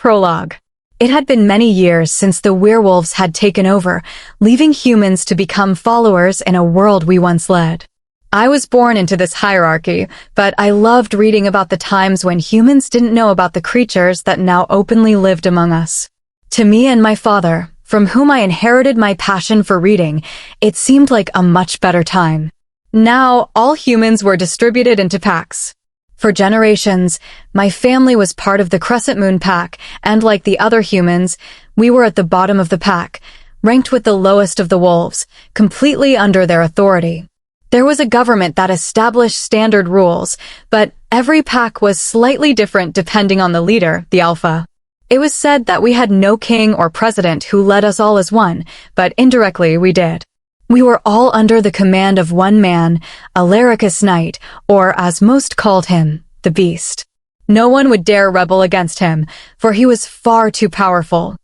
Prologue. It had been many years since the werewolves had taken over, leaving humans to become followers in a world we once led. I was born into this hierarchy, but I loved reading about the times when humans didn't know about the creatures that now openly lived among us. To me and my father, from whom I inherited my passion for reading, it seemed like a much better time. Now, all humans were distributed into packs. For generations, my family was part of the Crescent Moon Pack, and like the other humans, we were at the bottom of the pack, ranked with the lowest of the wolves, completely under their authority. There was a government that established standard rules, but every pack was slightly different depending on the leader, the alpha. It was said that we had no king or president who led us all as one, but indirectly we did. We were all under the command of one man, Alaricus Knight, or as most called him, the Beast. No one would dare rebel against him, for he was far too powerful.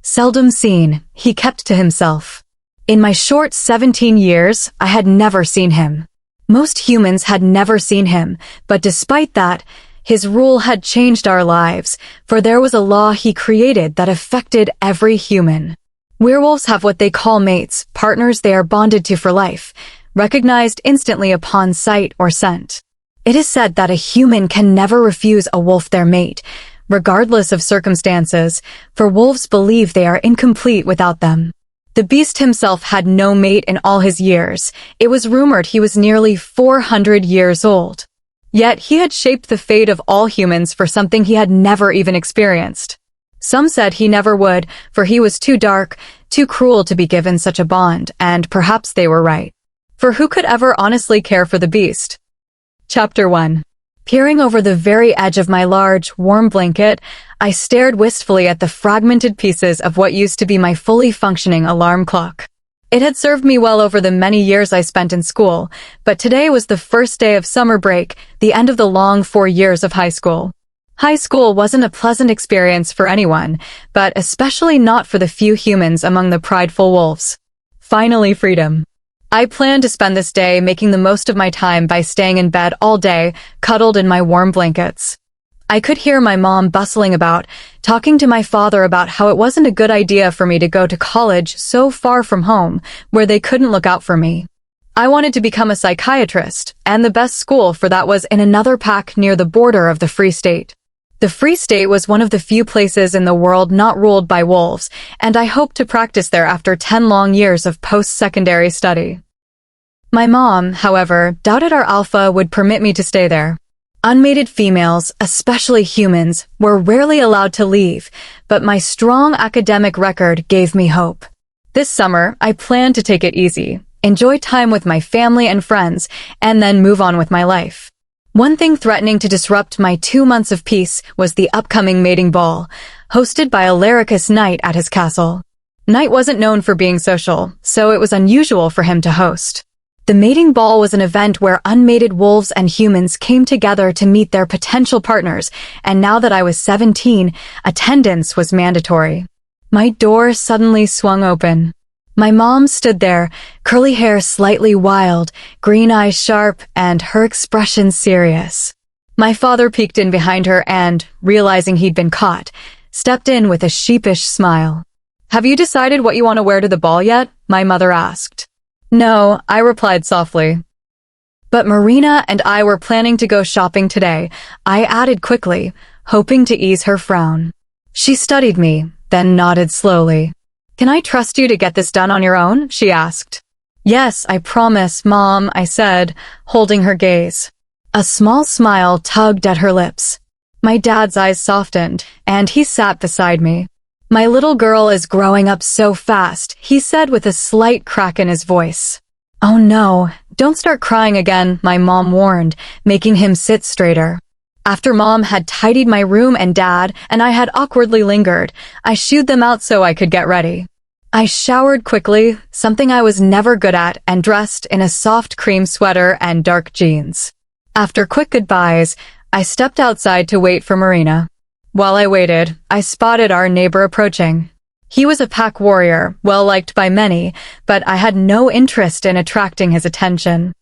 Seldom seen, he kept to himself. In my short 17 years, I had never seen him. Most humans had never seen him, but despite that, his rule had changed our lives, for there was a law he created that affected every human. Werewolves have what they call mates, partners they are bonded to for life, recognized instantly upon sight or scent. It is said that a human can never refuse a wolf their mate, regardless of circumstances, for wolves believe they are incomplete without them. The beast himself had no mate in all his years. It was rumored he was nearly 400 years old. Yet he had shaped the fate of all humans for something he had never even experienced. Some said he never would, for he was too dark, too cruel to be given such a bond, and perhaps they were right. For who could ever honestly care for the beast? Chapter 1. Peering over the very edge of my large, warm blanket, I stared wistfully at the fragmented pieces of what used to be my fully functioning alarm clock. It had served me well over the many years I spent in school, but today was the first day of summer break, the end of the long 4 years of high school. High school wasn't a pleasant experience for anyone, but especially not for the few humans among the prideful wolves. Finally, freedom. I planned to spend this day making the most of my time by staying in bed all day, cuddled in my warm blankets. I could hear my mom bustling about, talking to my father about how it wasn't a good idea for me to go to college so far from home, where they couldn't look out for me. I wanted to become a psychiatrist, and the best school for that was in another pack near the border of the Free State. The Free State was one of the few places in the world not ruled by wolves, and I hoped to practice there after 10 long years of post-secondary study. My mom, however, doubted our alpha would permit me to stay there. Unmated females, especially humans, were rarely allowed to leave, but my strong academic record gave me hope. This summer, I planned to take it easy, enjoy time with my family and friends, and then move on with my life. One thing threatening to disrupt my 2 months of peace was the upcoming mating ball, hosted by Alaricus Knight at his castle. Knight wasn't known for being social, so it was unusual for him to host. The mating ball was an event where unmated wolves and humans came together to meet their potential partners, and now that I was 17, attendance was mandatory. My door suddenly swung open. My mom stood there, curly hair slightly wild, green eyes sharp, and her expression serious. My father peeked in behind her and, realizing he'd been caught, stepped in with a sheepish smile. "Have you decided what you want to wear to the ball yet?" my mother asked. "No," I replied softly. "But Marina and I were planning to go shopping today," I added quickly, hoping to ease her frown. She studied me, then nodded slowly. "Can I trust you to get this done on your own?" she asked. "Yes, I promise, Mom," I said, holding her gaze. A small smile tugged at her lips. My dad's eyes softened, and he sat beside me. "My little girl is growing up so fast," he said with a slight crack in his voice. "Oh no, don't start crying again," my mom warned, making him sit straighter. After Mom had tidied my room and Dad and I had awkwardly lingered, I shooed them out so I could get ready. I showered quickly, something I was never good at, and dressed in a soft cream sweater and dark jeans. After quick goodbyes, I stepped outside to wait for Marina. While I waited, I spotted our neighbor approaching. He was a pack warrior, well-liked by many, but I had no interest in attracting his attention.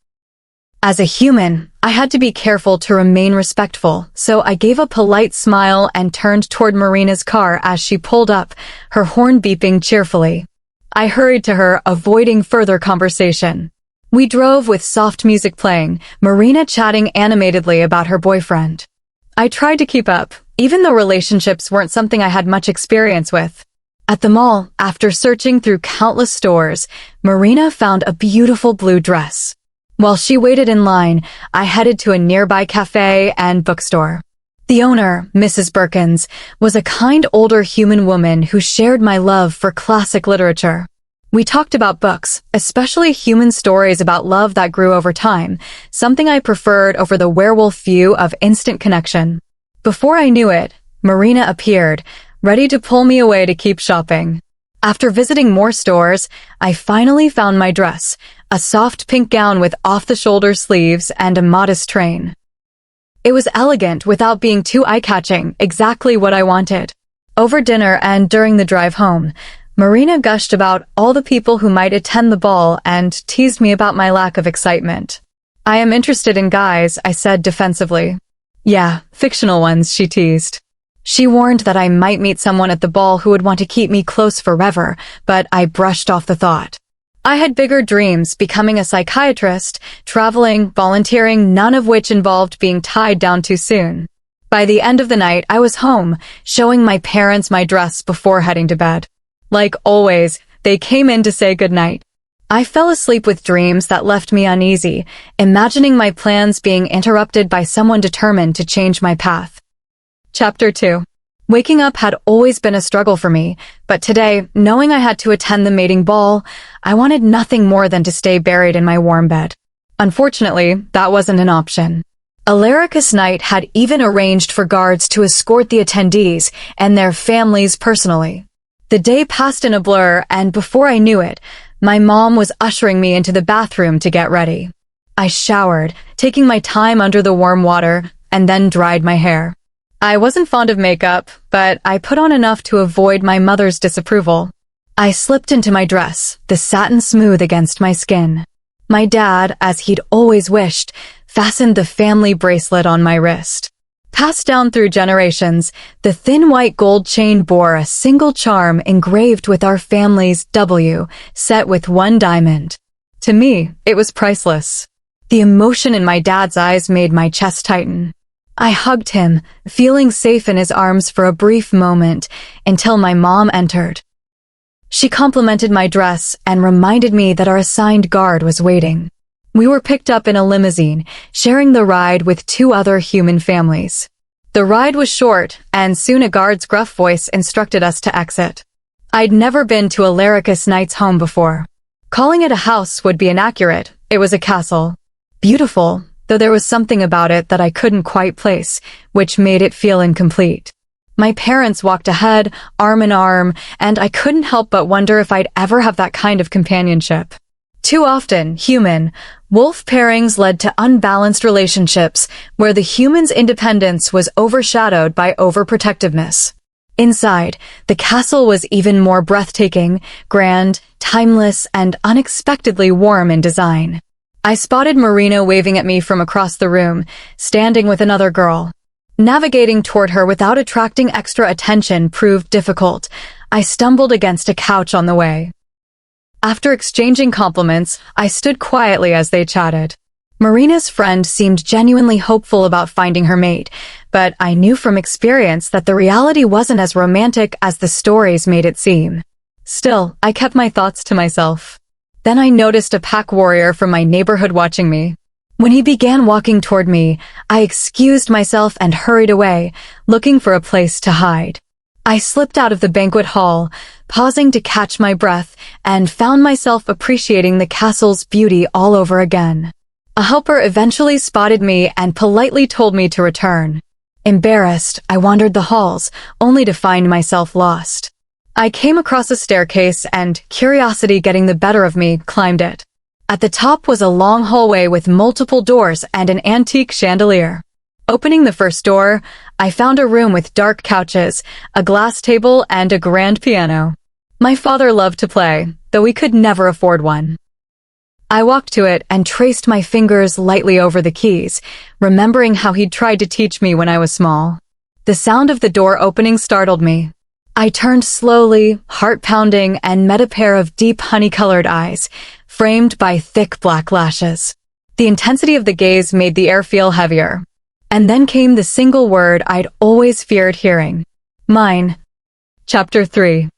As a human, I had to be careful to remain respectful, so I gave a polite smile and turned toward Marina's car as she pulled up, her horn beeping cheerfully. I hurried to her, avoiding further conversation. We drove with soft music playing, Marina chatting animatedly about her boyfriend. I tried to keep up, even though relationships weren't something I had much experience with. At the mall, after searching through countless stores, Marina found a beautiful blue dress. While she waited in line, I headed to a nearby cafe and bookstore. The owner, Mrs. Birkins, was a kind older human woman who shared my love for classic literature. We talked about books, especially human stories about love that grew over time, something I preferred over the werewolf view of instant connection. Before I knew it, Marina appeared, ready to pull me away to keep shopping. After visiting more stores, I finally found my dress, a soft pink gown with off-the-shoulder sleeves and a modest train. It was elegant without being too eye-catching, exactly what I wanted. Over dinner and during the drive home, Marina gushed about all the people who might attend the ball and teased me about my lack of excitement. "I am interested in guys," I said defensively. "Yeah, fictional ones," she teased. She warned that I might meet someone at the ball who would want to keep me close forever, but I brushed off the thought. I had bigger dreams, becoming a psychiatrist, traveling, volunteering, none of which involved being tied down too soon. By the end of the night, I was home, showing my parents my dress before heading to bed. Like always, they came in to say goodnight. I fell asleep with dreams that left me uneasy, imagining my plans being interrupted by someone determined to change my path. Chapter 2. Waking up had always been a struggle for me, but today, knowing I had to attend the mating ball, I wanted nothing more than to stay buried in my warm bed. Unfortunately, that wasn't an option. Alaricus Knight had even arranged for guards to escort the attendees and their families personally. The day passed in a blur, and before I knew it, my mom was ushering me into the bathroom to get ready. I showered, taking my time under the warm water, and then dried my hair. I wasn't fond of makeup, but I put on enough to avoid my mother's disapproval. I slipped into my dress, the satin smooth against my skin. My dad, as he'd always wished, fastened the family bracelet on my wrist. Passed down through generations, the thin white gold chain bore a single charm engraved with our family's W, set with one diamond. To me, it was priceless. The emotion in my dad's eyes made my chest tighten. I hugged him, feeling safe in his arms for a brief moment, until my mom entered. She complimented my dress and reminded me that our assigned guard was waiting. We were picked up in a limousine, sharing the ride with two other human families. The ride was short, and soon a guard's gruff voice instructed us to exit. I'd never been to Alaricus Knight's home before. Calling it a house would be inaccurate. It was a castle. Beautiful, though there was something about it that I couldn't quite place, which made it feel incomplete. My parents walked ahead, arm in arm, and I couldn't help but wonder if I'd ever have that kind of companionship. Too often, human, wolf pairings led to unbalanced relationships where the human's independence was overshadowed by overprotectiveness. Inside, the castle was even more breathtaking, grand, timeless, and unexpectedly warm in design. I spotted Marina waving at me from across the room, standing with another girl. Navigating toward her without attracting extra attention proved difficult. I stumbled against a couch on the way. After exchanging compliments, I stood quietly as they chatted. Marina's friend seemed genuinely hopeful about finding her mate, but I knew from experience that the reality wasn't as romantic as the stories made it seem. Still, I kept my thoughts to myself. Then I noticed a pack warrior from my neighborhood watching me. When he began walking toward me, I excused myself and hurried away, looking for a place to hide. I slipped out of the banquet hall, pausing to catch my breath, and found myself appreciating the castle's beauty all over again. A helper eventually spotted me and politely told me to return. Embarrassed, I wandered the halls, only to find myself lost. I came across a staircase and, curiosity getting the better of me, climbed it. At the top was a long hallway with multiple doors and an antique chandelier. Opening the first door, I found a room with dark couches, a glass table, and a grand piano. My father loved to play, though we could never afford one. I walked to it and traced my fingers lightly over the keys, remembering how he'd tried to teach me when I was small. The sound of the door opening startled me. I turned slowly, heart pounding, and met a pair of deep honey-colored eyes, framed by thick black lashes. The intensity of the gaze made the air feel heavier. And then came the single word I'd always feared hearing. Mine. Chapter 3.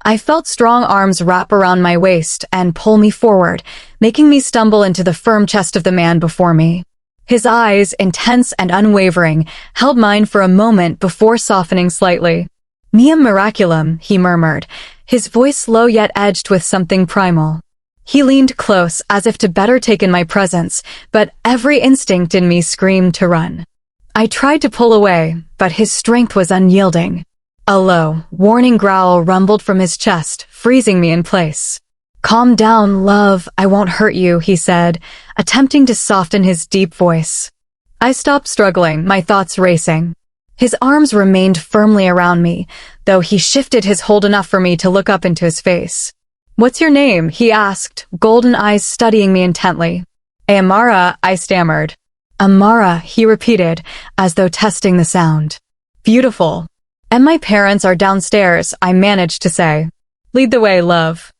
I felt strong arms wrap around my waist and pull me forward, making me stumble into the firm chest of the man before me. His eyes, intense and unwavering, held mine for a moment before softening slightly. Mia miraculum, he murmured, his voice low yet edged with something primal. He leaned close as if to better take in my presence, but every instinct in me screamed to run. I tried to pull away, but his strength was unyielding. A low, warning growl rumbled from his chest, freezing me in place. "Calm down, love, I won't hurt you," he said, attempting to soften his deep voice. I stopped struggling, my thoughts racing. His arms remained firmly around me, though he shifted his hold enough for me to look up into his face. "What's your name?" he asked, golden eyes studying me intently. "Amara," I stammered. "Amara," he repeated, as though testing the sound. "Beautiful. And my parents are downstairs," I managed to say. "Lead the way, love."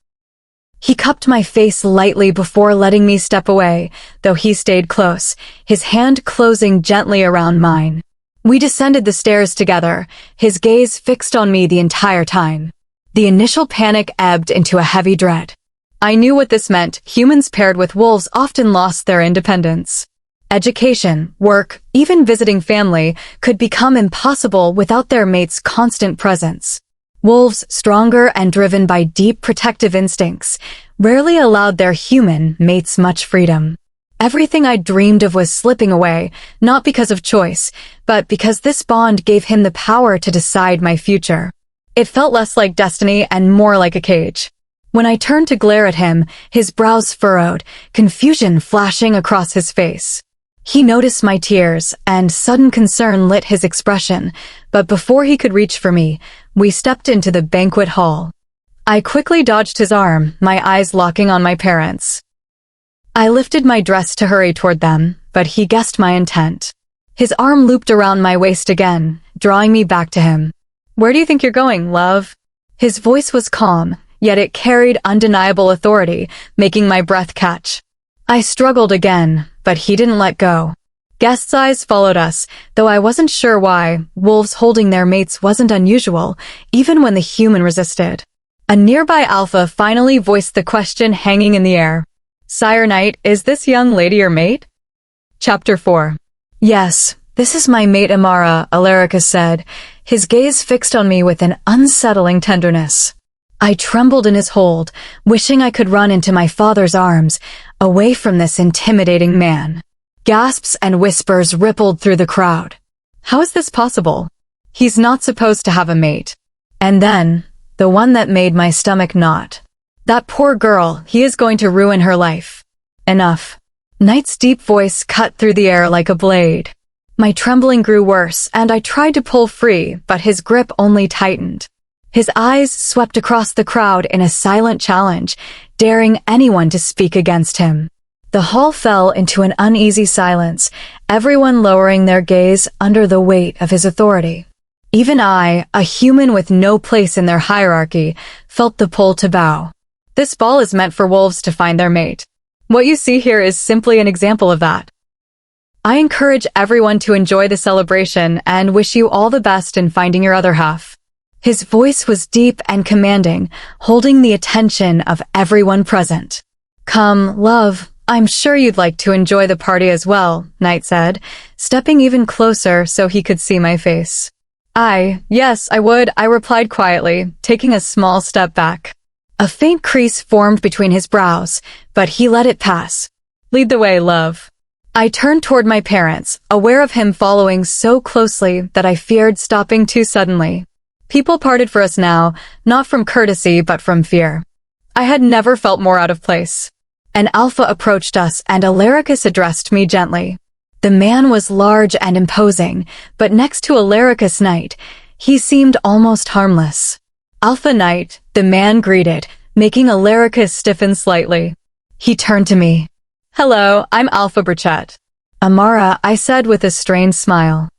He cupped my face lightly before letting me step away, though he stayed close, his hand closing gently around mine. We descended the stairs together, his gaze fixed on me the entire time. The initial panic ebbed into a heavy dread. I knew what this meant. Humans paired with wolves often lost their independence. Education, work, even visiting family could become impossible without their mate's constant presence. Wolves, stronger and driven by deep protective instincts, rarely allowed their human mates much freedom. Everything I dreamed of was slipping away, not because of choice, but because this bond gave him the power to decide my future. It felt less like destiny and more like a cage. When I turned to glare at him, his brows furrowed, confusion flashing across his face. He noticed my tears, and sudden concern lit his expression, but before he could reach for me, we stepped into the banquet hall. I quickly dodged his arm, my eyes locking on my parents. I lifted my dress to hurry toward them, but he guessed my intent. His arm looped around my waist again, drawing me back to him. "Where do you think you're going, love?" His voice was calm, yet it carried undeniable authority, making my breath catch. I struggled again, but he didn't let go. Guests' eyes followed us, though I wasn't sure why. Wolves holding their mates wasn't unusual, even when the human resisted. A nearby alpha finally voiced the question hanging in the air. "Sire Knight, is this young lady your mate?" Chapter 4. "Yes, this is my mate Amara," Alaricus said, his gaze fixed on me with an unsettling tenderness. I trembled in his hold, wishing I could run into my father's arms, away from this intimidating man. Gasps and whispers rippled through the crowd. How is this possible? He's not supposed to have a mate. And then, the one that made my stomach knot. That poor girl, he is going to ruin her life. Enough. Knight's deep voice cut through the air like a blade. My trembling grew worse, and I tried to pull free, but his grip only tightened. His eyes swept across the crowd in a silent challenge, daring anyone to speak against him. The hall fell into an uneasy silence, everyone lowering their gaze under the weight of his authority. Even I, a human with no place in their hierarchy, felt the pull to bow. This ball is meant for wolves to find their mate. What you see here is simply an example of that. I encourage everyone to enjoy the celebration and wish you all the best in finding your other half. His voice was deep and commanding, holding the attention of everyone present. "Come, love, I'm sure you'd like to enjoy the party as well," Knight said, stepping even closer so he could see my face. Yes, I would," I replied quietly, taking a small step back. A faint crease formed between his brows, but he let it pass. "Lead the way, love." I turned toward my parents, aware of him following so closely that I feared stopping too suddenly. People parted for us now, not from courtesy but from fear. I had never felt more out of place. An alpha approached us and Alaricus addressed me gently. The man was large and imposing, but next to Alaricus Knight, he seemed almost harmless. "Alpha Knight," the man greeted, making Alaricus stiffen slightly. He turned to me. "Hello, I'm Alpha Burchett." "Amara," I said with a strained smile.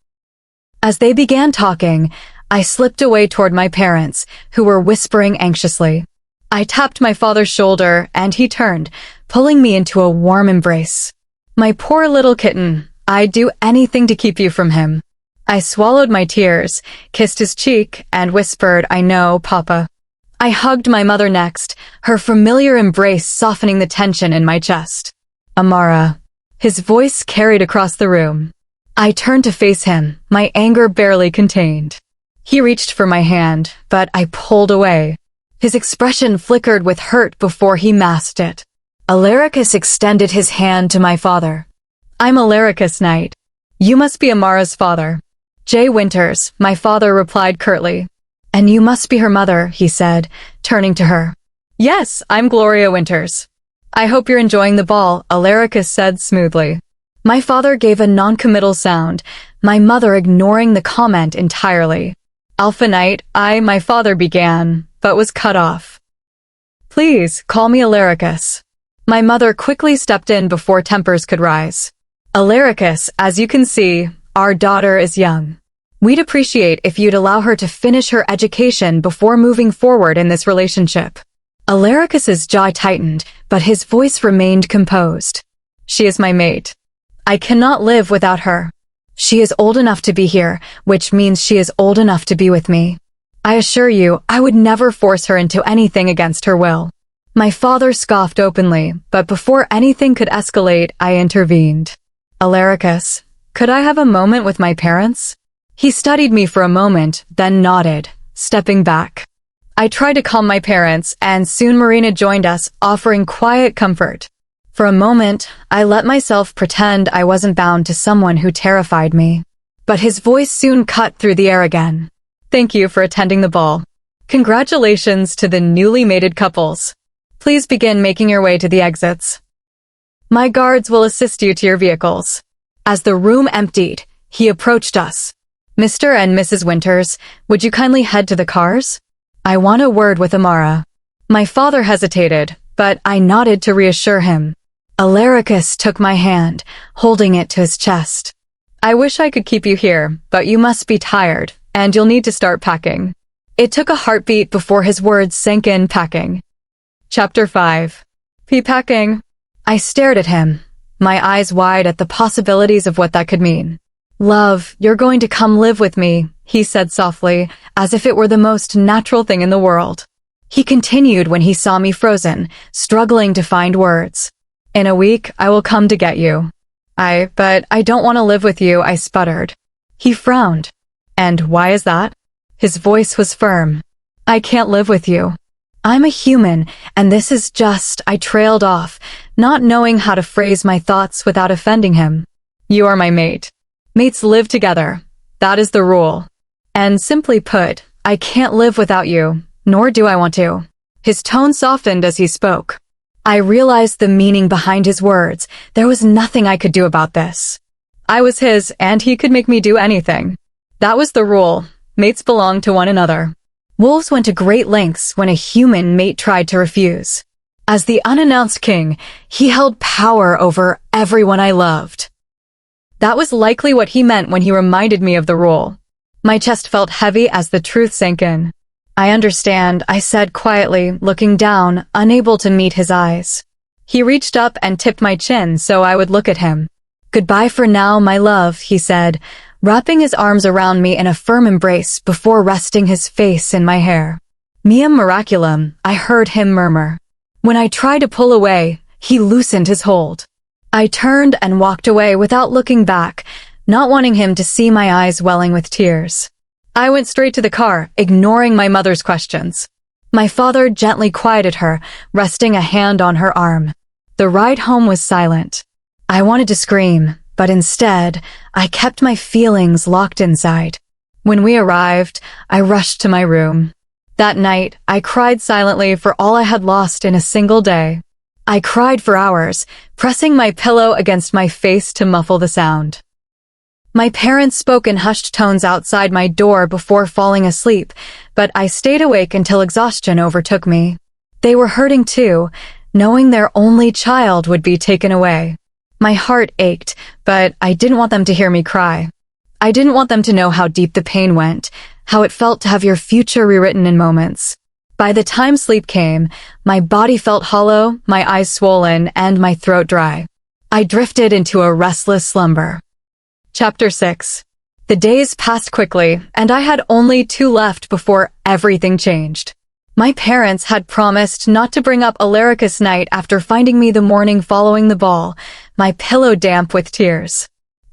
As they began talking, I slipped away toward my parents, who were whispering anxiously. I tapped my father's shoulder, and he turned, pulling me into a warm embrace. "My poor little kitten, I'd do anything to keep you from him." I swallowed my tears, kissed his cheek, and whispered, "I know, Papa." I hugged my mother next, her familiar embrace softening the tension in my chest. "Amara." His voice carried across the room. I turned to face him, my anger barely contained. He reached for my hand, but I pulled away. His expression flickered with hurt before he masked it. Alaricus extended his hand to my father. "I'm Alaricus Knight. You must be Amara's father." "Jay Winters," my father replied curtly. "And you must be her mother," he said, turning to her. "Yes, I'm Gloria Winters." "I hope you're enjoying the ball," Alaricus said smoothly. My father gave a non-committal sound, my mother ignoring the comment entirely. "Alpha Knight, my father began, but was cut off. "Please, call me Alaricus." My mother quickly stepped in before tempers could rise. "Alaricus, as you can see, our daughter is young. We'd appreciate if you'd allow her to finish her education before moving forward in this relationship." Alaricus's jaw tightened, but his voice remained composed. "She is my mate. I cannot live without her. She is old enough to be here, which means she is old enough to be with me. I assure you, I would never force her into anything against her will." My father scoffed openly, but before anything could escalate, I intervened. "Alaricus, could I have a moment with my parents?" He studied me for a moment, then nodded, stepping back. I tried to calm my parents, and soon Marina joined us, offering quiet comfort. For a moment, I let myself pretend I wasn't bound to someone who terrified me. But his voice soon cut through the air again. "Thank you for attending the ball. Congratulations to the newly mated couples. Please begin making your way to the exits. My guards will assist you to your vehicles." As the room emptied, he approached us. "Mr. and Mrs. Winters, would you kindly head to the cars? I want a word with Amara." My father hesitated, but I nodded to reassure him. Alaricus took my hand, holding it to his chest. "I wish I could keep you here, but you must be tired, and you'll need to start packing." It took a heartbeat before his words sank in. Packing. Chapter 5. Packing. I stared at him, my eyes wide at the possibilities of what that could mean. "Love, you're going to come live with me," he said softly, as if it were the most natural thing in the world. He continued when he saw me frozen, struggling to find words. "In a week, I will come to get you." But I don't want to live with you," I sputtered. He frowned. "And why is that?" His voice was firm. "I can't live with you. I'm a human, and this is just," I trailed off, not knowing how to phrase my thoughts without offending him. "You are my mate. Mates live together. That is the rule. And simply put, I can't live without you, nor do I want to." His tone softened as he spoke. I realized the meaning behind his words. There was nothing I could do about this. I was his, and he could make me do anything. That was the rule. Mates belong to one another. Wolves went to great lengths when a human mate tried to refuse. As the unannounced king, he held power over everyone I loved. That was likely what he meant when he reminded me of the rule. My chest felt heavy as the truth sank in. "I understand," I said quietly, looking down, unable to meet his eyes. He reached up and tipped my chin so I would look at him. "Goodbye for now, my love," he said, wrapping his arms around me in a firm embrace before resting his face in my hair. "Mia miraculum," I heard him murmur. When I tried to pull away, he loosened his hold. I turned and walked away without looking back, not wanting him to see my eyes welling with tears. I went straight to the car, ignoring my mother's questions. My father gently quieted her, resting a hand on her arm. The ride home was silent. I wanted to scream, but instead, I kept my feelings locked inside. When we arrived, I rushed to my room. That night, I cried silently for all I had lost in a single day. I cried for hours, pressing my pillow against my face to muffle the sound. My parents spoke in hushed tones outside my door before falling asleep, but I stayed awake until exhaustion overtook me. They were hurting too, knowing their only child would be taken away. My heart ached, but I didn't want them to hear me cry. I didn't want them to know how deep the pain went, how it felt to have your future rewritten in moments. By the time sleep came, my body felt hollow, my eyes swollen, and my throat dry. I drifted into a restless slumber. Chapter 6. The days passed quickly, and I had only 2 left before everything changed. My parents had promised not to bring up Alaricus Knight after finding me the morning following the ball, my pillow damp with tears.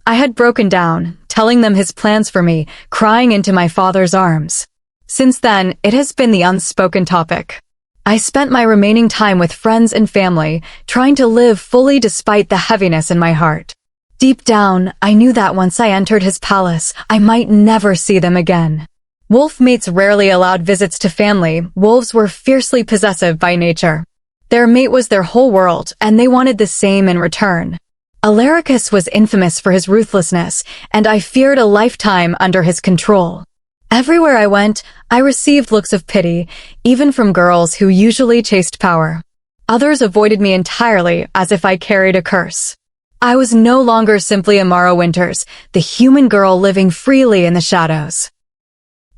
I had broken down, telling them his plans for me, crying into my father's arms. Since then, it has been the unspoken topic. I spent my remaining time with friends and family, trying to live fully despite the heaviness in my heart. Deep down, I knew that once I entered his palace, I might never see them again. Wolf mates rarely allowed visits to family. Wolves were fiercely possessive by nature. Their mate was their whole world, and they wanted the same in return. Alaricus was infamous for his ruthlessness, and I feared a lifetime under his control. Everywhere I went, I received looks of pity, even from girls who usually chased power. Others avoided me entirely, as if I carried a curse. I was no longer simply Amara Winters, the human girl living freely in the shadows.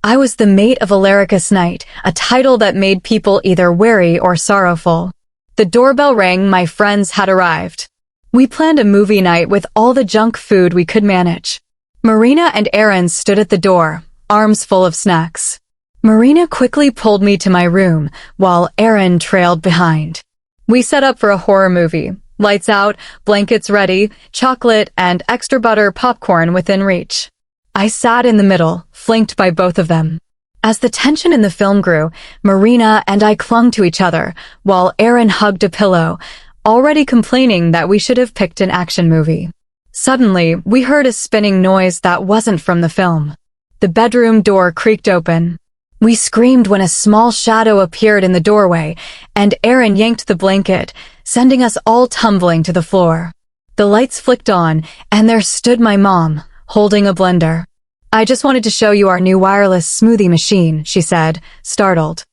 I was the mate of Alaricus Knight, a title that made people either wary or sorrowful. The doorbell rang, my friends had arrived. We planned a movie night with all the junk food we could manage. Marina and Aaron stood at the door, arms full of snacks. Marina quickly pulled me to my room, while Aaron trailed behind. We set up for a horror movie. Lights out, blankets ready, chocolate and extra butter popcorn within reach. I sat in the middle, flanked by both of them. As the tension in the film grew, Marina and I clung to each other, while Aaron hugged a pillow, already complaining that we should have picked an action movie. Suddenly, we heard a spinning noise that wasn't from the film. The bedroom door creaked open. We screamed when a small shadow appeared in the doorway, and Aaron yanked the blanket, sending us all tumbling to the floor. The lights flicked on, and there stood my mom, holding a blender. "I just wanted to show you our new wireless smoothie machine," she said, startled.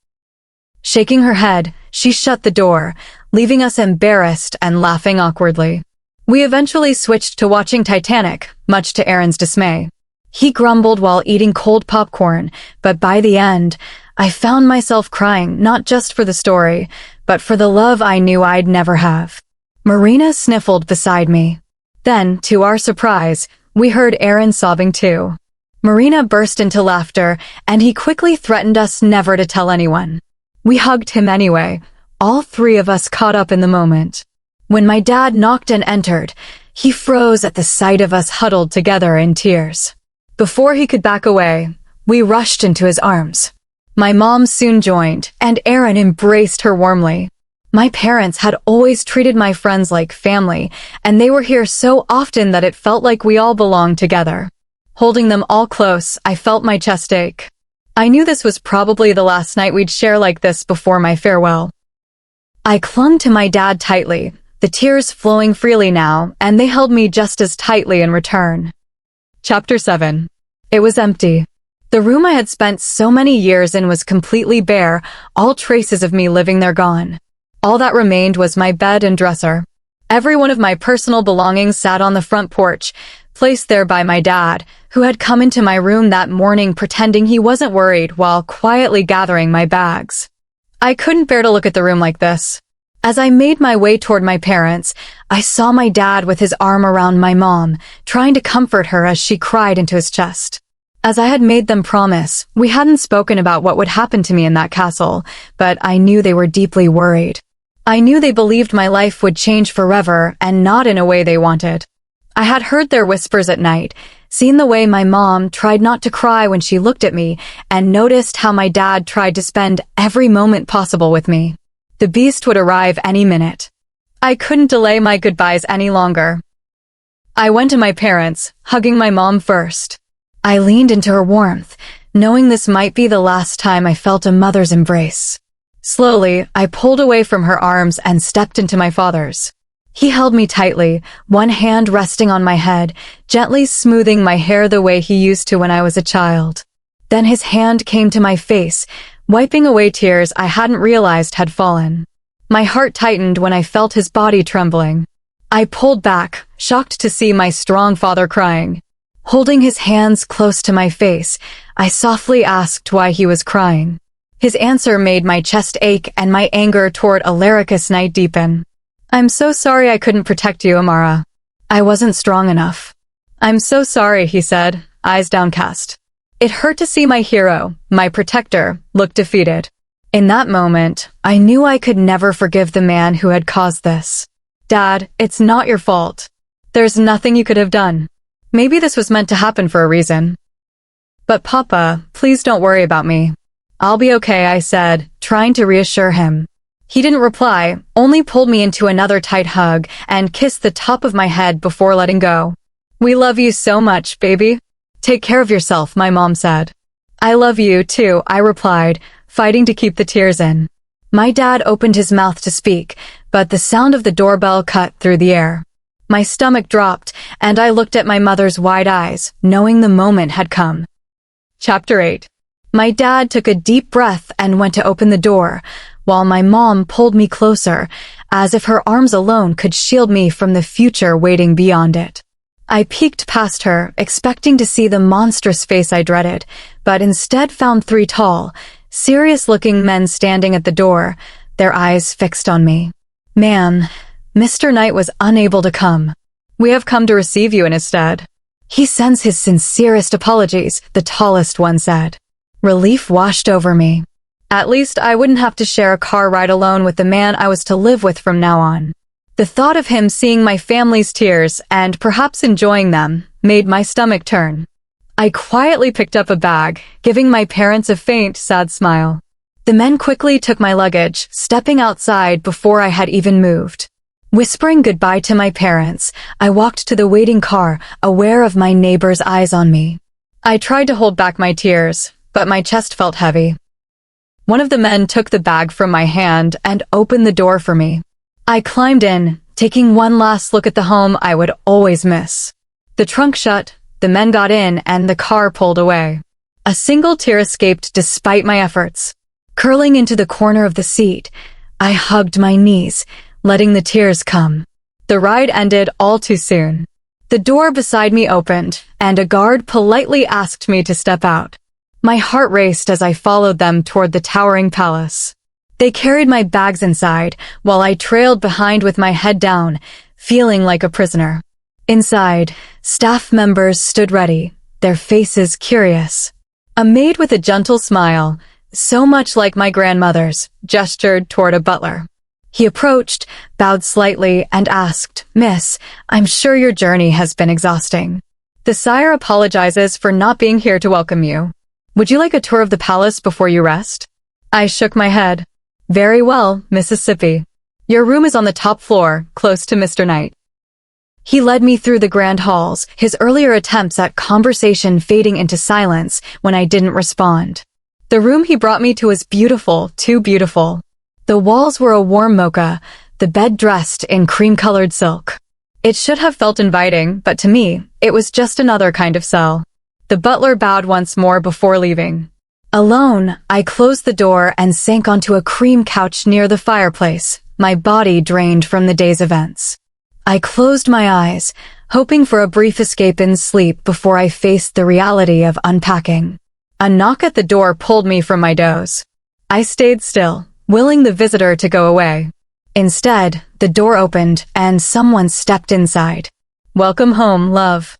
Shaking her head, she shut the door, leaving us embarrassed and laughing awkwardly. We eventually switched to watching Titanic, much to Aaron's dismay. He grumbled while eating cold popcorn, but by the end, I found myself crying not just for the story, but for the love I knew I'd never have. Marina sniffled beside me. Then, to our surprise, we heard Aaron sobbing too. Marina burst into laughter, and he quickly threatened us never to tell anyone. We hugged him anyway, all 3 of us caught up in the moment. When my dad knocked and entered, he froze at the sight of us huddled together in tears. Before he could back away, we rushed into his arms. My mom soon joined, and Aaron embraced her warmly. My parents had always treated my friends like family, and they were here so often that it felt like we all belonged together. Holding them all close, I felt my chest ache. I knew this was probably the last night we'd share like this before my farewell. I clung to my dad tightly, the tears flowing freely now, and they held me just as tightly in return. Chapter 7. It was empty. The room I had spent so many years in was completely bare, all traces of me living there gone. All that remained was my bed and dresser. Every one of my personal belongings sat on the front porch, placed there by my dad, who had come into my room that morning pretending he wasn't worried while quietly gathering my bags. I couldn't bear to look at the room like this. As I made my way toward my parents, I saw my dad with his arm around my mom, trying to comfort her as she cried into his chest. As I had made them promise, we hadn't spoken about what would happen to me in that castle, but I knew they were deeply worried. I knew they believed my life would change forever and not in a way they wanted. I had heard their whispers at night, seen the way my mom tried not to cry when she looked at me, and noticed how my dad tried to spend every moment possible with me. The beast would arrive any minute. I couldn't delay my goodbyes any longer. I went to my parents, hugging my mom first. I leaned into her warmth, knowing this might be the last time I felt a mother's embrace. Slowly, I pulled away from her arms and stepped into my father's. He held me tightly, one hand resting on my head, gently smoothing my hair the way he used to when I was a child. Then his hand came to my face, wiping away tears I hadn't realized had fallen. My heart tightened when I felt his body trembling. I pulled back, shocked to see my strong father crying. Holding his hands close to my face, I softly asked why he was crying. His answer made my chest ache and my anger toward Alaricus Knight deepen. "I'm so sorry I couldn't protect you, Amara. I wasn't strong enough." "I'm so sorry," he said, eyes downcast. It hurt to see my hero, my protector, look defeated. In that moment, I knew I could never forgive the man who had caused this. "Dad, it's not your fault. There's nothing you could have done. Maybe this was meant to happen for a reason." "But Papa, please don't worry about me. I'll be okay," I said, trying to reassure him. He didn't reply, only pulled me into another tight hug and kissed the top of my head before letting go. "We love you so much, baby. Take care of yourself," my mom said. "I love you too," I replied, fighting to keep the tears in. My dad opened his mouth to speak, but the sound of the doorbell cut through the air. My stomach dropped, and I looked at my mother's wide eyes, knowing the moment had come. Chapter 8. My dad took a deep breath and went to open the door, while my mom pulled me closer, as if her arms alone could shield me from the future waiting beyond it. I peeked past her, expecting to see the monstrous face I dreaded, but instead found 3 tall, serious-looking men standing at the door, their eyes fixed on me. "Ma'am, Mr. Knight was unable to come. We have come to receive you in his stead. He sends his sincerest apologies," the tallest one said. Relief washed over me. At least I wouldn't have to share a car ride alone with the man I was to live with from now on. The thought of him seeing my family's tears and perhaps enjoying them made my stomach turn. I quietly picked up a bag, giving my parents a faint, sad smile. The men quickly took my luggage, stepping outside before I had even moved. Whispering goodbye to my parents, I walked to the waiting car, aware of my neighbor's eyes on me. I tried to hold back my tears, but my chest felt heavy. One of the men took the bag from my hand and opened the door for me. I climbed in, taking one last look at the home I would always miss. The trunk shut, the men got in, and the car pulled away. A single tear escaped despite my efforts. Curling into the corner of the seat, I hugged my knees, letting the tears come. The ride ended all too soon. The door beside me opened, and a guard politely asked me to step out. My heart raced as I followed them toward the towering palace. They carried my bags inside, while I trailed behind with my head down, feeling like a prisoner. Inside, staff members stood ready, their faces curious. A maid with a gentle smile, so much like my grandmother's, gestured toward a butler. He approached, bowed slightly, and asked, "Miss, I'm sure your journey has been exhausting. The sire apologizes for not being here to welcome you. Would you like a tour of the palace before you rest?" I shook my head. "Very well, Mississippi. Your room is on the top floor, close to Mr. Knight." He led me through the grand halls, his earlier attempts at conversation fading into silence when I didn't respond. The room he brought me to was beautiful, too beautiful. The walls were a warm mocha, the bed dressed in cream-colored silk. It should have felt inviting, but to me, it was just another kind of cell. The butler bowed once more before leaving. Alone, I closed the door and sank onto a cream couch near the fireplace, my body drained from the day's events. I closed my eyes, hoping for a brief escape in sleep before I faced the reality of unpacking. A knock at the door pulled me from my doze. I stayed still, willing the visitor to go away. Instead, the door opened and someone stepped inside. "Welcome home, love."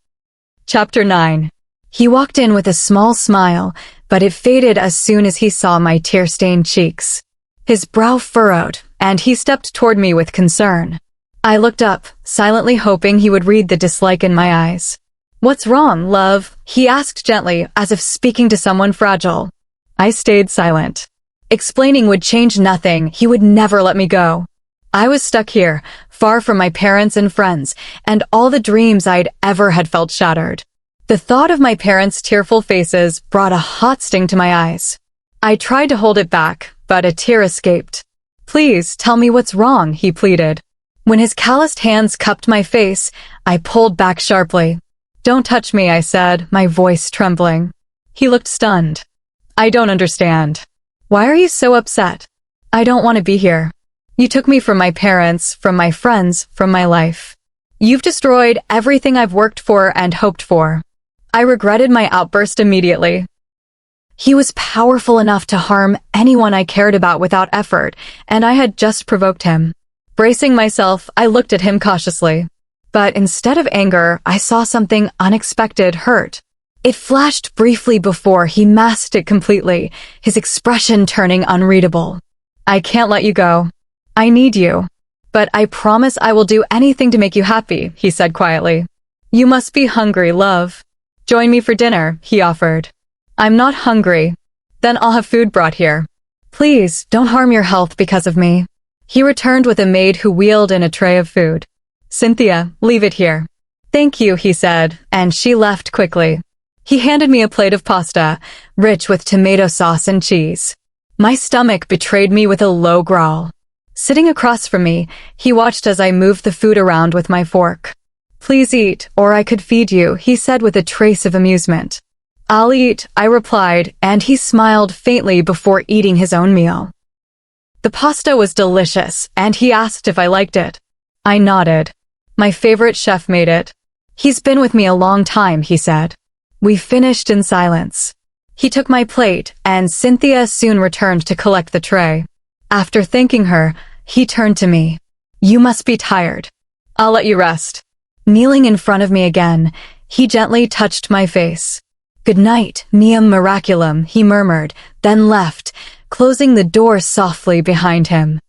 Chapter 9. He walked in with a small smile, but it faded as soon as he saw my tear-stained cheeks. His brow furrowed, and he stepped toward me with concern. I looked up, silently hoping he would read the dislike in my eyes. "What's wrong, love?" he asked gently, as if speaking to someone fragile. I stayed silent. Explaining would change nothing. He would never let me go. I was stuck here, far from my parents and friends, and all the dreams I'd ever had felt shattered. The thought of my parents' tearful faces brought a hot sting to my eyes. I tried to hold it back, but a tear escaped. "Please, tell me what's wrong," he pleaded. When his calloused hands cupped my face, I pulled back sharply. "Don't touch me," I said, my voice trembling. He looked stunned. "I don't understand. Why are you so upset?" "I don't want to be here." You took me from my parents, from my friends, from my life. You've destroyed everything I've worked for and hoped for. I regretted my outburst immediately. He was powerful enough to harm anyone I cared about without effort, and I had just provoked him. Bracing myself, I looked at him cautiously. But instead of anger, I saw something unexpected: hurt. It flashed briefly before he masked it completely, his expression turning unreadable. I can't let you go. I need you. But I promise I will do anything to make you happy, he said quietly. You must be hungry, love. Join me for dinner, he offered. I'm not hungry. Then I'll have food brought here. Please, don't harm your health because of me. He returned with a maid who wheeled in a tray of food. Cynthia, leave it here. Thank you, he said, and she left quickly. He handed me a plate of pasta, rich with tomato sauce and cheese. My stomach betrayed me with a low growl. Sitting across from me, he watched as I moved the food around with my fork. Please eat, or I could feed you, he said with a trace of amusement. I'll eat, I replied, and he smiled faintly before eating his own meal. The pasta was delicious, and he asked if I liked it. I nodded. My favorite chef made it. He's been with me a long time, he said. We finished in silence. He took my plate, and Cynthia soon returned to collect the tray. After thanking her, he turned to me. You must be tired. I'll let you rest. Kneeling in front of me again, he gently touched my face. Good night, Neum Miraculum, he murmured, then left, closing the door softly behind him.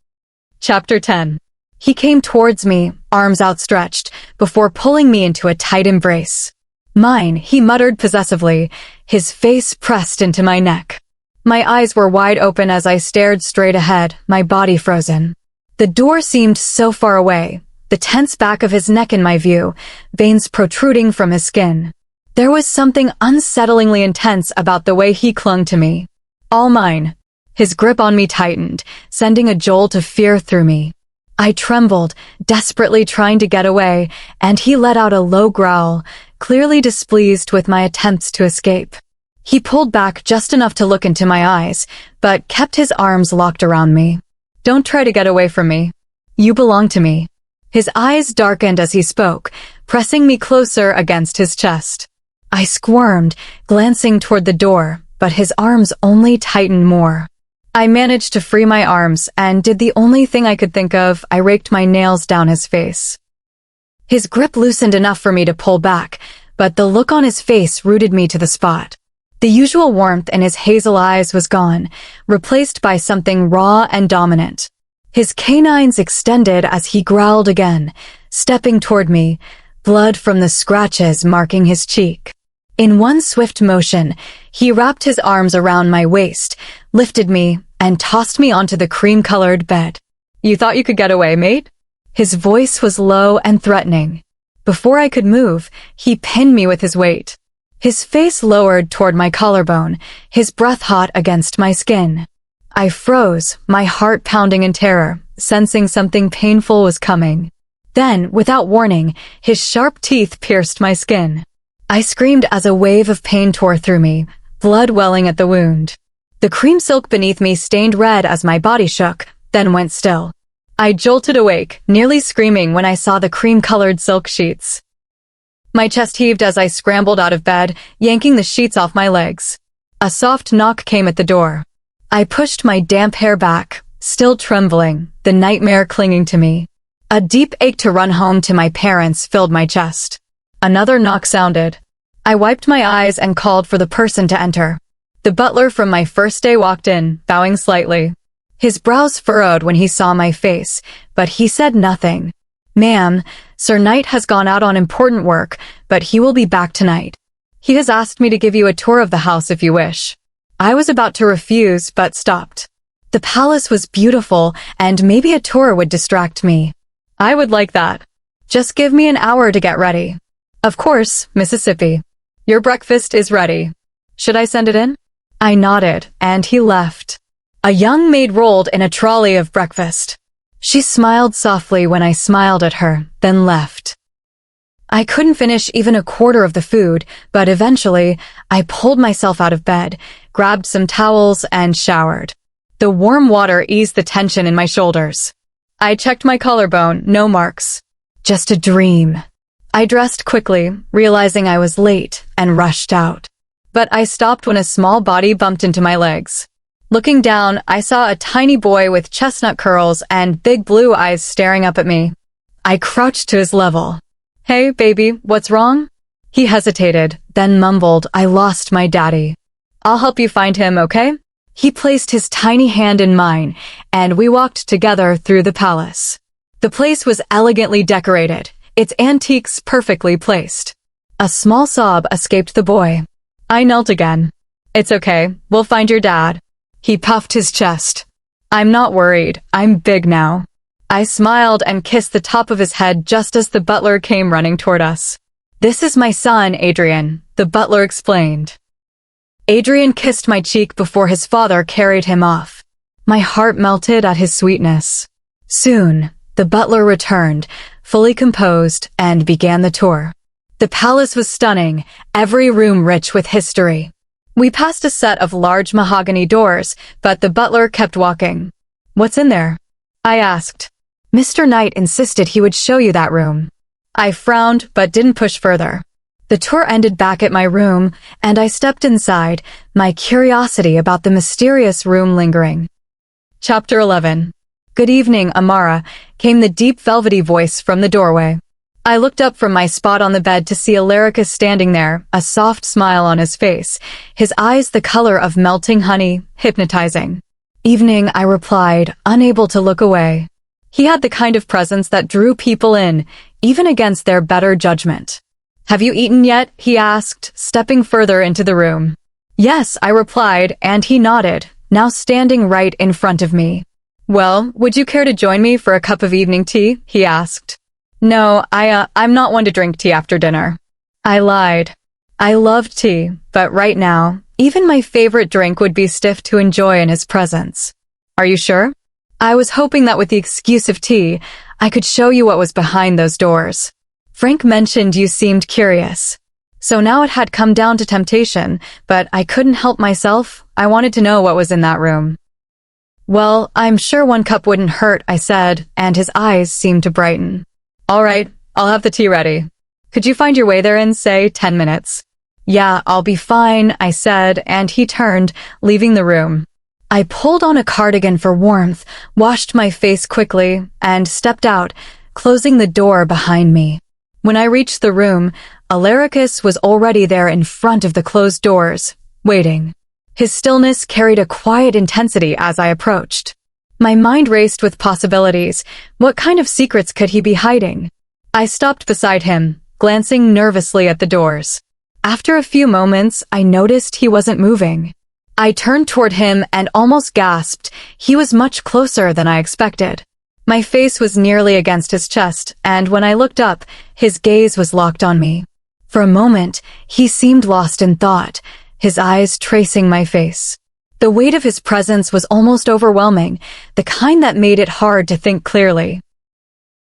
Chapter 10. He came towards me, arms outstretched, before pulling me into a tight embrace. Mine, he muttered possessively, his face pressed into my neck. My eyes were wide open as I stared straight ahead, my body frozen. The door seemed so far away, the tense back of his neck in my view, veins protruding from his skin. There was something unsettlingly intense about the way he clung to me. All mine. His grip on me tightened, sending a jolt of fear through me. I trembled, desperately trying to get away, and he let out a low growl, clearly displeased with my attempts to escape. He pulled back just enough to look into my eyes, but kept his arms locked around me. Don't try to get away from me. You belong to me. His eyes darkened as he spoke, pressing me closer against his chest. I squirmed, glancing toward the door, but his arms only tightened more. I managed to free my arms and did the only thing I could think of. I raked my nails down his face. His grip loosened enough for me to pull back, but the look on his face rooted me to the spot. The usual warmth in his hazel eyes was gone, replaced by something raw and dominant. His canines extended as he growled again, stepping toward me, blood from the scratches marking his cheek. In one swift motion, he wrapped his arms around my waist, lifted me, and tossed me onto the cream-colored bed. You thought you could get away, mate? His voice was low and threatening. Before I could move, he pinned me with his weight. His face lowered toward my collarbone, his breath hot against my skin. I froze, my heart pounding in terror, sensing something painful was coming. Then, without warning, his sharp teeth pierced my skin. I screamed as a wave of pain tore through me, blood welling at the wound. The cream silk beneath me stained red as my body shook, then went still. I jolted awake, nearly screaming when I saw the cream-colored silk sheets. My chest heaved as I scrambled out of bed, yanking the sheets off my legs. A soft knock came at the door. I pushed my damp hair back, still trembling, the nightmare clinging to me. A deep ache to run home to my parents filled my chest. Another knock sounded. I wiped my eyes and called for the person to enter. The butler from my first day walked in, bowing slightly. His brows furrowed when he saw my face, but he said nothing. Ma'am, Sir Knight has gone out on important work, but he will be back tonight. He has asked me to give you a tour of the house if you wish. I was about to refuse, but stopped. The palace was beautiful, and maybe a tour would distract me. I would like that. Just give me an hour to get ready. Of course, Mississippi. Your breakfast is ready. Should I send it in? I nodded, and he left. A young maid rolled in a trolley of breakfast. She smiled softly when I smiled at her, then left. I couldn't finish even a quarter of the food, but eventually, I pulled myself out of bed, grabbed some towels, and showered. The warm water eased the tension in my shoulders. I checked my collarbone, no marks. Just a dream. I dressed quickly, realizing I was late, and rushed out. But I stopped when a small body bumped into my legs. Looking down, I saw a tiny boy with chestnut curls and big blue eyes staring up at me. I crouched to his level. "Hey, baby, what's wrong?" He hesitated, then mumbled, "I lost my daddy. I'll help you find him, okay?" He placed his tiny hand in mine, and we walked together through the palace. The place was elegantly decorated, its antiques perfectly placed. A small sob escaped the boy. I knelt again. "It's okay, we'll find your dad." He puffed his chest. "I'm not worried, I'm big now." I smiled and kissed the top of his head just as the butler came running toward us. "This is my son, Adrian," the butler explained. Adrian kissed my cheek before his father carried him off. My heart melted at his sweetness. Soon, the butler returned, fully composed, and began the tour. The palace was stunning, every room rich with history. We passed a set of large mahogany doors, but the butler kept walking. "What's in there?" I asked. "Mr. Knight insisted he would show you that room." I frowned, but didn't push further. The tour ended back at my room, and I stepped inside, my curiosity about the mysterious room lingering. Chapter 11. "Good evening, Amara," came the deep velvety voice from the doorway. I looked up from my spot on the bed to see Alaricus standing there, a soft smile on his face, his eyes the color of melting honey, hypnotizing. "Evening," I replied, unable to look away. He had the kind of presence that drew people in, even against their better judgment. "Have you eaten yet?" he asked, stepping further into the room. "Yes," I replied, and he nodded, now standing right in front of me. "Well, would you care to join me for a cup of evening tea?" he asked. "No, I'm not one to drink tea after dinner." I lied. I loved tea, but right now, even my favorite drink would be stiff to enjoy in his presence. "Are you sure?" I was hoping that with the excuse of tea, I could show you what was behind those doors. Frank mentioned you seemed curious. So now it had come down to temptation, but I couldn't help myself. I wanted to know what was in that room. "Well, I'm sure one cup wouldn't hurt," I said, and his eyes seemed to brighten. "All right, I'll have the tea ready. Could you find your way there in, say, 10 minutes? "Yeah, I'll be fine," I said, and he turned, leaving the room. I pulled on a cardigan for warmth, washed my face quickly, and stepped out, closing the door behind me. When I reached the room, Alaricus was already there in front of the closed doors, waiting. His stillness carried a quiet intensity as I approached. My mind raced with possibilities. What kind of secrets could he be hiding? I stopped beside him, glancing nervously at the doors. After a few moments, I noticed he wasn't moving. I turned toward him and almost gasped. He was much closer than I expected. My face was nearly against his chest, and when I looked up, his gaze was locked on me. For a moment, he seemed lost in thought, his eyes tracing my face. The weight of his presence was almost overwhelming, the kind that made it hard to think clearly.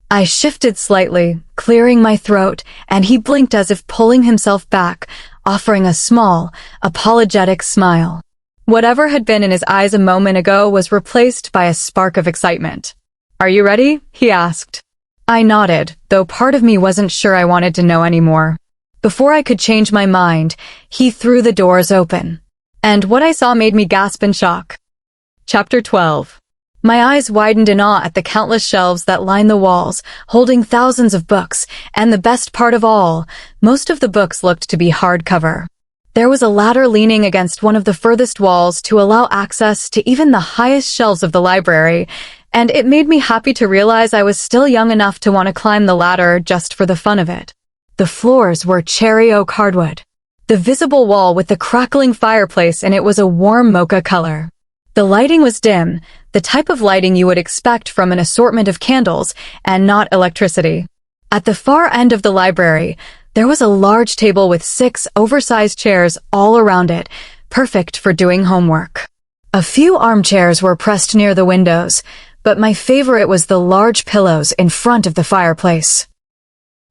I shifted slightly, clearing my throat, and he blinked as if pulling himself back, offering a small, apologetic smile. Whatever had been in his eyes a moment ago was replaced by a spark of excitement. "Are you ready?" he asked. I nodded, though part of me wasn't sure I wanted to know anymore. Before I could change my mind, he threw the doors open. And what I saw made me gasp in shock. Chapter 12. My eyes widened in awe at the countless shelves that lined the walls, holding thousands of books, and the best part of all, most of the books looked to be hardcover. There was a ladder leaning against one of the furthest walls to allow access to even the highest shelves of the library, and it made me happy to realize I was still young enough to want to climb the ladder just for the fun of it. The floors were cherry oak hardwood. The visible wall with the crackling fireplace in it was a warm mocha color. The lighting was dim, the type of lighting you would expect from an assortment of candles, and not electricity. At the far end of the library, there was a large table with 6 oversized chairs all around it, perfect for doing homework. A few armchairs were pressed near the windows, but my favorite was the large pillows in front of the fireplace.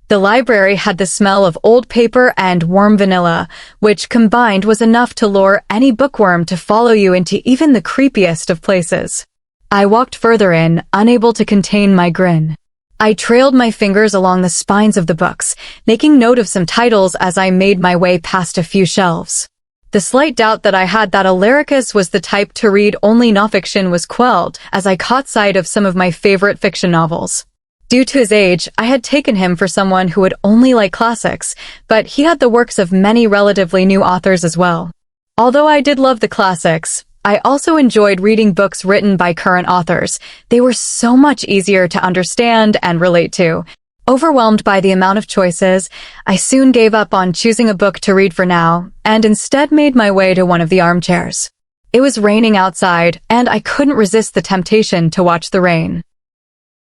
The library had the smell of old paper and warm vanilla, which combined was enough to lure any bookworm to follow you into even the creepiest of places. I walked further in, unable to contain my grin. I trailed my fingers along the spines of the books, making note of some titles as I made my way past a few shelves. The slight doubt that I had that Alaricus was the type to read only nonfiction was quelled as I caught sight of some of my favorite fiction novels. Due to his age, I had taken him for someone who would only like classics, but he had the works of many relatively new authors as well. Although I did love the classics, I also enjoyed reading books written by current authors. They were so much easier to understand and relate to. Overwhelmed by the amount of choices, I soon gave up on choosing a book to read for now, and instead made my way to one of the armchairs. It was raining outside, and I couldn't resist the temptation to watch the rain.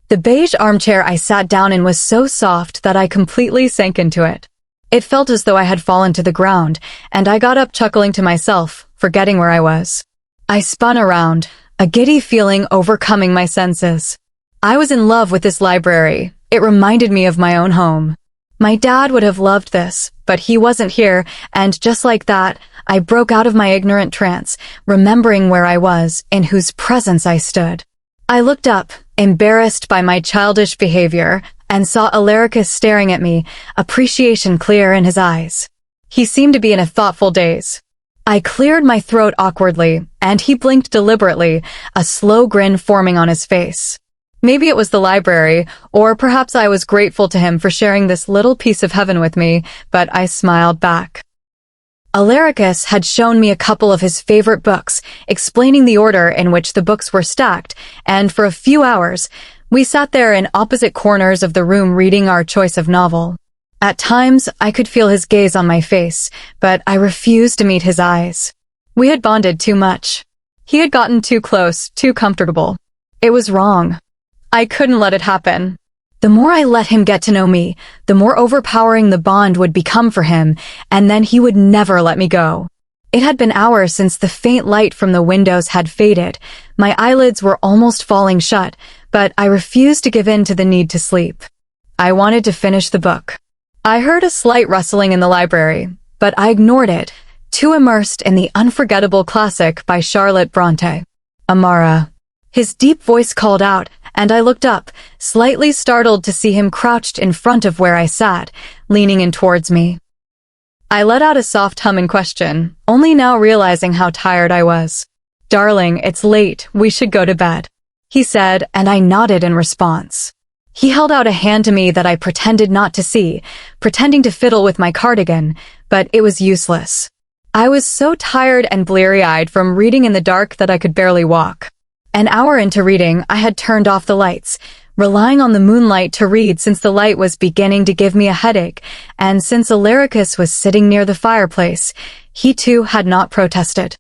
The beige armchair I sat down in was so soft that I completely sank into it. It felt as though I had fallen to the ground, and I got up chuckling to myself, forgetting where I was. I spun around, a giddy feeling overcoming my senses. I was in love with this library. It reminded me of my own home. My dad would have loved this, but he wasn't here, and just like that, I broke out of my ignorant trance, remembering where I was, in whose presence I stood. I looked up, embarrassed by my childish behavior, and saw Alaricus staring at me, appreciation clear in his eyes. He seemed to be in a thoughtful daze. I cleared my throat awkwardly, and he blinked deliberately, a slow grin forming on his face. Maybe it was the library, or perhaps I was grateful to him for sharing this little piece of heaven with me, but I smiled back. Alaricus had shown me a couple of his favorite books, explaining the order in which the books were stacked, and for a few hours, we sat there in opposite corners of the room reading our choice of novel. At times, I could feel his gaze on my face, but I refused to meet his eyes. We had bonded too much. He had gotten too close, too comfortable. It was wrong. I couldn't let it happen. The more I let him get to know me, the more overpowering the bond would become for him, and then he would never let me go. It had been hours since the faint light from the windows had faded. My eyelids were almost falling shut, but I refused to give in to the need to sleep. I wanted to finish the book. I heard a slight rustling in the library, but I ignored it, too immersed in the unforgettable classic by Charlotte Bronte, Amara. His deep voice called out, and I looked up, slightly startled to see him crouched in front of where I sat, leaning in towards me. I let out a soft hum in question, only now realizing how tired I was. "Darling, it's late, we should go to bed," he said, and I nodded in response. He held out a hand to me that I pretended not to see, pretending to fiddle with my cardigan, but it was useless. I was so tired and bleary-eyed from reading in the dark that I could barely walk. An hour into reading, I had turned off the lights, relying on the moonlight to read since the light was beginning to give me a headache, and since Alaricus was sitting near the fireplace, he too had not protested.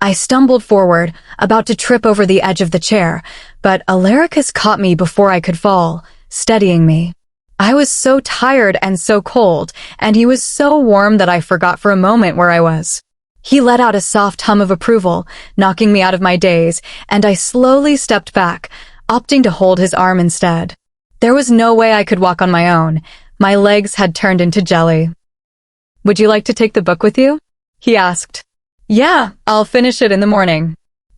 I stumbled forward, about to trip over the edge of the chair, but Alaricus caught me before I could fall, steadying me. I was so tired and so cold, and he was so warm that I forgot for a moment where I was. He let out a soft hum of approval, knocking me out of my daze, and I slowly stepped back, opting to hold his arm instead. There was no way I could walk on my own. My legs had turned into jelly. "Would you like to take the book with you?" he asked. "Yeah, I'll finish it in the morning.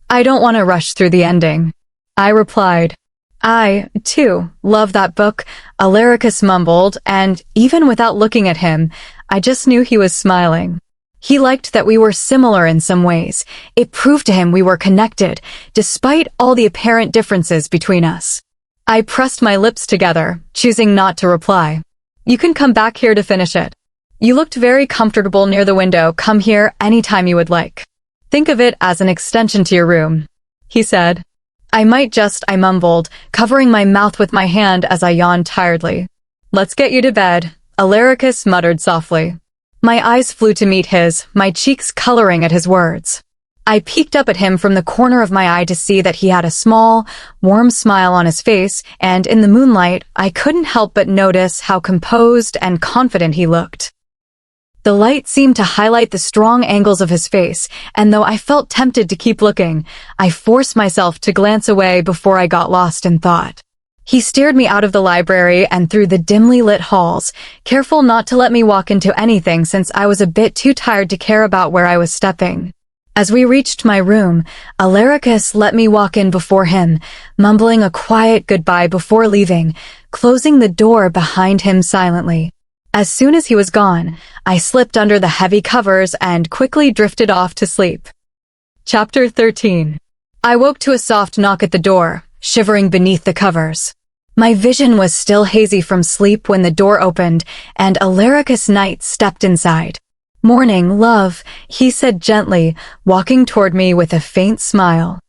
I don't want to rush through the ending," I replied. "I, too, love that book," Alaricus mumbled, and even without looking at him, I just knew he was smiling. He liked that we were similar in some ways. It proved to him we were connected, despite all the apparent differences between us. I pressed my lips together, choosing not to reply. "You can come back here to finish it. You looked very comfortable near the window. Come here anytime you would like. Think of it as an extension to your room," he said. I mumbled, covering my mouth with my hand as I yawned tiredly. "Let's get you to bed," Alaricus muttered softly. My eyes flew to meet his, my cheeks coloring at his words. I peeked up at him from the corner of my eye to see that he had a small, warm smile on his face, and in the moonlight, I couldn't help but notice how composed and confident he looked. The light seemed to highlight the strong angles of his face, and though I felt tempted to keep looking, I forced myself to glance away before I got lost in thought. He steered me out of the library and through the dimly lit halls, careful not to let me walk into anything since I was a bit too tired to care about where I was stepping. As we reached my room, Alaricus let me walk in before him, mumbling a quiet goodbye before leaving, closing the door behind him silently. As soon as he was gone, I slipped under the heavy covers and quickly drifted off to sleep. Chapter 13. I woke to a soft knock at the door, shivering beneath the covers. My vision was still hazy from sleep when the door opened and Alaricus Knight stepped inside. "Morning, love," he said gently, walking toward me with a faint smile.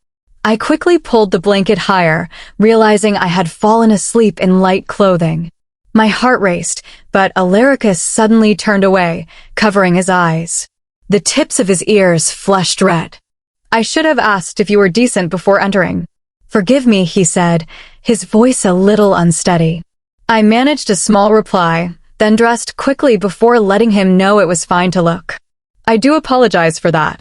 I quickly pulled the blanket higher, realizing I had fallen asleep in light clothing. My heart raced, but Alaricus suddenly turned away, covering his eyes. The tips of his ears flushed red. "I should have asked if you were decent before entering." "Forgive me," he said, his voice a little unsteady. I managed a small reply, then dressed quickly before letting him know it was fine to look. "I do apologize for that."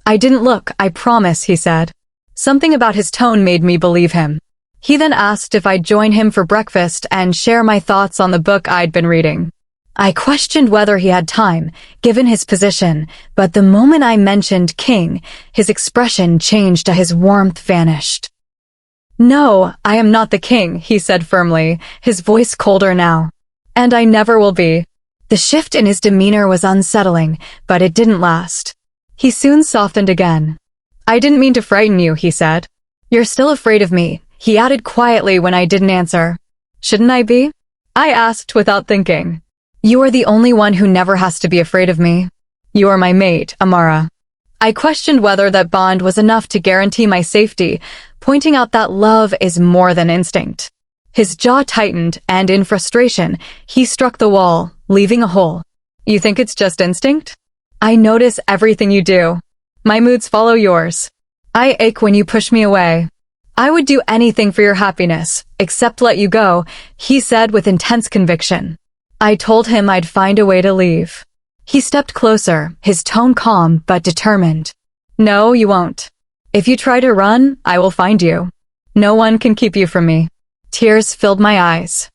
"I didn't look, I promise," he said. Something about his tone made me believe him. He then asked if I'd join him for breakfast and share my thoughts on the book I'd been reading. I questioned whether he had time, given his position, but the moment I mentioned King, his expression changed and his warmth vanished. "No, I am not the king," he said firmly, his voice colder now. "And I never will be." The shift in his demeanor was unsettling, but it didn't last. He soon softened again. "I didn't mean to frighten you," he said. "You're still afraid of me," he added quietly when I didn't answer. "Shouldn't I be?" I asked without thinking. "You are the only one who never has to be afraid of me. You are my mate, Amara." I questioned whether that bond was enough to guarantee my safety, pointing out that love is more than instinct. His jaw tightened, and in frustration, he struck the wall, leaving a hole. "You think it's just instinct? I notice everything you do. My moods follow yours. I ache when you push me away. I would do anything for your happiness, except let you go," he said with intense conviction. I told him I'd find a way to leave. He stepped closer, his tone calm but determined. "No, you won't. If you try to run, I will find you. No one can keep you from me." Tears filled my eyes.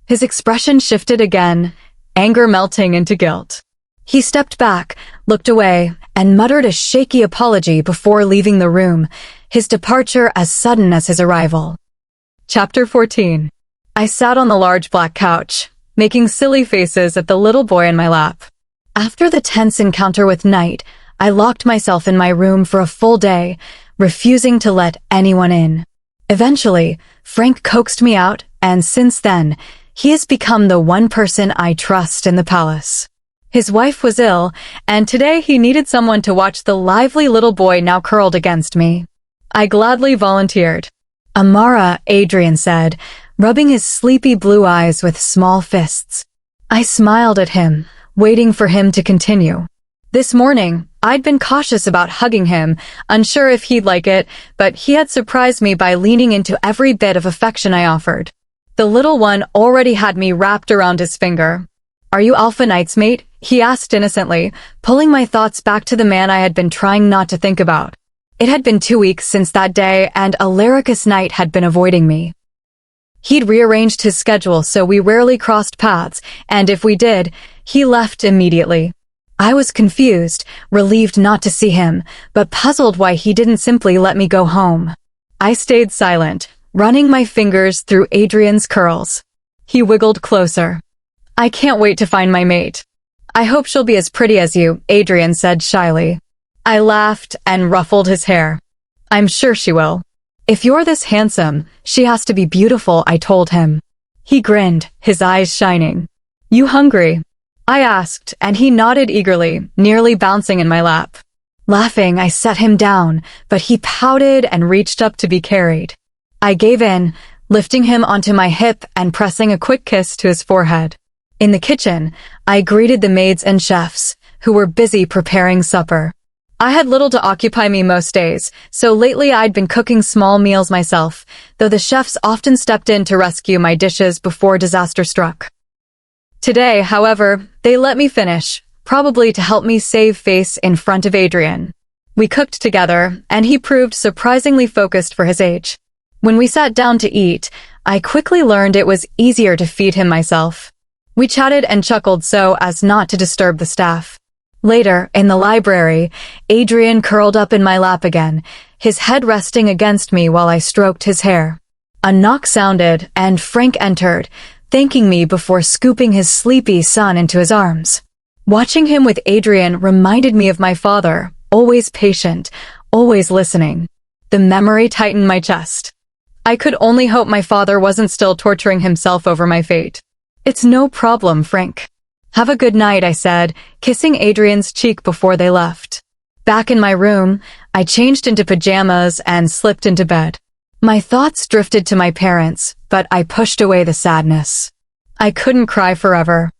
His expression shifted again, anger melting into guilt. He stepped back, looked away, and muttered a shaky apology before leaving the room, his departure as sudden as his arrival. Chapter 14. I sat on the large black couch, making silly faces at the little boy in my lap. After the tense encounter with Knight, I locked myself in my room for a full day, refusing to let anyone in. Eventually, Frank coaxed me out, and since then, he has become the one person I trust in the palace. His wife was ill, and today he needed someone to watch the lively little boy now curled against me. I gladly volunteered. "Amara," Adrian said, rubbing his sleepy blue eyes with small fists. I smiled at him, waiting for him to continue. This morning, I'd been cautious about hugging him, unsure if he'd like it, but he had surprised me by leaning into every bit of affection I offered. The little one already had me wrapped around his finger. "Are you Alpha Knight's mate?" he asked innocently, pulling my thoughts back to the man I had been trying not to think about. It had been 2 weeks since that day, and Alaricus Knight had been avoiding me. He'd rearranged his schedule so we rarely crossed paths, and if we did, he left immediately. I was confused, relieved not to see him, but puzzled why he didn't simply let me go home. I stayed silent, running my fingers through Adrian's curls. He wiggled closer. "I can't wait to find my mate. I hope she'll be as pretty as you," Adrian said shyly. I laughed and ruffled his hair. "I'm sure she will. If you're this handsome, she has to be beautiful," I told him. He grinned, his eyes shining. "You hungry?" I asked, and he nodded eagerly, nearly bouncing in my lap. Laughing, I set him down, but he pouted and reached up to be carried. I gave in, lifting him onto my hip and pressing a quick kiss to his forehead. In the kitchen, I greeted the maids and chefs, who were busy preparing supper. I had little to occupy me most days, so lately I'd been cooking small meals myself, though the chefs often stepped in to rescue my dishes before disaster struck. Today, however, they let me finish, probably to help me save face in front of Adrian. We cooked together, and he proved surprisingly focused for his age. When we sat down to eat, I quickly learned it was easier to feed him myself. We chatted and chuckled so as not to disturb the staff. Later, in the library, Adrian curled up in my lap again, his head resting against me while I stroked his hair. A knock sounded, and Frank entered, thanking me before scooping his sleepy son into his arms. Watching him with Adrian reminded me of my father, always patient, always listening. The memory tightened my chest. I could only hope my father wasn't still torturing himself over my fate. "It's no problem, Frank. Have a good night," I said, kissing Adrian's cheek before they left. Back in my room, I changed into pajamas and slipped into bed. My thoughts drifted to my parents, but I pushed away the sadness. I couldn't cry forever.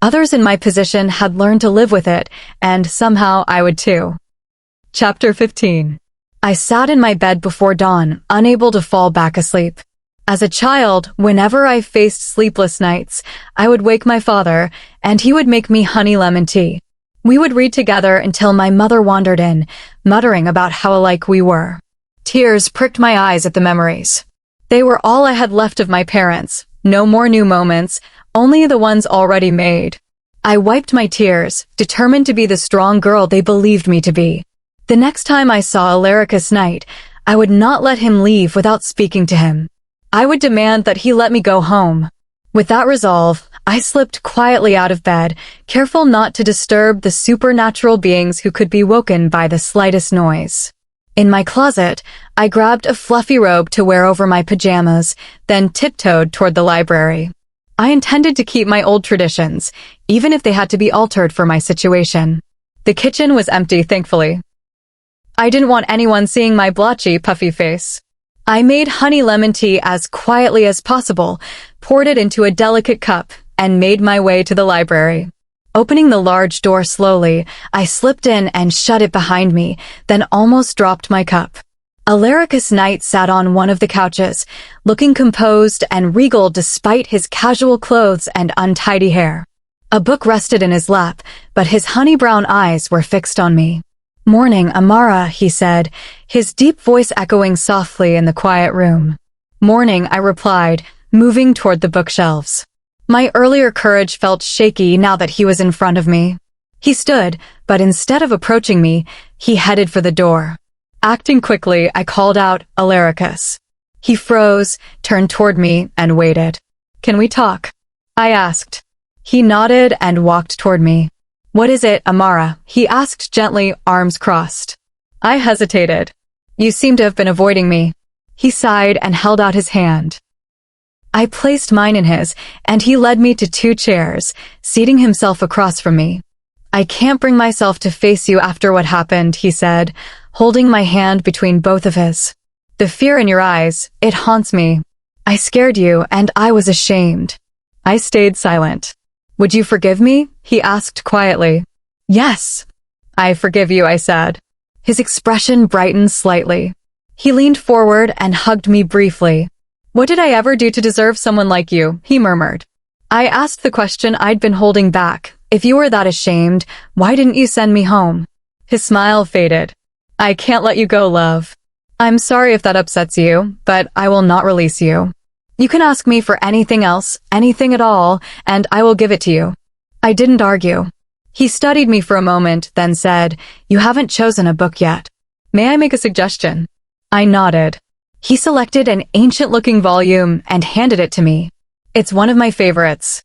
Others in my position had learned to live with it, and somehow I would too. Chapter 15. I sat in my bed before dawn, unable to fall back asleep. As a child, whenever I faced sleepless nights, I would wake my father, and he would make me honey lemon tea. We would read together until my mother wandered in, muttering about how alike we were. Tears pricked my eyes at the memories. They were all I had left of my parents. No more new moments, only the ones already made. I wiped my tears, determined to be the strong girl they believed me to be. The next time I saw Alaricus Knight, I would not let him leave without speaking to him. I would demand that he let me go home. With that resolve, I slipped quietly out of bed, careful not to disturb the supernatural beings who could be woken by the slightest noise. In my closet, I grabbed a fluffy robe to wear over my pajamas, then tiptoed toward the library. I intended to keep my old traditions, even if they had to be altered for my situation. The kitchen was empty, thankfully. I didn't want anyone seeing my blotchy, puffy face. I made honey lemon tea as quietly as possible, poured it into a delicate cup, and made my way to the library. Opening the large door slowly, I slipped in and shut it behind me, then almost dropped my cup. Alaricus Knight sat on one of the couches, looking composed and regal despite his casual clothes and untidy hair. A book rested in his lap, but his honey-brown eyes were fixed on me. "Morning, Amara," he said, his deep voice echoing softly in the quiet room. "Morning," I replied, moving toward the bookshelves. My earlier courage felt shaky now that he was in front of me. He stood, but instead of approaching me, he headed for the door. Acting quickly, I called out, "Alaricus." He froze, turned toward me, and waited. "Can we talk?" I asked. He nodded and walked toward me. "What is it, Amara?" he asked gently, arms crossed. I hesitated. "You seem to have been avoiding me." He sighed and held out his hand. I placed mine in his, and he led me to 2 chairs, seating himself across from me. "I can't bring myself to face you after what happened," he said, holding my hand between both of his. "The fear in your eyes, it haunts me. I scared you, and I was ashamed." I stayed silent. "Would you forgive me?" he asked quietly. "Yes." "I forgive you," I said. His expression brightened slightly. He leaned forward and hugged me briefly. "What did I ever do to deserve someone like you?" he murmured. I asked the question I'd been holding back. "If you were that ashamed, why didn't you send me home?" His smile faded. "I can't let you go, love. I'm sorry if that upsets you, but I will not release you. You can ask me for anything else, anything at all, and I will give it to you." I didn't argue. He studied me for a moment, then said, "You haven't chosen a book yet. May I make a suggestion?" I nodded. He selected an ancient-looking volume and handed it to me. "It's one of my favorites."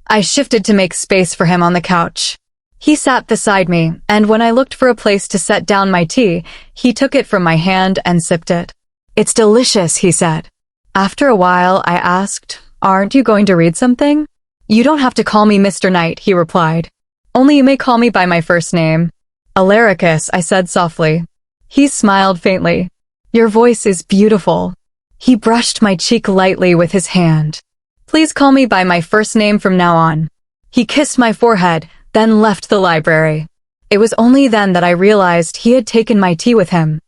I shifted to make space for him on the couch. He sat beside me, and when I looked for a place to set down my tea, he took it from my hand and sipped it. "It's delicious," he said. After a while, I asked, "Aren't you going to read something?" "You don't have to call me Mr. Knight," he replied. "Only you may call me by my first name." "Alaricus," I said softly. He smiled faintly. "Your voice is beautiful." He brushed my cheek lightly with his hand. "Please call me by my first name from now on." He kissed my forehead, then left the library. It was only then that I realized he had taken my tea with him.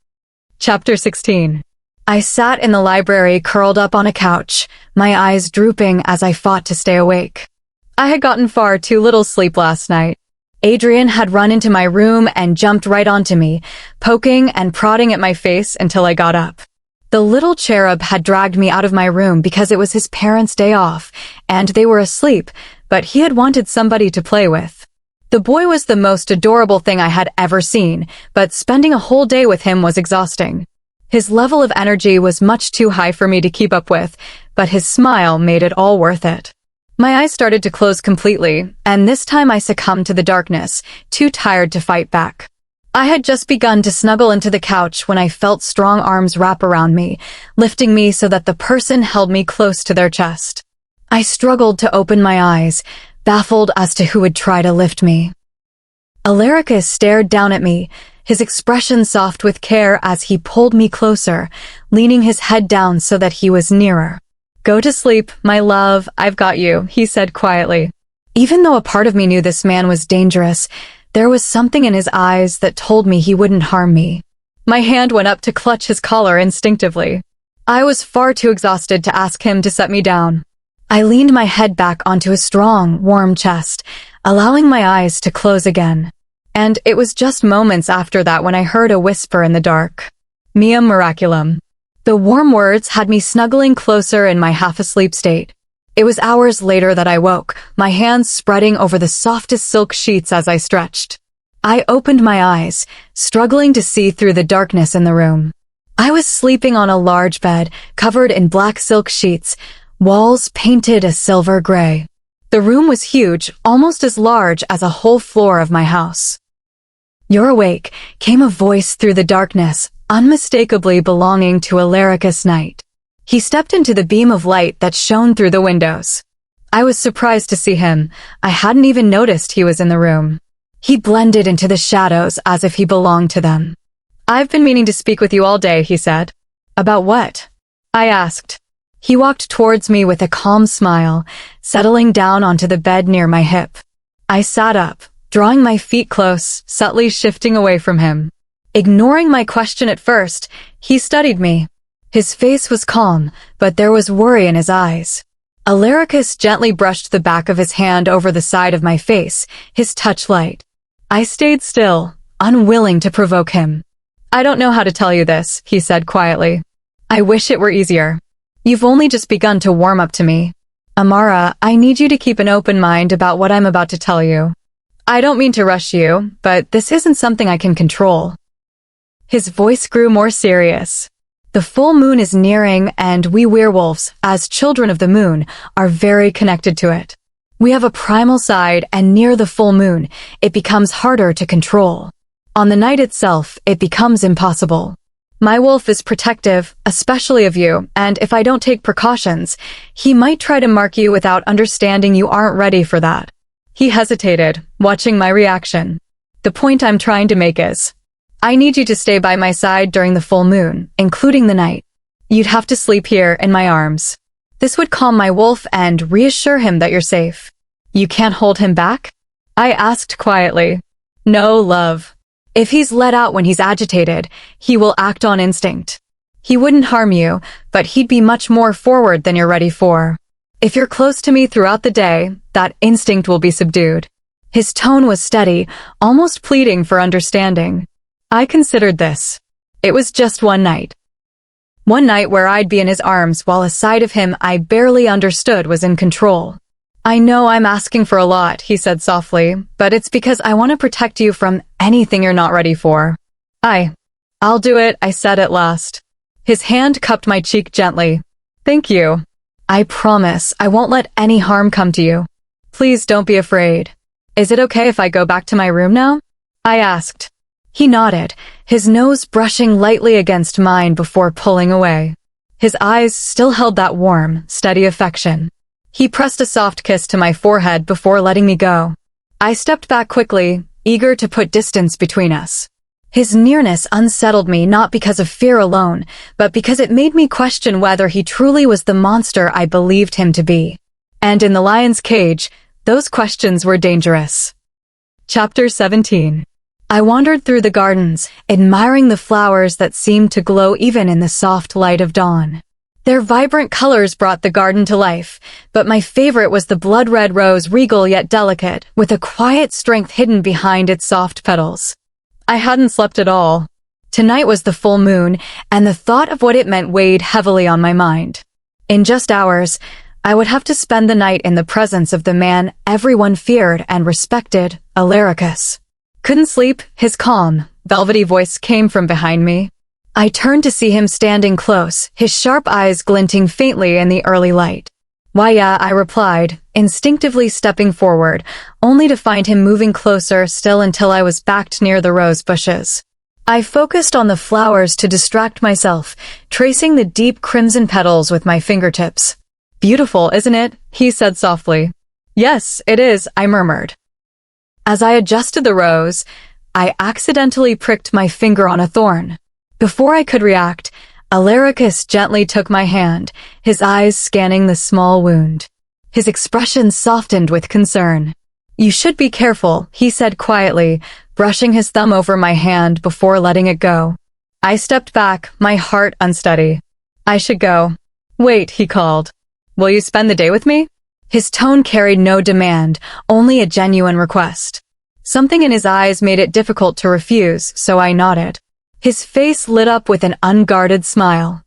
Chapter 16. I sat in the library curled up on a couch, my eyes drooping as I fought to stay awake. I had gotten far too little sleep last night. Adrian had run into my room and jumped right onto me, poking and prodding at my face until I got up. The little cherub had dragged me out of my room because it was his parents' day off, and they were asleep, but he had wanted somebody to play with. The boy was the most adorable thing I had ever seen, but spending a whole day with him was exhausting. His level of energy was much too high for me to keep up with, but his smile made it all worth it. My eyes started to close completely, and this time I succumbed to the darkness, too tired to fight back. I had just begun to snuggle into the couch when I felt strong arms wrap around me, lifting me so that the person held me close to their chest. I struggled to open my eyes, baffled as to who would try to lift me. Alaricus stared down at me, his expression soft with care as he pulled me closer, leaning his head down so that he was nearer. "Go to sleep, my love, I've got you," he said quietly. Even though a part of me knew this man was dangerous, there was something in his eyes that told me he wouldn't harm me. My hand went up to clutch his collar instinctively. I was far too exhausted to ask him to set me down. I leaned my head back onto his strong, warm chest, allowing my eyes to close again. And it was just moments after that when I heard a whisper in the dark. "Mia Miraculum." The warm words had me snuggling closer in my half-asleep state. It was hours later that I woke, my hands spreading over the softest silk sheets as I stretched. I opened my eyes, struggling to see through the darkness in the room. I was sleeping on a large bed, covered in black silk sheets, walls painted a silver gray. The room was huge, almost as large as a whole floor of my house. "You're awake," came a voice through the darkness, unmistakably belonging to Alaricus Knight. He stepped into the beam of light that shone through the windows. I was surprised to see him. I hadn't even noticed he was in the room. He blended into the shadows as if he belonged to them. "I've been meaning to speak with you all day," he said. "About what?" I asked. He walked towards me with a calm smile, settling down onto the bed near my hip. I sat up, drawing my feet close, subtly shifting away from him. Ignoring my question at first, he studied me. His face was calm, but there was worry in his eyes. Alaricus gently brushed the back of his hand over the side of my face, his touch light. I stayed still, unwilling to provoke him. "I don't know how to tell you this," he said quietly. "I wish it were easier. You've only just begun to warm up to me. Amara, I need you to keep an open mind about what I'm about to tell you. I don't mean to rush you, but this isn't something I can control." His voice grew more serious. "The full moon is nearing, and we werewolves, as children of the moon, are very connected to it. We have a primal side, and near the full moon, it becomes harder to control. On the night itself, it becomes impossible. My wolf is protective, especially of you, and if I don't take precautions, he might try to mark you without understanding you aren't ready for that." He hesitated, watching my reaction. "The point I'm trying to make is, I need you to stay by my side during the full moon, including the night. You'd have to sleep here in my arms. This would calm my wolf and reassure him that you're safe. You can't hold him back?" I asked quietly. "No, love. If he's let out when he's agitated, he will act on instinct. He wouldn't harm you, but he'd be much more forward than you're ready for. If you're close to me throughout the day, that instinct will be subdued." His tone was steady, almost pleading for understanding. I considered this. It was just one night. One night where I'd be in his arms while a side of him I barely understood was in control. "I know I'm asking for a lot," he said softly, "but it's because I want to protect you from anything you're not ready for." I'll do it," I said at last. His hand cupped my cheek gently. "Thank you. I promise I won't let any harm come to you. Please don't be afraid. Is it okay if I go back to my room now?" I asked. He nodded, his nose brushing lightly against mine before pulling away. His eyes still held that warm, steady affection. He pressed a soft kiss to my forehead before letting me go. I stepped back quickly, eager to put distance between us. His nearness unsettled me not because of fear alone, but because it made me question whether he truly was the monster I believed him to be. And in the lion's cage, those questions were dangerous. Chapter 17. I wandered through the gardens, admiring the flowers that seemed to glow even in the soft light of dawn. Their vibrant colors brought the garden to life, but my favorite was the blood-red rose, regal yet delicate, with a quiet strength hidden behind its soft petals. I hadn't slept at all. Tonight was the full moon, and the thought of what it meant weighed heavily on my mind. In just hours, I would have to spend the night in the presence of the man everyone feared and respected, Alaricus. Couldn't sleep, his calm, velvety voice came from behind me. I turned to see him standing close, his sharp eyes glinting faintly in the early light. "Why yeah," I replied, instinctively stepping forward, only to find him moving closer still until I was backed near the rose bushes. I focused on the flowers to distract myself, tracing the deep crimson petals with my fingertips. "Beautiful, isn't it?" he said softly. "Yes, it is," I murmured. As I adjusted the rose, I accidentally pricked my finger on a thorn. Before I could react, Alaricus gently took my hand, his eyes scanning the small wound. His expression softened with concern. "You should be careful," he said quietly, brushing his thumb over my hand before letting it go. I stepped back, my heart unsteady. "I should go." "Wait," he called. "Will you spend the day with me?" His tone carried no demand, only a genuine request. Something in his eyes made it difficult to refuse, so I nodded. His face lit up with an unguarded smile.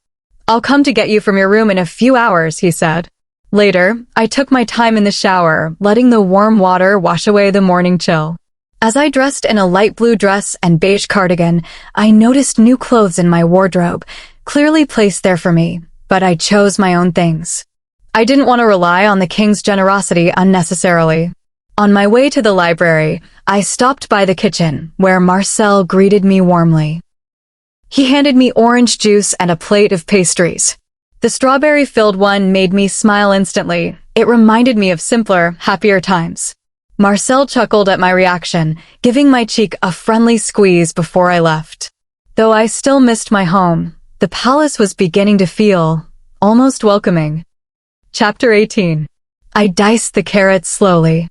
"I'll come to get you from your room in a few hours," he said. Later, I took my time in the shower, letting the warm water wash away the morning chill. As I dressed in a light blue dress and beige cardigan, I noticed new clothes in my wardrobe, clearly placed there for me, but I chose my own things. I didn't want to rely on the king's generosity unnecessarily. On my way to the library, I stopped by the kitchen, where Marcel greeted me warmly. He handed me orange juice and a plate of pastries. The strawberry-filled one made me smile instantly. It reminded me of simpler, happier times. Marcel chuckled at my reaction, giving my cheek a friendly squeeze before I left. Though I still missed my home, the palace was beginning to feel almost welcoming. Chapter 18. I diced the carrots slowly.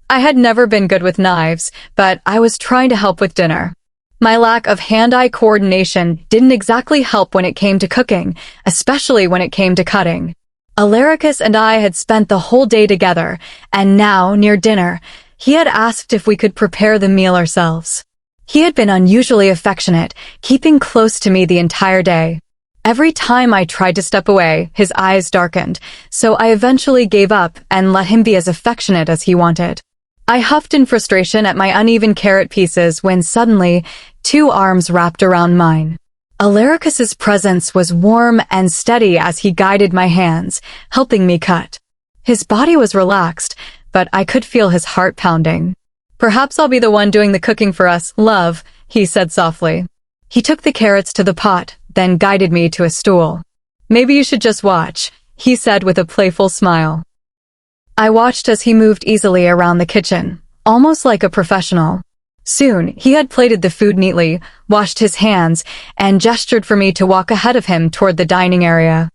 I had never been good with knives, but I was trying to help with dinner. My lack of hand-eye coordination didn't exactly help when it came to cooking, especially when it came to cutting. Alaricus and I had spent the whole day together, and now, near dinner, he had asked if we could prepare the meal ourselves. He had been unusually affectionate, keeping close to me the entire day. Every time I tried to step away, his eyes darkened, so I eventually gave up and let him be as affectionate as he wanted. I huffed in frustration at my uneven carrot pieces when suddenly, 2 arms wrapped around mine. Alaricus's presence was warm and steady as he guided my hands, helping me cut. His body was relaxed, but I could feel his heart pounding. "Perhaps I'll be the one doing the cooking for us, love," he said softly. He took the carrots to the pot, then guided me to a stool. "Maybe you should just watch," he said with a playful smile. I watched as he moved easily around the kitchen, almost like a professional. Soon, he had plated the food neatly, washed his hands, and gestured for me to walk ahead of him toward the dining area.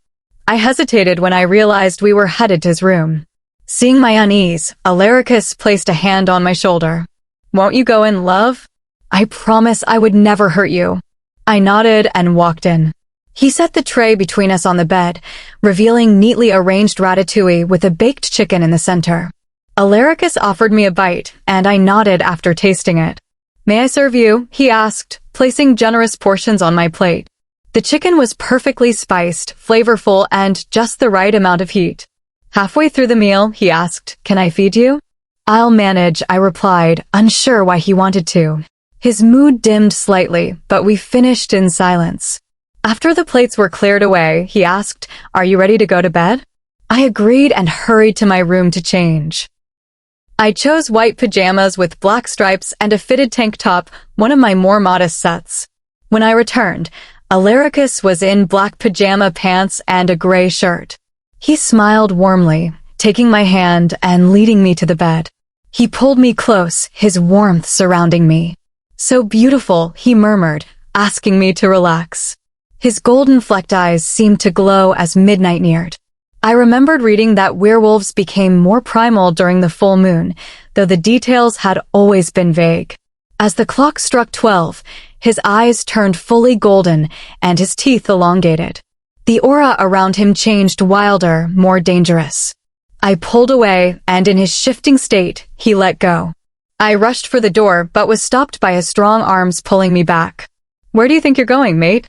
I hesitated when I realized we were headed to his room. Seeing my unease, Alaricus placed a hand on my shoulder. "Won't you go in, love? I promise I would never hurt you." I nodded and walked in. He set the tray between us on the bed, revealing neatly arranged ratatouille with a baked chicken in the center. Alaricus offered me a bite, and I nodded after tasting it. "May I serve you?" he asked, placing generous portions on my plate. The chicken was perfectly spiced, flavorful, and just the right amount of heat. Halfway through the meal, he asked, "Can I feed you?" "I'll manage," I replied, unsure why he wanted to. His mood dimmed slightly, but we finished in silence. After the plates were cleared away, he asked, "Are you ready to go to bed?" I agreed and hurried to my room to change. I chose white pajamas with black stripes and a fitted tank top, one of my more modest sets. When I returned, Alaricus was in black pajama pants and a gray shirt. He smiled warmly, taking my hand and leading me to the bed. He pulled me close, his warmth surrounding me. "So beautiful," he murmured, asking me to relax. His golden-flecked eyes seemed to glow as midnight neared. I remembered reading that werewolves became more primal during the full moon, though the details had always been vague. As the clock struck 12, his eyes turned fully golden and his teeth elongated. The aura around him changed wilder, more dangerous. I pulled away, and in his shifting state, he let go. I rushed for the door, but was stopped by his strong arms pulling me back. "Where do you think you're going, mate?"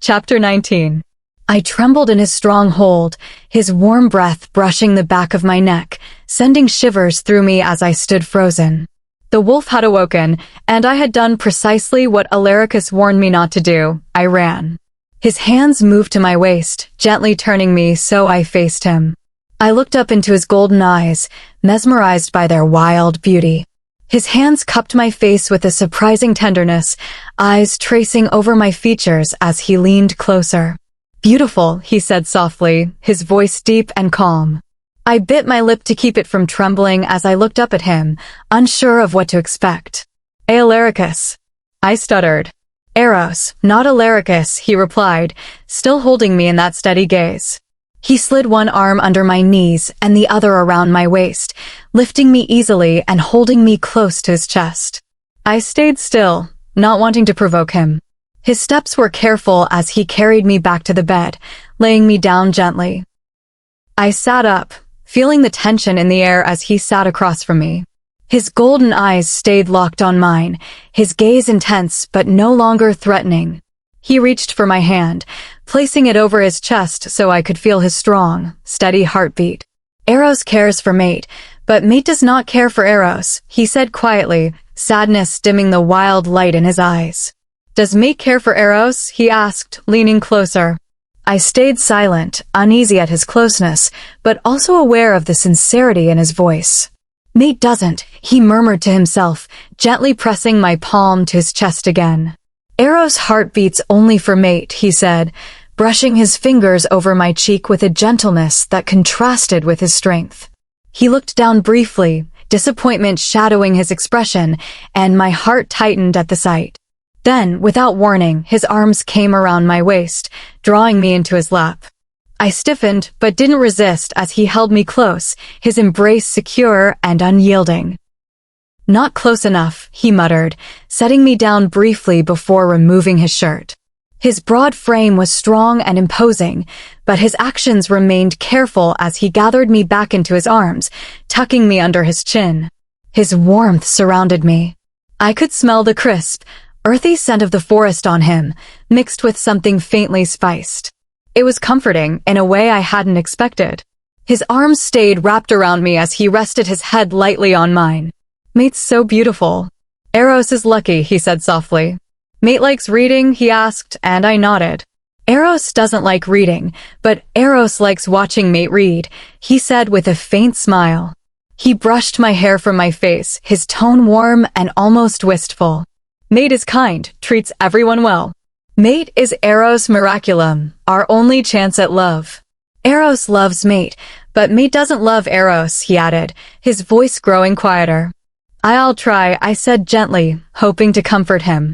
Chapter 19. I trembled in his strong hold, his warm breath brushing the back of my neck, sending shivers through me as I stood frozen. The wolf had awoken, and I had done precisely what Alaricus warned me not to do. I ran. His hands moved to my waist, gently turning me so I faced him. I looked up into his golden eyes, mesmerized by their wild beauty. His hands cupped my face with a surprising tenderness, eyes tracing over my features as he leaned closer. "Beautiful," he said softly, his voice deep and calm. I bit my lip to keep it from trembling as I looked up at him, unsure of what to expect. "Alaricus," I stuttered. "Eros, not Alaricus," he replied, still holding me in that steady gaze. He slid one arm under my knees and the other around my waist, lifting me easily and holding me close to his chest. I stayed still, not wanting to provoke him. His steps were careful as he carried me back to the bed, laying me down gently. I sat up, feeling the tension in the air as he sat across from me. His golden eyes stayed locked on mine, his gaze intense but no longer threatening. He reached for my hand, placing it over his chest so I could feel his strong, steady heartbeat. "Eros cares for Mate, but Mate does not care for Eros," he said quietly, sadness dimming the wild light in his eyes. "Does Mate care for Eros?" he asked, leaning closer. I stayed silent, uneasy at his closeness, but also aware of the sincerity in his voice. "Mate doesn't," he murmured to himself, gently pressing my palm to his chest again. "Eros' heart beats only for Mate," he said, brushing his fingers over my cheek with a gentleness that contrasted with his strength. He looked down briefly, disappointment shadowing his expression, and my heart tightened at the sight. Then, without warning, his arms came around my waist, drawing me into his lap. I stiffened, but didn't resist as he held me close, his embrace secure and unyielding. "Not close enough," he muttered, setting me down briefly before removing his shirt. His broad frame was strong and imposing, but his actions remained careful as he gathered me back into his arms, tucking me under his chin. His warmth surrounded me. I could smell the crisp, earthy scent of the forest on him, mixed with something faintly spiced. It was comforting in a way I hadn't expected. His arms stayed wrapped around me as he rested his head lightly on mine. "Mate's so beautiful." "Eros is lucky," he said softly. "Mate likes reading?" he asked, and I nodded. "Eros doesn't like reading, but Eros likes watching Mate read," he said with a faint smile. He brushed my hair from my face, his tone warm and almost wistful. "Mate is kind, treats everyone well. Mate is Eros Miraculum, our only chance at love. Eros loves Mate, but Mate doesn't love Eros," he added, his voice growing quieter. "I'll try," I said gently, hoping to comfort him.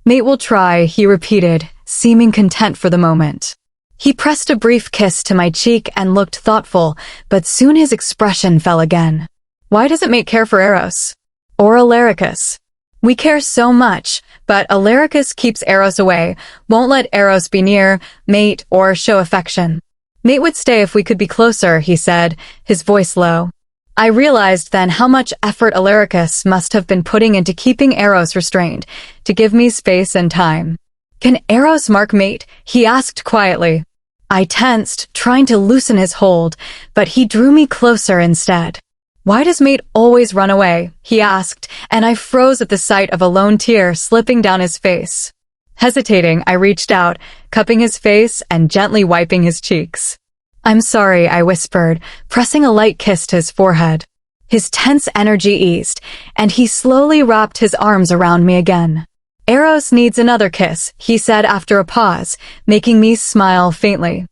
"Mate will try," he repeated, seeming content for the moment. He pressed a brief kiss to my cheek and looked thoughtful, but soon his expression fell again. "Why doesn't Mate care for Eros? Or Alaricus? We care so much, but Alaricus keeps Eros away, won't let Eros be near Mate or show affection. Mate would stay if we could be closer," he said, his voice low. I realized then how much effort Alaricus must have been putting into keeping Eros restrained, to give me space and time. "Can Eros mark Mate?" he asked quietly. I tensed, trying to loosen his hold, but he drew me closer instead. "Why does Mate always run away?" he asked, and I froze at the sight of a lone tear slipping down his face. Hesitating, I reached out, cupping his face and gently wiping his cheeks. "I'm sorry," I whispered, pressing a light kiss to his forehead. His tense energy eased, and he slowly wrapped his arms around me again. "Eros needs another kiss," he said after a pause, making me smile faintly.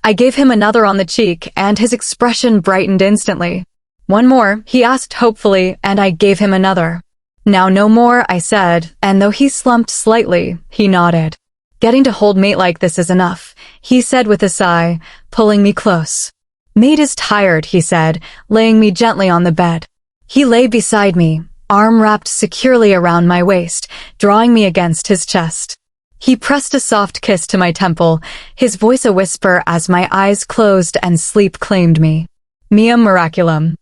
I gave him another on the cheek, and his expression brightened instantly. "One more," he asked hopefully, and I gave him another. "Now no more," I said, and though he slumped slightly, he nodded. "Getting to hold Mate like this is enough," he said with a sigh, pulling me close. "Mate is tired," he said, laying me gently on the bed. He lay beside me, arm wrapped securely around my waist, drawing me against his chest. He pressed a soft kiss to my temple, his voice a whisper as my eyes closed and sleep claimed me. Mia Miraculum.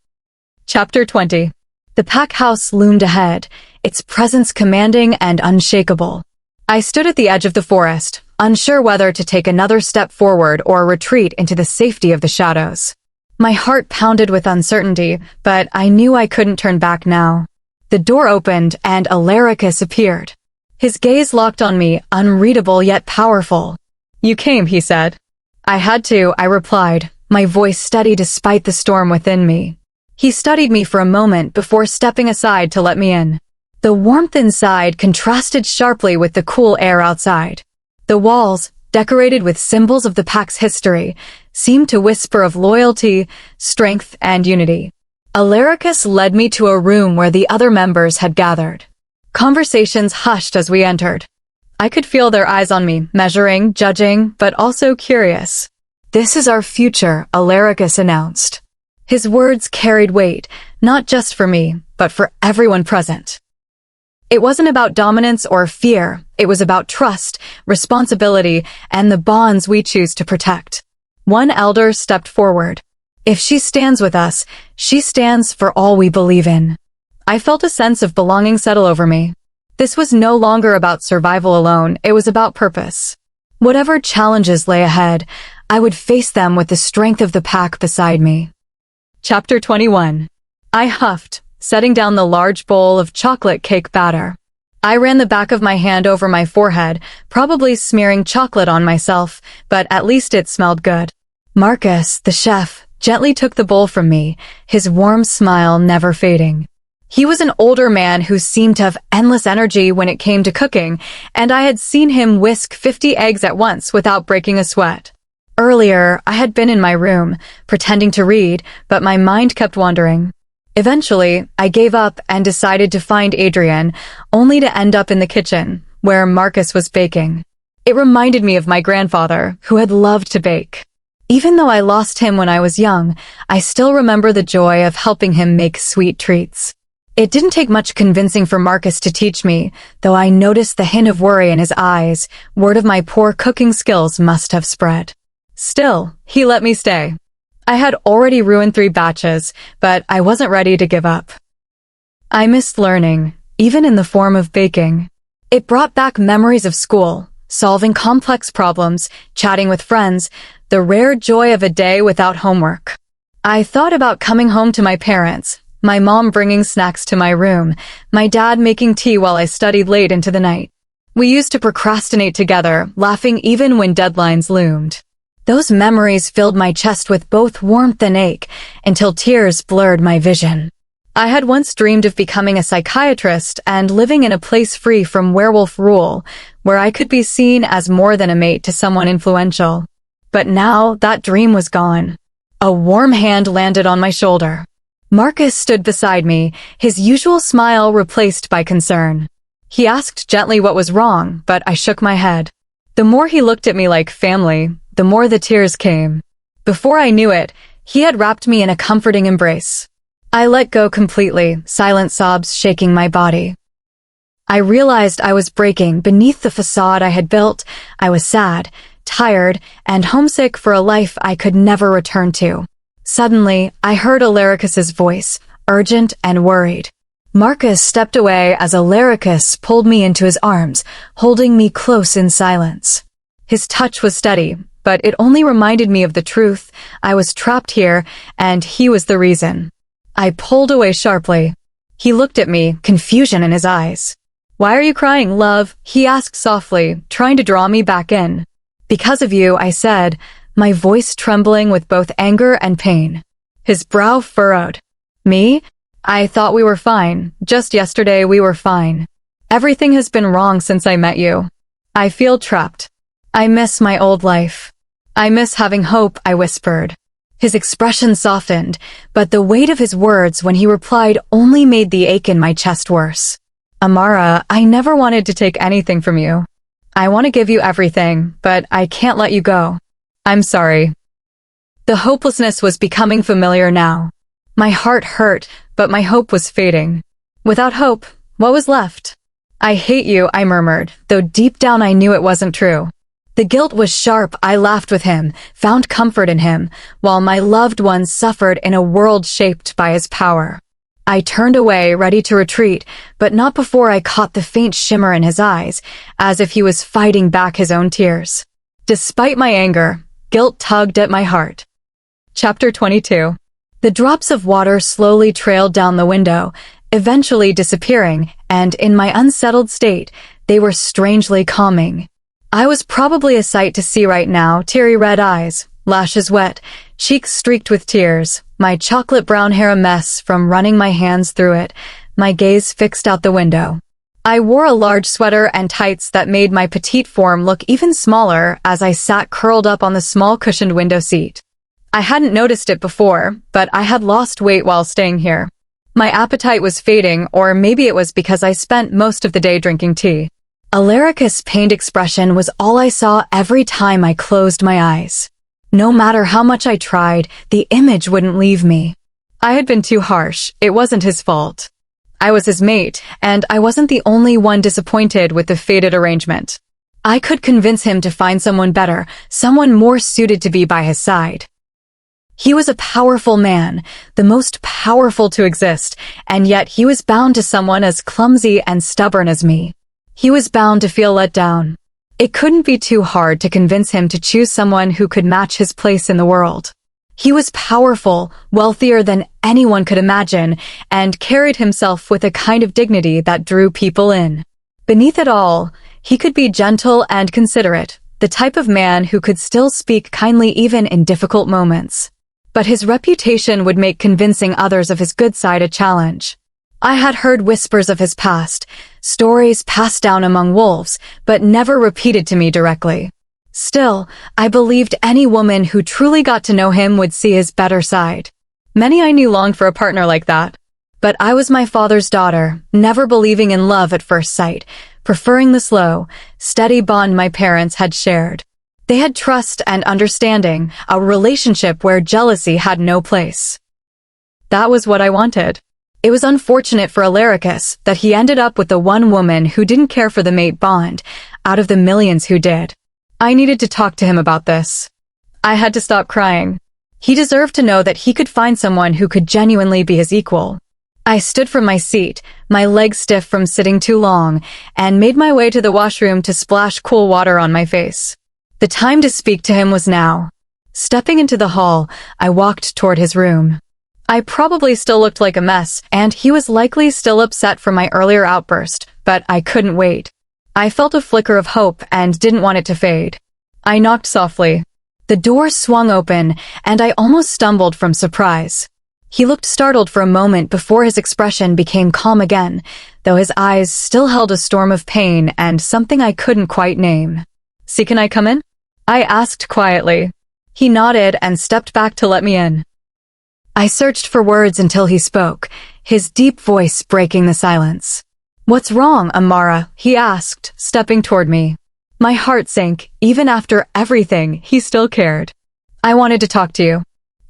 Chapter 20. The pack house loomed ahead, its presence commanding and unshakable. I stood at the edge of the forest, unsure whether to take another step forward or retreat into the safety of the shadows. My heart pounded with uncertainty, but I knew I couldn't turn back now. The door opened and Alaricus appeared. His gaze locked on me, unreadable yet powerful. "You came," he said. "I had to," I replied, my voice steady despite the storm within me. He studied me for a moment before stepping aside to let me in. The warmth inside contrasted sharply with the cool air outside. The walls, decorated with symbols of the pack's history, seemed to whisper of loyalty, strength, and unity. Alaricus led me to a room where the other members had gathered. Conversations hushed as we entered. I could feel their eyes on me, measuring, judging, but also curious. "This is our future," Alaricus announced. His words carried weight, not just for me, but for everyone present. It wasn't about dominance or fear, it was about trust, responsibility, and the bonds we choose to protect. One elder stepped forward. "If she stands with us, she stands for all we believe in." I felt a sense of belonging settle over me. This was no longer about survival alone, it was about purpose. Whatever challenges lay ahead, I would face them with the strength of the pack beside me. Chapter 21. I huffed, setting down the large bowl of chocolate cake batter. I ran the back of my hand over my forehead, probably smearing chocolate on myself, but at least it smelled good. Marcus, the chef, gently took the bowl from me, his warm smile never fading. He was an older man who seemed to have endless energy when it came to cooking, and I had seen him whisk 50 eggs at once without breaking a sweat. Earlier, I had been in my room, pretending to read, but my mind kept wandering. Eventually, I gave up and decided to find Adrian, only to end up in the kitchen, where Marcus was baking. It reminded me of my grandfather, who had loved to bake. Even though I lost him when I was young, I still remember the joy of helping him make sweet treats. It didn't take much convincing for Marcus to teach me, though I noticed the hint of worry in his eyes. Word of my poor cooking skills must have spread. Still, he let me stay. I had already ruined 3 batches, but I wasn't ready to give up. I missed learning, even in the form of baking. It brought back memories of school, solving complex problems, chatting with friends, the rare joy of a day without homework. I thought about coming home to my parents, my mom bringing snacks to my room, my dad making tea while I studied late into the night. We used to procrastinate together, laughing even when deadlines loomed. Those memories filled my chest with both warmth and ache, until tears blurred my vision. I had once dreamed of becoming a psychiatrist and living in a place free from werewolf rule, where I could be seen as more than a mate to someone influential. But now that dream was gone. A warm hand landed on my shoulder. Marcus stood beside me, his usual smile replaced by concern. He asked gently what was wrong, but I shook my head. The more he looked at me like family, the more the tears came. Before I knew it, he had wrapped me in a comforting embrace. I let go completely, silent sobs shaking my body. I realized I was breaking beneath the facade I had built. I was sad, tired, and homesick for a life I could never return to. Suddenly, I heard Alaricus's voice, urgent and worried. Marcus stepped away as Alaricus pulled me into his arms, holding me close in silence. His touch was steady, but it only reminded me of the truth. I was trapped here, and he was the reason. I pulled away sharply. He looked at me, confusion in his eyes. "Why are you crying, love?" he asked softly, trying to draw me back in. "Because of you," I said, my voice trembling with both anger and pain. His brow furrowed. "Me? I thought we were fine. Just yesterday we were fine. Everything has been wrong since I met you. I feel trapped. I miss my old life. I miss having hope," I whispered. His expression softened, but the weight of his words when he replied only made the ache in my chest worse. "Amara, I never wanted to take anything from you. I want to give you everything, but I can't let you go. I'm sorry." The hopelessness was becoming familiar now. My heart hurt, but my hope was fading. Without hope, what was left? "I hate you," I murmured, though deep down I knew it wasn't true. The guilt was sharp. I laughed with him, found comfort in him, while my loved ones suffered in a world shaped by his power. I turned away, ready to retreat, but not before I caught the faint shimmer in his eyes, as if he was fighting back his own tears. Despite my anger, guilt tugged at my heart. Chapter 22. The drops of water slowly trailed down the window, eventually disappearing, and in my unsettled state, they were strangely calming. I was probably a sight to see right now, teary red eyes, lashes wet, cheeks streaked with tears, my chocolate brown hair a mess from running my hands through it, my gaze fixed out the window. I wore a large sweater and tights that made my petite form look even smaller as I sat curled up on the small cushioned window seat. I hadn't noticed it before, but I had lost weight while staying here. My appetite was fading, or maybe it was because I spent most of the day drinking tea. Alaricus' pained expression was all I saw every time I closed my eyes. No matter how much I tried, the image wouldn't leave me. I had been too harsh. It wasn't his fault. I was his mate, and I wasn't the only one disappointed with the fated arrangement. I could convince him to find someone better, someone more suited to be by his side. He was a powerful man, the most powerful to exist, and yet he was bound to someone as clumsy and stubborn as me. He was bound to feel let down. It couldn't be too hard to convince him to choose someone who could match his place in the world. He was powerful, wealthier than anyone could imagine, and carried himself with a kind of dignity that drew people in. Beneath it all, he could be gentle and considerate, the type of man who could still speak kindly even in difficult moments. But his reputation would make convincing others of his good side a challenge. I had heard whispers of his past, stories passed down among wolves, but never repeated to me directly. Still, I believed any woman who truly got to know him would see his better side. Many I knew longed for a partner like that. But I was my father's daughter, never believing in love at first sight, preferring the slow, steady bond my parents had shared. They had trust and understanding, a relationship where jealousy had no place. That was what I wanted. It was unfortunate for Alaricus that he ended up with the one woman who didn't care for the mate bond, out of the millions who did. I needed to talk to him about this. I had to stop crying. He deserved to know that he could find someone who could genuinely be his equal. I stood from my seat, my legs stiff from sitting too long, and made my way to the washroom to splash cool water on my face. The time to speak to him was now. Stepping into the hall, I walked toward his room. I probably still looked like a mess, and he was likely still upset from my earlier outburst, but I couldn't wait. I felt a flicker of hope and didn't want it to fade. I knocked softly. The door swung open, and I almost stumbled from surprise. He looked startled for a moment before his expression became calm again, though his eyes still held a storm of pain and something I couldn't quite name. "See, can I come in?" I asked quietly. He nodded and stepped back to let me in. I searched for words until he spoke, his deep voice breaking the silence. "What's wrong, Amara?" he asked, stepping toward me. My heart sank. Even after everything, he still cared. "I wanted to talk to you."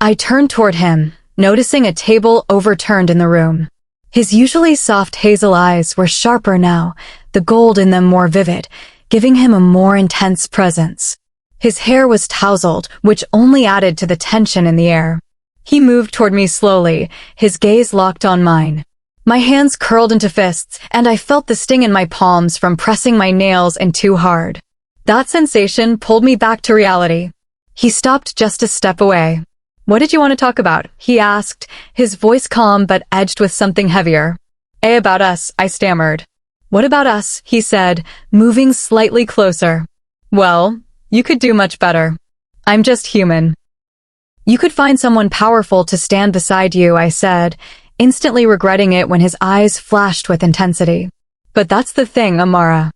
I turned toward him, noticing a table overturned in the room. His usually soft hazel eyes were sharper now, the gold in them more vivid, giving him a more intense presence. His hair was tousled, which only added to the tension in the air. He moved toward me slowly, his gaze locked on mine. My hands curled into fists, and I felt the sting in my palms from pressing my nails in too hard. That sensation pulled me back to reality. He stopped just a step away. "What did you want to talk about?" he asked, his voice calm but edged with something heavier. About us," I stammered. "What about us?" he said, moving slightly closer. "Well, you could do much better. I'm just human." "You could find someone powerful to stand beside you," I said, instantly regretting it when his eyes flashed with intensity. "But that's the thing, Amara.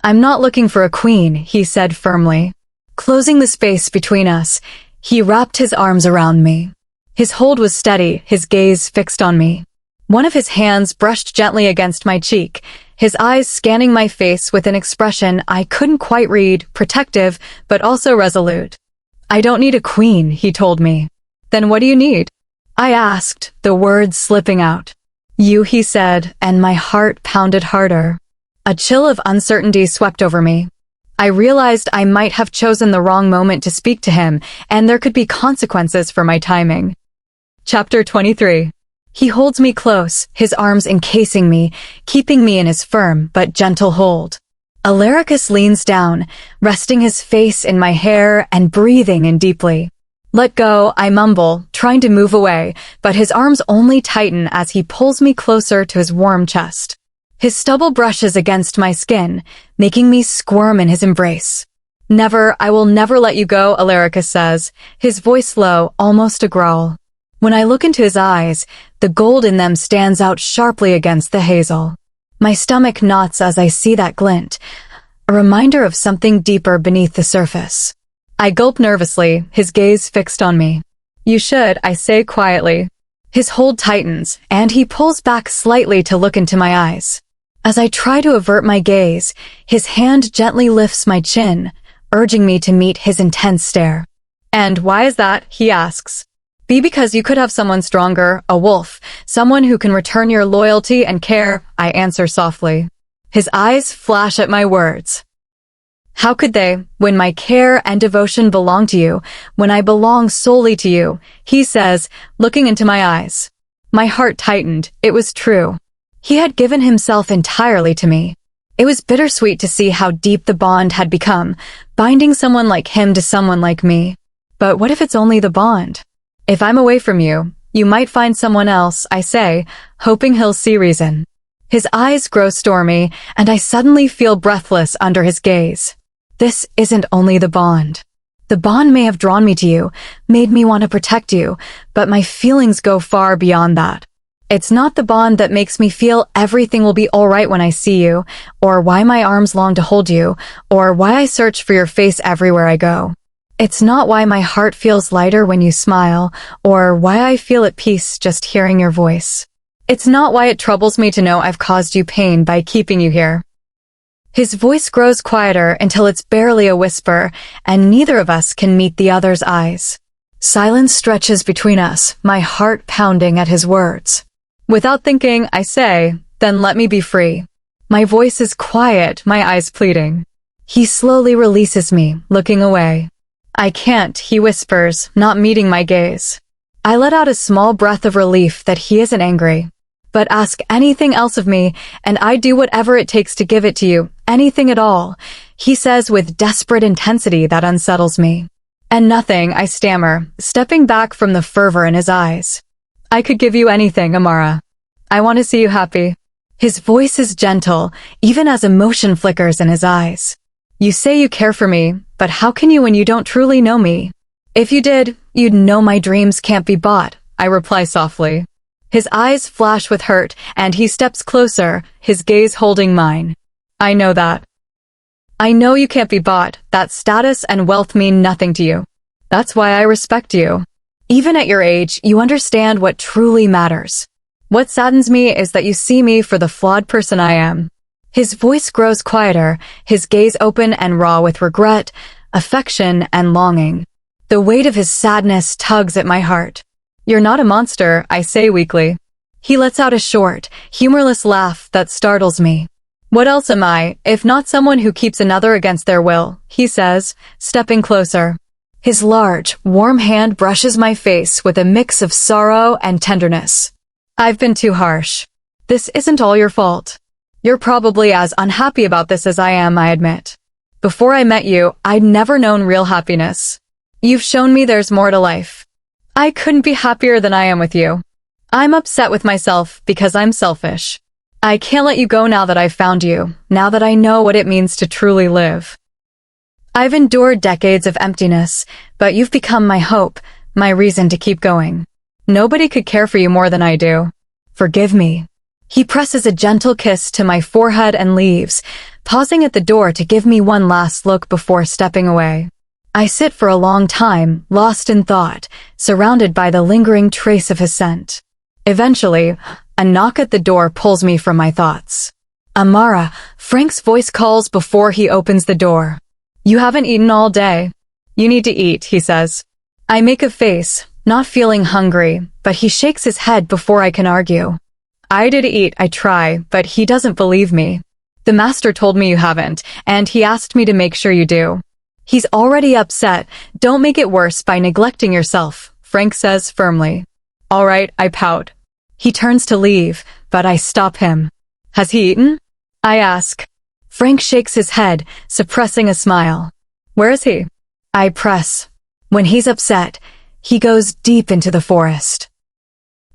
I'm not looking for a queen," he said firmly. Closing the space between us, he wrapped his arms around me. His hold was steady, his gaze fixed on me. One of his hands brushed gently against my cheek, his eyes scanning my face with an expression I couldn't quite read, protective, but also resolute. "I don't need a queen," he told me. "Then what do you need?" I asked, the words slipping out. "You," he said, and my heart pounded harder. A chill of uncertainty swept over me. I realized I might have chosen the wrong moment to speak to him, and there could be consequences for my timing. Chapter 23. He holds me close, his arms encasing me, keeping me in his firm but gentle hold. Alaricus leans down, resting his face in my hair and breathing in deeply. Let go, I mumble, trying to move away, but his arms only tighten as he pulls me closer to his warm chest. His stubble brushes against my skin, making me squirm in his embrace. Never, I will never let you go, Alaricus says, his voice low, almost a growl. When I look into his eyes, the gold in them stands out sharply against the hazel. My stomach knots as I see that glint, a reminder of something deeper beneath the surface. I gulp nervously, his gaze fixed on me. You should, I say quietly. His hold tightens, and he pulls back slightly to look into my eyes. As I try to avert my gaze, his hand gently lifts my chin, urging me to meet his intense stare. And why is that? He asks. Be because you could have someone stronger, a wolf, someone who can return your loyalty and care, I answer softly. His eyes flash at my words. How could they, when my care and devotion belong to you, when I belong solely to you, he says, looking into my eyes. My heart tightened, it was true. He had given himself entirely to me. It was bittersweet to see how deep the bond had become, binding someone like him to someone like me. But what if it's only the bond? If I'm away from you, you might find someone else, I say, hoping he'll see reason. His eyes grow stormy, and I suddenly feel breathless under his gaze. This isn't only the bond. The bond may have drawn me to you, made me want to protect you, but my feelings go far beyond that. It's not the bond that makes me feel everything will be all right when I see you, or why my arms long to hold you, or why I search for your face everywhere I go. It's not why my heart feels lighter when you smile, or why I feel at peace just hearing your voice. It's not why it troubles me to know I've caused you pain by keeping you here. His voice grows quieter until it's barely a whisper, and neither of us can meet the other's eyes. Silence stretches between us, my heart pounding at his words. Without thinking, I say, then let me be free. My voice is quiet, my eyes pleading. He slowly releases me, looking away. I can't, he whispers, not meeting my gaze. I let out a small breath of relief that he isn't angry. But ask anything else of me, and I'd do whatever it takes to give it to you, anything at all, he says with desperate intensity that unsettles me. And nothing, I stammer, stepping back from the fervor in his eyes. I could give you anything, Amara. I want to see you happy. His voice is gentle, even as emotion flickers in his eyes. You say you care for me, but how can you when you don't truly know me? If you did, you'd know my dreams can't be bought, I reply softly. His eyes flash with hurt, and he steps closer, his gaze holding mine. I know that. I know you can't be bought, that status and wealth mean nothing to you. That's why I respect you. Even at your age, you understand what truly matters. What saddens me is that you see me for the flawed person I am. His voice grows quieter, his gaze open and raw with regret, affection, and longing. The weight of his sadness tugs at my heart. You're not a monster, I say weakly. He lets out a short, humorless laugh that startles me. What else am I, if not someone who keeps another against their will, he says, stepping closer. His large, warm hand brushes my face with a mix of sorrow and tenderness. I've been too harsh. This isn't all your fault. You're probably as unhappy about this as I am, I admit. Before I met you, I'd never known real happiness. You've shown me there's more to life. I couldn't be happier than I am with you. I'm upset with myself because I'm selfish. I can't let you go now that I've found you, now that I know what it means to truly live. I've endured decades of emptiness, but you've become my hope, my reason to keep going. Nobody could care for you more than I do. Forgive me. He presses a gentle kiss to my forehead and leaves, pausing at the door to give me one last look before stepping away. I sit for a long time, lost in thought, surrounded by the lingering trace of his scent. Eventually, a knock at the door pulls me from my thoughts. Amara, Frank's voice calls before he opens the door. You haven't eaten all day. You need to eat, he says. I make a face, not feeling hungry, but he shakes his head before I can argue. I did eat, I try, but he doesn't believe me. The master told me you haven't, and he asked me to make sure you do. He's already upset. Don't make it worse by neglecting yourself, Frank says firmly. All right, I pout. He turns to leave, but I stop him. Has he eaten? I ask. Frank shakes his head, suppressing a smile. Where is he? I press. When he's upset, he goes deep into the forest.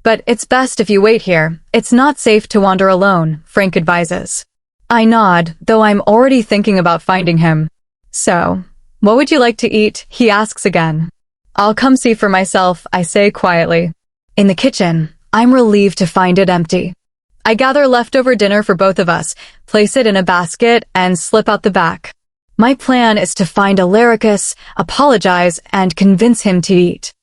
But it's best if you wait here. It's not safe to wander alone, Frank advises. I nod, though I'm already thinking about finding him. So, what would you like to eat? He asks again. I'll come see for myself, I say quietly. In the kitchen, I'm relieved to find it empty. I gather leftover dinner for both of us, place it in a basket, and slip out the back. My plan is to find Alaricus, apologize, and convince him to eat.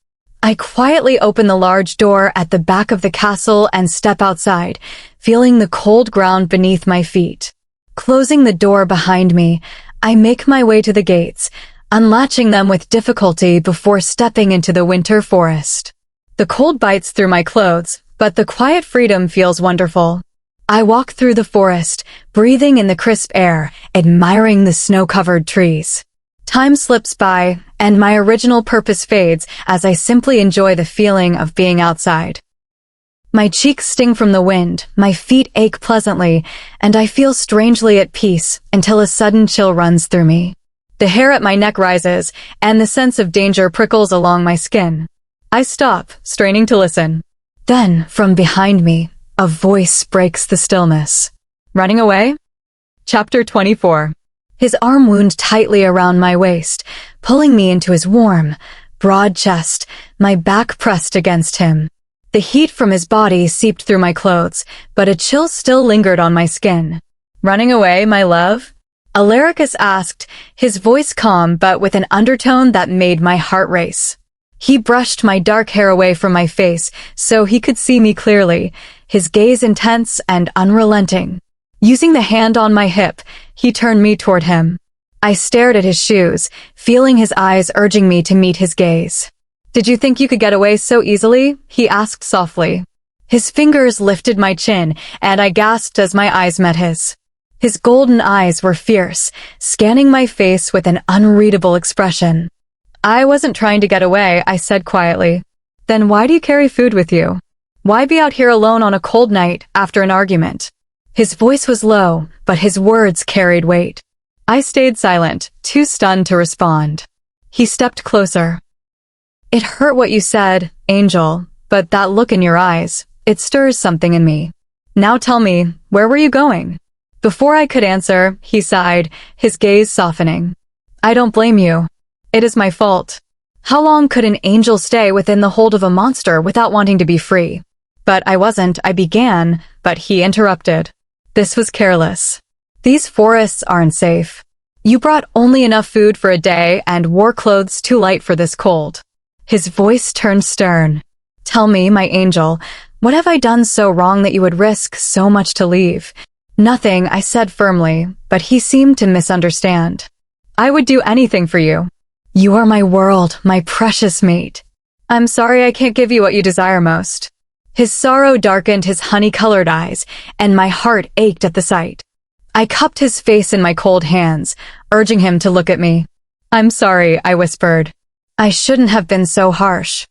I quietly open the large door at the back of the castle and step outside, feeling the cold ground beneath my feet. Closing the door behind me, I make my way to the gates, unlatching them with difficulty before stepping into the winter forest. The cold bites through my clothes, but the quiet freedom feels wonderful. I walk through the forest, breathing in the crisp air, admiring the snow-covered trees. Time slips by, and my original purpose fades as I simply enjoy the feeling of being outside. My cheeks sting from the wind, my feet ache pleasantly, and I feel strangely at peace until a sudden chill runs through me. The hair at my neck rises, and the sense of danger prickles along my skin. I stop, straining to listen. Then, from behind me, a voice breaks the stillness. Running away? Chapter 24. His arm wound tightly around my waist, pulling me into his warm, broad chest, my back pressed against him. The heat from his body seeped through my clothes, but a chill still lingered on my skin. Running away, my love? Alaricus asked, his voice calm but with an undertone that made my heart race. He brushed my dark hair away from my face so he could see me clearly, his gaze intense and unrelenting. Using the hand on my hip, he turned me toward him. I stared at his shoes, feeling his eyes urging me to meet his gaze. Did you think you could get away so easily? He asked softly. His fingers lifted my chin, and I gasped as my eyes met his. His golden eyes were fierce, scanning my face with an unreadable expression. I wasn't trying to get away, I said quietly. Then why do you carry food with you? Why be out here alone on a cold night after an argument? His voice was low, but his words carried weight. I stayed silent, too stunned to respond. He stepped closer. It hurt what you said, Angel, but that look in your eyes, it stirs something in me. Now tell me, where were you going? Before I could answer, he sighed, his gaze softening. I don't blame you. It is my fault. How long could an angel stay within the hold of a monster without wanting to be free? But I wasn't, I began, but he interrupted. This was careless. These forests aren't safe. You brought only enough food for a day and wore clothes too light for this cold. His voice turned stern. Tell me, my angel, what have I done so wrong that you would risk so much to leave? Nothing, I said firmly, but he seemed to misunderstand. I would do anything for you. You are my world, my precious mate. I'm sorry I can't give you what you desire most. His sorrow darkened his honey-colored eyes, and my heart ached at the sight. I cupped his face in my cold hands, urging him to look at me. I'm sorry, I whispered. I shouldn't have been so harsh.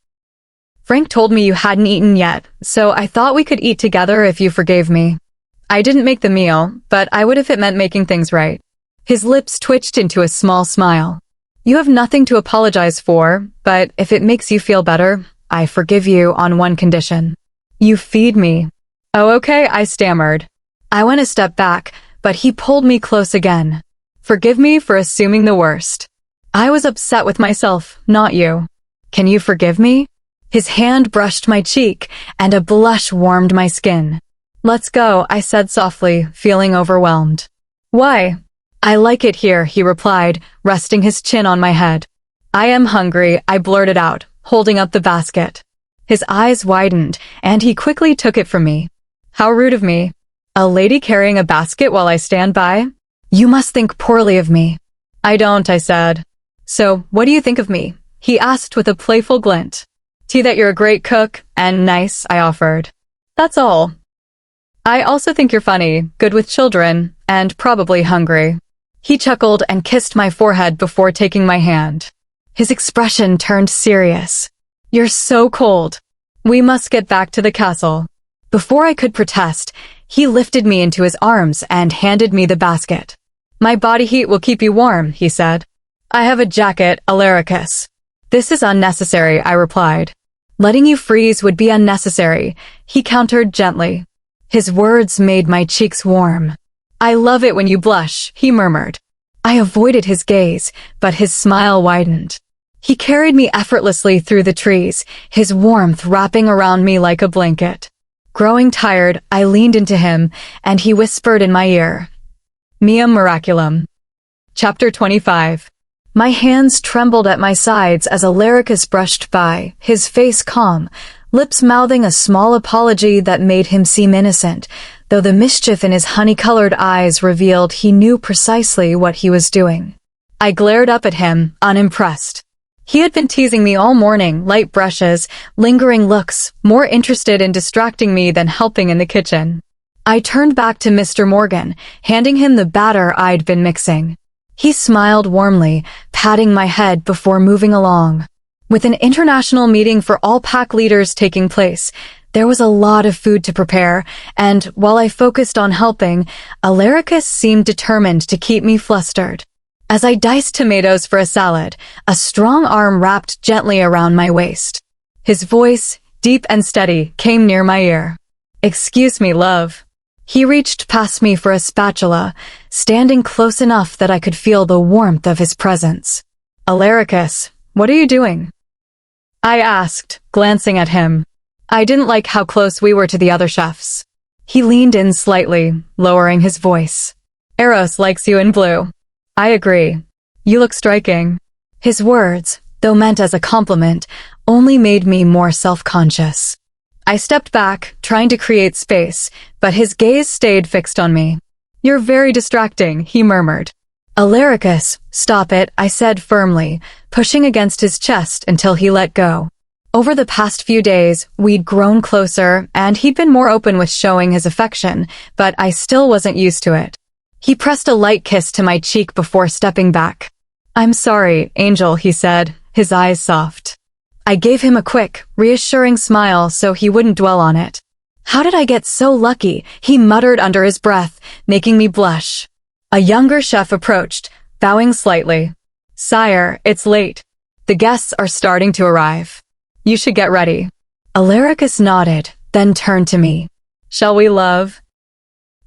Frank told me you hadn't eaten yet, so I thought we could eat together if you forgave me. I didn't make the meal, but I would if it meant making things right. His lips twitched into a small smile. You have nothing to apologize for, but if it makes you feel better, I forgive you on one condition. You feed me. Oh, okay, I stammered. I went a step back, but he pulled me close again. Forgive me for assuming the worst. I was upset with myself, not you. Can you forgive me? His hand brushed my cheek, and a blush warmed my skin. Let's go, I said softly, feeling overwhelmed. Why? I like it here, he replied, resting his chin on my head. I am hungry, I blurted out, holding up the basket. His eyes widened, and he quickly took it from me. How rude of me. A lady carrying a basket while I stand by? You must think poorly of me. I don't, I said. So, what do you think of me? He asked with a playful glint. See that you're a great cook, and nice, I offered. That's all. I also think you're funny, good with children, and probably hungry. He chuckled and kissed my forehead before taking my hand. His expression turned serious. You're so cold. We must get back to the castle. Before I could protest, he lifted me into his arms and handed me the basket. "My body heat will keep you warm," he said. "I have a jacket, Alaricus." "This is unnecessary," I replied. "Letting you freeze would be unnecessary," he countered gently. His words made my cheeks warm. "I love it when you blush," he murmured. I avoided his gaze, but his smile widened. He carried me effortlessly through the trees, his warmth wrapping around me like a blanket. Growing tired, I leaned into him, and he whispered in my ear, "Mia Miraculum." Chapter 25. My hands trembled at my sides as Alaricus brushed by, his face calm, lips mouthing a small apology that made him seem innocent, though the mischief in his honey-colored eyes revealed he knew precisely what he was doing. I glared up at him, unimpressed. He had been teasing me all morning, light brushes, lingering looks, more interested in distracting me than helping in the kitchen. I turned back to Mr. Morgan, handing him the batter I'd been mixing. He smiled warmly, patting my head before moving along. With an international meeting for all pack leaders taking place, there was a lot of food to prepare, and while I focused on helping, Alaricus seemed determined to keep me flustered. As I diced tomatoes for a salad, a strong arm wrapped gently around my waist. His voice, deep and steady, came near my ear. "Excuse me, love." He reached past me for a spatula, standing close enough that I could feel the warmth of his presence. "Alaricus, what are you doing?" I asked, glancing at him. I didn't like how close we were to the other chefs. He leaned in slightly, lowering his voice. "Eros likes you in blue." "I agree. You look striking." His words, though meant as a compliment, only made me more self-conscious. I stepped back, trying to create space, but his gaze stayed fixed on me. "You're very distracting," he murmured. "Alaricus, stop it," I said firmly, pushing against his chest until he let go. Over the past few days, we'd grown closer, and he'd been more open with showing his affection, but I still wasn't used to it. He pressed a light kiss to my cheek before stepping back. "I'm sorry, Angel," he said, his eyes soft. I gave him a quick, reassuring smile so he wouldn't dwell on it. "How did I get so lucky?" he muttered under his breath, making me blush. A younger chef approached, bowing slightly. "Sire, it's late. The guests are starting to arrive. You should get ready." Alaricus nodded, then turned to me. "Shall we, love?"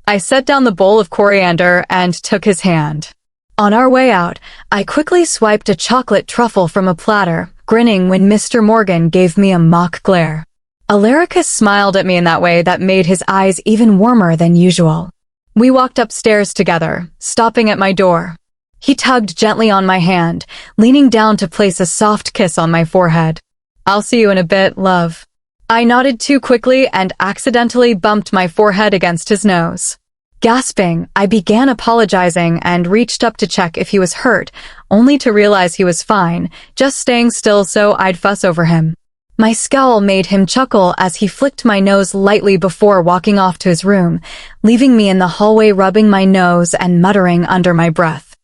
I set down the bowl of coriander and took his hand. On our way out, I quickly swiped a chocolate truffle from a platter, grinning when Mr. Morgan gave me a mock glare. Alaricus smiled at me in that way that made his eyes even warmer than usual. We walked upstairs together, stopping at my door. He tugged gently on my hand, leaning down to place a soft kiss on my forehead. "I'll see you in a bit, love." I nodded too quickly and accidentally bumped my forehead against his nose. Gasping, I began apologizing and reached up to check if he was hurt, only to realize he was fine, just staying still so I'd fuss over him. My scowl made him chuckle as he flicked my nose lightly before walking off to his room, leaving me in the hallway rubbing my nose and muttering under my breath.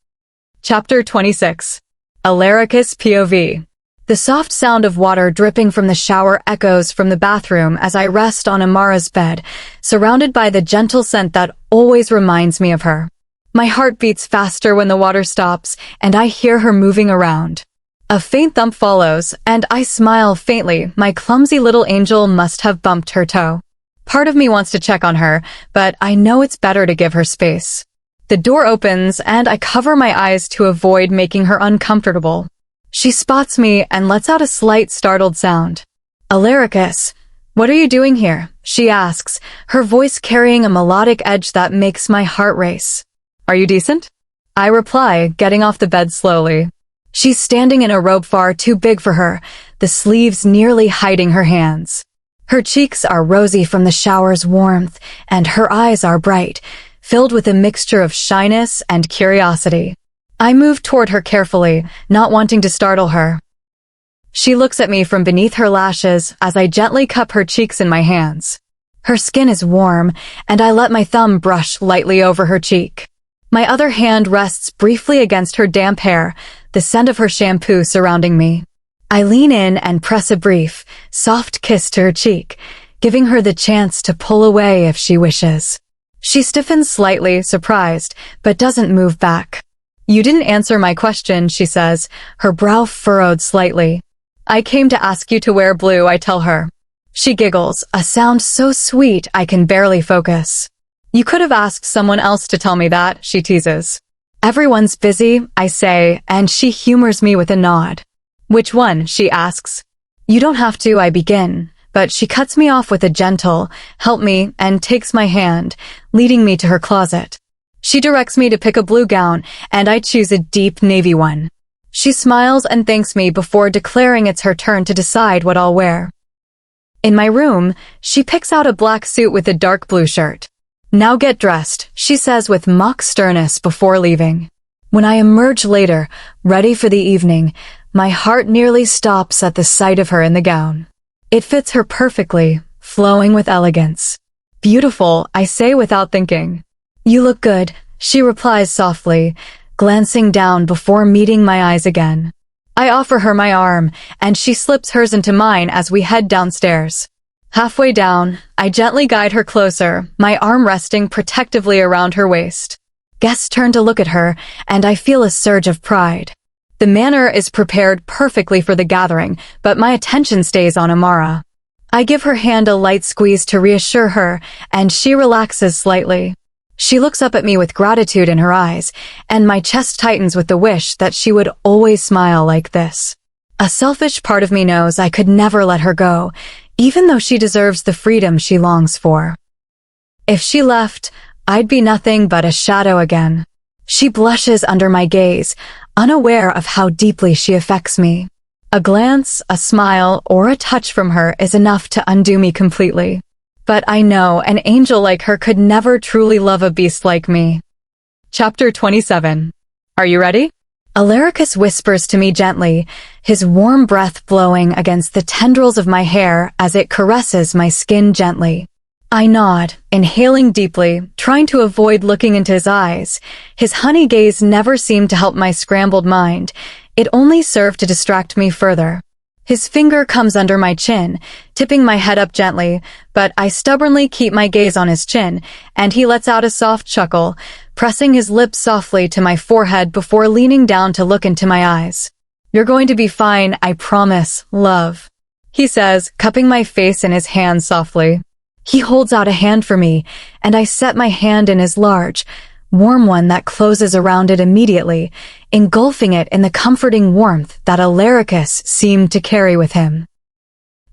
Chapter 26. Alaricus POV. The soft sound of water dripping from the shower echoes from the bathroom as I rest on Amara's bed, surrounded by the gentle scent that always reminds me of her. My heart beats faster when the water stops, and I hear her moving around. A faint thump follows, and I smile faintly. My clumsy little angel must have bumped her toe. Part of me wants to check on her, but I know it's better to give her space. The door opens, and I cover my eyes to avoid making her uncomfortable. She spots me and lets out a slight startled sound. "Alaricus, what are you doing here?" she asks, her voice carrying a melodic edge that makes my heart race. "Are you decent?" I reply, getting off the bed slowly. She's standing in a robe far too big for her, the sleeves nearly hiding her hands. Her cheeks are rosy from the shower's warmth, and her eyes are bright, filled with a mixture of shyness and curiosity. I move toward her carefully, not wanting to startle her. She looks at me from beneath her lashes as I gently cup her cheeks in my hands. Her skin is warm, and I let my thumb brush lightly over her cheek. My other hand rests briefly against her damp hair, the scent of her shampoo surrounding me. I lean in and press a brief, soft kiss to her cheek, giving her the chance to pull away if she wishes. She stiffens slightly, surprised, but doesn't move back. "You didn't answer my question," she says, her brow furrowed slightly. "I came to ask you to wear blue," I tell her. She giggles, a sound so sweet I can barely focus. "You could have asked someone else to tell me that," she teases. "Everyone's busy," I say, and she humors me with a nod. "Which one?" she asks. "You don't have to," I begin, but she cuts me off with a gentle, "Help me," and takes my hand, leading me to her closet. She directs me to pick a blue gown, and I choose a deep navy one. She smiles and thanks me before declaring it's her turn to decide what I'll wear. In my room, she picks out a black suit with a dark blue shirt. "Now get dressed," she says with mock sternness before leaving. When I emerge later, ready for the evening, my heart nearly stops at the sight of her in the gown. It fits her perfectly, flowing with elegance. "Beautiful," I say without thinking. "You look good," she replies softly, glancing down before meeting my eyes again. I offer her my arm, and she slips hers into mine as we head downstairs. Halfway down, I gently guide her closer, my arm resting protectively around her waist. Guests turn to look at her, and I feel a surge of pride. The manor is prepared perfectly for the gathering, but my attention stays on Amara. I give her hand a light squeeze to reassure her, and she relaxes slightly. She looks up at me with gratitude in her eyes, and my chest tightens with the wish that she would always smile like this. A selfish part of me knows I could never let her go, even though she deserves the freedom she longs for. If she left, I'd be nothing but a shadow again. She blushes under my gaze, unaware of how deeply she affects me. A glance, a smile, or a touch from her is enough to undo me completely. But I know an angel like her could never truly love a beast like me. Chapter 27. Are you ready? Alaricus whispers to me gently, his warm breath blowing against the tendrils of my hair as it caresses my skin gently. I nod, inhaling deeply, trying to avoid looking into his eyes. His honey gaze never seemed to help my scrambled mind. It only served to distract me further. His finger comes under my chin, tipping my head up gently, but I stubbornly keep my gaze on his chin, and he lets out a soft chuckle, pressing his lips softly to my forehead before leaning down to look into my eyes. "You're going to be fine, I promise, love," he says, cupping my face in his hand softly. He holds out a hand for me, and I set my hand in his large, warm one that closes around it immediately, engulfing it in the comforting warmth that Alaricus seemed to carry with him.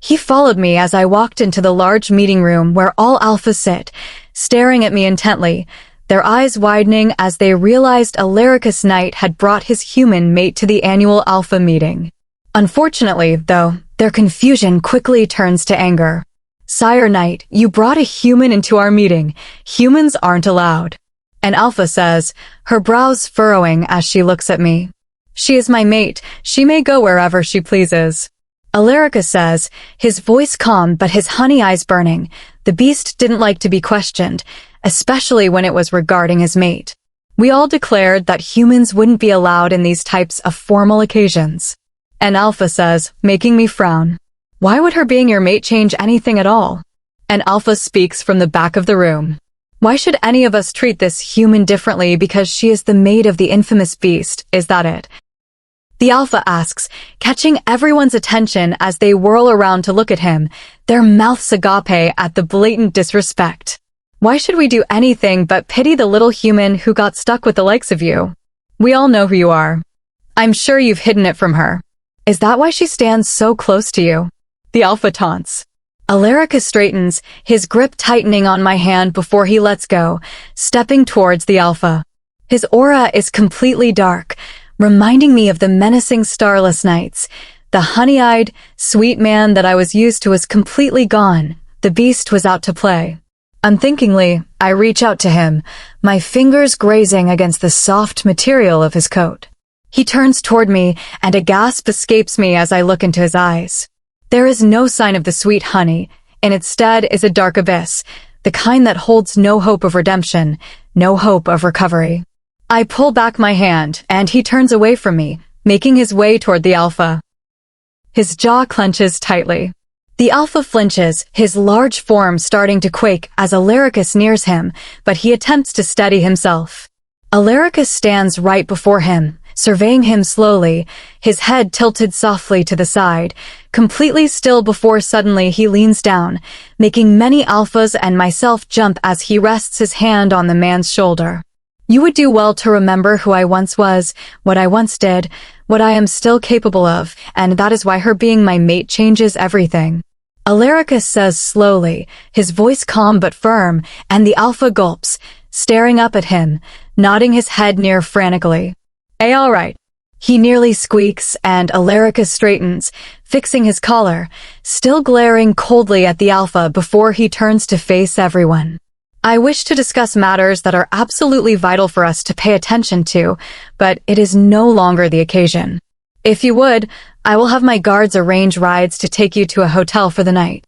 He followed me as I walked into the large meeting room where all alphas sit, staring at me intently, their eyes widening as they realized Alaricus Knight had brought his human mate to the annual alpha meeting. Unfortunately, though, their confusion quickly turns to anger. "Sire Knight, you brought a human into our meeting. Humans aren't allowed," an alpha says, her brows furrowing as she looks at me. "She is my mate. She may go wherever she pleases," Alaricus says, his voice calm but his honey eyes burning. The beast didn't like to be questioned, especially when it was regarding his mate. We all declared that humans wouldn't be allowed in these types of formal occasions. An alpha says, making me frown. "Why would her being your mate change anything at all?" An alpha speaks from the back of the room. "Why should any of us treat this human differently because she is the mate of the infamous beast, is that it?" The alpha asks, catching everyone's attention as they whirl around to look at him, their mouths agape at the blatant disrespect. "Why should we do anything but pity the little human who got stuck with the likes of you? We all know who you are. I'm sure you've hidden it from her. Is that why she stands so close to you?" The alpha taunts. Alaricus straightens, his grip tightening on my hand before he lets go, stepping towards the alpha. His aura is completely dark, reminding me of the menacing starless nights. The honey-eyed, sweet man that I was used to was completely gone. The beast was out to play. Unthinkingly, I reach out to him, my fingers grazing against the soft material of his coat. He turns toward me, and a gasp escapes me as I look into his eyes. There is no sign of the sweet honey, and instead is a dark abyss, the kind that holds no hope of redemption, no hope of recovery. I pull back my hand, and he turns away from me, making his way toward the alpha. His jaw clenches tightly. The alpha flinches, his large form starting to quake as Alaricus nears him, but he attempts to steady himself. Alaricus stands right before him, surveying him slowly, his head tilted softly to the side, completely still before suddenly he leans down, making many alphas and myself jump as he rests his hand on the man's shoulder. You would do well to remember who I once was, what I once did, what I am still capable of, and that is why her being my mate changes everything. Alaricus says slowly, his voice calm but firm, and the alpha gulps, staring up at him, nodding his head near frantically. All right. He nearly squeaks, and Alaricus straightens, fixing his collar, still glaring coldly at the alpha before he turns to face everyone. I wish to discuss matters that are absolutely vital for us to pay attention to, but it is no longer the occasion. If you would, I will have my guards arrange rides to take you to a hotel for the night.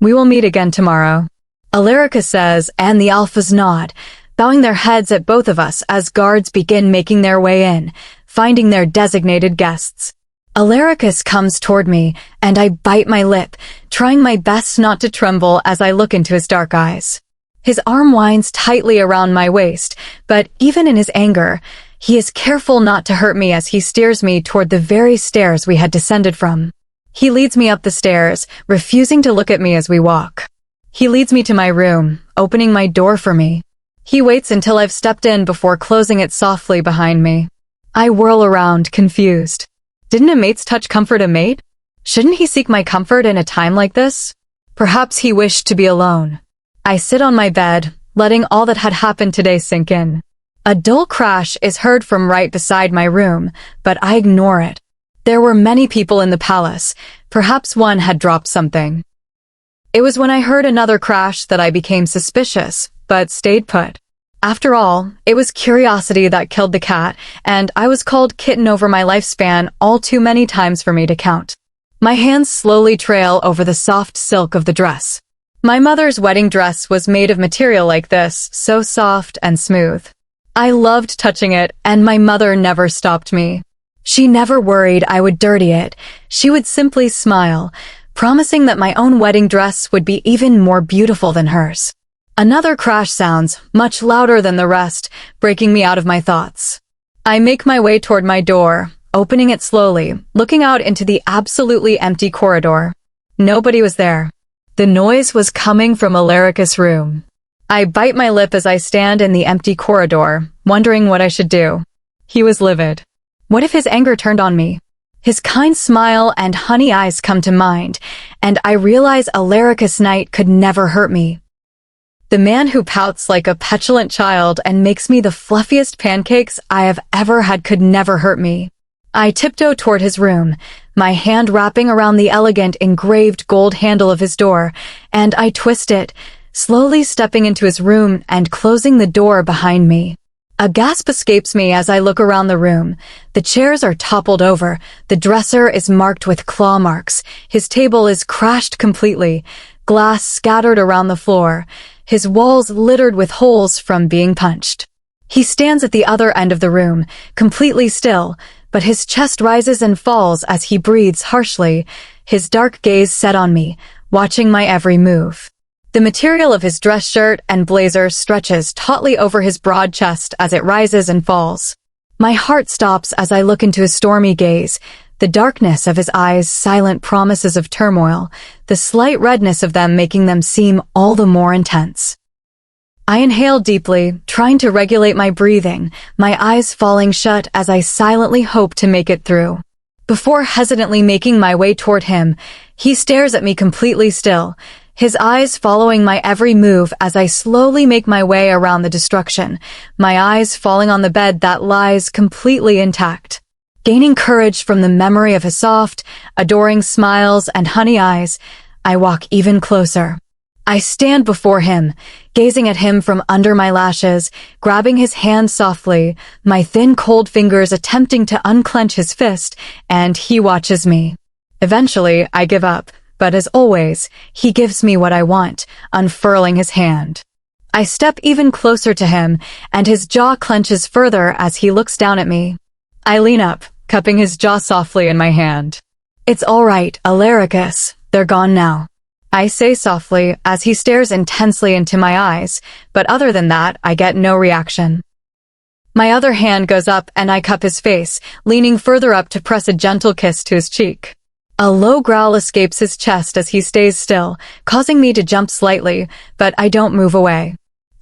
We will meet again tomorrow. Alaricus says, and the alphas nod, bowing their heads at both of us as guards begin making their way in, finding their designated guests. Alaricus comes toward me, and I bite my lip, trying my best not to tremble as I look into his dark eyes. His arm winds tightly around my waist, but even in his anger, he is careful not to hurt me as he steers me toward the very stairs we had descended from. He leads me up the stairs, refusing to look at me as we walk. He leads me to my room, opening my door for me. He waits until I've stepped in before closing it softly behind me. I whirl around, confused. Didn't a mate's touch comfort a mate? Shouldn't he seek my comfort in a time like this? Perhaps he wished to be alone. I sit on my bed, letting all that had happened today sink in. A dull crash is heard from right beside my room, but I ignore it. There were many people in the palace. Perhaps one had dropped something. It was when I heard another crash that I became suspicious, but stayed put. After all, it was curiosity that killed the cat, and I was called kitten over my lifespan all too many times for me to count. My hands slowly trail over the soft silk of the dress. My mother's wedding dress was made of material like this, so soft and smooth. I loved touching it, and my mother never stopped me. She never worried I would dirty it. She would simply smile, promising that my own wedding dress would be even more beautiful than hers. Another crash sounds, much louder than the rest, breaking me out of my thoughts. I make my way toward my door, opening it slowly, looking out into the absolutely empty corridor. Nobody was there. The noise was coming from Alaricus' room. I bite my lip as I stand in the empty corridor, wondering what I should do. He was livid. What if his anger turned on me? His kind smile and honey eyes come to mind, and I realize Alaricus Knight could never hurt me. The man who pouts like a petulant child and makes me the fluffiest pancakes I have ever had could never hurt me. I tiptoe toward his room, my hand wrapping around the elegant engraved gold handle of his door, and I twist it, slowly stepping into his room and closing the door behind me. A gasp escapes me as I look around the room. The chairs are toppled over, the dresser is marked with claw marks, his table is crashed completely, glass scattered around the floor, his walls littered with holes from being punched. He stands at the other end of the room, completely still, but his chest rises and falls as he breathes harshly, his dark gaze set on me, watching my every move. The material of his dress shirt and blazer stretches tautly over his broad chest as it rises and falls. My heart stops as I look into his stormy gaze, the darkness of his eyes silent promises of turmoil, the slight redness of them making them seem all the more intense. I inhale deeply, trying to regulate my breathing, my eyes falling shut as I silently hope to make it through. Before hesitantly making my way toward him, he stares at me completely still, his eyes following my every move as I slowly make my way around the destruction, my eyes falling on the bed that lies completely intact. Gaining courage from the memory of his soft, adoring smiles and honey eyes, I walk even closer. I stand before him, gazing at him from under my lashes, grabbing his hand softly, my thin cold fingers attempting to unclench his fist, and he watches me. Eventually, I give up, but as always, he gives me what I want, unfurling his hand. I step even closer to him, and his jaw clenches further as he looks down at me. I lean up, cupping his jaw softly in my hand. It's all right, Alaricus. They're gone now. I say softly as he stares intensely into my eyes, but other than that, I get no reaction. My other hand goes up and I cup his face, leaning further up to press a gentle kiss to his cheek. A low growl escapes his chest as he stays still, causing me to jump slightly, but I don't move away.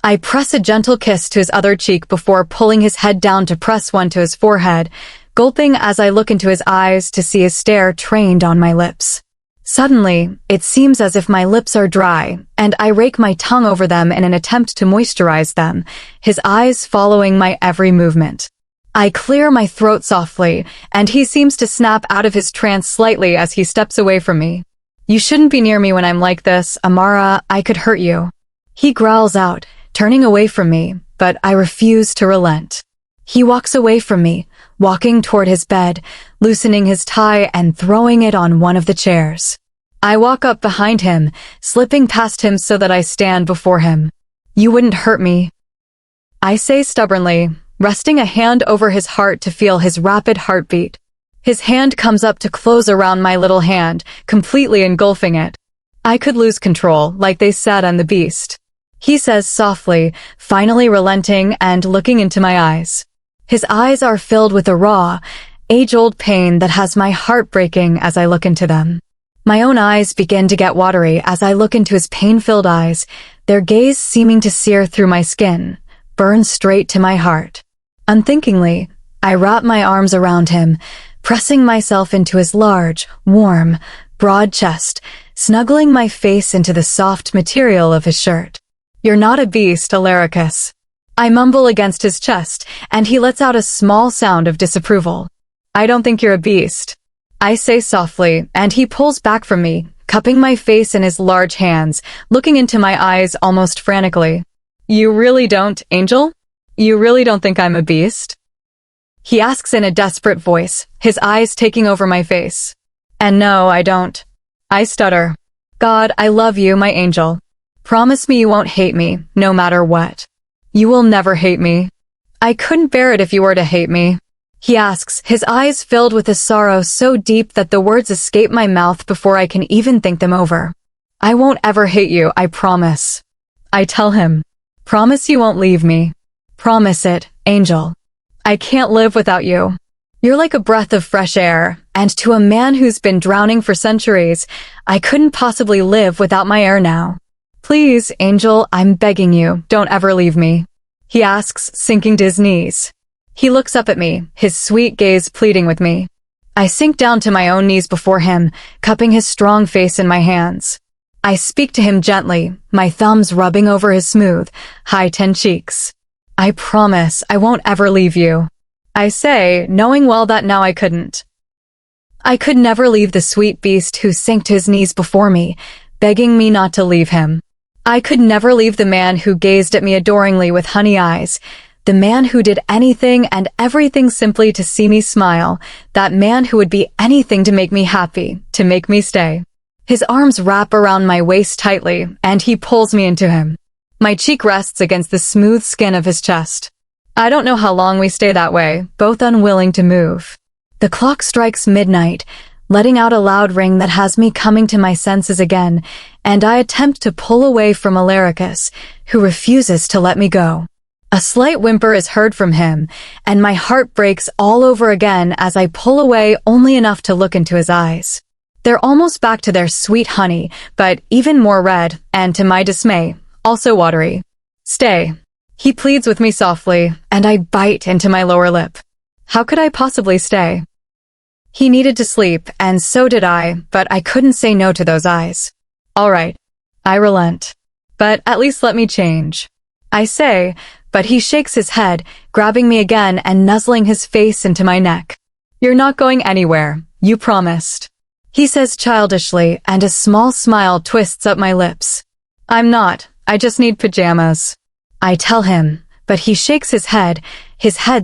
I press a gentle kiss to his other cheek before pulling his head down to press one to his forehead, gulping as I look into his eyes to see his stare trained on my lips. Suddenly, it seems as if my lips are dry, and I rake my tongue over them in an attempt to moisturize them, his eyes following my every movement. I clear my throat softly, and he seems to snap out of his trance slightly as he steps away from me. You shouldn't be near me when I'm like this, Amara, I could hurt you. He growls out, turning away from me, but I refuse to relent. He walks away from me, walking toward his bed, loosening his tie and throwing it on one of the chairs. I walk up behind him, slipping past him so that I stand before him. You wouldn't hurt me, I say stubbornly, resting a hand over his heart to feel his rapid heartbeat. His hand comes up to close around my little hand, completely engulfing it. I could lose control, like they said on The Beast. He says softly, finally relenting and looking into my eyes. His eyes are filled with a raw, age-old pain that has my heart breaking as I look into them. My own eyes begin to get watery as I look into his pain-filled eyes, their gaze seeming to sear through my skin, burn straight to my heart. Unthinkingly, I wrap my arms around him, pressing myself into his large, warm, broad chest, snuggling my face into the soft material of his shirt. You're not a beast, Alaricus. I mumble against his chest, and he lets out a small sound of disapproval. I don't think you're a beast, I say softly, and he pulls back from me, cupping my face in his large hands, looking into my eyes almost frantically. You really don't, Angel? You really don't think I'm a beast? He asks in a desperate voice, his eyes taking over my face. And no, I don't. I stutter. God, I love you, my angel. Promise me you won't hate me, no matter what. You will never hate me. I couldn't bear it if you were to hate me. He asks, his eyes filled with a sorrow so deep that the words escape my mouth before I can even think them over. I won't ever hate you, I promise. I tell him. Promise you won't leave me. Promise it, Angel. I can't live without you. You're like a breath of fresh air, and to a man who's been drowning for centuries, I couldn't possibly live without my air now. Please, Angel, I'm begging you, don't ever leave me. He asks, sinking to his knees. He looks up at me, his sweet gaze pleading with me. I sink down to my own knees before him, cupping his strong face in my hands. I speak to him gently, my thumbs rubbing over his smooth, high-toned cheeks. I promise I won't ever leave you. I say, knowing well that now I couldn't. I could never leave the sweet beast who sank to his knees before me, begging me not to leave him. I could never leave the man who gazed at me adoringly with honey eyes, the man who did anything and everything simply to see me smile, that man who would be anything to make me happy, to make me stay. His arms wrap around my waist tightly, and he pulls me into him. My cheek rests against the smooth skin of his chest. I don't know how long we stay that way, both unwilling to move. The clock strikes midnight, letting out a loud ring that has me coming to my senses again, and I attempt to pull away from Alaricus, who refuses to let me go. A slight whimper is heard from him, and my heart breaks all over again as I pull away only enough to look into his eyes. They're almost back to their sweet honey, but even more red, and to my dismay, also watery. Stay. He pleads with me softly, and I bite into my lower lip. How could I possibly stay? He needed to sleep, and so did I, but I couldn't say no to those eyes. All right. I relent. But at least let me change. I say, but he shakes his head, grabbing me again and nuzzling his face into my neck. You're not going anywhere. You promised. He says childishly, and a small smile twists up my lips. I'm not. I just need pajamas. I tell him, but he shakes his head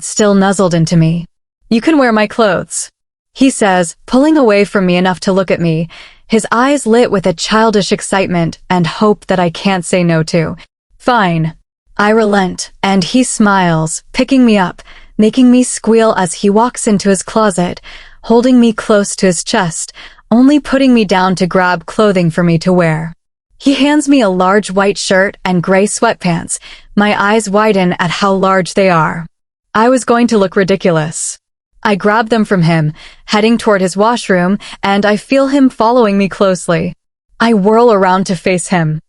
still nuzzled into me. You can wear my clothes, he says, pulling away from me enough to look at me, his eyes lit with a childish excitement and hope that I can't say no to. Fine. I relent, and he smiles, picking me up, making me squeal as he walks into his closet, holding me close to his chest, only putting me down to grab clothing for me to wear. He hands me a large white shirt and gray sweatpants. My eyes widen at how large they are. I was going to look ridiculous. I grab them from him, heading toward his washroom, and I feel him following me closely. I whirl around to face him.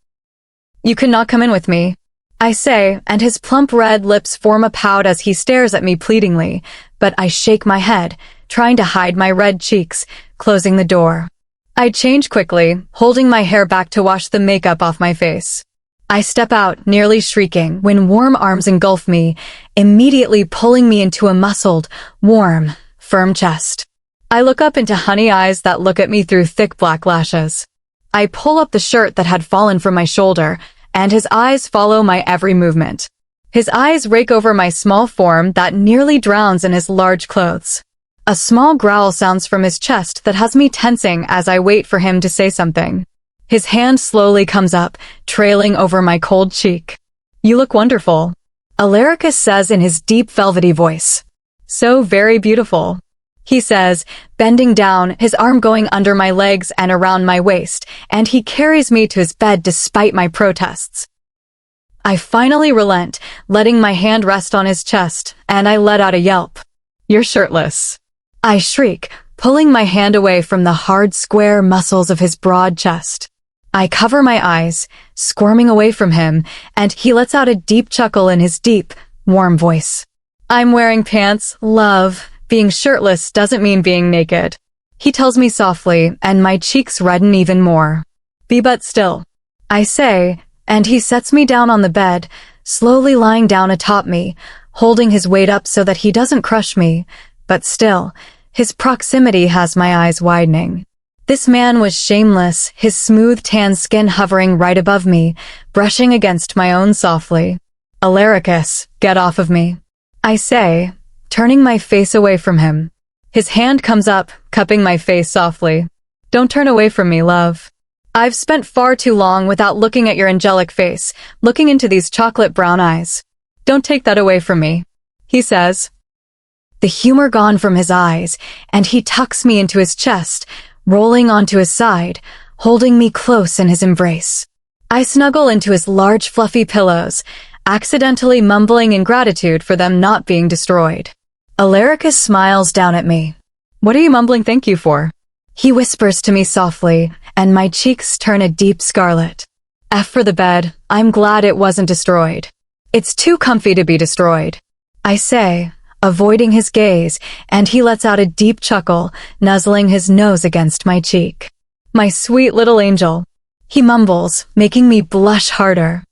"You cannot come in with me," I say, and his plump red lips form a pout as he stares at me pleadingly, but I shake my head, trying to hide my red cheeks, closing the door. I change quickly, holding my hair back to wash the makeup off my face. I step out, nearly shrieking, when warm arms engulf me, immediately pulling me into a muscled, warm, firm chest. I look up into honey eyes that look at me through thick black lashes. I pull up the shirt that had fallen from my shoulder, and his eyes follow my every movement. His eyes rake over my small form that nearly drowns in his large clothes. A small growl sounds from his chest that has me tensing as I wait for him to say something. His hand slowly comes up, trailing over my cold cheek. "You look wonderful," Alaricus says in his deep velvety voice. "So very beautiful," he says, bending down, his arm going under my legs and around my waist, and he carries me to his bed despite my protests. I finally relent, letting my hand rest on his chest, and I let out a yelp. "You're shirtless," I shriek, pulling my hand away from the hard, square muscles of his broad chest. I cover my eyes, squirming away from him, and he lets out a deep chuckle in his deep, warm voice. "I'm wearing pants, love. Being shirtless doesn't mean being naked," he tells me softly, and my cheeks redden even more. "Be but still," I say, and he sets me down on the bed, slowly lying down atop me, holding his weight up so that he doesn't crush me, but still, his proximity has my eyes widening. This man was shameless, his smooth tan skin hovering right above me, brushing against my own softly. "Alaricus, get off of me," I say, turning my face away from him. His hand comes up, cupping my face softly. "Don't turn away from me, love. I've spent far too long without looking at your angelic face, looking into these chocolate brown eyes. Don't take that away from me," he says. The humor gone from his eyes, and he tucks me into his chest, rolling onto his side, holding me close in his embrace. I snuggle into his large fluffy pillows, accidentally mumbling in gratitude for them not being destroyed. Alaricus smiles down at me. "What are you mumbling thank you for?" he whispers to me softly, and my cheeks turn a deep scarlet. F for the bed, I'm glad it wasn't destroyed. It's too comfy to be destroyed, I say, avoiding his gaze, and he lets out a deep chuckle, nuzzling his nose against my cheek. "My sweet little angel," he mumbles, making me blush harder.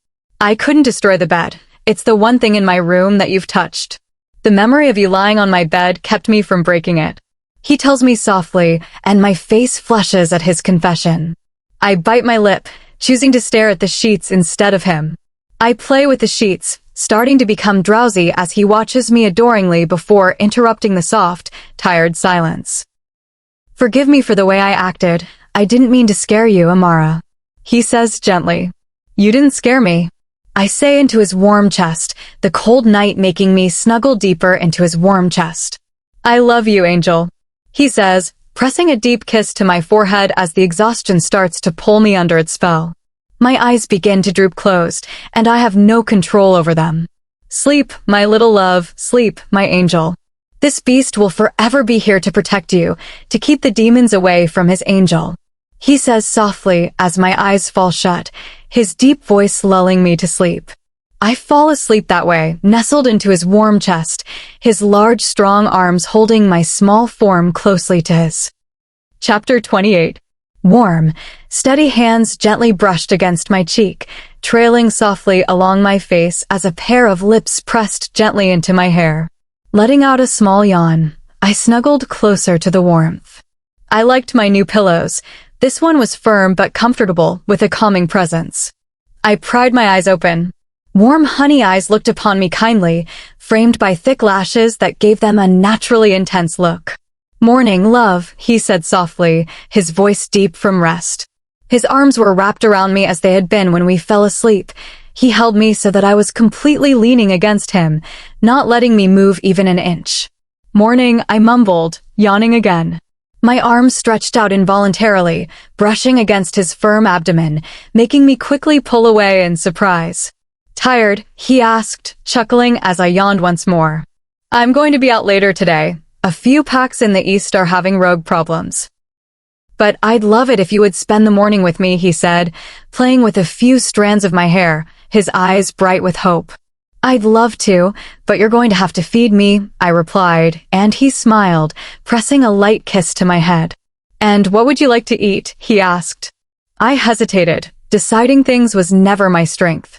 "I couldn't destroy the bed. It's the one thing in my room that you've touched. The memory of you lying on my bed kept me from breaking it," he tells me softly, and my face flushes at his confession. I bite my lip, choosing to stare at the sheets instead of him. I play with the sheets, starting to become drowsy as he watches me adoringly before interrupting the soft, tired silence. "Forgive me for the way I acted. I didn't mean to scare you, Amara," he says gently. "You didn't scare me," I say into his warm chest, the cold night making me snuggle deeper into his warm chest. "I love you, angel," he says, pressing a deep kiss to my forehead as the exhaustion starts to pull me under its spell. My eyes begin to droop closed, and I have no control over them. "Sleep, my little love, sleep, my angel. This beast will forever be here to protect you, to keep the demons away from his angel," he says softly as my eyes fall shut, his deep voice lulling me to sleep. I fall asleep that way, nestled into his warm chest, his large, strong arms holding my small form closely to his. Chapter 28. Warm, steady hands gently brushed against my cheek, trailing softly along my face as a pair of lips pressed gently into my hair. Letting out a small yawn, I snuggled closer to the warmth. I liked my new pillows. This one was firm but comfortable, with a calming presence. I pried my eyes open. Warm honey eyes looked upon me kindly, framed by thick lashes that gave them a naturally intense look. "Morning, love," he said softly, his voice deep from rest. His arms were wrapped around me as they had been when we fell asleep. He held me so that I was completely leaning against him, not letting me move even an inch. "Morning," I mumbled, yawning again. My arms stretched out involuntarily, brushing against his firm abdomen, making me quickly pull away in surprise. "Tired?" he asked, chuckling as I yawned once more. "I'm going to be out later today. A few packs in the east are having rogue problems." "But I'd love it if you would spend the morning with me," he said, playing with a few strands of my hair, his eyes bright with hope. "I'd love to, but you're going to have to feed me," I replied, and he smiled, pressing a light kiss to my head. "And what would you like to eat?" he asked. I hesitated. Deciding things was never my strength.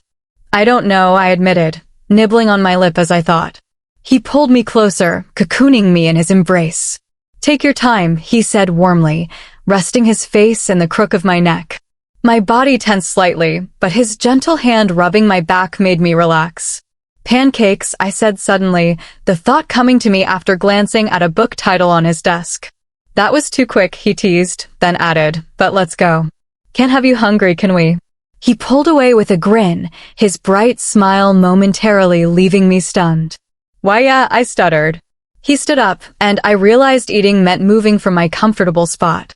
"I don't know," I admitted, nibbling on my lip as I thought. He pulled me closer, cocooning me in his embrace. "Take your time," he said warmly, resting his face in the crook of my neck. My body tensed slightly, but his gentle hand rubbing my back made me relax. "Pancakes," I said suddenly, the thought coming to me after glancing at a book title on his desk. "That was too quick," he teased, then added, "but let's go. Can't have you hungry, can we?" He pulled away with a grin, his bright smile momentarily leaving me stunned. "Why, yeah," I stuttered. He stood up, and I realized eating meant moving from my comfortable spot.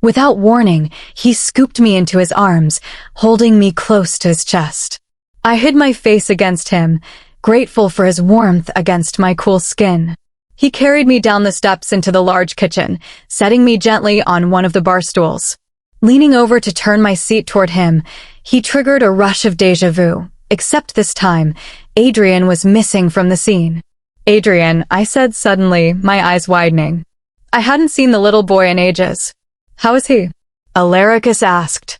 Without warning, he scooped me into his arms, holding me close to his chest. I hid my face against him, grateful for his warmth against my cool skin. He carried me down the steps into the large kitchen, setting me gently on one of the bar stools. Leaning over to turn my seat toward him, he triggered a rush of déjà vu, except this time, Adrian was missing from the scene. "Adrian," I said suddenly, my eyes widening. I hadn't seen the little boy in ages. "How is he?" Alaricus asked.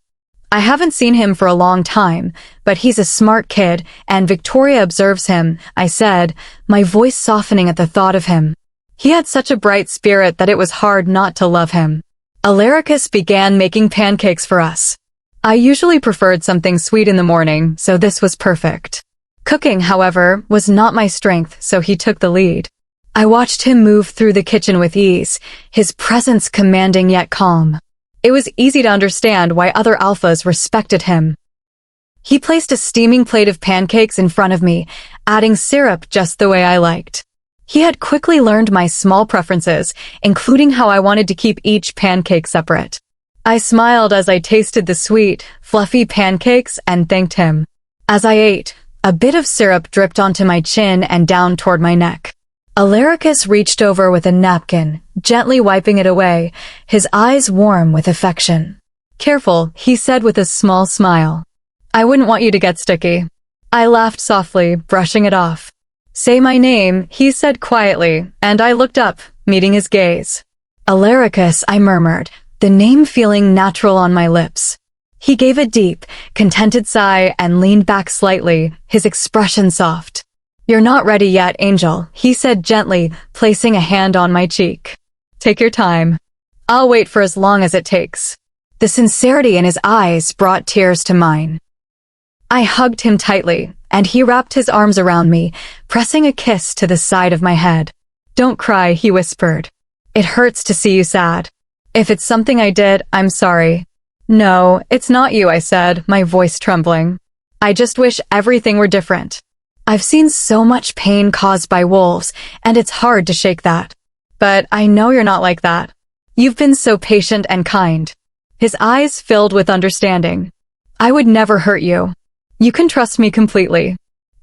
"I haven't seen him for a long time, but he's a smart kid, and Victoria observes him," I said, my voice softening at the thought of him. He had such a bright spirit that it was hard not to love him. Alaricus began making pancakes for us. I usually preferred something sweet in the morning, so this was perfect. Cooking, however, was not my strength, so he took the lead. I watched him move through the kitchen with ease, his presence commanding yet calm. It was easy to understand why other alphas respected him. He placed a steaming plate of pancakes in front of me, adding syrup just the way I liked. He had quickly learned my small preferences, including how I wanted to keep each pancake separate. I smiled as I tasted the sweet, fluffy pancakes and thanked him. As I ate, a bit of syrup dripped onto my chin and down toward my neck. Alaricus reached over with a napkin, gently wiping it away, his eyes warm with affection. "Careful," he said with a small smile. "I wouldn't want you to get sticky." I laughed softly, brushing it off. "Say my name," he said quietly, and I looked up, meeting his gaze. "Alaricus," I murmured, the name feeling natural on my lips. He gave a deep, contented sigh and leaned back slightly, his expression soft. "You're not ready yet, Angel," he said gently, placing a hand on my cheek. "Take your time. I'll wait for as long as it takes." The sincerity in his eyes brought tears to mine. I hugged him tightly, and he wrapped his arms around me, pressing a kiss to the side of my head. "Don't cry," he whispered. "It hurts to see you sad. If it's something I did, I'm sorry." "No, it's not you," I said, my voice trembling. "I just wish everything were different. I've seen so much pain caused by wolves, and it's hard to shake that. But I know you're not like that. You've been so patient and kind." His eyes filled with understanding. "I would never hurt you. You can trust me completely.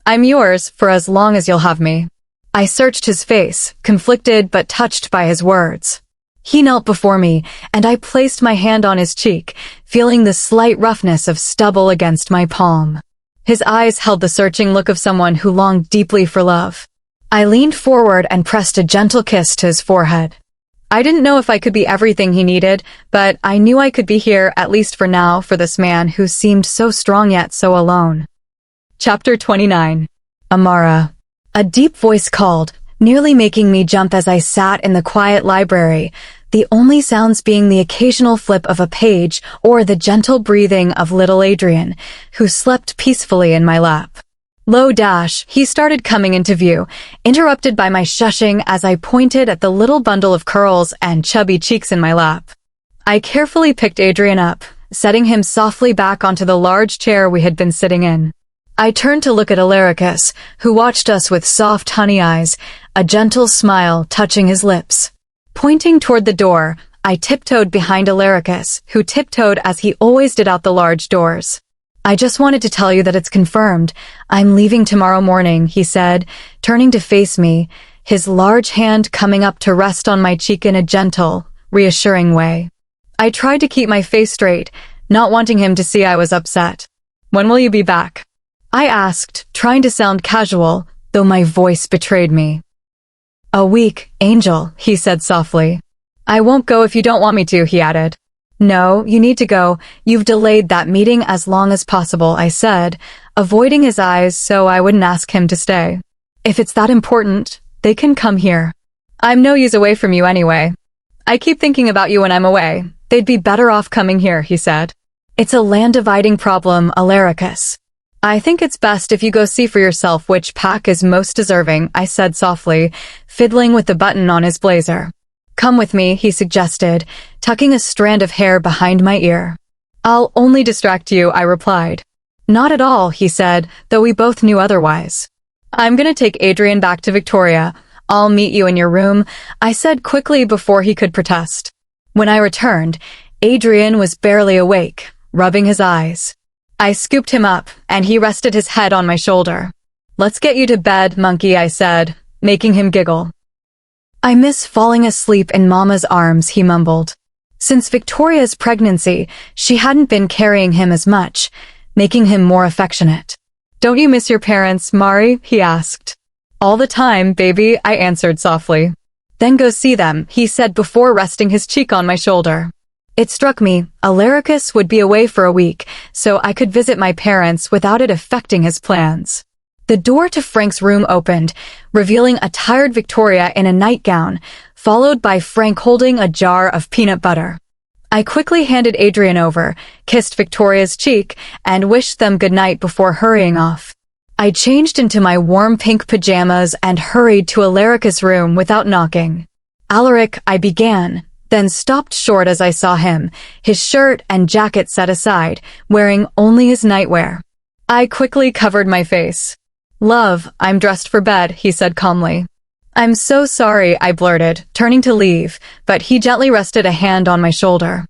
I'm yours for as long as you'll have me." I searched his face, conflicted but touched by his words. He knelt before me, and I placed my hand on his cheek, feeling the slight roughness of stubble against my palm. His eyes held the searching look of someone who longed deeply for love. I leaned forward and pressed a gentle kiss to his forehead. I didn't know if I could be everything he needed, but I knew I could be here, at least for now, for this man who seemed so strong yet so alone. Chapter 29. Amara. A deep voice called, nearly making me jump as I sat in the quiet library, the only sounds being the occasional flip of a page or the gentle breathing of little Adrian, who slept peacefully in my lap. Low dash, he started coming into view, interrupted by my shushing as I pointed at the little bundle of curls and chubby cheeks in my lap. I carefully picked Adrian up, setting him softly back onto the large chair we had been sitting in. I turned to look at Alaricus, who watched us with soft honey eyes, a gentle smile touching his lips. Pointing toward the door, I tiptoed behind Alaricus, who tiptoed as he always did out the large doors. I just wanted to tell you that it's confirmed. I'm leaving tomorrow morning, he said, turning to face me, his large hand coming up to rest on my cheek in a gentle, reassuring way. I tried to keep my face straight, not wanting him to see I was upset. When will you be back? I asked, trying to sound casual, though my voice betrayed me. A week, Angel, he said softly. I won't go if you don't want me to, he added. No, you need to go. You've delayed that meeting as long as possible, I said, avoiding his eyes so I wouldn't ask him to stay. If it's that important, they can come here. I'm no use away from you anyway. I keep thinking about you when I'm away. They'd be better off coming here, he said. It's a land-dividing problem, Alaricus. I think it's best if you go see for yourself which pack is most deserving, I said softly, fiddling with the button on his blazer. Come with me, he suggested, tucking a strand of hair behind my ear. I'll only distract you, I replied. Not at all, he said, though we both knew otherwise. I'm gonna take Adrian back to Victoria. I'll meet you in your room, I said quickly before he could protest. When I returned, Adrian was barely awake, rubbing his eyes. I scooped him up, and he rested his head on my shoulder. Let's get you to bed, monkey, I said, making him giggle. I miss falling asleep in Mama's arms, he mumbled. Since Victoria's pregnancy, she hadn't been carrying him as much, making him more affectionate. Don't you miss your parents, Mari? He asked. All the time, baby, I answered softly. Then go see them, he said before resting his cheek on my shoulder. It struck me, Alaricus would be away for a week, so I could visit my parents without it affecting his plans. The door to Frank's room opened, revealing a tired Victoria in a nightgown, followed by Frank holding a jar of peanut butter. I quickly handed Adrian over, kissed Victoria's cheek, and wished them good night before hurrying off. I changed into my warm pink pajamas and hurried to Alaricus' room without knocking. Alaric, I began, then stopped short as I saw him, his shirt and jacket set aside, wearing only his nightwear. I quickly covered my face. Love, I'm dressed for bed, he said calmly. I'm so sorry, I blurted, turning to leave, but he gently rested a hand on my shoulder.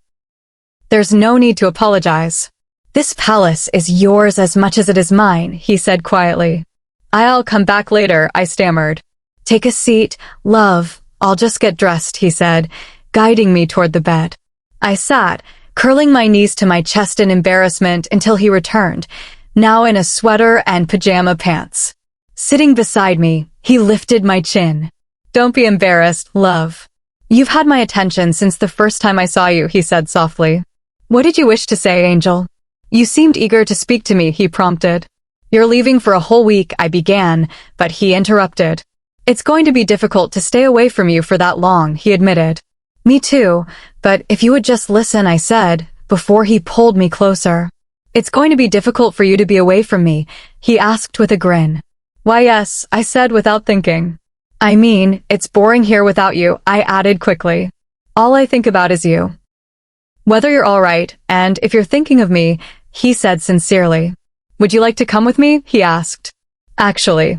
There's no need to apologize. This palace is yours as much as it is mine, he said quietly. I'll come back later, I stammered. Take a seat, love, I'll just get dressed, he said, guiding me toward the bed. I sat, curling my knees to my chest in embarrassment until he returned, now in a sweater and pajama pants. Sitting beside me, he lifted my chin. Don't be embarrassed, love. You've had my attention since the first time I saw you, he said softly. What did you wish to say, Angel? You seemed eager to speak to me, he prompted. You're leaving for a whole week, I began, but he interrupted. It's going to be difficult to stay away from you for that long, he admitted. Me too, but if you would just listen, I said, before he pulled me closer. It's going to be difficult for you to be away from me, he asked with a grin. Why yes, I said without thinking. I mean, it's boring here without you, I added quickly. All I think about is you. Whether you're all right, and if you're thinking of me, he said sincerely. Would you like to come with me? He asked. Actually,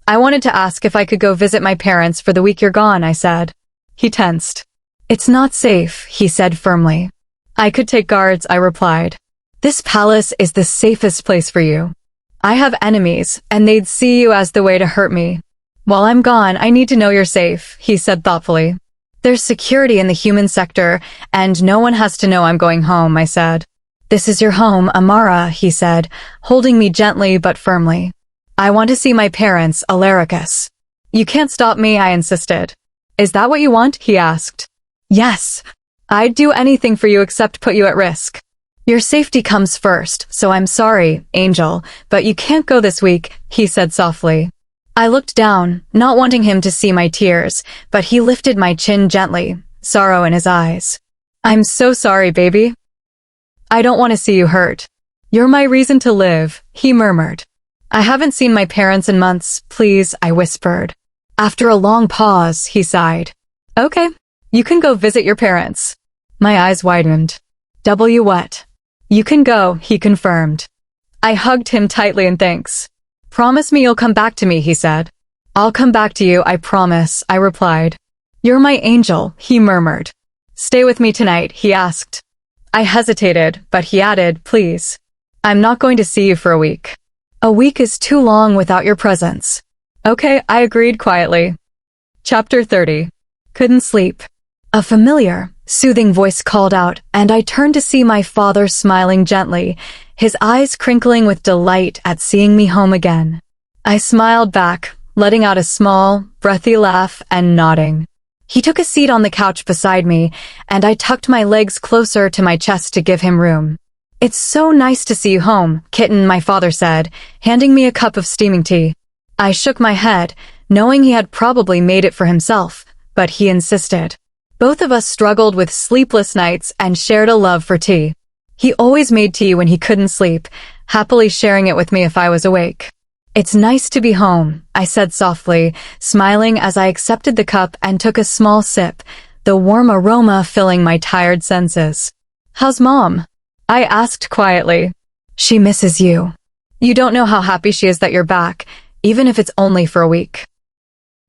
I wanted to ask if I could go visit my parents for the week you're gone, I said. He tensed. It's not safe, he said firmly. I could take guards, I replied. This palace is the safest place for you. I have enemies, and they'd see you as the way to hurt me. While I'm gone, I need to know you're safe, he said thoughtfully. There's security in the human sector, and no one has to know I'm going home, I said. This is your home, Amara, he said, holding me gently but firmly. I want to see my parents, Alaricus. You can't stop me, I insisted. Is that what you want? He asked. Yes. I'd do anything for you except put you at risk. Your safety comes first, so I'm sorry, Angel, but you can't go this week, he said softly. I looked down, not wanting him to see my tears, but he lifted my chin gently, sorrow in his eyes. I'm so sorry, baby. I don't want to see you hurt. You're my reason to live, he murmured. I haven't seen my parents in months, please, I whispered. After a long pause, he sighed. Okay, you can go visit your parents. My eyes widened. What? You can go, he confirmed. I hugged him tightly in thanks. Promise me you'll come back to me, he said. I'll come back to you, I promise, I replied. You're my angel, he murmured. Stay with me tonight, he asked. I hesitated, but he added, please. I'm not going to see you for a week. A week is too long without your presence. Okay, I agreed quietly. Chapter 30. Couldn't sleep. A familiar, soothing voice called out, and I turned to see my father smiling gently, his eyes crinkling with delight at seeing me home again. I smiled back, letting out a small, breathy laugh and nodding. He took a seat on the couch beside me, and I tucked my legs closer to my chest to give him room. It's so nice to see you home, kitten, my father said, handing me a cup of steaming tea. I shook my head, knowing he had probably made it for himself, but he insisted. Both of us struggled with sleepless nights and shared a love for tea. He always made tea when he couldn't sleep, happily sharing it with me if I was awake. It's nice to be home, I said softly, smiling as I accepted the cup and took a small sip, the warm aroma filling my tired senses. How's Mom? I asked quietly. She misses you. You don't know how happy she is that you're back, even if it's only for a week.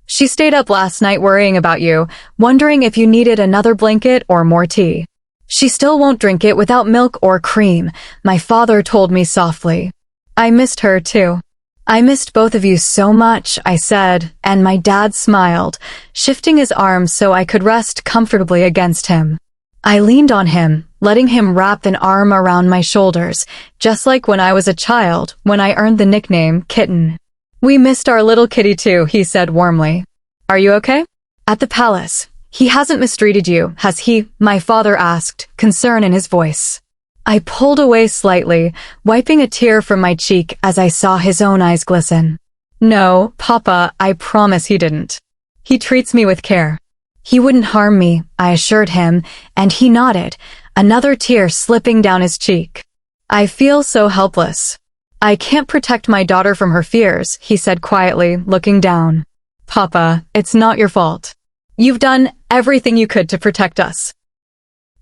She stayed up last night worrying about you, wondering if you needed another blanket or more tea. She still won't drink it without milk or cream, my father told me softly. I missed her too. I missed both of you so much, I said, and my dad smiled, shifting his arms so I could rest comfortably against him. I leaned on him, letting him wrap an arm around my shoulders, just like when I was a child, when I earned the nickname Kitten. We missed our little kitty too, he said warmly. Are you okay? At the palace. He hasn't mistreated you, has he? My father asked, concern in his voice. I pulled away slightly, wiping a tear from my cheek as I saw his own eyes glisten. No, Papa, I promise he didn't. He treats me with care. He wouldn't harm me, I assured him, and he nodded, another tear slipping down his cheek. I feel so helpless. I can't protect my daughter from her fears, he said quietly, looking down. Papa, it's not your fault. You've done everything you could to protect us.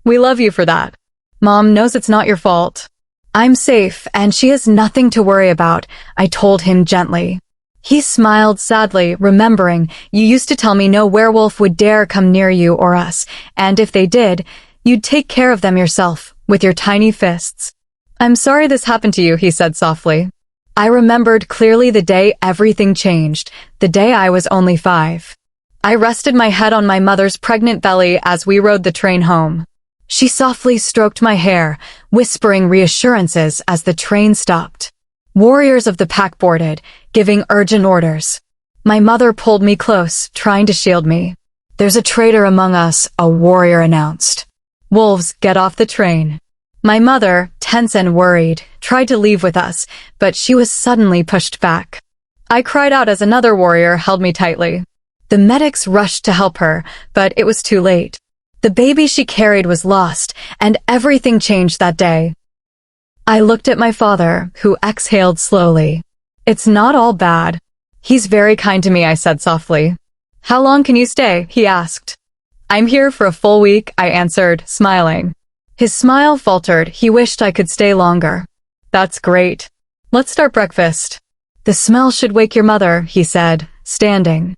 We love you for that. Mom knows it's not your fault. I'm safe, and she has nothing to worry about, I told him gently. He smiled sadly, remembering, you used to tell me no werewolf would dare come near you or us, and if they did, you'd take care of them yourself, with your tiny fists. I'm sorry this happened to you, he said softly. I remembered clearly the day everything changed, the day I was only 5. I rested my head on my mother's pregnant belly as we rode the train home. She softly stroked my hair, whispering reassurances as the train stopped. Warriors of the pack boarded, giving urgent orders. My mother pulled me close, trying to shield me. There's a traitor among us, a warrior announced. Wolves, get off the train. My mother, tense and worried, tried to leave with us, but she was suddenly pushed back. I cried out as another warrior held me tightly. The medics rushed to help her, but it was too late. The baby she carried was lost, and everything changed that day. I looked at my father, who exhaled slowly. It's not all bad. He's very kind to me, I said softly. How long can you stay? He asked. I'm here for a full week, I answered, smiling. His smile faltered. He wished I could stay longer. That's great. Let's start breakfast. The smell should wake your mother, he said, standing.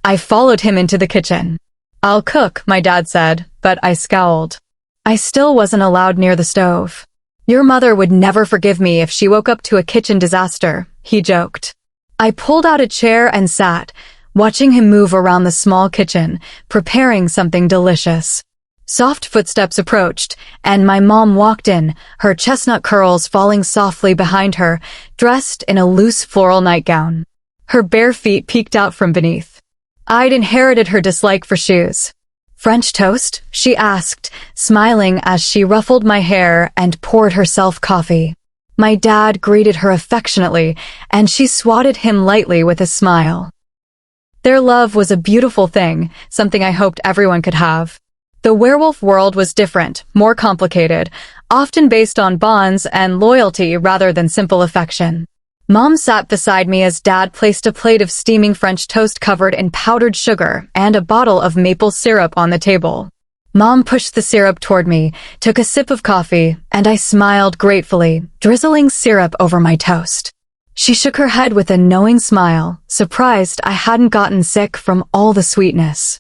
I followed him into the kitchen. I'll cook, my dad said, but I scowled. I still wasn't allowed near the stove. Your mother would never forgive me if she woke up to a kitchen disaster, he joked. I pulled out a chair and sat, watching him move around the small kitchen, preparing something delicious. Soft footsteps approached, and my mom walked in, her chestnut curls falling softly behind her, dressed in a loose floral nightgown. Her bare feet peeked out from beneath. I'd inherited her dislike for shoes. French toast? She asked, smiling as she ruffled my hair and poured herself coffee. My dad greeted her affectionately, and she swatted him lightly with a smile. Their love was a beautiful thing, something I hoped everyone could have. The werewolf world was different, more complicated, often based on bonds and loyalty rather than simple affection. Mom sat beside me as Dad placed a plate of steaming French toast covered in powdered sugar and a bottle of maple syrup on the table. Mom pushed the syrup toward me, took a sip of coffee, and I smiled gratefully, drizzling syrup over my toast. She shook her head with a knowing smile, surprised I hadn't gotten sick from all the sweetness.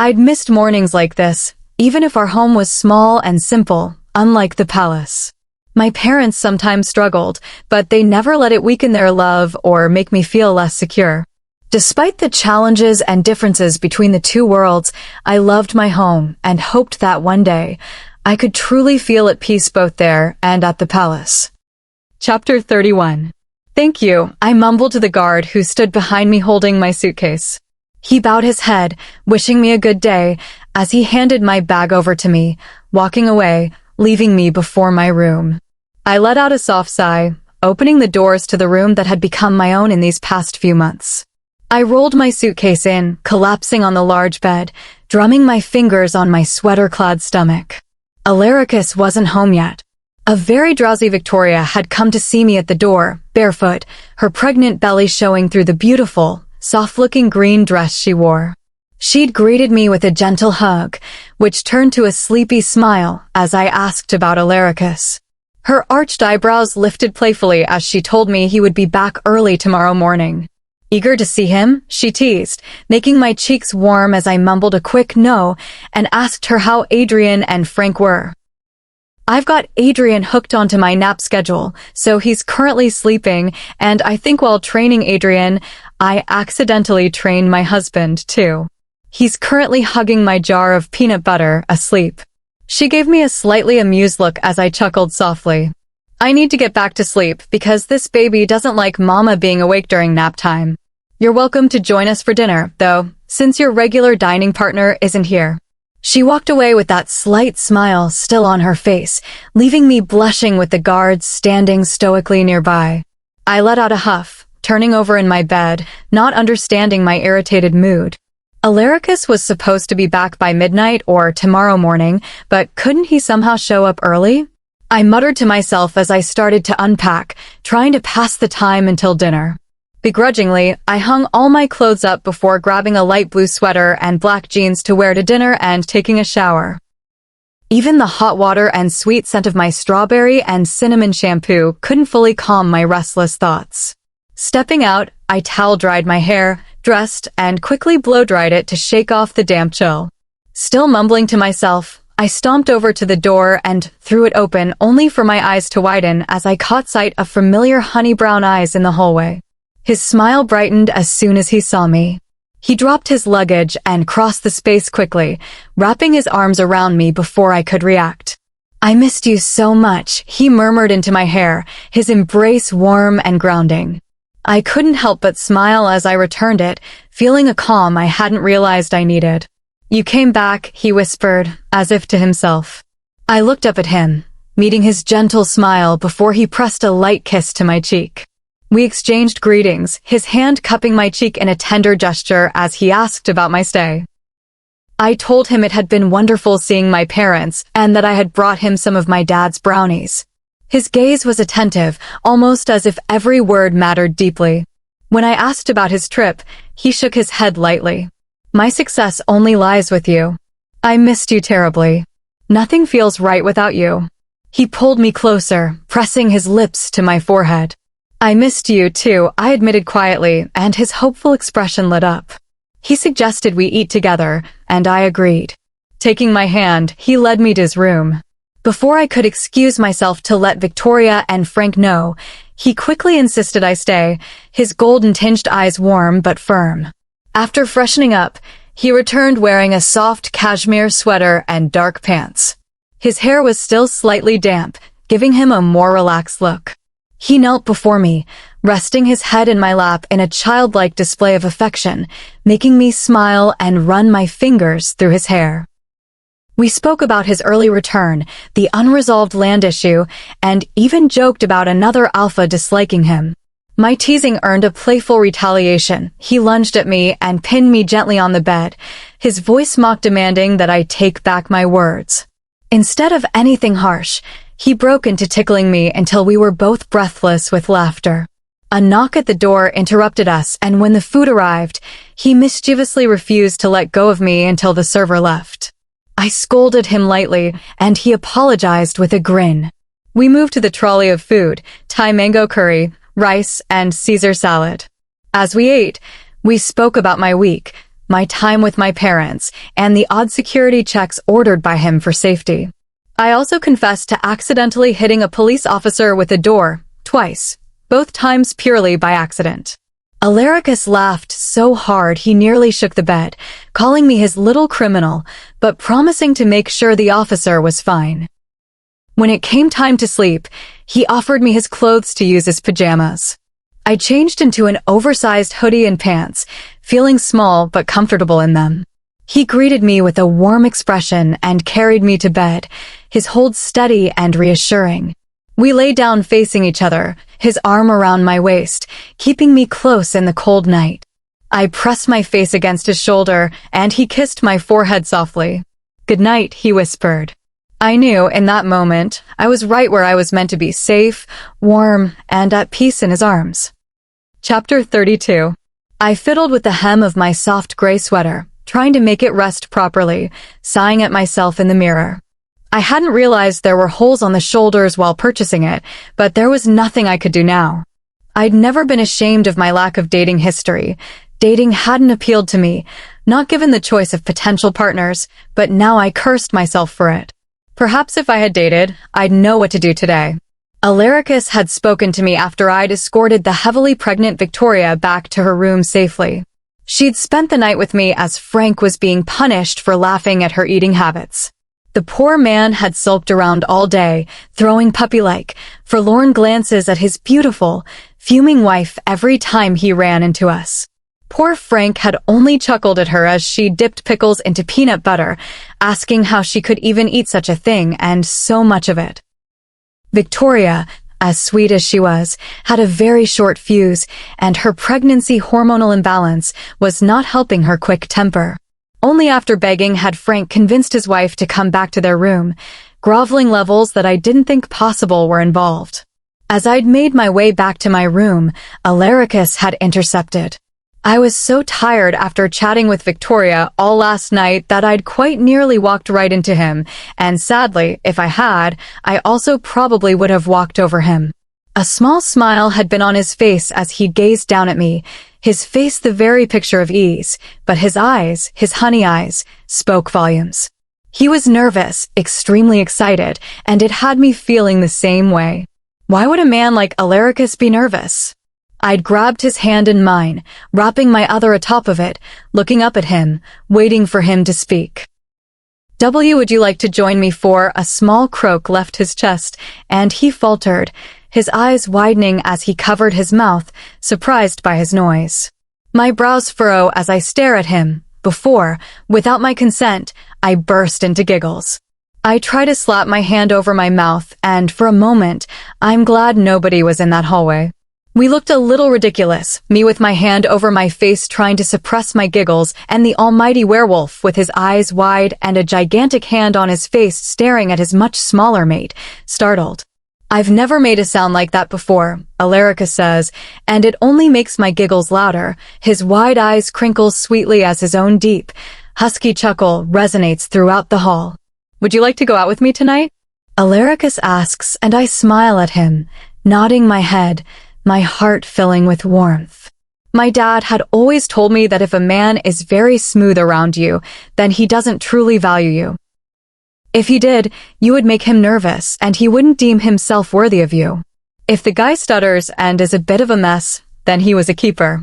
I'd missed mornings like this, even if our home was small and simple, unlike the palace. My parents sometimes struggled, but they never let it weaken their love or make me feel less secure. Despite the challenges and differences between the two worlds, I loved my home and hoped that one day I could truly feel at peace both there and at the palace. Chapter 31. Thank you, I mumbled to the guard who stood behind me holding my suitcase. He bowed his head, wishing me a good day, as he handed my bag over to me, walking away, leaving me before my room. I let out a soft sigh, opening the doors to the room that had become my own in these past few months. I rolled my suitcase in, collapsing on the large bed, drumming my fingers on my sweater-clad stomach. Alaricus wasn't home yet. A very drowsy Victoria had come to see me at the door, barefoot, her pregnant belly showing through the beautiful, soft-looking green dress she wore. She'd greeted me with a gentle hug, which turned to a sleepy smile as I asked about Alaricus. Her arched eyebrows lifted playfully as she told me he would be back early tomorrow morning. Eager to see him, she teased, making my cheeks warm as I mumbled a quick no and asked her how Adrian and Frank were. I've got Adrian hooked onto my nap schedule, so he's currently sleeping, and I think while training Adrian, I accidentally trained my husband, too. He's currently hugging my jar of peanut butter, asleep. She gave me a slightly amused look as I chuckled softly. I need to get back to sleep because this baby doesn't like Mama being awake during nap time. You're welcome to join us for dinner, though, since your regular dining partner isn't here. She walked away with that slight smile still on her face, leaving me blushing with the guards standing stoically nearby. I let out a huff, turning over in my bed, not understanding my irritated mood. Alaricus was supposed to be back by midnight or tomorrow morning, but couldn't he somehow show up early? I muttered to myself as I started to unpack, trying to pass the time until dinner. Begrudgingly, I hung all my clothes up before grabbing a light blue sweater and black jeans to wear to dinner and taking a shower. Even the hot water and sweet scent of my strawberry and cinnamon shampoo couldn't fully calm my restless thoughts. Stepping out, I towel-dried my hair, dressed, and quickly blow-dried it to shake off the damp chill. Still mumbling to myself, I stomped over to the door and threw it open only for my eyes to widen as I caught sight of familiar honey-brown eyes in the hallway. His smile brightened as soon as he saw me. He dropped his luggage and crossed the space quickly, wrapping his arms around me before I could react. "I missed you so much," he murmured into my hair, his embrace warm and grounding. I couldn't help but smile as I returned it, feeling a calm I hadn't realized I needed. "You came back," he whispered, as if to himself. I looked up at him, meeting his gentle smile before he pressed a light kiss to my cheek. We exchanged greetings, his hand cupping my cheek in a tender gesture as he asked about my stay. I told him it had been wonderful seeing my parents and that I had brought him some of my dad's brownies. His gaze was attentive, almost as if every word mattered deeply. When I asked about his trip, he shook his head lightly. "My success only lies with you. I missed you terribly. Nothing feels right without you." He pulled me closer, pressing his lips to my forehead. "I missed you too," I admitted quietly, and his hopeful expression lit up. He suggested we eat together, and I agreed. Taking my hand, he led me to his room. Before I could excuse myself to let Victoria and Frank know, he quickly insisted I stay, his golden-tinged eyes warm but firm. After freshening up, he returned wearing a soft cashmere sweater and dark pants. His hair was still slightly damp, giving him a more relaxed look. He knelt before me, resting his head in my lap in a childlike display of affection, making me smile and run my fingers through his hair. We spoke about his early return, the unresolved land issue, and even joked about another alpha disliking him. My teasing earned a playful retaliation. He lunged at me and pinned me gently on the bed, his voice mock demanding that I take back my words. Instead of anything harsh, he broke into tickling me until we were both breathless with laughter. A knock at the door interrupted us, and when the food arrived, he mischievously refused to let go of me until the server left. I scolded him lightly, and he apologized with a grin. We moved to the trolley of food, Thai mango curry, rice, and Caesar salad. As we ate, we spoke about my week, my time with my parents, and the odd security checks ordered by him for safety. I also confessed to accidentally hitting a police officer with a door, twice, both times purely by accident. Alaricus laughed so hard he nearly shook the bed, calling me his little criminal, but promising to make sure the officer was fine. When it came time to sleep, he offered me his clothes to use as pajamas. I changed into an oversized hoodie and pants, feeling small but comfortable in them. He greeted me with a warm expression and carried me to bed, his hold steady and reassuring. We lay down facing each other, his arm around my waist, keeping me close in the cold night. I pressed my face against his shoulder, and he kissed my forehead softly. "Good night," he whispered. I knew, in that moment, I was right where I was meant to be, safe, warm, and at peace in his arms. Chapter 32. I fiddled with the hem of my soft gray sweater, trying to make it rest properly, sighing at myself in the mirror. I hadn't realized there were holes on the shoulders while purchasing it, but there was nothing I could do now. I'd never been ashamed of my lack of dating history. Dating hadn't appealed to me, not given the choice of potential partners, but now I cursed myself for it. Perhaps if I had dated, I'd know what to do today. Alaricus had spoken to me after I'd escorted the heavily pregnant Victoria back to her room safely. She'd spent the night with me as Frank was being punished for laughing at her eating habits. The poor man had sulked around all day, throwing puppy-like, forlorn glances at his beautiful, fuming wife every time he ran into us. Poor Frank had only chuckled at her as she dipped pickles into peanut butter, asking how she could even eat such a thing and so much of it. Victoria, as sweet as she was, had a very short fuse, and her pregnancy hormonal imbalance was not helping her quick temper. Only after begging had Frank convinced his wife to come back to their room, groveling levels that I didn't think possible were involved. As I'd made my way back to my room, Alaricus had intercepted. I was so tired after chatting with Victoria all last night that I'd quite nearly walked right into him, and sadly, if I had, I also probably would have walked over him. A small smile had been on his face as he gazed down at me, his face the very picture of ease, but his eyes, his honey eyes, spoke volumes. He was nervous, extremely excited, and it had me feeling the same way. Why would a man like Alaricus be nervous? I'd grabbed his hand in mine, wrapping my other atop of it, looking up at him, waiting for him to speak. Would you like to join me for a small croak left his chest, and he faltered, his eyes widening as he covered his mouth, surprised by his noise. My brows furrow as I stare at him, before, without my consent, I burst into giggles. I try to slap my hand over my mouth, and for a moment, I'm glad nobody was in that hallway. We looked a little ridiculous, me with my hand over my face trying to suppress my giggles, and the almighty werewolf with his eyes wide and a gigantic hand on his face staring at his much smaller mate, startled. I've never made a sound like that before, Alaricus says, and it only makes my giggles louder. His wide eyes crinkle sweetly as his own deep, husky chuckle resonates throughout the hall. Would you like to go out with me tonight? Alaricus asks, and I smile at him, nodding my head, my heart filling with warmth. My dad had always told me that if a man is very smooth around you, then he doesn't truly value you. If he did, you would make him nervous, and he wouldn't deem himself worthy of you. If the guy stutters and is a bit of a mess, then he was a keeper.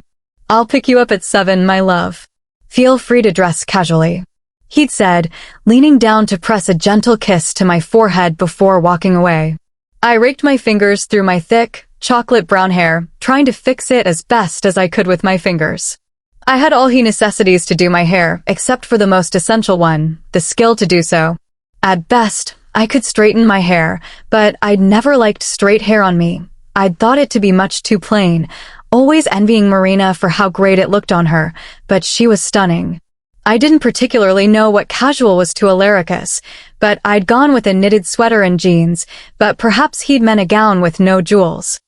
I'll pick you up at 7, my love. Feel free to dress casually, he'd said, leaning down to press a gentle kiss to my forehead before walking away. I raked my fingers through my thick, chocolate brown hair, trying to fix it as best as I could with my fingers. I had all he necessities to do my hair, except for the most essential one, the skill to do so. At best, I could straighten my hair, but I'd never liked straight hair on me. I'd thought it to be much too plain, always envying Marina for how great it looked on her, but she was stunning. I didn't particularly know what casual was to Alaricus, but I'd gone with a knitted sweater and jeans, but perhaps he'd meant a gown with no jewels.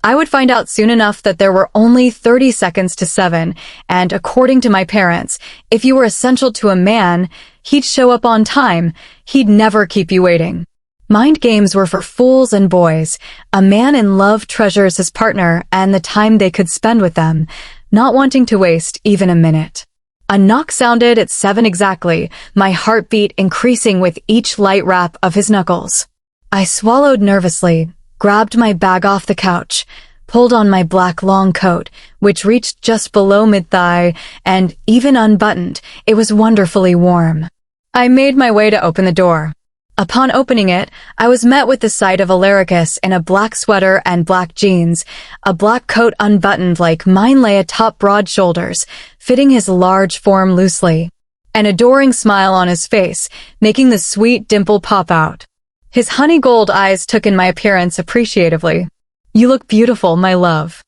I would find out soon enough that there were only 30 seconds to 7, and according to my parents, if you were essential to a man, he'd show up on time, he'd never keep you waiting. Mind games were for fools and boys. A man in love treasures his partner and the time they could spend with them, not wanting to waste even a minute. A knock sounded at 7 exactly, my heartbeat increasing with each light rap of his knuckles. I swallowed nervously, grabbed my bag off the couch, pulled on my black long coat, which reached just below mid-thigh, and even unbuttoned, it was wonderfully warm. I made my way to open the door. Upon opening it, I was met with the sight of Alaricus in a black sweater and black jeans, a black coat unbuttoned like mine lay atop broad shoulders, fitting his large form loosely. An adoring smile on his face, making the sweet dimple pop out. His honey gold eyes took in my appearance appreciatively. "You look beautiful, my love,"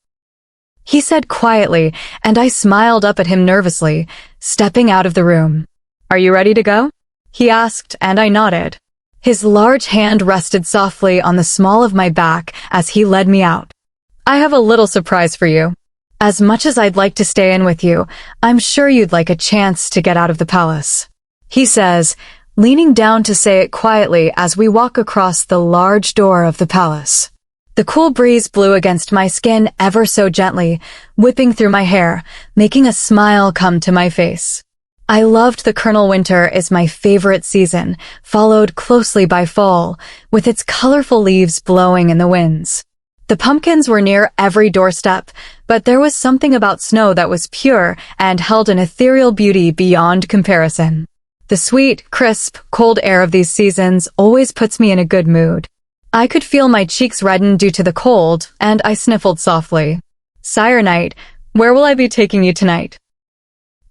he said quietly, and I smiled up at him nervously, stepping out of the room. "Are you ready to go?" he asked, and I nodded. His large hand rested softly on the small of my back as he led me out. "I have a little surprise for you. As much as I'd like to stay in with you, I'm sure you'd like a chance to get out of the palace," he says, leaning down to say it quietly as we walk across the large door of the palace. The cool breeze blew against my skin ever so gently, whipping through my hair, making a smile come to my face. I loved the Colonel Winter is my favorite season, followed closely by fall, with its colorful leaves blowing in the winds. The pumpkins were near every doorstep, but there was something about snow that was pure and held an ethereal beauty beyond comparison. The sweet, crisp, cold air of these seasons always puts me in a good mood. I could feel my cheeks redden due to the cold, and I sniffled softly. "Sire Knight, where will I be taking you tonight?"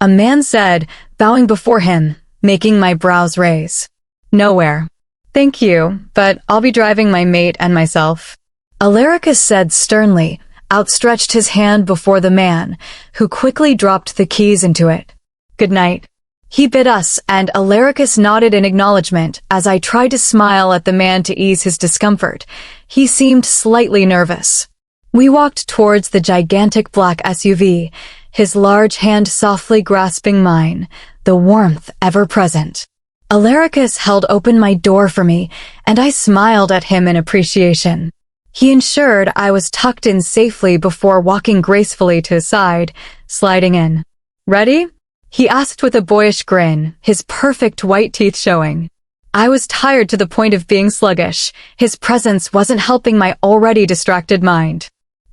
A man said, bowing before him, making my brows raise. "Nowhere. Thank you, but I'll be driving my mate and myself," Alaricus said sternly, outstretched his hand before the man, who quickly dropped the keys into it. "Good night." He bid us, and Alaricus nodded in acknowledgement as I tried to smile at the man to ease his discomfort. He seemed slightly nervous. We walked towards the gigantic black SUV, his large hand softly grasping mine, the warmth ever present. Alaricus held open my door for me, and I smiled at him in appreciation. He ensured I was tucked in safely before walking gracefully to his side, sliding in. "Ready?" he asked with a boyish grin, his perfect white teeth showing. I was tired to the point of being sluggish. His presence wasn't helping my already distracted mind.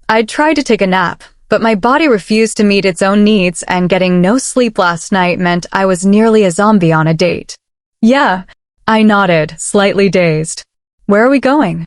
I'd tried to take a nap, but my body refused to meet its own needs, and getting no sleep last night meant I was nearly a zombie on a date. "Yeah," I nodded, slightly dazed. "Where are we going?"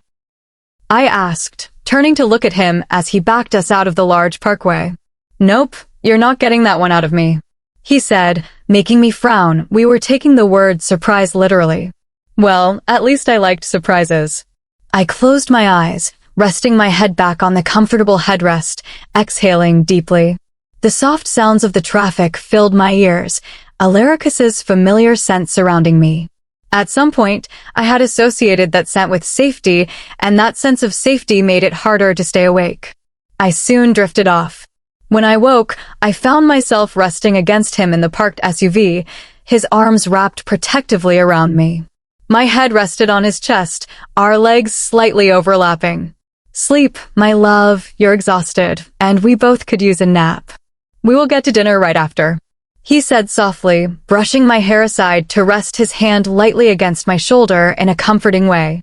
I asked, turning to look at him as he backed us out of the large parkway. "Nope, you're not getting that one out of me," he said, making me frown. We were taking the word surprise literally. Well, at least I liked surprises. I closed my eyes, resting my head back on the comfortable headrest, exhaling deeply. The soft sounds of the traffic filled my ears, Alaricus's familiar scent surrounding me. At some point, I had associated that scent with safety, and that sense of safety made it harder to stay awake. I soon drifted off. When I woke, I found myself resting against him in the parked SUV, his arms wrapped protectively around me. My head rested on his chest, our legs slightly overlapping. "Sleep, my love, you're exhausted, and we both could use a nap. We will get to dinner right after," he said softly, brushing my hair aside to rest his hand lightly against my shoulder in a comforting way.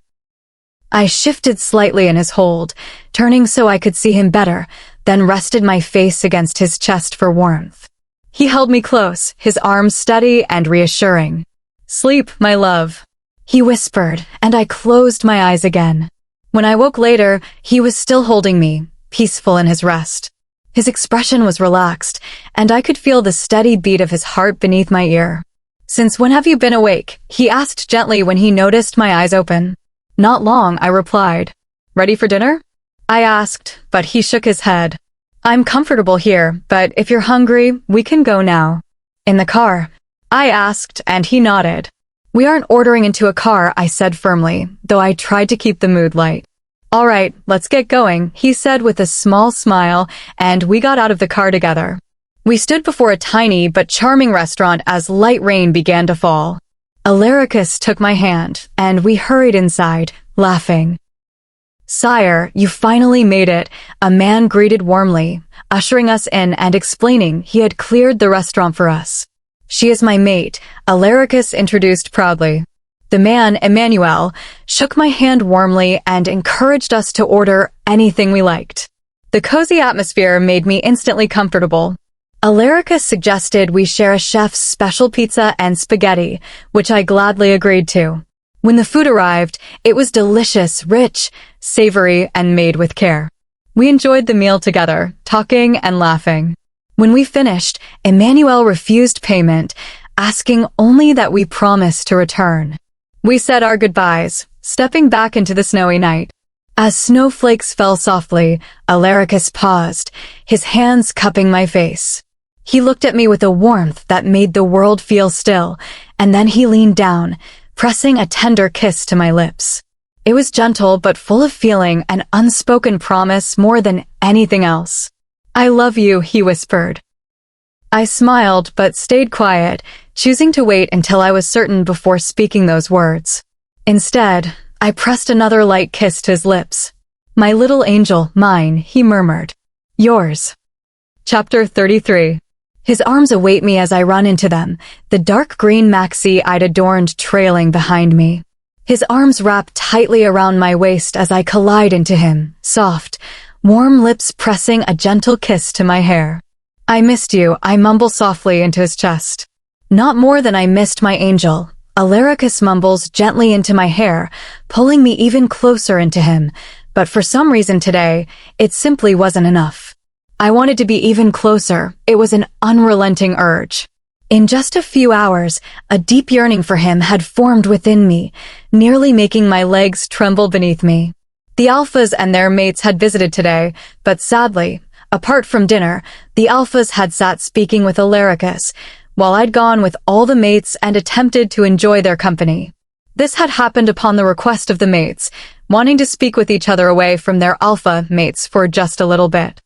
I shifted slightly in his hold, turning so I could see him better, then rested my face against his chest for warmth. He held me close, his arms steady and reassuring. "Sleep, my love," he whispered, and I closed my eyes again. When I woke later, he was still holding me, peaceful in his rest. His expression was relaxed, and I could feel the steady beat of his heart beneath my ear. "Since when have you been awake?" he asked gently when he noticed my eyes open. "Not long," I replied. "Ready for dinner?" I asked, but he shook his head. "I'm comfortable here, but if you're hungry, we can go now." "In the car?" I asked, and he nodded. "We aren't ordering into a car," I said firmly, though I tried to keep the mood light. "All right, let's get going," he said with a small smile, and we got out of the car together. We stood before a tiny but charming restaurant as light rain began to fall. Alaricus took my hand, and we hurried inside, laughing. "Sire, you finally made it," a man greeted warmly, ushering us in and explaining he had cleared the restaurant for us. She is my mate, Alaricus introduced proudly. The man, Emmanuel, shook my hand warmly and encouraged us to order anything we liked. The cozy atmosphere made me instantly comfortable. Alaricus suggested we share a chef's special pizza and spaghetti, which I gladly agreed to. When the food arrived, it was delicious, rich, savory, and made with care. We enjoyed the meal together, talking and laughing. When we finished, Emmanuel refused payment, asking only that we promise to return. We said our goodbyes, stepping back into the snowy night. As snowflakes fell softly, Alaricus paused, his hands cupping my face. He looked at me with a warmth that made the world feel still, and then he leaned down, pressing a tender kiss to my lips. It was gentle but full of feeling and unspoken promise more than anything else. "I love you," he whispered. I smiled but stayed quiet, choosing to wait until I was certain before speaking those words. Instead, I pressed another light kiss to his lips. "My little angel, mine," he murmured. "Yours." Chapter 33. His arms await me as I run into them, the dark green maxi I'd adorned trailing behind me. His arms wrap tightly around my waist as I collide into him, soft, warm lips pressing a gentle kiss to my hair. "I missed you," I mumble softly into his chest. "Not more than I missed my angel." Alaricus mumbles gently into my hair, pulling me even closer into him, but for some reason today, it simply wasn't enough. I wanted to be even closer. It was an unrelenting urge. In just a few hours, a deep yearning for him had formed within me, nearly making my legs tremble beneath me. The alphas and their mates had visited today, but sadly, apart from dinner, the alphas had sat speaking with Alaricus, while I'd gone with all the mates and attempted to enjoy their company. This had happened upon the request of the mates, wanting to speak with each other away from their alpha mates for just a little bit.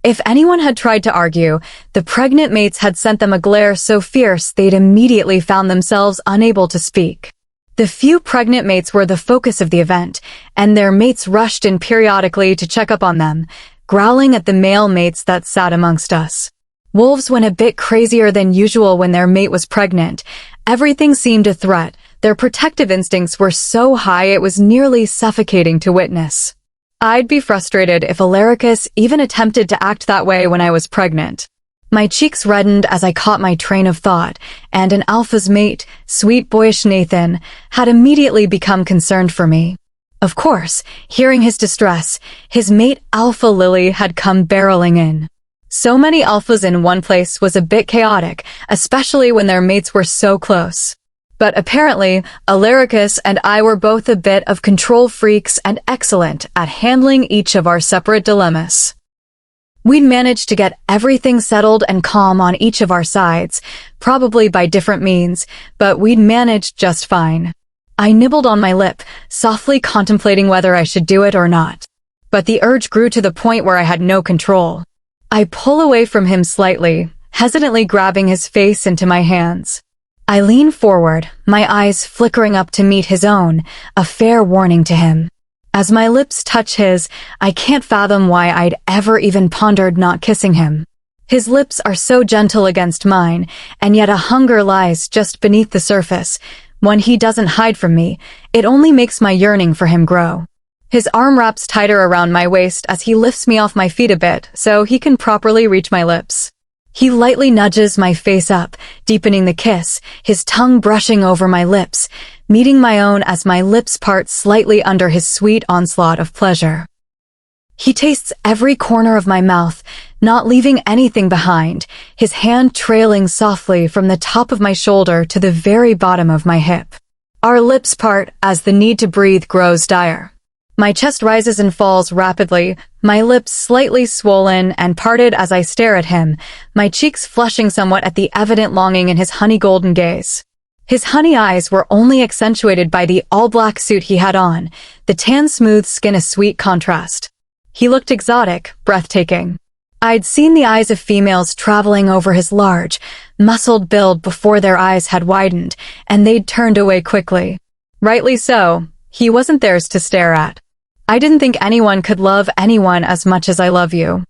If anyone had tried to argue, the pregnant mates had sent them a glare so fierce they'd immediately found themselves unable to speak. The few pregnant mates were the focus of the event, and their mates rushed in periodically to check up on them, growling at the male mates that sat amongst us. Wolves went a bit crazier than usual when their mate was pregnant. Everything seemed a threat. Their protective instincts were so high it was nearly suffocating to witness. I'd be frustrated if Alaricus even attempted to act that way when I was pregnant. My cheeks reddened as I caught my train of thought, and an alpha's mate, sweet boyish Nathan, had immediately become concerned for me. Of course, hearing his distress, his mate Alpha Lily had come barreling in. So many alphas in one place was a bit chaotic, especially when their mates were so close. But apparently, Alaricus and I were both a bit of control freaks and excellent at handling each of our separate dilemmas. We'd managed to get everything settled and calm on each of our sides, probably by different means, but we'd managed just fine. I nibbled on my lip, softly contemplating whether I should do it or not. But the urge grew to the point where I had no control. I pull away from him slightly, hesitantly grabbing his face into my hands. I lean forward, my eyes flickering up to meet his own, a fair warning to him. As my lips touch his, I can't fathom why I'd ever even pondered not kissing him. His lips are so gentle against mine, and yet a hunger lies just beneath the surface. When he doesn't hide from me, it only makes my yearning for him grow. His arm wraps tighter around my waist as he lifts me off my feet a bit so he can properly reach my lips. He lightly nudges my face up, deepening the kiss, his tongue brushing over my lips, meeting my own as my lips part slightly under his sweet onslaught of pleasure. He tastes every corner of my mouth, not leaving anything behind, his hand trailing softly from the top of my shoulder to the very bottom of my hip. Our lips part as the need to breathe grows dire. My chest rises and falls rapidly, my lips slightly swollen and parted as I stare at him, my cheeks flushing somewhat at the evident longing in his honey-golden gaze. His honey eyes were only accentuated by the all-black suit he had on, the tan-smooth skin a sweet contrast. He looked exotic, breathtaking. I'd seen the eyes of females traveling over his large, muscled build before their eyes had widened, and they'd turned away quickly. Rightly so, he wasn't theirs to stare at. I didn't think anyone could love anyone as much as I love you.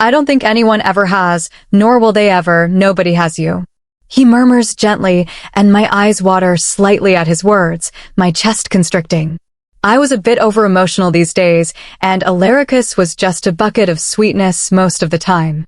I don't think anyone ever has, nor will they ever. Nobody has you. He murmurs gently, and my eyes water slightly at his words, my chest constricting. I was a bit over-emotional these days, and Alaricus was just a bucket of sweetness most of the time.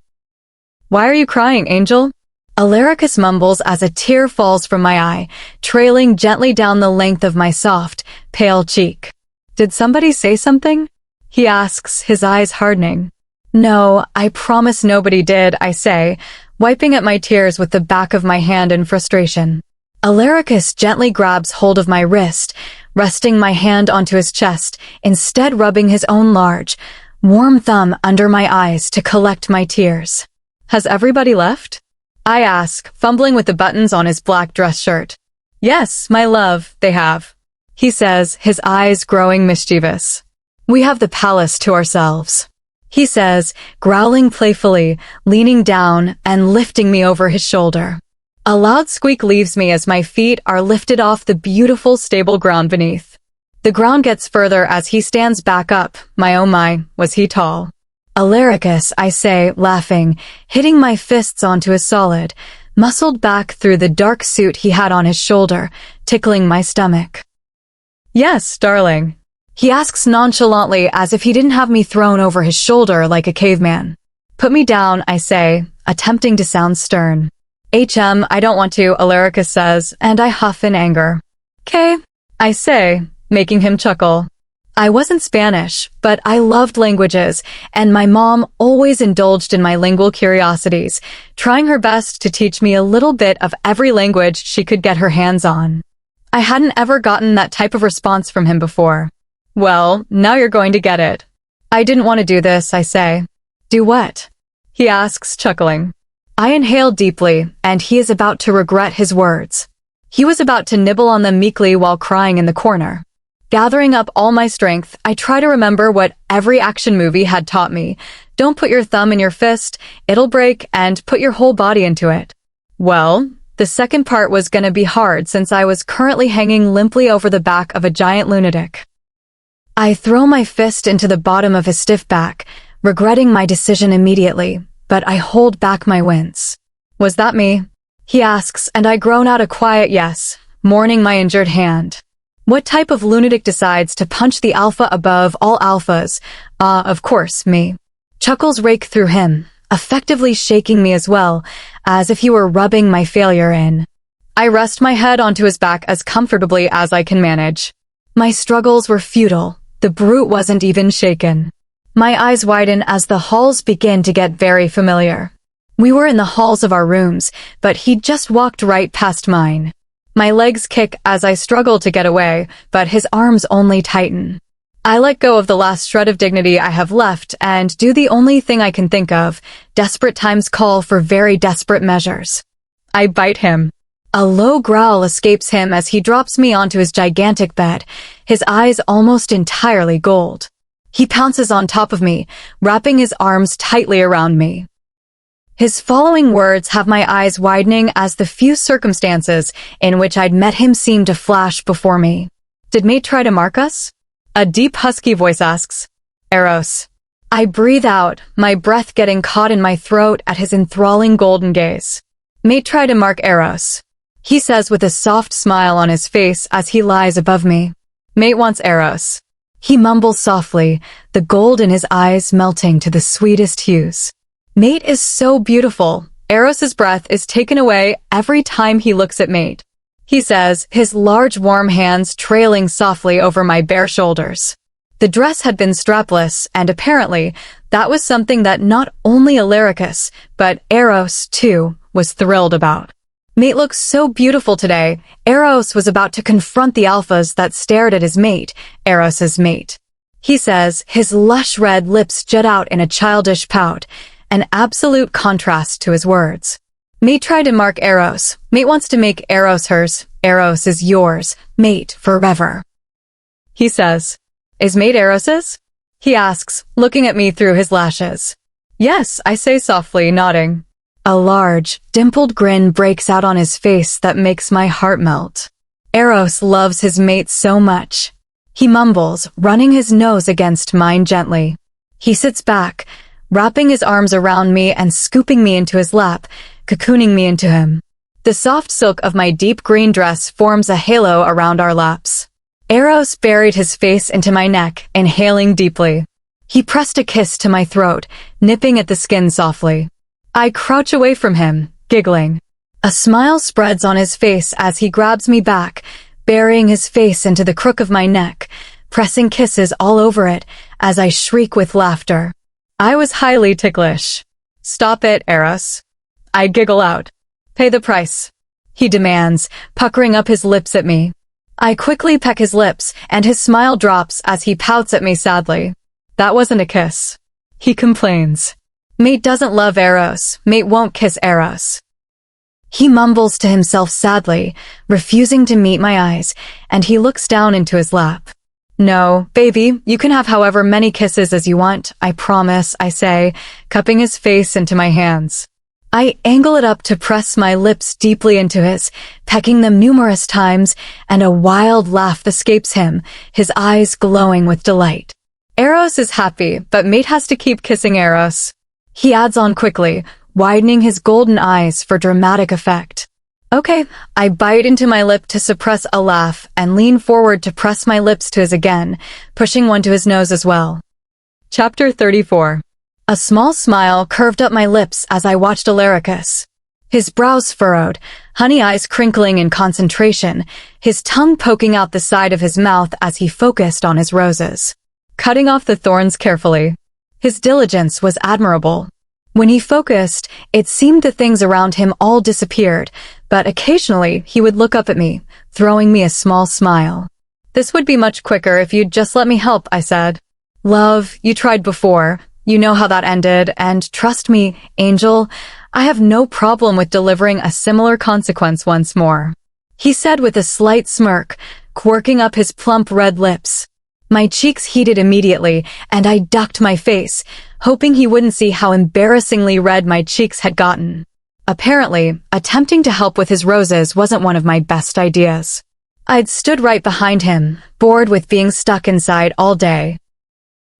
"Why are you crying, Angel?" Alaricus mumbles as a tear falls from my eye, trailing gently down the length of my soft, pale cheek. "Did somebody say something?" he asks, his eyes hardening. "No, I promise nobody did," I say, wiping at my tears with the back of my hand in frustration. Alaricus gently grabs hold of my wrist, resting my hand onto his chest, instead rubbing his own large, warm thumb under my eyes to collect my tears. "Has everybody left?" I ask, fumbling with the buttons on his black dress shirt. "Yes, my love, they have," he says, his eyes growing mischievous. "We have the palace to ourselves," he says, growling playfully, leaning down and lifting me over his shoulder. A loud squeak leaves me as my feet are lifted off the beautiful stable ground beneath. The ground gets further as he stands back up. My oh my, was he tall. "Alaricus," I say, laughing, hitting my fists onto his solid, muscled back through the dark suit he had on his shoulder, tickling my stomach. "Yes, darling," he asks nonchalantly as if he didn't have me thrown over his shoulder like a caveman. "Put me down," I say, attempting to sound stern. I don't want to," Alaricus says, and I huff in anger. "'Kay," I say, making him chuckle. I wasn't Spanish, but I loved languages, and my mom always indulged in my lingual curiosities, trying her best to teach me a little bit of every language she could get her hands on. I hadn't ever gotten that type of response from him before. "Well, now you're going to get it." "I didn't want to do this," I say. "Do what?" he asks, chuckling. I inhale deeply, and he is about to regret his words. He was about to nibble on them meekly while crying in the corner. Gathering up all my strength, I try to remember what every action movie had taught me. Don't put your thumb in your fist, it'll break, and put your whole body into it. Well, the second part was gonna be hard since I was currently hanging limply over the back of a giant lunatic. I throw my fist into the bottom of his stiff back, regretting my decision immediately, but I hold back my wince. "Was that me?" he asks, and I groan out a quiet yes, mourning my injured hand. What type of lunatic decides to punch the alpha above all alphas? Of course, me. Chuckles rake through him, effectively shaking me as well, as if he were rubbing my failure in. I rest my head onto his back as comfortably as I can manage. My struggles were futile. The brute wasn't even shaken. My eyes widen as the halls begin to get very familiar. We were in the halls of our rooms, but he'd just walked right past mine. My legs kick as I struggle to get away, but his arms only tighten. I let go of the last shred of dignity I have left and do the only thing I can think of. Desperate times call for very desperate measures. I bite him. A low growl escapes him as he drops me onto his gigantic bed, his eyes almost entirely gold. He pounces on top of me, wrapping his arms tightly around me. His following words have my eyes widening as the few circumstances in which I'd met him seem to flash before me. "Did mate try to mark us?" A deep husky voice asks. "Eros." I breathe out, my breath getting caught in my throat at his enthralling golden gaze. "Mate tried to mark Eros," he says with a soft smile on his face as he lies above me. "Mate wants Eros." He mumbles softly, the gold in his eyes melting to the sweetest hues. Mate is so beautiful. Eros's breath is taken away every time he looks at Mate. He says, his large warm hands trailing softly over my bare shoulders. The dress had been strapless, and apparently, that was something that not only Alaricus, but Eros, too, was thrilled about. Mate looks so beautiful today. Eros was about to confront the alphas that stared at his mate, Eros's mate. He says, his lush red lips jut out in a childish pout, an absolute contrast to his words. Mate tried to mark Eros. Mate wants to make Eros hers. Eros is yours, Mate, forever. He says, "Is Mate Eros's?" he asks, looking at me through his lashes. "Yes," I say softly, nodding. A large, dimpled grin breaks out on his face that makes my heart melt. Eros loves his mate so much. He mumbles, running his nose against mine gently. He sits back, wrapping his arms around me and scooping me into his lap, cocooning me into him. The soft silk of my deep green dress forms a halo around our laps. Eros buried his face into my neck, inhaling deeply. He pressed a kiss to my throat, nipping at the skin softly. I crouch away from him, giggling. A smile spreads on his face as he grabs me back, burying his face into the crook of my neck, pressing kisses all over it as I shriek with laughter. I was highly ticklish. Stop it, Eros. I giggle out. Pay the price, he demands, puckering up his lips at me. I quickly peck his lips, and his smile drops as he pouts at me sadly. That wasn't a kiss, he complains. Mate doesn't love Eros. Mate won't kiss Eros. He mumbles to himself sadly, refusing to meet my eyes, and he looks down into his lap. No, baby, you can have however many kisses as you want, I promise, I say, cupping his face into my hands. I angle it up to press my lips deeply into his, pecking them numerous times, and a wild laugh escapes him, his eyes glowing with delight. Eros is happy, but Mate has to keep kissing Eros. He adds on quickly, widening his golden eyes for dramatic effect. Okay, I bite into my lip to suppress a laugh and lean forward to press my lips to his again, pushing one to his nose as well. Chapter 34. A small smile curved up my lips as I watched Alaricus. His brows furrowed, honey eyes crinkling in concentration, his tongue poking out the side of his mouth as he focused on his roses, cutting off the thorns carefully. His diligence was admirable. When he focused, it seemed the things around him all disappeared, but occasionally he would look up at me, throwing me a small smile. This would be much quicker if you'd just let me help, I said. Love, you tried before. You know how that ended, and trust me, Angel, I have no problem with delivering a similar consequence once more, he said with a slight smirk, quirking up his plump red lips. My cheeks heated immediately, and I ducked my face, hoping he wouldn't see how embarrassingly red my cheeks had gotten. Apparently, attempting to help with his roses wasn't one of my best ideas. I'd stood right behind him, bored with being stuck inside all day,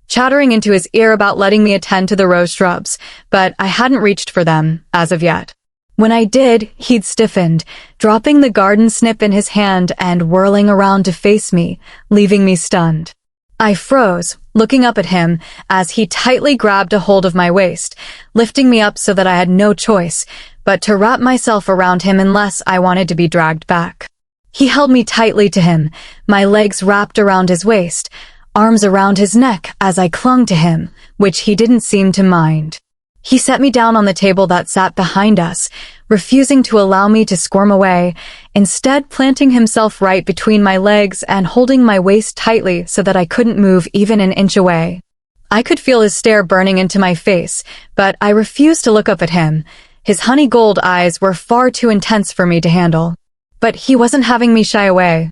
chattering into his ear about letting me attend to the rose shrubs, but I hadn't reached for them, as of yet. When I did, he'd stiffened, dropping the garden snip in his hand and whirling around to face me, leaving me stunned. I froze, looking up at him, as he tightly grabbed a hold of my waist, lifting me up so that I had no choice but to wrap myself around him unless I wanted to be dragged back. He held me tightly to him, my legs wrapped around his waist, arms around his neck as I clung to him, which he didn't seem to mind. He set me down on the table that sat behind us, refusing to allow me to squirm away, instead planting himself right between my legs and holding my waist tightly so that I couldn't move even an inch away. I could feel his stare burning into my face, but I refused to look up at him. His honey gold eyes were far too intense for me to handle. But he wasn't having me shy away.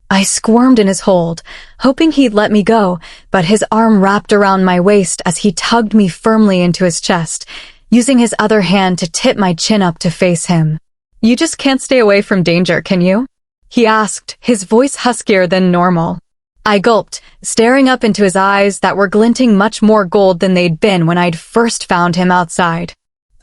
I squirmed in his hold, hoping he'd let me go, but his arm wrapped around my waist as he tugged me firmly into his chest, using his other hand to tip my chin up to face him. You just can't stay away from danger, can you? He asked, his voice huskier than normal. I gulped, staring up into his eyes that were glinting much more gold than they'd been when I'd first found him outside.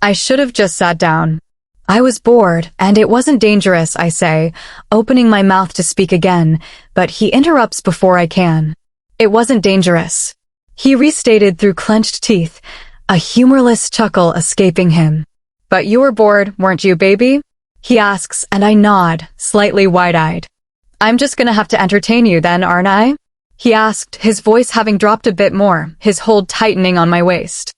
I should have just sat down. I was bored, and it wasn't dangerous, I say, opening my mouth to speak again, but he interrupts before I can. It wasn't dangerous, he restated through clenched teeth, a humorless chuckle escaping him. But you were bored, weren't you, baby? He asks, and I nod, slightly wide-eyed. I'm just gonna have to entertain you then, aren't I? He asked, his voice having dropped a bit more, his hold tightening on my waist.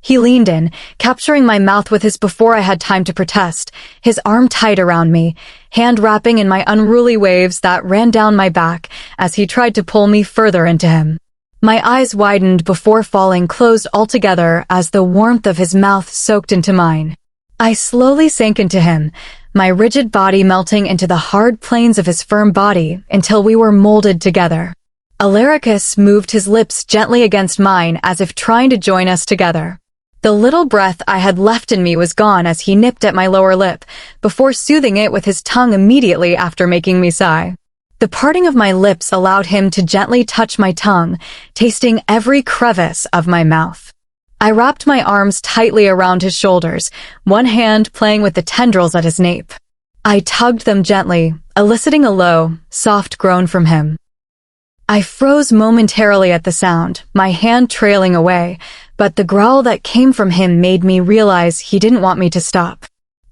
He leaned in, capturing my mouth with his before I had time to protest, his arm tight around me, hand wrapping in my unruly waves that ran down my back as he tried to pull me further into him. My eyes widened before falling closed altogether as the warmth of his mouth soaked into mine. I slowly sank into him, my rigid body melting into the hard planes of his firm body until we were molded together. Alaricus moved his lips gently against mine as if trying to join us together. The little breath I had left in me was gone as he nipped at my lower lip, before soothing it with his tongue immediately after making me sigh. The parting of my lips allowed him to gently touch my tongue, tasting every crevice of my mouth. I wrapped my arms tightly around his shoulders, one hand playing with the tendrils at his nape. I tugged them gently, eliciting a low, soft groan from him. I froze momentarily at the sound, my hand trailing away, but the growl that came from him made me realize he didn't want me to stop.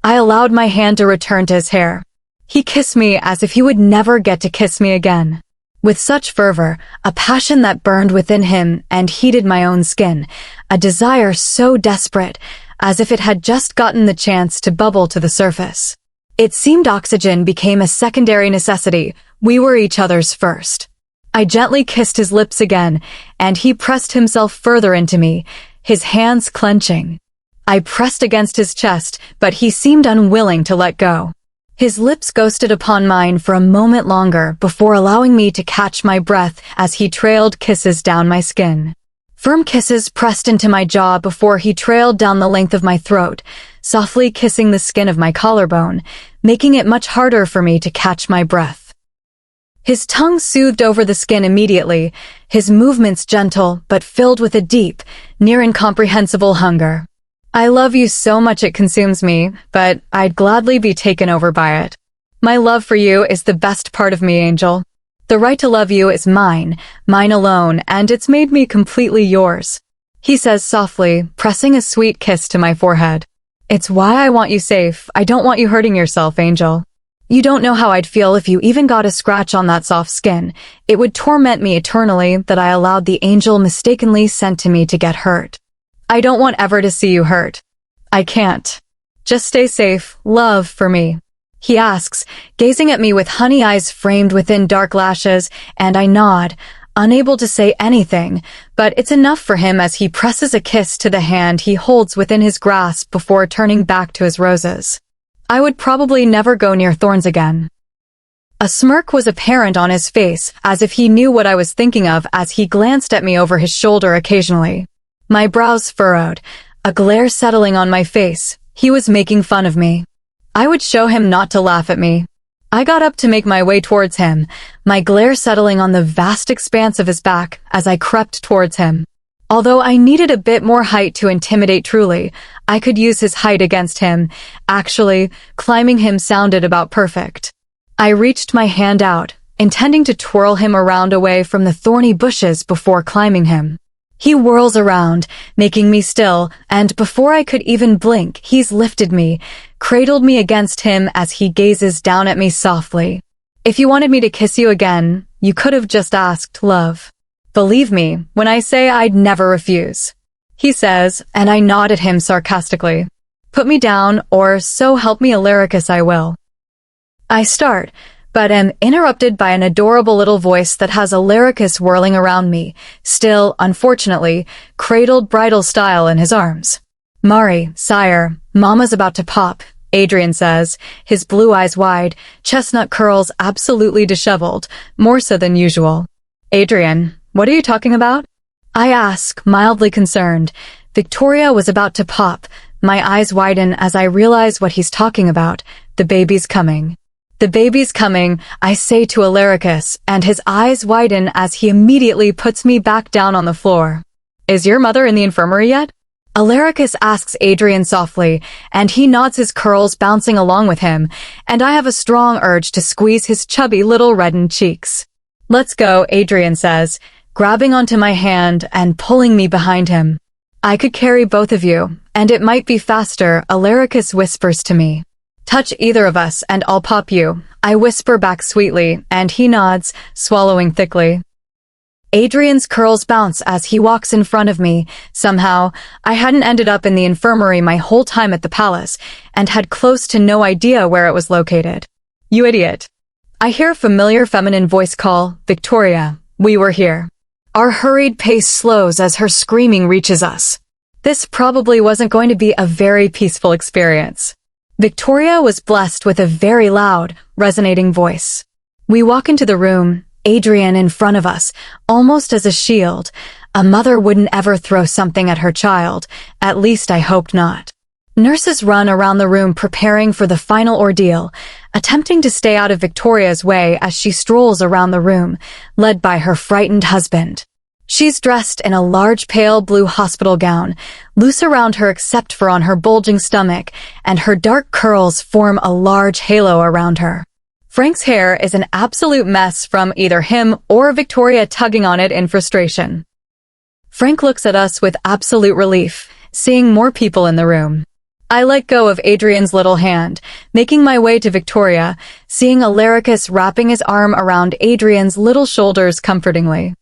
I allowed my hand to return to his hair. He kissed me as if he would never get to kiss me again. With such fervor, a passion that burned within him and heated my own skin, a desire so desperate, as if it had just gotten the chance to bubble to the surface. It seemed oxygen became a secondary necessity. We were each other's first. I gently kissed his lips again, and he pressed himself further into me, his hands clenching. I pressed against his chest, but he seemed unwilling to let go. His lips ghosted upon mine for a moment longer before allowing me to catch my breath as he trailed kisses down my skin. Firm kisses pressed into my jaw before he trailed down the length of my throat, softly kissing the skin of my collarbone, making it much harder for me to catch my breath. His tongue soothed over the skin immediately, his movements gentle but filled with a deep, near incomprehensible hunger. I love you so much it consumes me, but I'd gladly be taken over by it. My love for you is the best part of me, Angel. The right to love you is mine alone, and it's made me completely yours. He says softly, pressing a sweet kiss to my forehead. It's why I want you safe. I don't want you hurting yourself, Angel. You don't know how I'd feel if you even got a scratch on that soft skin. It would torment me eternally that I allowed the angel mistakenly sent to me to get hurt. I don't want ever to see you hurt. I can't. Just stay safe, love, for me. He asks, gazing at me with honey eyes framed within dark lashes, and I nod, unable to say anything, but it's enough for him as he presses a kiss to the hand he holds within his grasp before turning back to his roses. I would probably never go near thorns again. A smirk was apparent on his face, as if he knew what I was thinking of as he glanced at me over his shoulder occasionally. My brows furrowed, a glare settling on my face. He was making fun of me. I would show him not to laugh at me. I got up to make my way towards him, my glare settling on the vast expanse of his back as I crept towards him. Although I needed a bit more height to intimidate truly, I could use his height against him. Actually, climbing him sounded about perfect. I reached my hand out, intending to twirl him around away from the thorny bushes before climbing him. He whirls around, making me still, and before I could even blink, he's lifted me, cradled me against him as he gazes down at me softly. If you wanted me to kiss you again, you could have just asked, love. Believe me when I say I'd never refuse. He says, and I nod at him sarcastically. Put me down, or so help me Alaricus I will. I start, but am interrupted by an adorable little voice that has Alaricus whirling around me, still, unfortunately, cradled bridal style in his arms. Mari, sire, Mama's about to pop, Adrian says, his blue eyes wide, chestnut curls absolutely disheveled, more so than usual. Adrian, what are you talking about? I ask, mildly concerned. Victoria was about to pop. My eyes widen as I realize what he's talking about. The baby's coming. The baby's coming, I say to Alaricus, and his eyes widen as he immediately puts me back down on the floor. Is your mother in the infirmary yet? Alaricus asks Adrian softly, and he nods, his curls bouncing along with him, and I have a strong urge to squeeze his chubby little reddened cheeks. Let's go, Adrian says, grabbing onto my hand and pulling me behind him. I could carry both of you, and it might be faster, Alaricus whispers to me. Touch either of us and I'll pop you, I whisper back sweetly, and he nods, swallowing thickly. Adrian's curls bounce as he walks in front of me. Somehow, I hadn't ended up in the infirmary my whole time at the palace, and had close to no idea where it was located. You idiot. I hear a familiar feminine voice call, Victoria, we were here. Our hurried pace slows as her screaming reaches us. This probably wasn't going to be a very peaceful experience. Victoria was blessed with a very loud, resonating voice. We walk into the room, Adrian in front of us, almost as a shield. A mother wouldn't ever throw something at her child, at least I hoped not. Nurses run around the room preparing for the final ordeal, attempting to stay out of Victoria's way as she strolls around the room, led by her frightened husband. She's dressed in a large pale blue hospital gown, loose around her except for on her bulging stomach, and her dark curls form a large halo around her. Frank's hair is an absolute mess from either him or Victoria tugging on it in frustration. Frank looks at us with absolute relief, seeing more people in the room. I let go of Adrian's little hand, making my way to Victoria, seeing Alaricus wrapping his arm around Adrian's little shoulders comfortingly.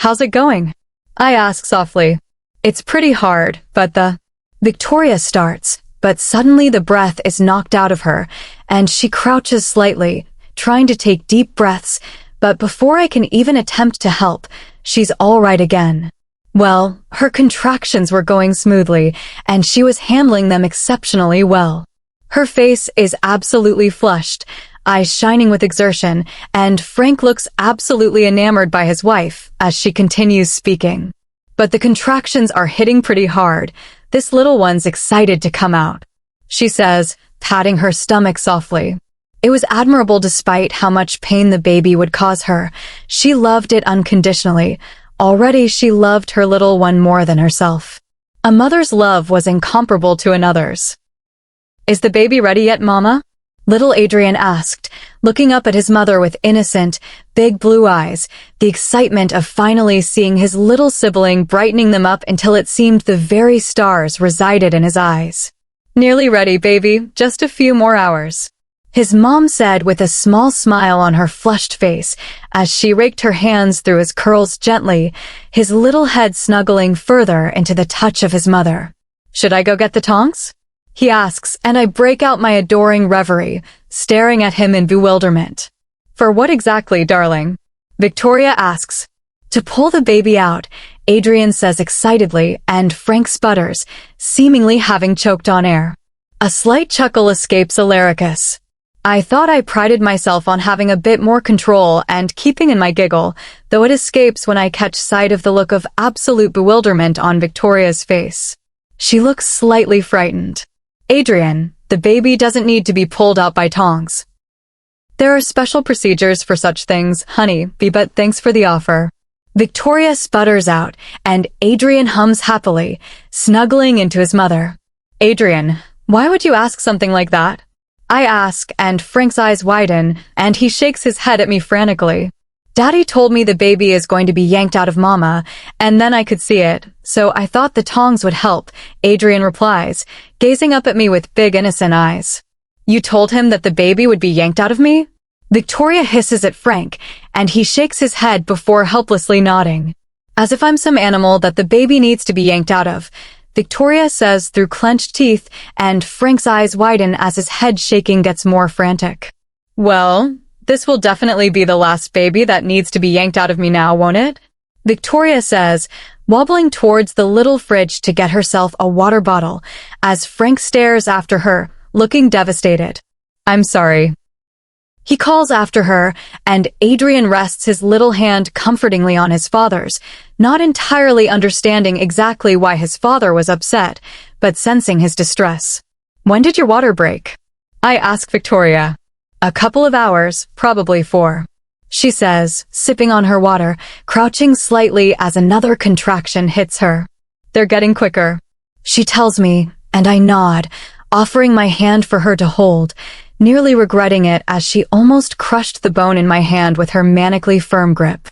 "How's it going?" I ask softly. "It's pretty hard, but Victoria starts, but suddenly the breath is knocked out of her, and she crouches slightly, trying to take deep breaths, but before I can even attempt to help, she's all right again. Well, her contractions were going smoothly, and she was handling them exceptionally well. Her face is absolutely flushed, eyes shining with exertion, and Frank looks absolutely enamored by his wife as she continues speaking. But the contractions are hitting pretty hard. This little one's excited to come out," she says, patting her stomach softly. It was admirable despite how much pain the baby would cause her. She loved it unconditionally. Already she loved her little one more than herself. A mother's love was incomparable to another's. "Is the baby ready yet, Mama?" little Adrian asked, looking up at his mother with innocent, big blue eyes, the excitement of finally seeing his little sibling brightening them up until it seemed the very stars resided in his eyes. "Nearly ready, baby, just a few more hours," his mom said with a small smile on her flushed face as she raked her hands through his curls gently, his little head snuggling further into the touch of his mother. "Should I go get the tongs?" he asks, and I break out my adoring reverie, staring at him in bewilderment. "For what exactly, darling?" Victoria asks. "To pull the baby out," Adrian says excitedly, and Frank sputters, seemingly having choked on air. A slight chuckle escapes Alaricus. I thought I prided myself on having a bit more control and keeping in my giggle, though it escapes when I catch sight of the look of absolute bewilderment on Victoria's face. She looks slightly frightened. "Adrian, the baby doesn't need to be pulled out by tongs. There are special procedures for such things, honey, but thanks for the offer." Victoria sputters out, and Adrian hums happily, snuggling into his mother. "Adrian, why would you ask something like that?" I ask, and Frank's eyes widen, and he shakes his head at me frantically. "Daddy told me the baby is going to be yanked out of Mama, and then I could see it, so I thought the tongs would help," Adrian replies, gazing up at me with big innocent eyes. "You told him that the baby would be yanked out of me?" Victoria hisses at Frank, and he shakes his head before helplessly nodding. "As if I'm some animal that the baby needs to be yanked out of," Victoria says through clenched teeth, and Frank's eyes widen as his head shaking gets more frantic. "Well, this will definitely be the last baby that needs to be yanked out of me now, won't it?" Victoria says, wobbling towards the little fridge to get herself a water bottle, as Frank stares after her, looking devastated. "I'm sorry," he calls after her, and Adrian rests his little hand comfortingly on his father's, not entirely understanding exactly why his father was upset, but sensing his distress. "When did your water break?" I ask Victoria. "A couple of hours, probably 4. She says, sipping on her water, crouching slightly as another contraction hits her. "They're getting quicker," she tells me, and I nod, offering my hand for her to hold, nearly regretting it as she almost crushed the bone in my hand with her manically firm grip.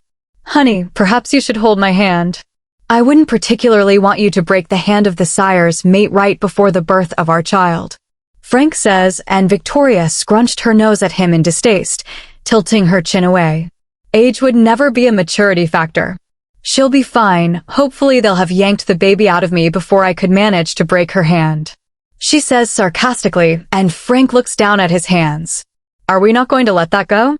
"Honey, perhaps you should hold my hand. I wouldn't particularly want you to break the hand of the sire's mate right before the birth of our child," Frank says, and Victoria scrunched her nose at him in distaste, tilting her chin away. "Age would never be a maturity factor. She'll be fine. Hopefully they'll have yanked the baby out of me before I could manage to break her hand," she says sarcastically, and Frank looks down at his hands. "Are we not going to let that go?"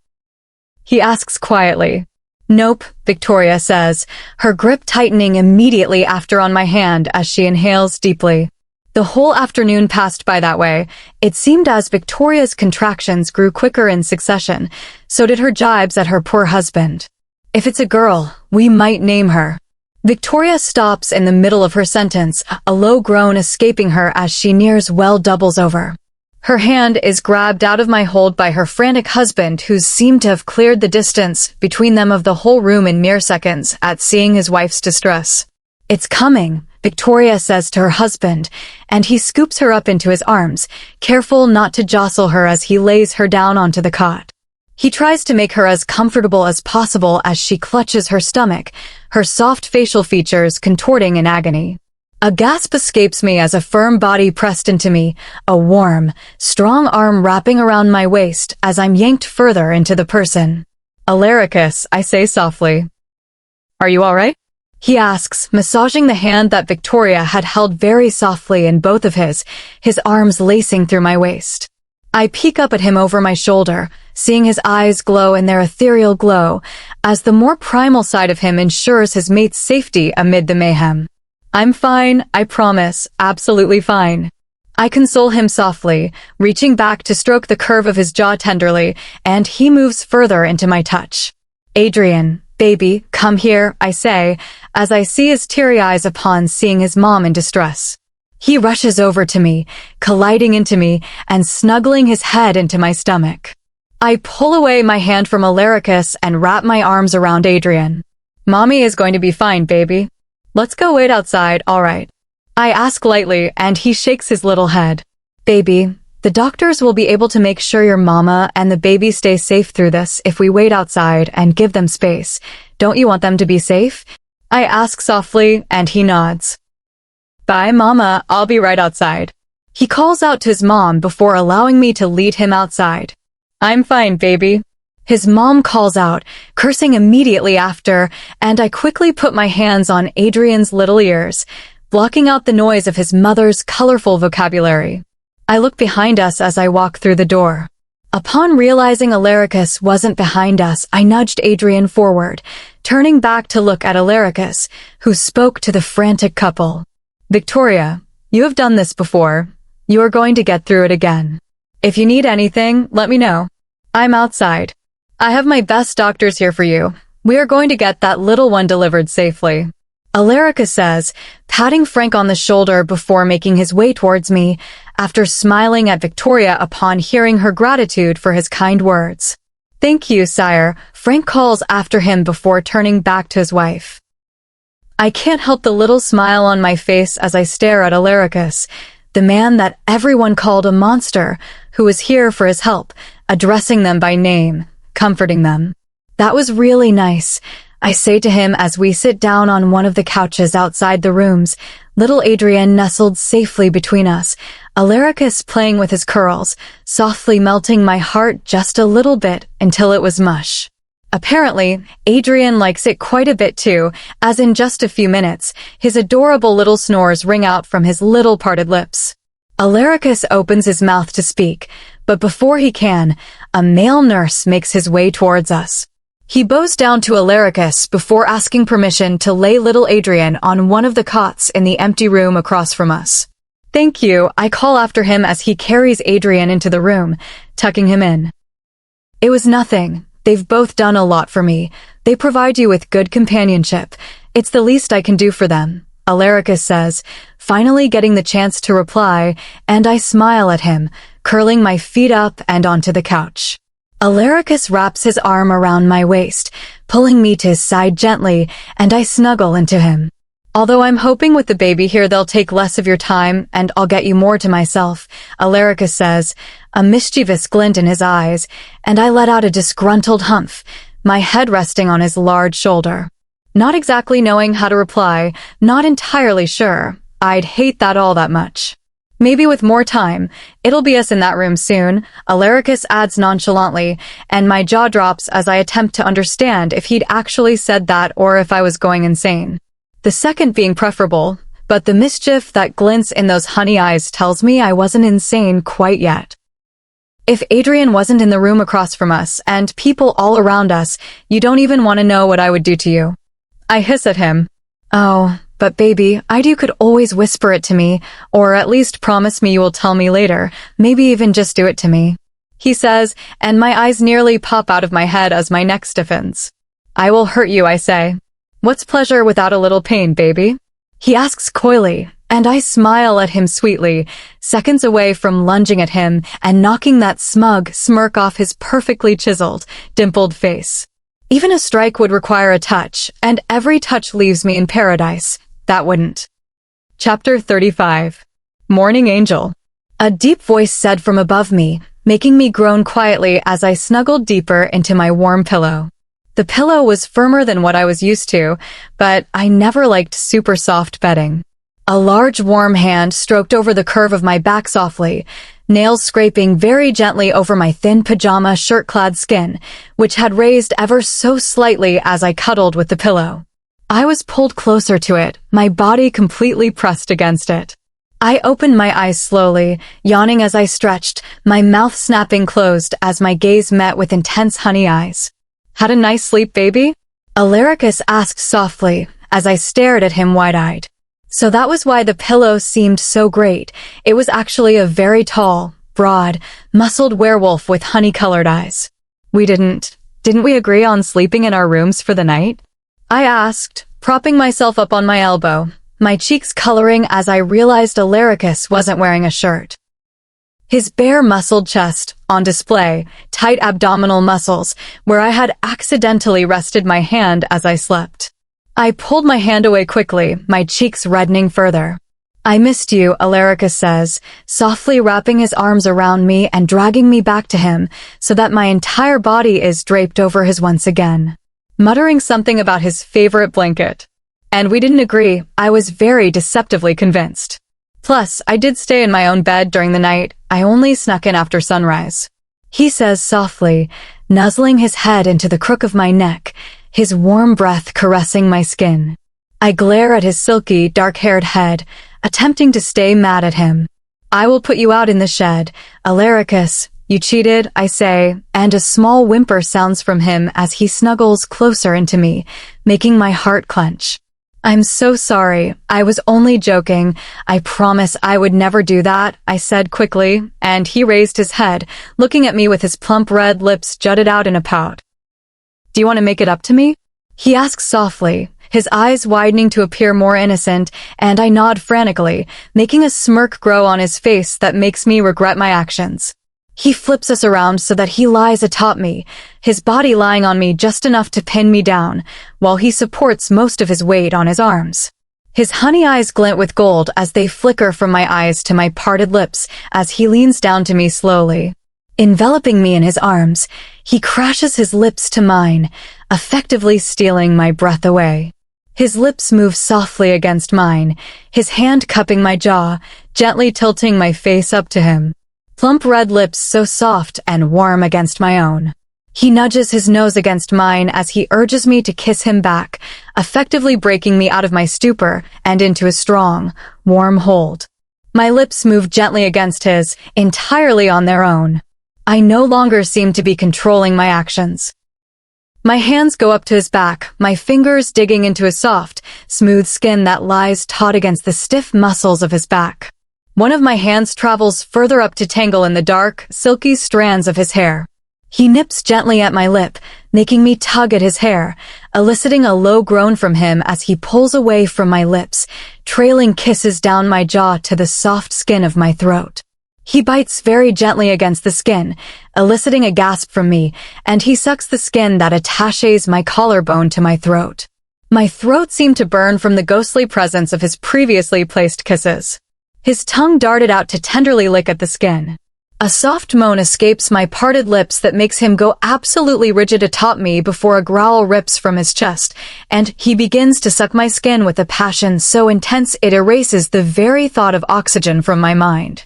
he asks quietly. "Nope," Victoria says, her grip tightening immediately after on my hand as she inhales deeply. The whole afternoon passed by that way. It seemed as Victoria's contractions grew quicker in succession, so did her jibes at her poor husband. "If it's a girl, we might name her." Victoria stops in the middle of her sentence, a low groan escaping her as she nears well doubles over. Her hand is grabbed out of my hold by her frantic husband, who seemed to have cleared the distance between them of the whole room in mere seconds at seeing his wife's distress. "It's coming," Victoria says to her husband, and he scoops her up into his arms, careful not to jostle her as he lays her down onto the cot. He tries to make her as comfortable as possible as she clutches her stomach, her soft facial features contorting in agony. A gasp escapes me as a firm body pressed into me, a warm, strong arm wrapping around my waist as I'm yanked further into the person. "Alaricus," I say softly. "Are you all right?" he asks, massaging the hand that Victoria had held very softly in both of his arms lacing through my waist. I peek up at him over my shoulder, seeing his eyes glow in their ethereal glow, as the more primal side of him ensures his mate's safety amid the mayhem. "I'm fine, I promise, absolutely fine." I console him softly, reaching back to stroke the curve of his jaw tenderly, and he moves further into my touch. "Adrian, baby, come here," I say, as I see his teary eyes upon seeing his mom in distress. He rushes over to me, colliding into me, and snuggling his head into my stomach. I pull away my hand from Alaricus and wrap my arms around Adrian. "Mommy is going to be fine, baby. Let's go wait outside, all right?" I ask lightly, and he shakes his little head. "Baby, the doctors will be able to make sure your mama and the baby stay safe through this if we wait outside and give them space. Don't you want them to be safe?" I ask softly, and he nods. "Bye, Mama, I'll be right outside." He calls out to his mom before allowing me to lead him outside. "I'm fine, baby." His mom calls out, cursing immediately after, and I quickly put my hands on Adrian's little ears, blocking out the noise of his mother's colorful vocabulary. I look behind us as I walk through the door. Upon realizing Alaricus wasn't behind us, I nudged Adrian forward, turning back to look at Alaricus, who spoke to the frantic couple. "Victoria, you have done this before. You are going to get through it again. If you need anything, let me know. I'm outside. I have my best doctors here for you. We are going to get that little one delivered safely," Alaricus says, patting Frank on the shoulder before making his way towards me, after smiling at Victoria upon hearing her gratitude for his kind words. "Thank you, sire," Frank calls after him before turning back to his wife. I can't help the little smile on my face as I stare at Alaricus, the man that everyone called a monster, who was here for his help, addressing them by name, comforting them. "That was really nice," I say to him as we sit down on one of the couches outside the rooms, little Adrian nestled safely between us, Alaricus playing with his curls, softly melting my heart just a little bit until it was mush. Apparently, Adrian likes it quite a bit too, as in just a few minutes, his adorable little snores ring out from his little parted lips. Alaricus opens his mouth to speak, but before he can, a male nurse makes his way towards us. He bows down to Alaricus before asking permission to lay little Adrian on one of the cots in the empty room across from us. "Thank you," I call after him as he carries Adrian into the room, tucking him in. "It was nothing. They've both done a lot for me. They provide you with good companionship. It's the least I can do for them," Alaricus says, finally getting the chance to reply, and I smile at him, curling my feet up and onto the couch. Alaricus wraps his arm around my waist, pulling me to his side gently, and I snuggle into him. "Although I'm hoping with the baby here they'll take less of your time and I'll get you more to myself," Alaricus says, a mischievous glint in his eyes, and I let out a disgruntled humph, my head resting on his large shoulder. Not exactly knowing how to reply, not entirely sure. I'd hate that all that much. "Maybe with more time. It'll be us in that room soon," Alaricus adds nonchalantly, and my jaw drops as I attempt to understand if he'd actually said that or if I was going insane. The second being preferable, but the mischief that glints in those honey eyes tells me I wasn't insane quite yet. "If Adrian wasn't in the room across from us and people all around us, you don't even want to know what I would do to you," I hiss at him. "Oh, but baby, you could always whisper it to me, or at least promise me you will tell me later, maybe even just do it to me," he says, and my eyes nearly pop out of my head as my neck stiffens. "I will hurt you," I say. "What's pleasure without a little pain, baby?" He asks coyly, And I smile at him sweetly, seconds away from lunging at him and knocking that smug smirk off his perfectly chiseled, dimpled face. Even a strike would require a touch, and every touch leaves me in paradise. That wouldn't. Chapter 35. Morning Angel. A deep voice said from above me, making me groan quietly as I snuggled deeper into my warm pillow. The pillow was firmer than what I was used to, but I never liked super soft bedding. A large warm hand stroked over the curve of my back softly, nails scraping very gently over my thin pajama shirt-clad skin, which had raised ever so slightly as I cuddled with the pillow. I was pulled closer to it, my body completely pressed against it. I opened my eyes slowly, yawning as I stretched, my mouth snapping closed as my gaze met with intense honey eyes. "Had a nice sleep, baby?" Alaricus asked softly, as I stared at him wide-eyed. So that was why the pillow seemed so great. It was actually a very tall, broad, muscled werewolf with honey-colored eyes. Didn't we agree on sleeping in our rooms for the night? I asked, propping myself up on my elbow, my cheeks coloring as I realized Alaricus wasn't wearing a shirt. His bare muscled chest, on display, tight abdominal muscles, where I had accidentally rested my hand as I slept. I pulled my hand away quickly, my cheeks reddening further. "I missed you," Alaricus says, softly wrapping his arms around me and dragging me back to him so that my entire body is draped over his once again, muttering something about his favorite blanket. And we didn't agree. I was very deceptively convinced. Plus, I did stay in my own bed during the night. I only snuck in after sunrise. He says softly, nuzzling his head into the crook of my neck, his warm breath caressing my skin. I glare at his silky, dark-haired head, attempting to stay mad at him. "I will put you out in the shed. Alaricus, you cheated," I say, and a small whimper sounds from him as he snuggles closer into me, making my heart clench. "I'm so sorry. I was only joking. I promise I would never do that," I said quickly, and he raised his head, looking at me with his plump red lips jutted out in a pout. "Do you want to make it up to me?" he asks softly, his eyes widening to appear more innocent, and I nod frantically, making a smirk grow on his face that makes me regret my actions. He flips us around so that he lies atop me, his body lying on me just enough to pin me down, while he supports most of his weight on his arms. His honey eyes glint with gold as they flicker from my eyes to my parted lips as he leans down to me slowly. Enveloping me in his arms, he crashes his lips to mine, effectively stealing my breath away. His lips move softly against mine, his hand cupping my jaw, gently tilting my face up to him. Plump red lips so soft and warm against my own. He nudges his nose against mine as he urges me to kiss him back, effectively breaking me out of my stupor and into a strong, warm hold. My lips move gently against his, entirely on their own. I no longer seem to be controlling my actions. My hands go up to his back, my fingers digging into his soft, smooth skin that lies taut against the stiff muscles of his back. One of my hands travels further up to tangle in the dark, silky strands of his hair. He nips gently at my lip, making me tug at his hair, eliciting a low groan from him as he pulls away from my lips, trailing kisses down my jaw to the soft skin of my throat. He bites very gently against the skin, eliciting a gasp from me, and he sucks the skin that attaches my collarbone to my throat. My throat seemed to burn from the ghostly presence of his previously placed kisses. His tongue darted out to tenderly lick at the skin. A soft moan escapes my parted lips that makes him go absolutely rigid atop me before a growl rips from his chest, and he begins to suck my skin with a passion so intense it erases the very thought of oxygen from my mind.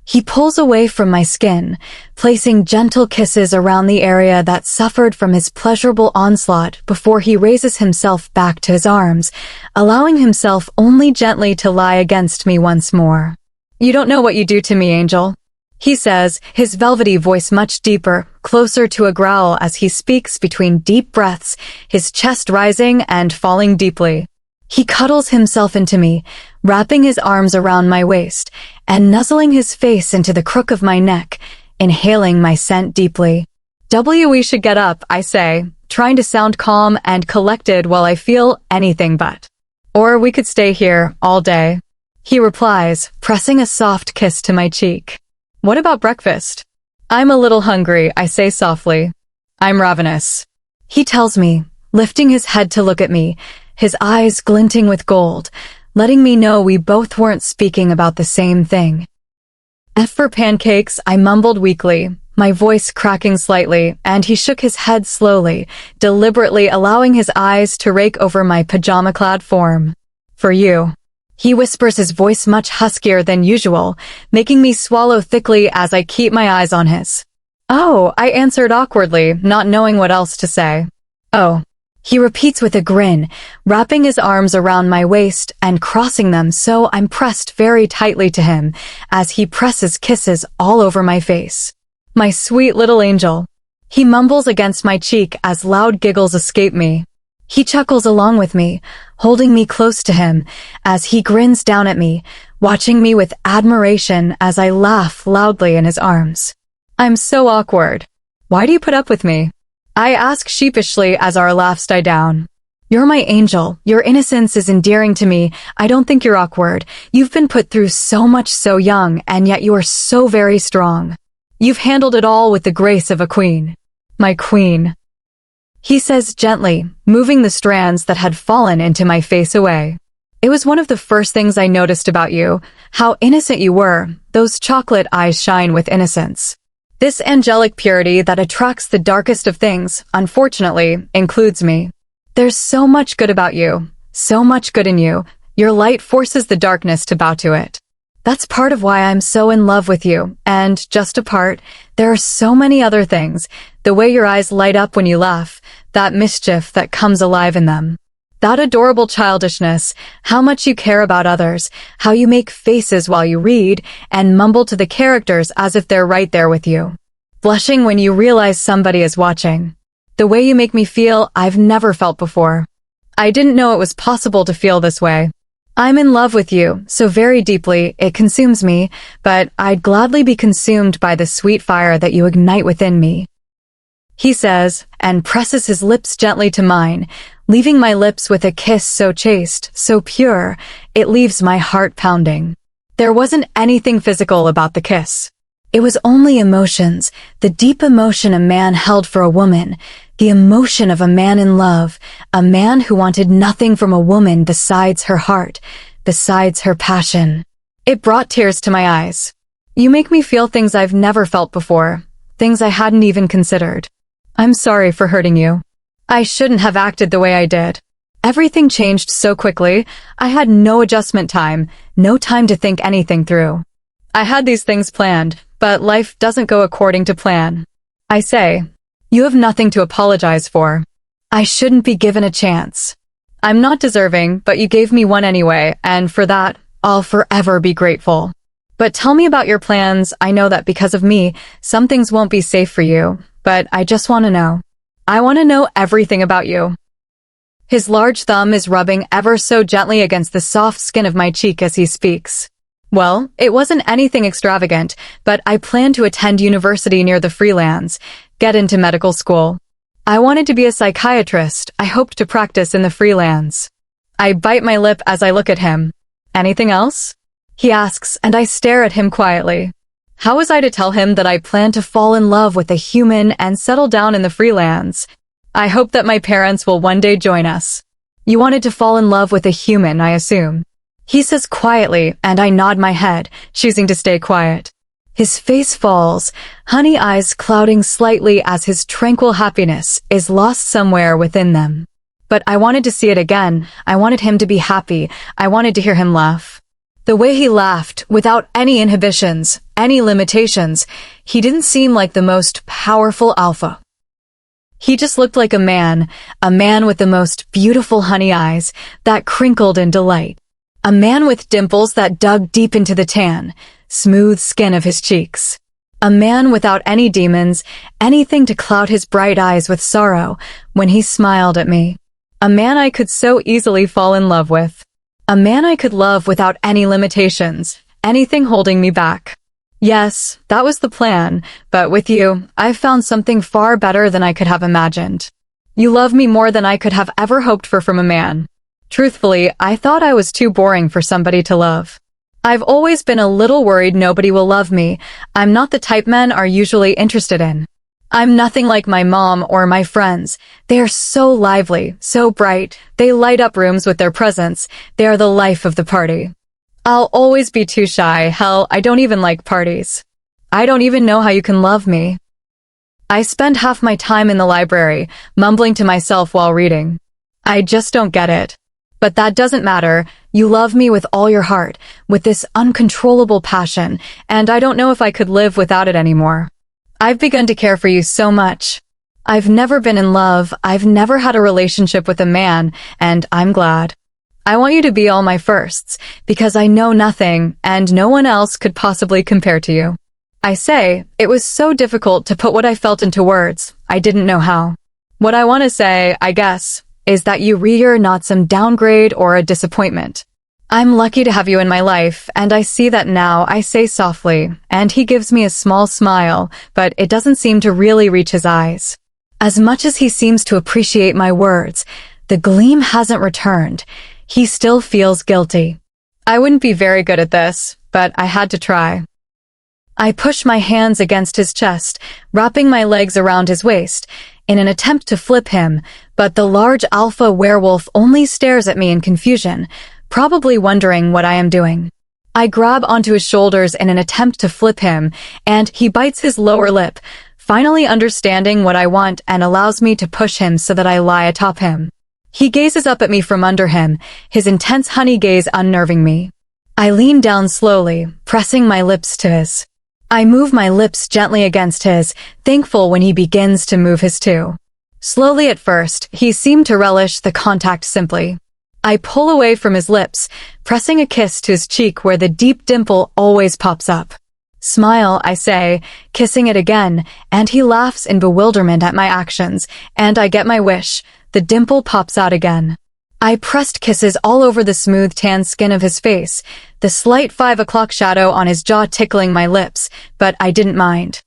He pulls away from my skin, placing gentle kisses around the area that suffered from his pleasurable onslaught before he raises himself back to his arms, allowing himself only gently to lie against me once more. "You don't know what you do to me, Angel," he says, his velvety voice much deeper, closer to a growl as he speaks between deep breaths, his chest rising and falling deeply. He cuddles himself into me, wrapping his arms around my waist, and nuzzling his face into the crook of my neck, inhaling my scent deeply. "We should get up," I say, trying to sound calm and collected while I feel anything but. "Or we could stay here all day." He replies, pressing a soft kiss to my cheek. What about breakfast? I'm a little hungry, I say softly. I'm ravenous. He tells me, lifting his head to look at me, his eyes glinting with gold, letting me know we both weren't speaking about the same thing. F for pancakes, I mumbled weakly, my voice cracking slightly, and he shook his head slowly, deliberately allowing his eyes to rake over my pajama-clad form. For you. He whispers, his voice much huskier than usual, making me swallow thickly as I keep my eyes on his. Oh, I answered awkwardly, not knowing what else to say. Oh. He repeats with a grin, wrapping his arms around my waist and crossing them so I'm pressed very tightly to him as he presses kisses all over my face. My sweet little angel. He mumbles against my cheek as loud giggles escape me. He chuckles along with me, holding me close to him as he grins down at me, watching me with admiration as I laugh loudly in his arms. I'm so awkward. Why do you put up with me? I ask sheepishly as our laughs die down. You're my angel. Your innocence is endearing to me. I don't think you're awkward. You've been put through so much so young, and yet you are so very strong. You've handled it all with the grace of a queen. My queen. He says gently, moving the strands that had fallen into my face away. It was one of the first things I noticed about you, how innocent you were. Those chocolate eyes shine with innocence. This angelic purity that attracts the darkest of things, unfortunately, includes me. There's so much good about you, so much good in you. Your light forces the darkness to bow to it. That's part of why I'm so in love with you, and just apart, there are so many other things. The way your eyes light up when you laugh, that mischief that comes alive in them. That adorable childishness, how much you care about others, how you make faces while you read, and mumble to the characters as if they're right there with you. Blushing when you realize somebody is watching. The way you make me feel I've never felt before. I didn't know it was possible to feel this way. I'm in love with you, so very deeply, it consumes me, but I'd gladly be consumed by the sweet fire that you ignite within me. He says, and presses his lips gently to mine, leaving my lips with a kiss so chaste, so pure, it leaves my heart pounding. There wasn't anything physical about the kiss. It was only emotions, the deep emotion a man held for a woman, the emotion of a man in love, a man who wanted nothing from a woman besides her heart, besides her passion. It brought tears to my eyes. You make me feel things I've never felt before, things I hadn't even considered. I'm sorry for hurting you. I shouldn't have acted the way I did. Everything changed so quickly, I had no adjustment time, no time to think anything through. I had these things planned, but life doesn't go according to plan. I say, you have nothing to apologize for. I shouldn't be given a chance. I'm not deserving, but you gave me one anyway, and for that, I'll forever be grateful. But tell me about your plans. I know that because of me, some things won't be safe for you, but I just want to know. I want to know everything about you. His large thumb is rubbing ever so gently against the soft skin of my cheek as he speaks. Well, it wasn't anything extravagant, but I planned to attend university near the Freelands, get into medical school. I wanted to be a psychiatrist. I hoped to practice in the Freelands. I bite my lip as I look at him. Anything else? He asks, and I stare at him quietly. How was I to tell him that I plan to fall in love with a human and settle down in the Freelands? I hope that my parents will one day join us. You wanted to fall in love with a human, I assume. He says quietly, and I nod my head, choosing to stay quiet. His face falls, honey eyes clouding slightly as his tranquil happiness is lost somewhere within them. But I wanted to see it again. I wanted him to be happy. I wanted to hear him laugh. The way he laughed, without any inhibitions, any limitations, he didn't seem like the most powerful alpha. He just looked like a man with the most beautiful honey eyes that crinkled in delight. A man with dimples that dug deep into the tan, smooth skin of his cheeks. A man without any demons, anything to cloud his bright eyes with sorrow when he smiled at me. A man I could so easily fall in love with. A man I could love without any limitations, anything holding me back. Yes, that was the plan, but with you, I've found something far better than I could have imagined. You love me more than I could have ever hoped for from a man. Truthfully, I thought I was too boring for somebody to love. I've always been a little worried nobody will love me. I'm not the type men are usually interested in. I'm nothing like my mom or my friends. They are so lively, so bright. They light up rooms with their presence. They are the life of the party. I'll always be too shy. Hell, I don't even like parties. I don't even know how you can love me. I spend half my time in the library, mumbling to myself while reading. I just don't get it. But that doesn't matter. You love me with all your heart, with this uncontrollable passion, and I don't know if I could live without it anymore. I've begun to care for you so much. I've never been in love, I've never had a relationship with a man, and I'm glad. I want you to be all my firsts, because I know nothing, and no one else could possibly compare to you. I say, it was so difficult to put what I felt into words, I didn't know how. What I want to say, I guess, is that you're not some downgrade or a disappointment. I'm lucky to have you in my life, and I see that now, I say softly, and he gives me a small smile, but it doesn't seem to really reach his eyes. As much as he seems to appreciate my words, the gleam hasn't returned. He still feels guilty. I wouldn't be very good at this, but I had to try. I push my hands against his chest, wrapping my legs around his waist, in an attempt to flip him, but the large alpha werewolf only stares at me in confusion, probably wondering what I am doing. I grab onto his shoulders in an attempt to flip him, and he bites his lower lip, finally understanding what I want and allows me to push him so that I lie atop him. He gazes up at me from under him, his intense honey gaze unnerving me. I lean down slowly, pressing my lips to his. I move my lips gently against his, thankful when he begins to move his too. Slowly at first, he seemed to relish the contact simply. I pull away from his lips, pressing a kiss to his cheek where the deep dimple always pops up. Smile, I say, kissing it again, and he laughs in bewilderment at my actions, and I get my wish. The dimple pops out again. I pressed kisses all over the smooth tan skin of his face, the slight 5 o'clock shadow on his jaw tickling my lips, but I didn't mind.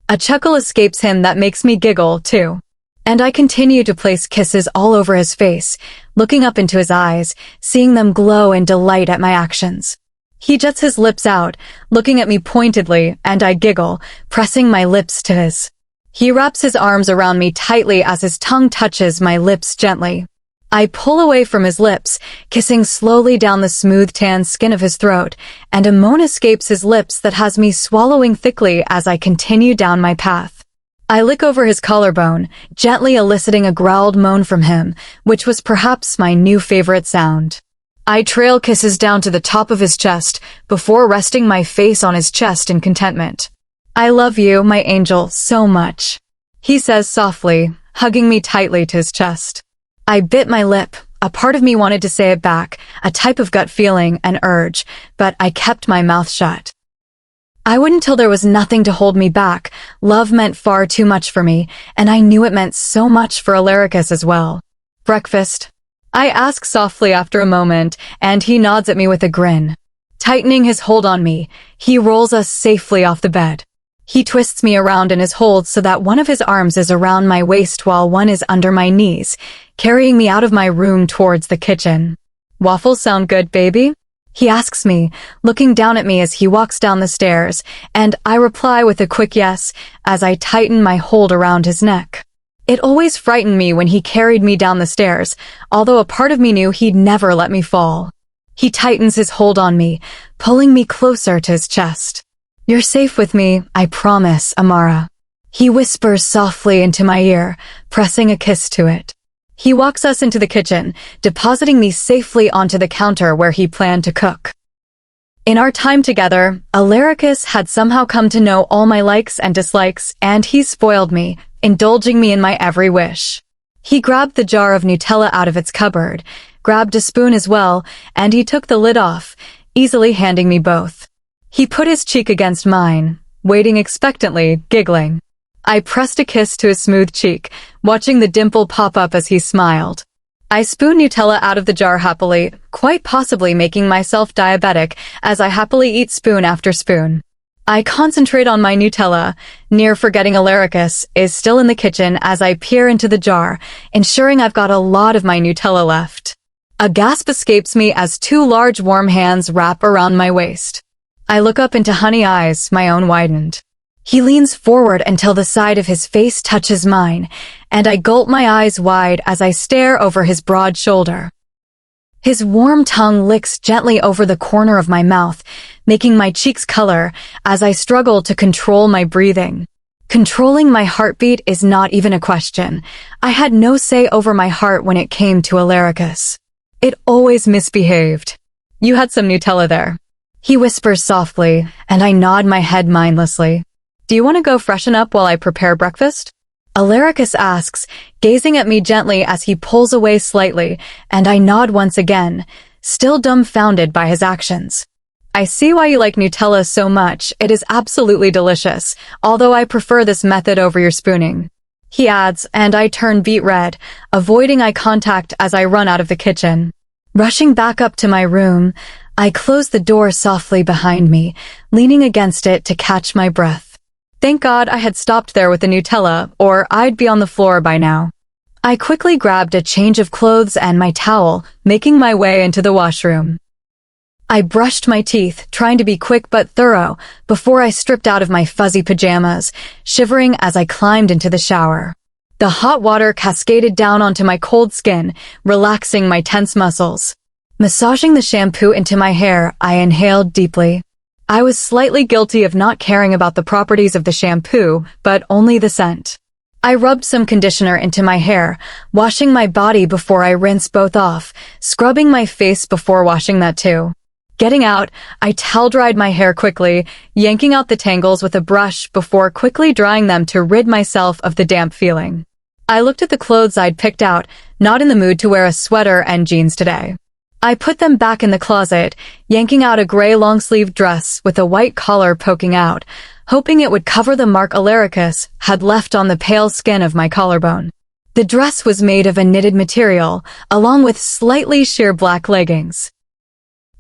A chuckle escapes him that makes me giggle, too. And I continue to place kisses all over his face, looking up into his eyes, seeing them glow in delight at my actions. He juts his lips out, looking at me pointedly, and I giggle, pressing my lips to his. He wraps his arms around me tightly as his tongue touches my lips gently. I pull away from his lips, kissing slowly down the smooth tan skin of his throat, and a moan escapes his lips that has me swallowing thickly as I continue down my path. I lick over his collarbone, gently eliciting a growled moan from him, which was perhaps my new favorite sound. I trail kisses down to the top of his chest, before resting my face on his chest in contentment. I love you, my angel, so much, he says softly, hugging me tightly to his chest. I bit my lip. A part of me wanted to say it back, a type of gut feeling, an urge, but I kept my mouth shut. I wouldn't till there was nothing to hold me back. Love meant far too much for me, and I knew it meant so much for Alaricus as well. Breakfast? I ask softly after a moment, and he nods at me with a grin. Tightening his hold on me, he rolls us safely off the bed. He twists me around in his hold so that one of his arms is around my waist while one is under my knees, carrying me out of my room towards the kitchen. Waffles sound good, baby? He asks me, looking down at me as he walks down the stairs, and I reply with a quick yes as I tighten my hold around his neck. It always frightened me when he carried me down the stairs, although a part of me knew he'd never let me fall. He tightens his hold on me, pulling me closer to his chest. You're safe with me, I promise, Amara. He whispers softly into my ear, pressing a kiss to it. He walks us into the kitchen, depositing me safely onto the counter where he planned to cook. In our time together, Alaricus had somehow come to know all my likes and dislikes, and he spoiled me, indulging me in my every wish. He grabbed the jar of Nutella out of its cupboard, grabbed a spoon as well, and he took the lid off, easily handing me both. He put his cheek against mine, waiting expectantly, giggling. I pressed a kiss to his smooth cheek, watching the dimple pop up as he smiled. I spoon Nutella out of the jar happily, quite possibly making myself diabetic as I happily eat spoon after spoon. I concentrate on my Nutella, near forgetting Alaricus is still in the kitchen as I peer into the jar, ensuring I've got a lot of my Nutella left. A gasp escapes me as two large warm hands wrap around my waist. I look up into Honey eyes, my own widened. He leans forward until the side of his face touches mine, and I gulp my eyes wide as I stare over his broad shoulder. His warm tongue licks gently over the corner of my mouth, making my cheeks color as I struggle to control my breathing. Controlling my heartbeat is not even a question. I had no say over my heart when it came to Alaricus. It always misbehaved. You had some Nutella there. He whispers softly, and I nod my head mindlessly. Do you want to go freshen up while I prepare breakfast? Alaricus asks, gazing at me gently as he pulls away slightly, and I nod once again, still dumbfounded by his actions. I see why you like Nutella so much. It is absolutely delicious, although I prefer this method over your spooning. He adds, and I turn beet red, avoiding eye contact as I run out of the kitchen. Rushing back up to my room, I close the door softly behind me, leaning against it to catch my breath. Thank God I had stopped there with the Nutella, or I'd be on the floor by now. I quickly grabbed a change of clothes and my towel, making my way into the washroom. I brushed my teeth, trying to be quick but thorough, before I stripped out of my fuzzy pajamas, shivering as I climbed into the shower. The hot water cascaded down onto my cold skin, relaxing my tense muscles. Massaging the shampoo into my hair, I inhaled deeply. I was slightly guilty of not caring about the properties of the shampoo, but only the scent. I rubbed some conditioner into my hair, washing my body before I rinsed both off, scrubbing my face before washing that too. Getting out, I towel-dried my hair quickly, yanking out the tangles with a brush before quickly drying them to rid myself of the damp feeling. I looked at the clothes I'd picked out, not in the mood to wear a sweater and jeans today. I put them back in the closet, yanking out a gray long-sleeved dress with a white collar poking out, hoping it would cover the mark Alaricus had left on the pale skin of my collarbone. The dress was made of a knitted material, along with slightly sheer black leggings.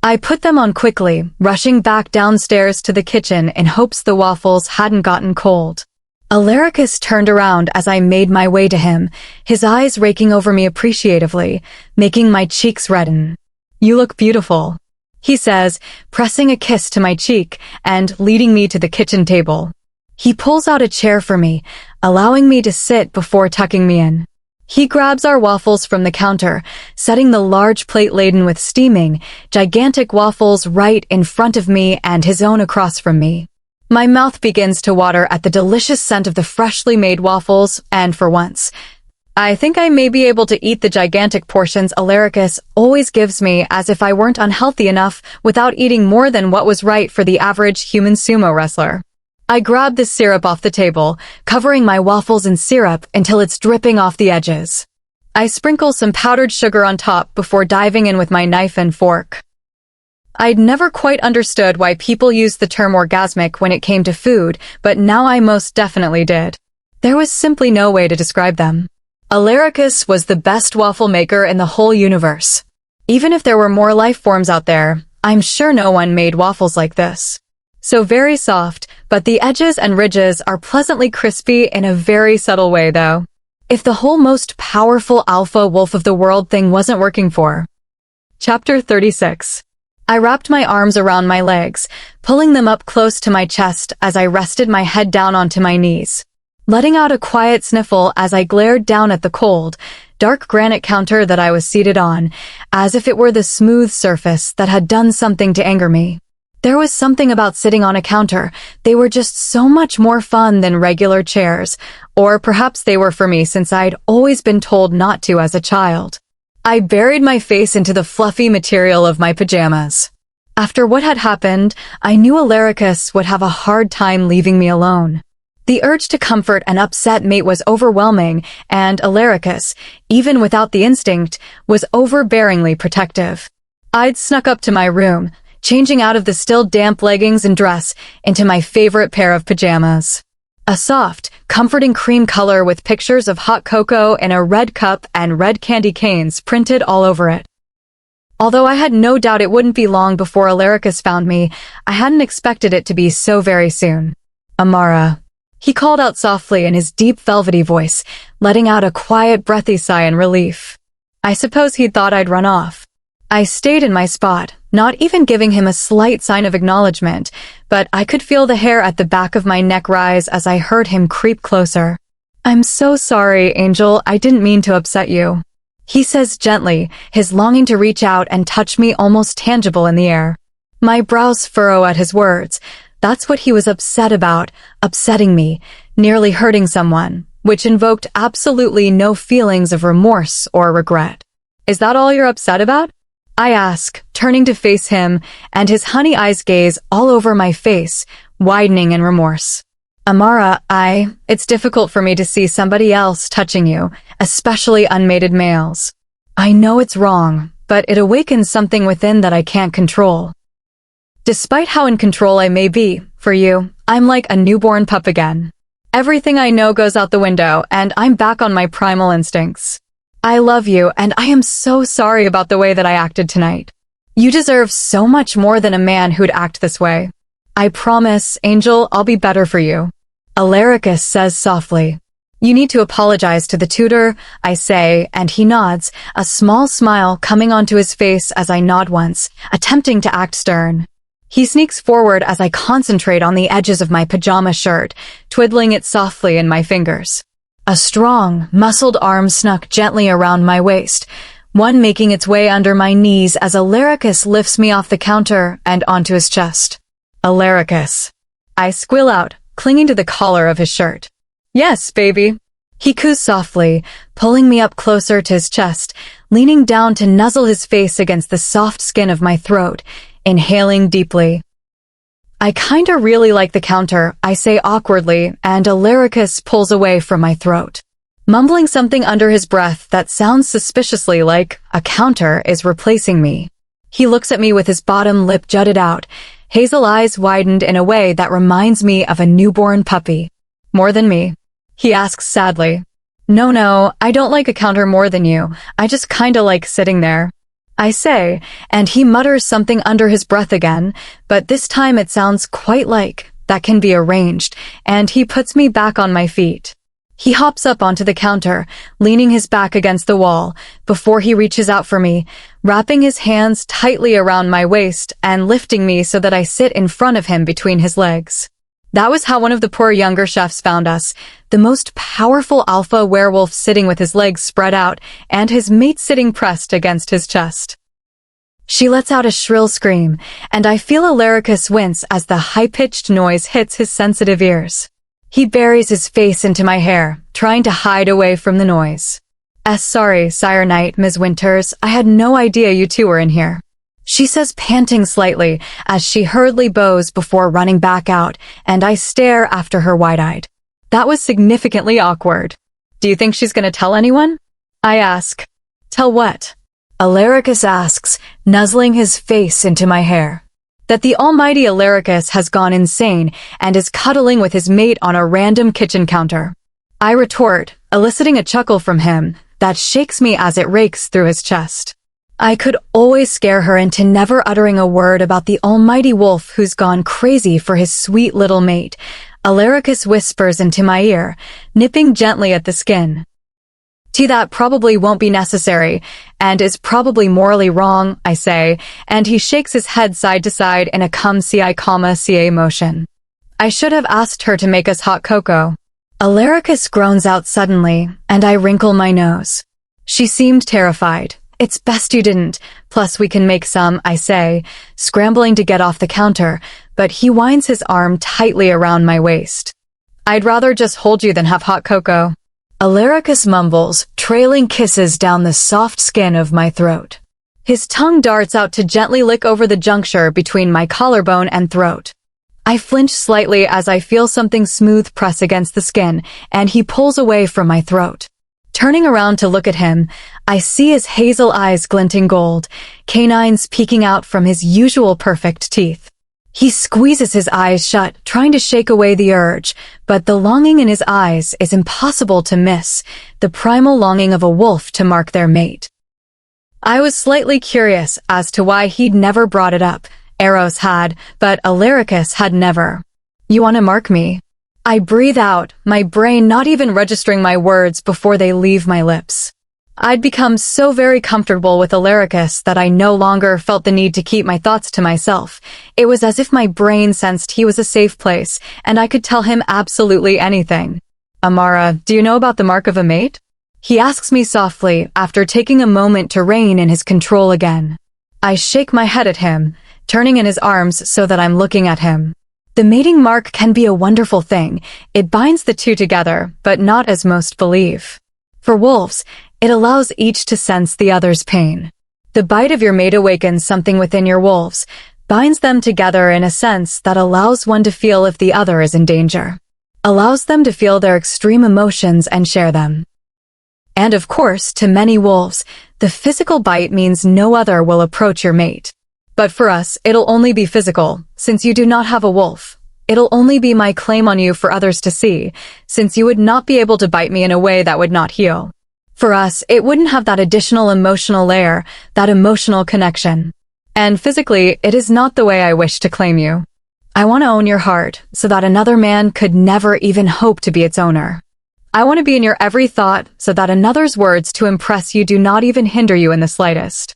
I put them on quickly, rushing back downstairs to the kitchen in hopes the waffles hadn't gotten cold. Alaricus turned around as I made my way to him, his eyes raking over me appreciatively, making my cheeks redden. You look beautiful, he says, pressing a kiss to my cheek and leading me to the kitchen table. He pulls out a chair for me, allowing me to sit before tucking me in. He grabs our waffles from the counter, setting the large plate laden with steaming, gigantic waffles right in front of me and his own across from me. My mouth begins to water at the delicious scent of the freshly made waffles, and for once, I think I may be able to eat the gigantic portions Alaricus always gives me as if I weren't unhealthy enough without eating more than what was right for the average human sumo wrestler. I grab the syrup off the table, covering my waffles in syrup until it's dripping off the edges. I sprinkle some powdered sugar on top before diving in with my knife and fork. I'd never quite understood why people used the term orgasmic when it came to food, but now I most definitely did. There was simply no way to describe them. Alaricus was the best waffle maker in the whole universe. Even if there were more life forms out there, I'm sure no one made waffles like this. So very soft, but the edges and ridges are pleasantly crispy in a very subtle way though. If the whole most powerful alpha wolf of the world thing wasn't working for. Chapter 36. I wrapped my arms around my legs, pulling them up close to my chest as I rested my head down onto my knees. Letting out a quiet sniffle as I glared down at the cold, dark granite counter that I was seated on, as if it were the smooth surface that had done something to anger me. There was something about sitting on a counter. They were just so much more fun than regular chairs, or perhaps they were for me since I'd always been told not to as a child. I buried my face into the fluffy material of my pajamas. After what had happened, I knew Alaricus would have a hard time leaving me alone. The urge to comfort an upset mate was overwhelming, and Alaricus, even without the instinct, was overbearingly protective. I'd snuck up to my room, changing out of the still damp leggings and dress into my favorite pair of pajamas. A soft, comforting cream color with pictures of hot cocoa in a red cup and red candy canes printed all over it. Although I had no doubt it wouldn't be long before Alaricus found me, I hadn't expected it to be so very soon. Amara. He called out softly in his deep velvety voice, letting out a quiet breathy sigh in relief. I suppose he'd thought I'd run off. I stayed in my spot, not even giving him a slight sign of acknowledgement, but I could feel the hair at the back of my neck rise as I heard him creep closer. "I'm so sorry, Angel, I didn't mean to upset you," he says gently, his longing to reach out and touch me almost tangible in the air. My brows furrow at his words. That's what he was upset about, upsetting me, nearly hurting someone, which invoked absolutely no feelings of remorse or regret. "Is that all you're upset about?" I ask, turning to face him, and his honey eyes gaze all over my face, widening in remorse. "Amara, it's difficult for me to see somebody else touching you, especially unmated males. I know it's wrong, but it awakens something within that I can't control. Despite how in control I may be, for you, I'm like a newborn pup again. Everything I know goes out the window, and I'm back on my primal instincts. I love you, and I am so sorry about the way that I acted tonight. You deserve so much more than a man who'd act this way. I promise, Angel, I'll be better for you," Alaricus says softly. "You need to apologize to the tutor," I say, and he nods, a small smile coming onto his face as I nod once, attempting to act stern. He sneaks forward as I concentrate on the edges of my pajama shirt, twiddling it softly in my fingers. A strong, muscled arm snuck gently around my waist, one making its way under my knees as Alaricus lifts me off the counter and onto his chest. "Alaricus," I squill out, clinging to the collar of his shirt. "Yes, baby," he coos softly, pulling me up closer to his chest, leaning down to nuzzle his face against the soft skin of my throat, inhaling deeply. "I kinda really like the counter," I say awkwardly, and Alaricus pulls away from my throat, mumbling something under his breath that sounds suspiciously like a counter is replacing me. He looks at me with his bottom lip jutted out, hazel eyes widened in a way that reminds me of a newborn puppy. "More than me?" he asks sadly. No, I don't like a counter more than you. I just kinda like sitting there," I say, and he mutters something under his breath again, but this time it sounds quite like that can be arranged, and he puts me back on my feet. He hops up onto the counter, leaning his back against the wall, before he reaches out for me, wrapping his hands tightly around my waist and lifting me so that I sit in front of him between his legs. That was how one of the poor younger chefs found us, the most powerful alpha werewolf sitting with his legs spread out and his mate sitting pressed against his chest. She lets out a shrill scream, and I feel Alaricus wince as the high-pitched noise hits his sensitive ears. He buries his face into my hair, trying to hide away from the noise. Sorry, Sire Knight, Ms. Winters, I had no idea you two were in here," she says, panting slightly as she hurriedly bows before running back out, and I stare after her wide-eyed. That was significantly awkward. "Do you think she's gonna tell anyone?" I ask. "Tell what?" Alaricus asks, nuzzling his face into my hair. "That the almighty Alaricus has gone insane and is cuddling with his mate on a random kitchen counter," I retort, eliciting a chuckle from him that shakes me as it rakes through his chest. I could always scare her into never uttering a word about the almighty wolf who's gone crazy for his sweet little mate, Alaricus whispers into my ear, nipping gently at the skin. That probably won't be necessary, and is probably morally wrong," I say, and he shakes his head side to side in a come-ci-ca motion. "I should have asked her to make us hot cocoa." Alaricus groans out suddenly, and I wrinkle my nose. "She seemed terrified. It's best you didn't, plus we can make some," I say, scrambling to get off the counter, but he winds his arm tightly around my waist. "I'd rather just hold you than have hot cocoa," Alaricus mumbles, trailing kisses down the soft skin of my throat. His tongue darts out to gently lick over the juncture between my collarbone and throat. I flinch slightly as I feel something smooth press against the skin, and he pulls away from my throat. Turning around to look at him, I see his hazel eyes glinting gold, canines peeking out from his usual perfect teeth. He squeezes his eyes shut, trying to shake away the urge, but the longing in his eyes is impossible to miss, the primal longing of a wolf to mark their mate. I was slightly curious as to why he'd never brought it up. Eros had, but Alaricus had never. "You want to mark me?" I breathe out, my brain not even registering my words before they leave my lips. I'd become so very comfortable with Alaricus that I no longer felt the need to keep my thoughts to myself. It was as if my brain sensed he was a safe place, and I could tell him absolutely anything. Amara, do you know about the mark of a mate? He asks me softly, after taking a moment to rein in his control again. I shake my head at him, turning in his arms so that I'm looking at him. The mating mark can be a wonderful thing. It binds the two together, but not as most believe. For wolves, it allows each to sense the other's pain. The bite of your mate awakens something within your wolves, binds them together in a sense that allows one to feel if the other is in danger. Allows them to feel their extreme emotions and share them. And of course, to many wolves, the physical bite means no other will approach your mate. But for us, it'll only be physical, since you do not have a wolf. It'll only be my claim on you for others to see, since you would not be able to bite me in a way that would not heal. For us, it wouldn't have that additional emotional layer, that emotional connection. And physically, it is not the way I wish to claim you. I want to own your heart, so that another man could never even hope to be its owner. I want to be in your every thought, so that another's words to impress you do not even hinder you in the slightest.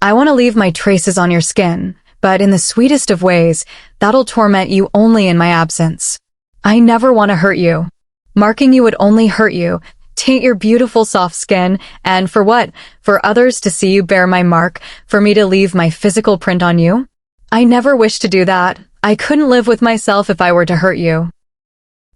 I want to leave my traces on your skin, but in the sweetest of ways, that'll torment you only in my absence. I never want to hurt you. Marking you would only hurt you, taint your beautiful soft skin, and for what? For others to see you bear my mark, for me to leave my physical print on you? I never wish to do that. I couldn't live with myself if I were to hurt you.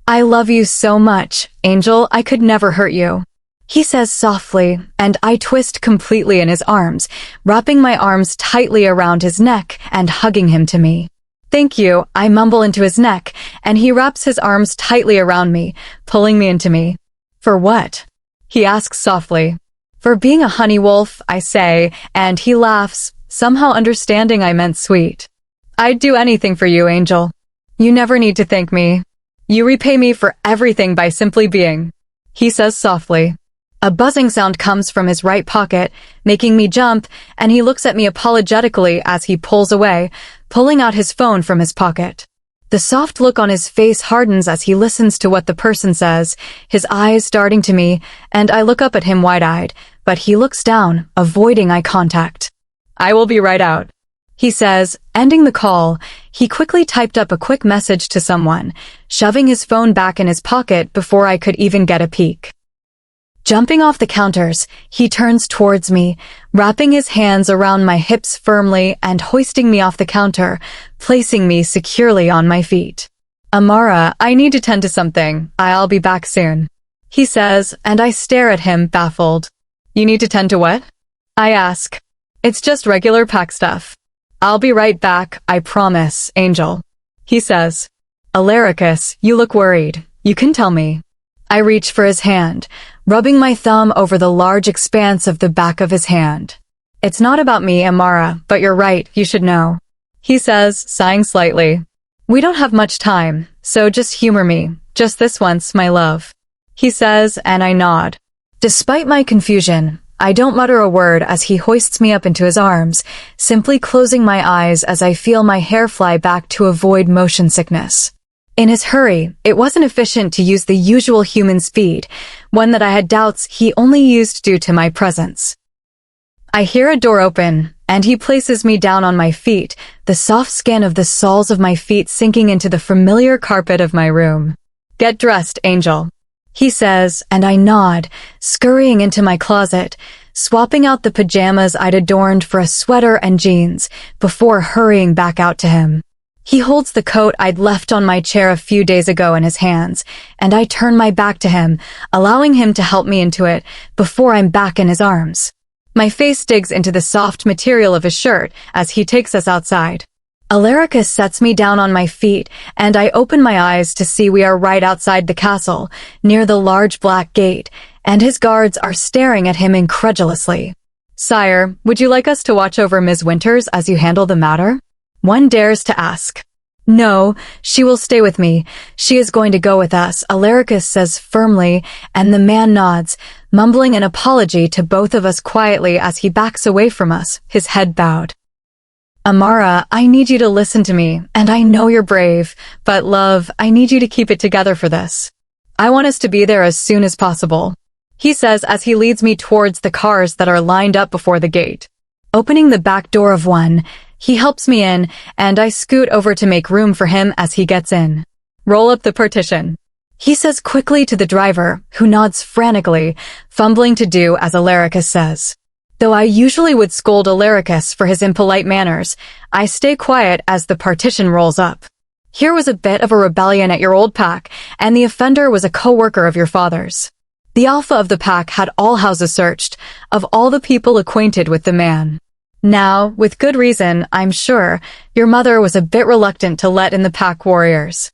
I love you so much, Angel, I could never hurt you. He says softly, and I twist completely in his arms, wrapping my arms tightly around his neck and hugging him to me. Thank you, I mumble into his neck, and he wraps his arms tightly around me, pulling me into me. For what? He asks softly. For being a honey wolf, I say, and he laughs, somehow understanding I meant sweet. I'd do anything for you, Angel. You never need to thank me. You repay me for everything by simply being. He says softly. A buzzing sound comes from his right pocket, making me jump, and he looks at me apologetically as he pulls away, pulling out his phone from his pocket. The soft look on his face hardens as he listens to what the person says, his eyes darting to me, and I look up at him wide-eyed, but he looks down, avoiding eye contact. I will be right out. He says, ending the call. He quickly typed up a quick message to someone, shoving his phone back in his pocket before I could even get a peek. Jumping off the counters, he turns towards me, wrapping his hands around my hips firmly and hoisting me off the counter, placing me securely on my feet. Amara, I need to tend to something. I'll be back soon. He says, and I stare at him, baffled. You need to tend to what? I ask. It's just regular pack stuff. I'll be right back, I promise, Angel. He says. Alaricus, you look worried. You can tell me. I reach for his hand, rubbing my thumb over the large expanse of the back of his hand. It's not about me, Amara, but you're right, you should know. He says, sighing slightly. We don't have much time, so just humor me, just this once, my love. He says, and I nod. Despite my confusion, I don't mutter a word as he hoists me up into his arms, simply closing my eyes as I feel my hair fly back to avoid motion sickness. In his hurry, it wasn't efficient to use the usual human speed, one that I had doubts he only used due to my presence. I hear a door open, and he places me down on my feet, the soft skin of the soles of my feet sinking into the familiar carpet of my room. Get dressed, Angel. He says, and I nod, scurrying into my closet, swapping out the pajamas I'd adorned for a sweater and jeans, before hurrying back out to him. He holds the coat I'd left on my chair a few days ago in his hands, and I turn my back to him, allowing him to help me into it, before I'm back in his arms. My face digs into the soft material of his shirt as he takes us outside. Alaricus sets me down on my feet, and I open my eyes to see we are right outside the castle, near the large black gate, and his guards are staring at him incredulously. Sire, would you like us to watch over Ms. Winters as you handle the matter? One dares to ask. No, she will stay with me. She is going to go with us, Alaricus says firmly, and the man nods, mumbling an apology to both of us quietly as he backs away from us, his head bowed. Amara, I need you to listen to me, and I know you're brave, but love, I need you to keep it together for this. I want us to be there as soon as possible. he says as he leads me towards the cars that are lined up before the gate. Opening the back door of one, he helps me in, and I scoot over to make room for him as he gets in. Roll up the partition, he says quickly to the driver, who nods frantically, fumbling to do as Alaricus says. Though I usually would scold Alaricus for his impolite manners, I stay quiet as the partition rolls up. Here was a bit of a rebellion at your old pack, and the offender was a co-worker of your father's. The alpha of the pack had all houses searched, of all the people acquainted with the man. Now, with good reason, I'm sure, your mother was a bit reluctant to let in the pack warriors.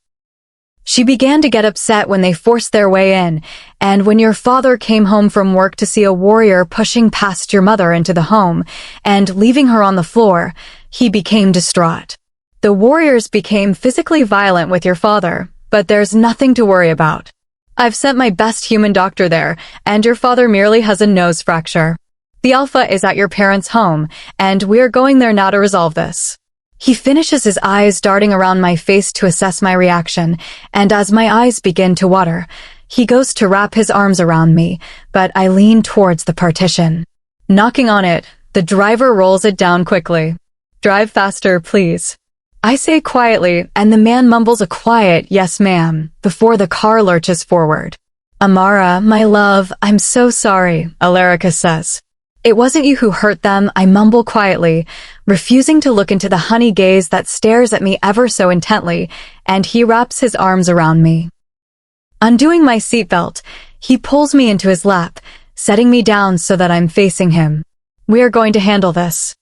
She began to get upset when they forced their way in, and when your father came home from work to see a warrior pushing past your mother into the home and leaving her on the floor, he became distraught. The warriors became physically violent with your father, but there's nothing to worry about. I've sent my best human doctor there, and your father merely has a nose fracture. The alpha is at your parents' home, and we're going there now to resolve this. He finishes, his eyes darting around my face to assess my reaction, and as my eyes begin to water, he goes to wrap his arms around me, but I lean towards the partition. Knocking on it, the driver rolls it down quickly. Drive faster, please. I say quietly, and the man mumbles a quiet, yes ma'am, before the car lurches forward. Amara, my love, I'm so sorry, Alaricus says. It wasn't you who hurt them, I mumble quietly, refusing to look into the honey gaze that stares at me ever so intently, and he wraps his arms around me. Undoing my seatbelt, he pulls me into his lap, setting me down so that I'm facing him. We are going to handle this.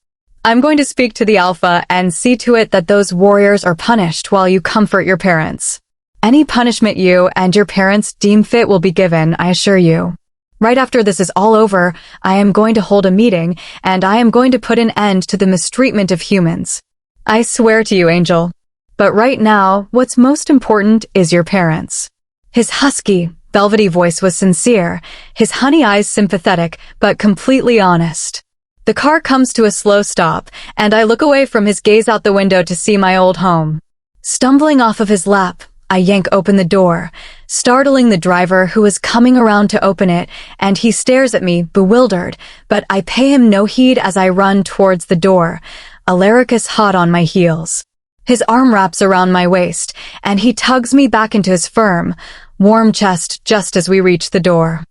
I'm going to speak to the alpha and see to it that those warriors are punished while you comfort your parents. Any punishment you and your parents deem fit will be given, I assure you. Right after this is all over, I am going to hold a meeting, and I am going to put an end to the mistreatment of humans. I swear to you, Angel. But right now, what's most important is your parents. His husky, velvety voice was sincere, his honey eyes sympathetic, but completely honest. The car comes to a slow stop, and I look away from his gaze out the window to see my old home. Stumbling off of his lap, I yank open the door, startling the driver who is coming around to open it, and he stares at me, bewildered, but I pay him no heed as I run towards the door, Alaricus hot on my heels. His arm wraps around my waist, and he tugs me back into his firm, warm chest just as we reach the door.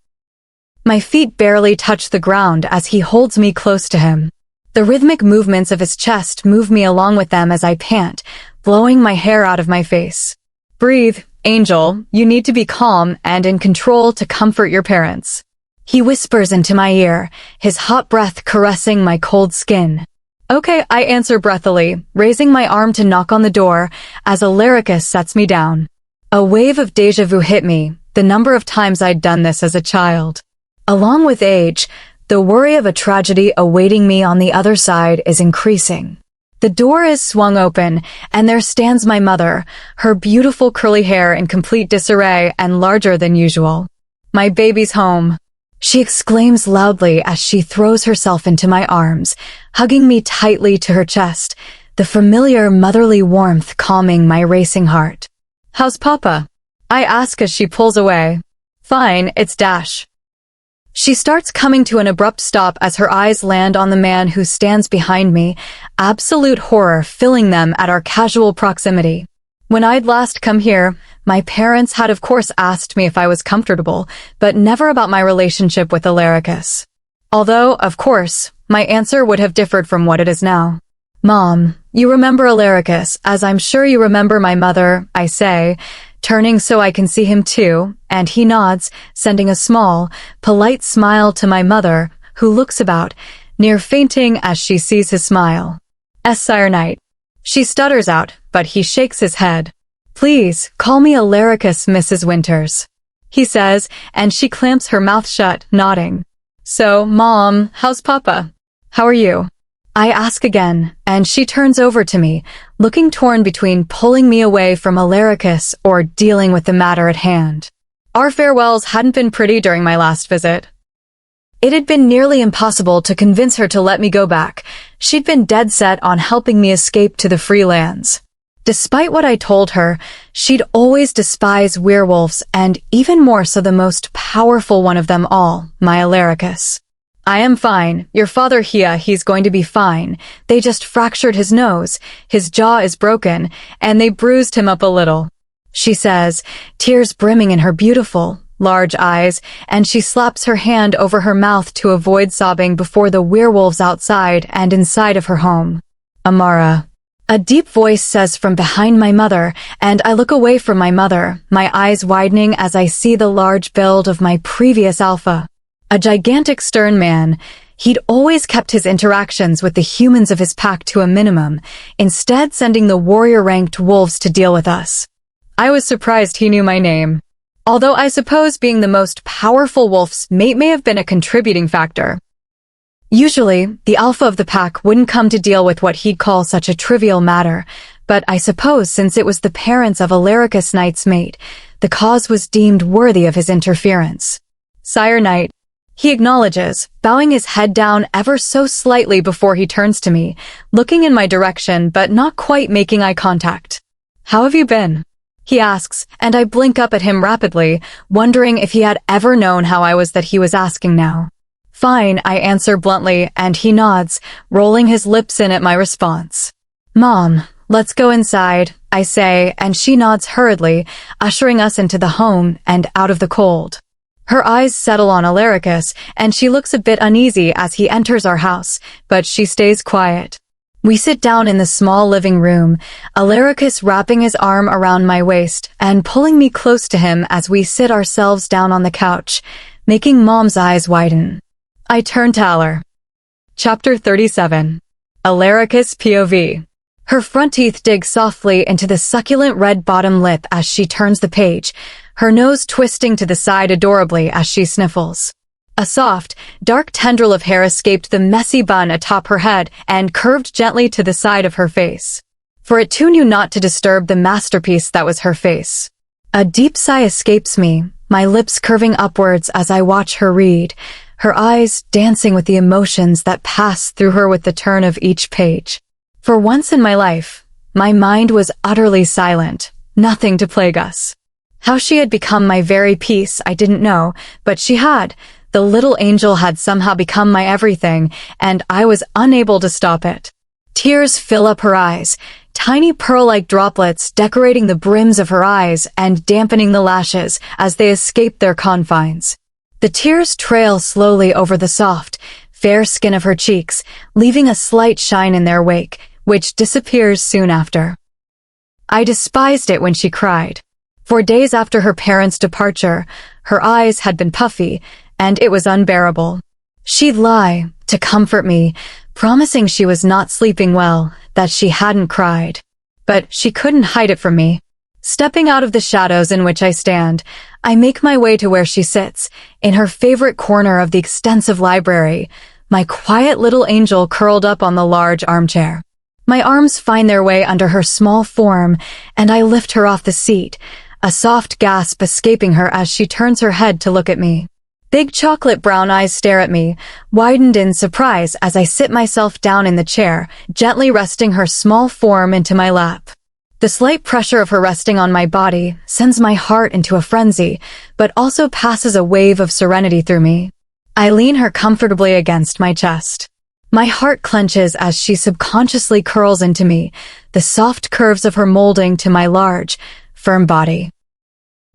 My feet barely touch the ground as he holds me close to him. The rhythmic movements of his chest move me along with them as I pant, blowing my hair out of my face. Breathe, Angel, you need to be calm and in control to comfort your parents. He whispers into my ear, his hot breath caressing my cold skin. Okay, I answer breathily, raising my arm to knock on the door as Alaricus sets me down. A wave of déjà vu hit me, the number of times I'd done this as a child. Along with age, the worry of a tragedy awaiting me on the other side is increasing. The door is swung open, and there stands my mother, her beautiful curly hair in complete disarray and larger than usual. My baby's home, she exclaims loudly as she throws herself into my arms, hugging me tightly to her chest, the familiar motherly warmth calming my racing heart. How's Papa? I ask as she pulls away. Fine, it's Dash. She starts coming to an abrupt stop as her eyes land on the man who stands behind me, absolute horror filling them at our casual proximity. When I'd last come here, my parents had of course asked me if I was comfortable, but never about my relationship with Alaricus. Although, of course, my answer would have differed from what it is now. Mom, you remember Alaricus, as I'm sure you remember my mother, I say, turning so I can see him too, and he nods, sending a small, polite smile to my mother, who looks about, near fainting as she sees his smile. Sire Knight. She stutters out, but he shakes his head. Please, call me Alaricus, Mrs. Winters, he says, and she clamps her mouth shut, nodding. So, Mom, how's Papa? How are you? I ask again, and she turns over to me, looking torn between pulling me away from Alaricus or dealing with the matter at hand. Our farewells hadn't been pretty during my last visit. It had been nearly impossible to convince her to let me go back. She'd been dead set on helping me escape to the free lands. Despite what I told her, she'd always despised werewolves, and even more so the most powerful one of them all, my Alaricus. I am fine. Your father here, he's going to be fine. They just fractured his nose, his jaw is broken, and they bruised him up a little, she says, tears brimming in her beautiful, large eyes, and she slaps her hand over her mouth to avoid sobbing before the werewolves outside and inside of her home. Amara. A deep voice says from behind my mother, and I look away from my mother, my eyes widening as I see the large build of my previous alpha. A gigantic stern man, he'd always kept his interactions with the humans of his pack to a minimum, instead sending the warrior-ranked wolves to deal with us. I was surprised he knew my name. Although I suppose being the most powerful wolf's mate may have been a contributing factor. Usually, the alpha of the pack wouldn't come to deal with what he'd call such a trivial matter, but I suppose since it was the parents of Alaricus Knight's mate, the cause was deemed worthy of his interference. Sire Knight, he acknowledges, bowing his head down ever so slightly before he turns to me, looking in my direction but not quite making eye contact. How have you been? He asks, and I blink up at him rapidly, wondering if he had ever known how I was that he was asking now. Fine, I answer bluntly, and he nods, rolling his lips in at my response. Mom, let's go inside, I say, and she nods hurriedly, ushering us into the home and out of the cold. Her eyes settle on Alaricus, and she looks a bit uneasy as he enters our house, but she stays quiet. We sit down in the small living room, Alaricus wrapping his arm around my waist and pulling me close to him as we sit ourselves down on the couch, making Mom's eyes widen. I turn to Alar. Chapter 37. Alaricus POV. Her front teeth dig softly into the succulent red bottom lip as she turns the page, her nose twisting to the side adorably as she sniffles. A soft, dark tendril of hair escaped the messy bun atop her head and curved gently to the side of her face. For it too knew not to disturb the masterpiece that was her face. A deep sigh escapes me, my lips curving upwards as I watch her read, her eyes dancing with the emotions that pass through her with the turn of each page. For once in my life, my mind was utterly silent, nothing to plague us. How she had become my very peace I didn't know, but she had. The little angel had somehow become my everything, and I was unable to stop it. Tears fill up her eyes, tiny pearl-like droplets decorating the brims of her eyes and dampening the lashes as they escape their confines. The tears trail slowly over the soft, fair skin of her cheeks, leaving a slight shine in their wake, which disappears soon after. I despised it when she cried. For days after her parents' departure, her eyes had been puffy, and it was unbearable. She'd lie, to comfort me, promising she was not sleeping well, that she hadn't cried. But she couldn't hide it from me. Stepping out of the shadows in which I stand, I make my way to where she sits, in her favorite corner of the extensive library, my quiet little angel curled up on the large armchair. My arms find their way under her small form, and I lift her off the seat, a soft gasp escaping her as she turns her head to look at me. Big chocolate brown eyes stare at me, widened in surprise as I sit myself down in the chair, gently resting her small form into my lap. The slight pressure of her resting on my body sends my heart into a frenzy, but also passes a wave of serenity through me. I lean her comfortably against my chest. My heart clenches as she subconsciously curls into me, the soft curves of her molding to my large, firm body.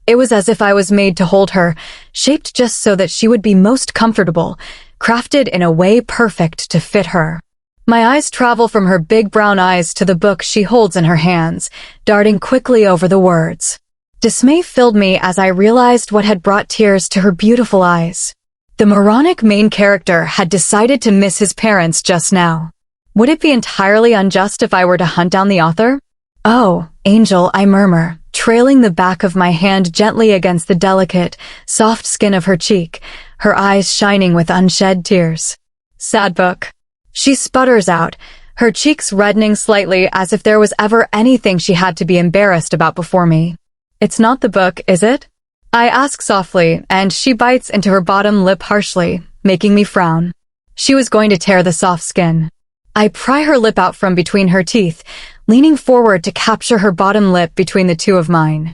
It was as if I was made to hold her, shaped just so that she would be most comfortable, crafted in a way perfect to fit her. My eyes travel from her big brown eyes to the book she holds in her hands, darting quickly over the words. Dismay filled me as I realized what had brought tears to her beautiful eyes. The moronic main character had decided to miss his parents just now. Would it be entirely unjust if I were to hunt down the author? Oh, Angel, I murmur, trailing the back of my hand gently against the delicate, soft skin of her cheek, her eyes shining with unshed tears. Sad book. She sputters out, her cheeks reddening slightly as if there was ever anything she had to be embarrassed about before me. It's not the book, is it? I ask softly, and she bites into her bottom lip harshly, making me frown. She was going to tear the soft skin. I pry her lip out from between her teeth, leaning forward to capture her bottom lip between the two of mine.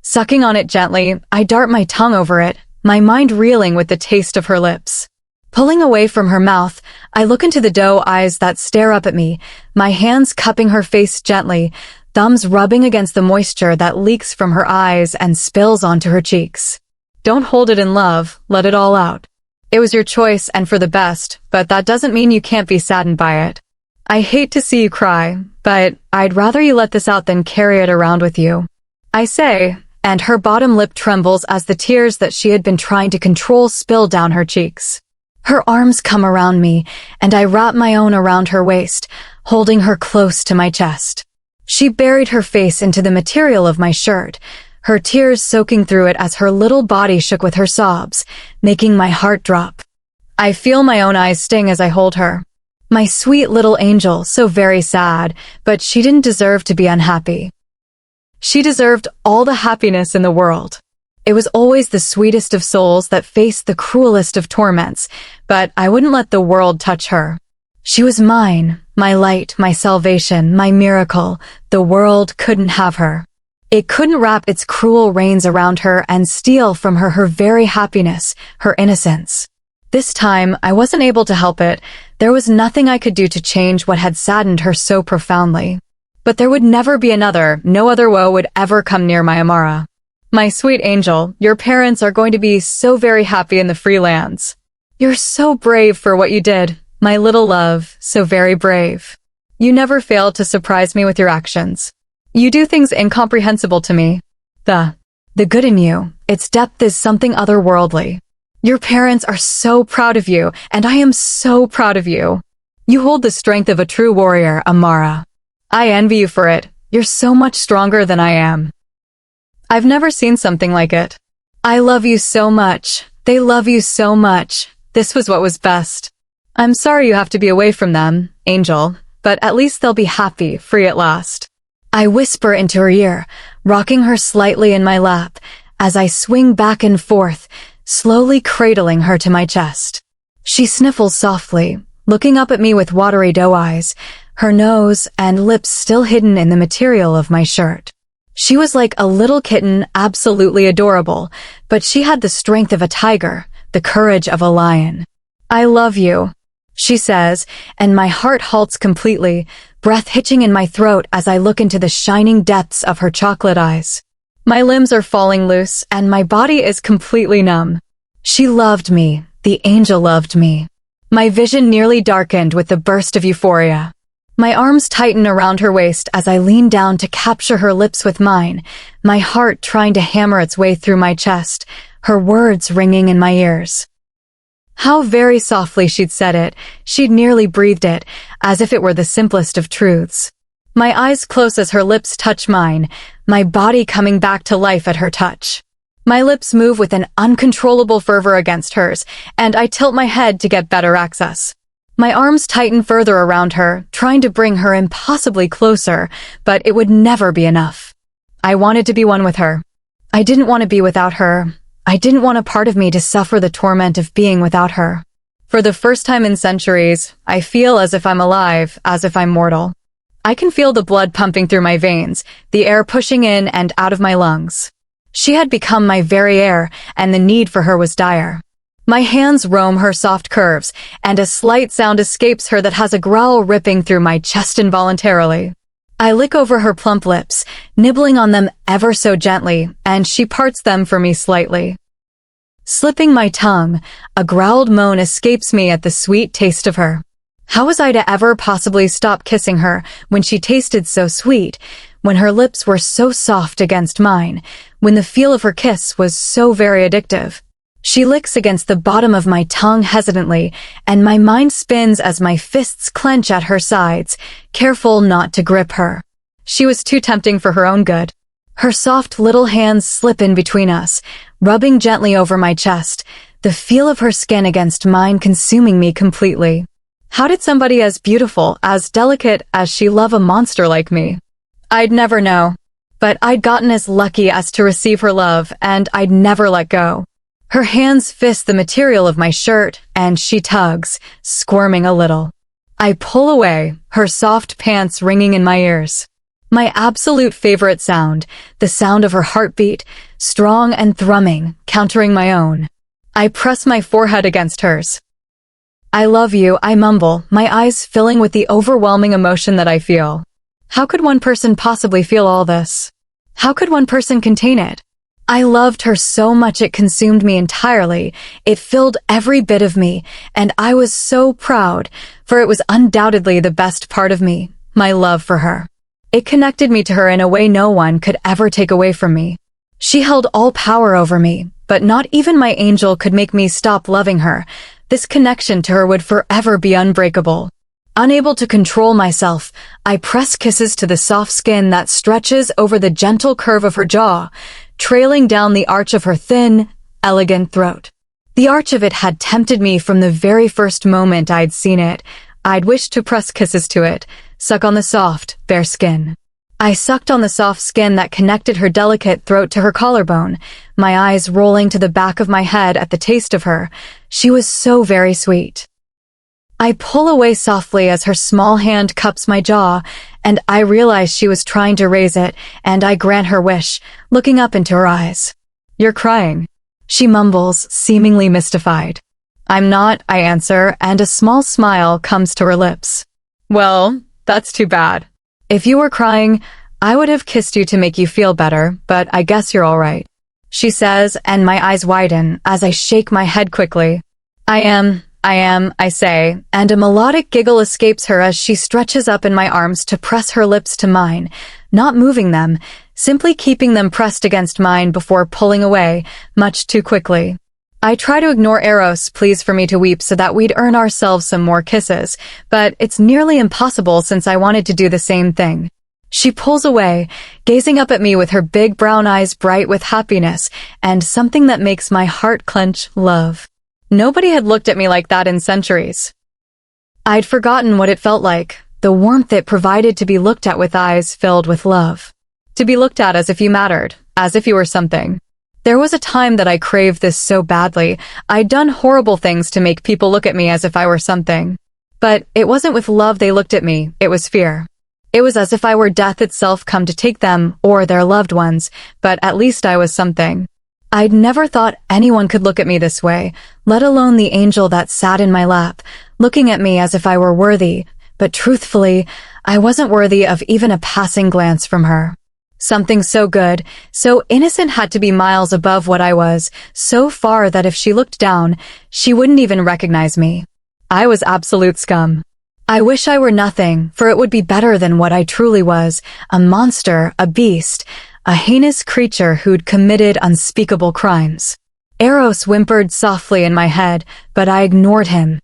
Sucking on it gently, I dart my tongue over it, my mind reeling with the taste of her lips. Pulling away from her mouth, I look into the doe eyes that stare up at me, my hands cupping her face gently, thumbs rubbing against the moisture that leaks from her eyes and spills onto her cheeks. Don't hold it in love, let it all out. It was your choice and for the best, but that doesn't mean you can't be saddened by it. I hate to see you cry, but I'd rather you let this out than carry it around with you. I say, and her bottom lip trembles as the tears that she had been trying to control spill down her cheeks. Her arms come around me, and I wrap my own around her waist, holding her close to my chest. She buried her face into the material of my shirt, her tears soaking through it as her little body shook with her sobs, making my heart drop. I feel my own eyes sting as I hold her. My sweet little angel, so very sad, but she didn't deserve to be unhappy. She deserved all the happiness in the world. It was always the sweetest of souls that faced the cruelest of torments, but I wouldn't let the world touch her. She was mine, my light, my salvation, my miracle. The world couldn't have her. It couldn't wrap its cruel reins around her and steal from her her very happiness, her innocence. This time, I wasn't able to help it. There was nothing I could do to change what had saddened her so profoundly. But there would never be another, no other woe would ever come near my Amara. My sweet angel, your parents are going to be so very happy in the free lands. You're so brave for what you did, my little love, so very brave. You never failed to surprise me with your actions. You do things incomprehensible to me. The good in you, its depth is something otherworldly. Your parents are so proud of you, and I am so proud of you. You hold the strength of a true warrior, Amara. I envy you for it. You're so much stronger than I am. I've never seen something like it. I love you so much. They love you so much. This was what was best. I'm sorry you have to be away from them, Angel, but at least they'll be happy, free at last. I whisper into her ear, rocking her slightly in my lap, as I swing back and forth, slowly cradling her to my chest. She sniffles softly, looking up at me with watery doe eyes, her nose and lips still hidden in the material of my shirt. She was like a little kitten, absolutely adorable, but she had the strength of a tiger, the courage of a lion. I love you, she says, and my heart halts completely, breath hitching in my throat as I look into the shining depths of her chocolate eyes. My limbs are falling loose, and my body is completely numb. She loved me, the angel loved me. My vision nearly darkened with the burst of euphoria. My arms tighten around her waist as I lean down to capture her lips with mine, my heart trying to hammer its way through my chest, her words ringing in my ears. How very softly she'd said it, she'd nearly breathed it, as if it were the simplest of truths. My eyes close as her lips touch mine, my body coming back to life at her touch. My lips move with an uncontrollable fervor against hers, and I tilt my head to get better access. My arms tighten further around her, trying to bring her impossibly closer, but it would never be enough. I wanted to be one with her. I didn't want to be without her. I didn't want a part of me to suffer the torment of being without her. For the first time in centuries, I feel as if I'm alive, as if I'm mortal. I can feel the blood pumping through my veins, the air pushing in and out of my lungs. She had become my very air, and the need for her was dire. My hands roam her soft curves, and a slight sound escapes her that has a growl ripping through my chest involuntarily. I lick over her plump lips, nibbling on them ever so gently, and she parts them for me slightly. Slipping my tongue, a growled moan escapes me at the sweet taste of her. How was I to ever possibly stop kissing her when she tasted so sweet, when her lips were so soft against mine, when the feel of her kiss was so very addictive? She licks against the bottom of my tongue hesitantly, and my mind spins as my fists clench at her sides, careful not to grip her. She was too tempting for her own good. Her soft little hands slip in between us, rubbing gently over my chest, the feel of her skin against mine consuming me completely. How did somebody as beautiful, as delicate as she love a monster like me? I'd never know. But I'd gotten as lucky as to receive her love, and I'd never let go. Her hands fist the material of my shirt, and she tugs, squirming a little. I pull away, her soft pants ringing in my ears. My absolute favorite sound, the sound of her heartbeat, strong and thrumming, countering my own. I press my forehead against hers. I love you, I mumble, my eyes filling with the overwhelming emotion that I feel. How could one person possibly feel all this? How could one person contain it? I loved her so much it consumed me entirely. It filled every bit of me, and I was so proud, for it was undoubtedly the best part of me, my love for her. It connected me to her in a way no one could ever take away from me. She held all power over me, but not even my angel could make me stop loving her. This connection to her would forever be unbreakable. Unable to control myself, I press kisses to the soft skin that stretches over the gentle curve of her jaw, trailing down the arch of her thin, elegant throat. The arch of it had tempted me from the very first moment I'd seen it. I'd wished to press kisses to it, suck on the soft, bare skin. I sucked on the soft skin that connected her delicate throat to her collarbone, my eyes rolling to the back of my head at the taste of her. She was so very sweet. I pull away softly as her small hand cups my jaw, and I realize she was trying to raise it, and I grant her wish, looking up into her eyes. "You're crying," she mumbles, seemingly mystified. "I'm not," I answer, and a small smile comes to her lips. "Well, that's too bad. If you were crying, I would have kissed you to make you feel better, but I guess you're all right," she says, and my eyes widen as I shake my head quickly. I am, I say, and a melodic giggle escapes her as she stretches up in my arms to press her lips to mine, not moving them, simply keeping them pressed against mine before pulling away, much too quickly. I try to ignore Eros' pleas for me to weep so that we'd earn ourselves some more kisses, but it's nearly impossible since I wanted to do the same thing. She pulls away, gazing up at me with her big brown eyes bright with happiness and something that makes my heart clench, love. Nobody had looked at me like that in centuries. I'd forgotten what it felt like, the warmth it provided to be looked at with eyes filled with love. To be looked at as if you mattered, as if you were something. There was a time that I craved this so badly. I'd done horrible things to make people look at me as if I were something. But it wasn't with love they looked at me, it was fear. It was as if I were death itself come to take them or their loved ones, but at least I was something. I'd never thought anyone could look at me this way, let alone the angel that sat in my lap, looking at me as if I were worthy, but truthfully, I wasn't worthy of even a passing glance from her. Something so good, so innocent had to be miles above what I was, so far that if she looked down, she wouldn't even recognize me. I was absolute scum. I wish I were nothing, for it would be better than what I truly was, a monster, a beast, a heinous creature who'd committed unspeakable crimes. Eros whimpered softly in my head, but I ignored him.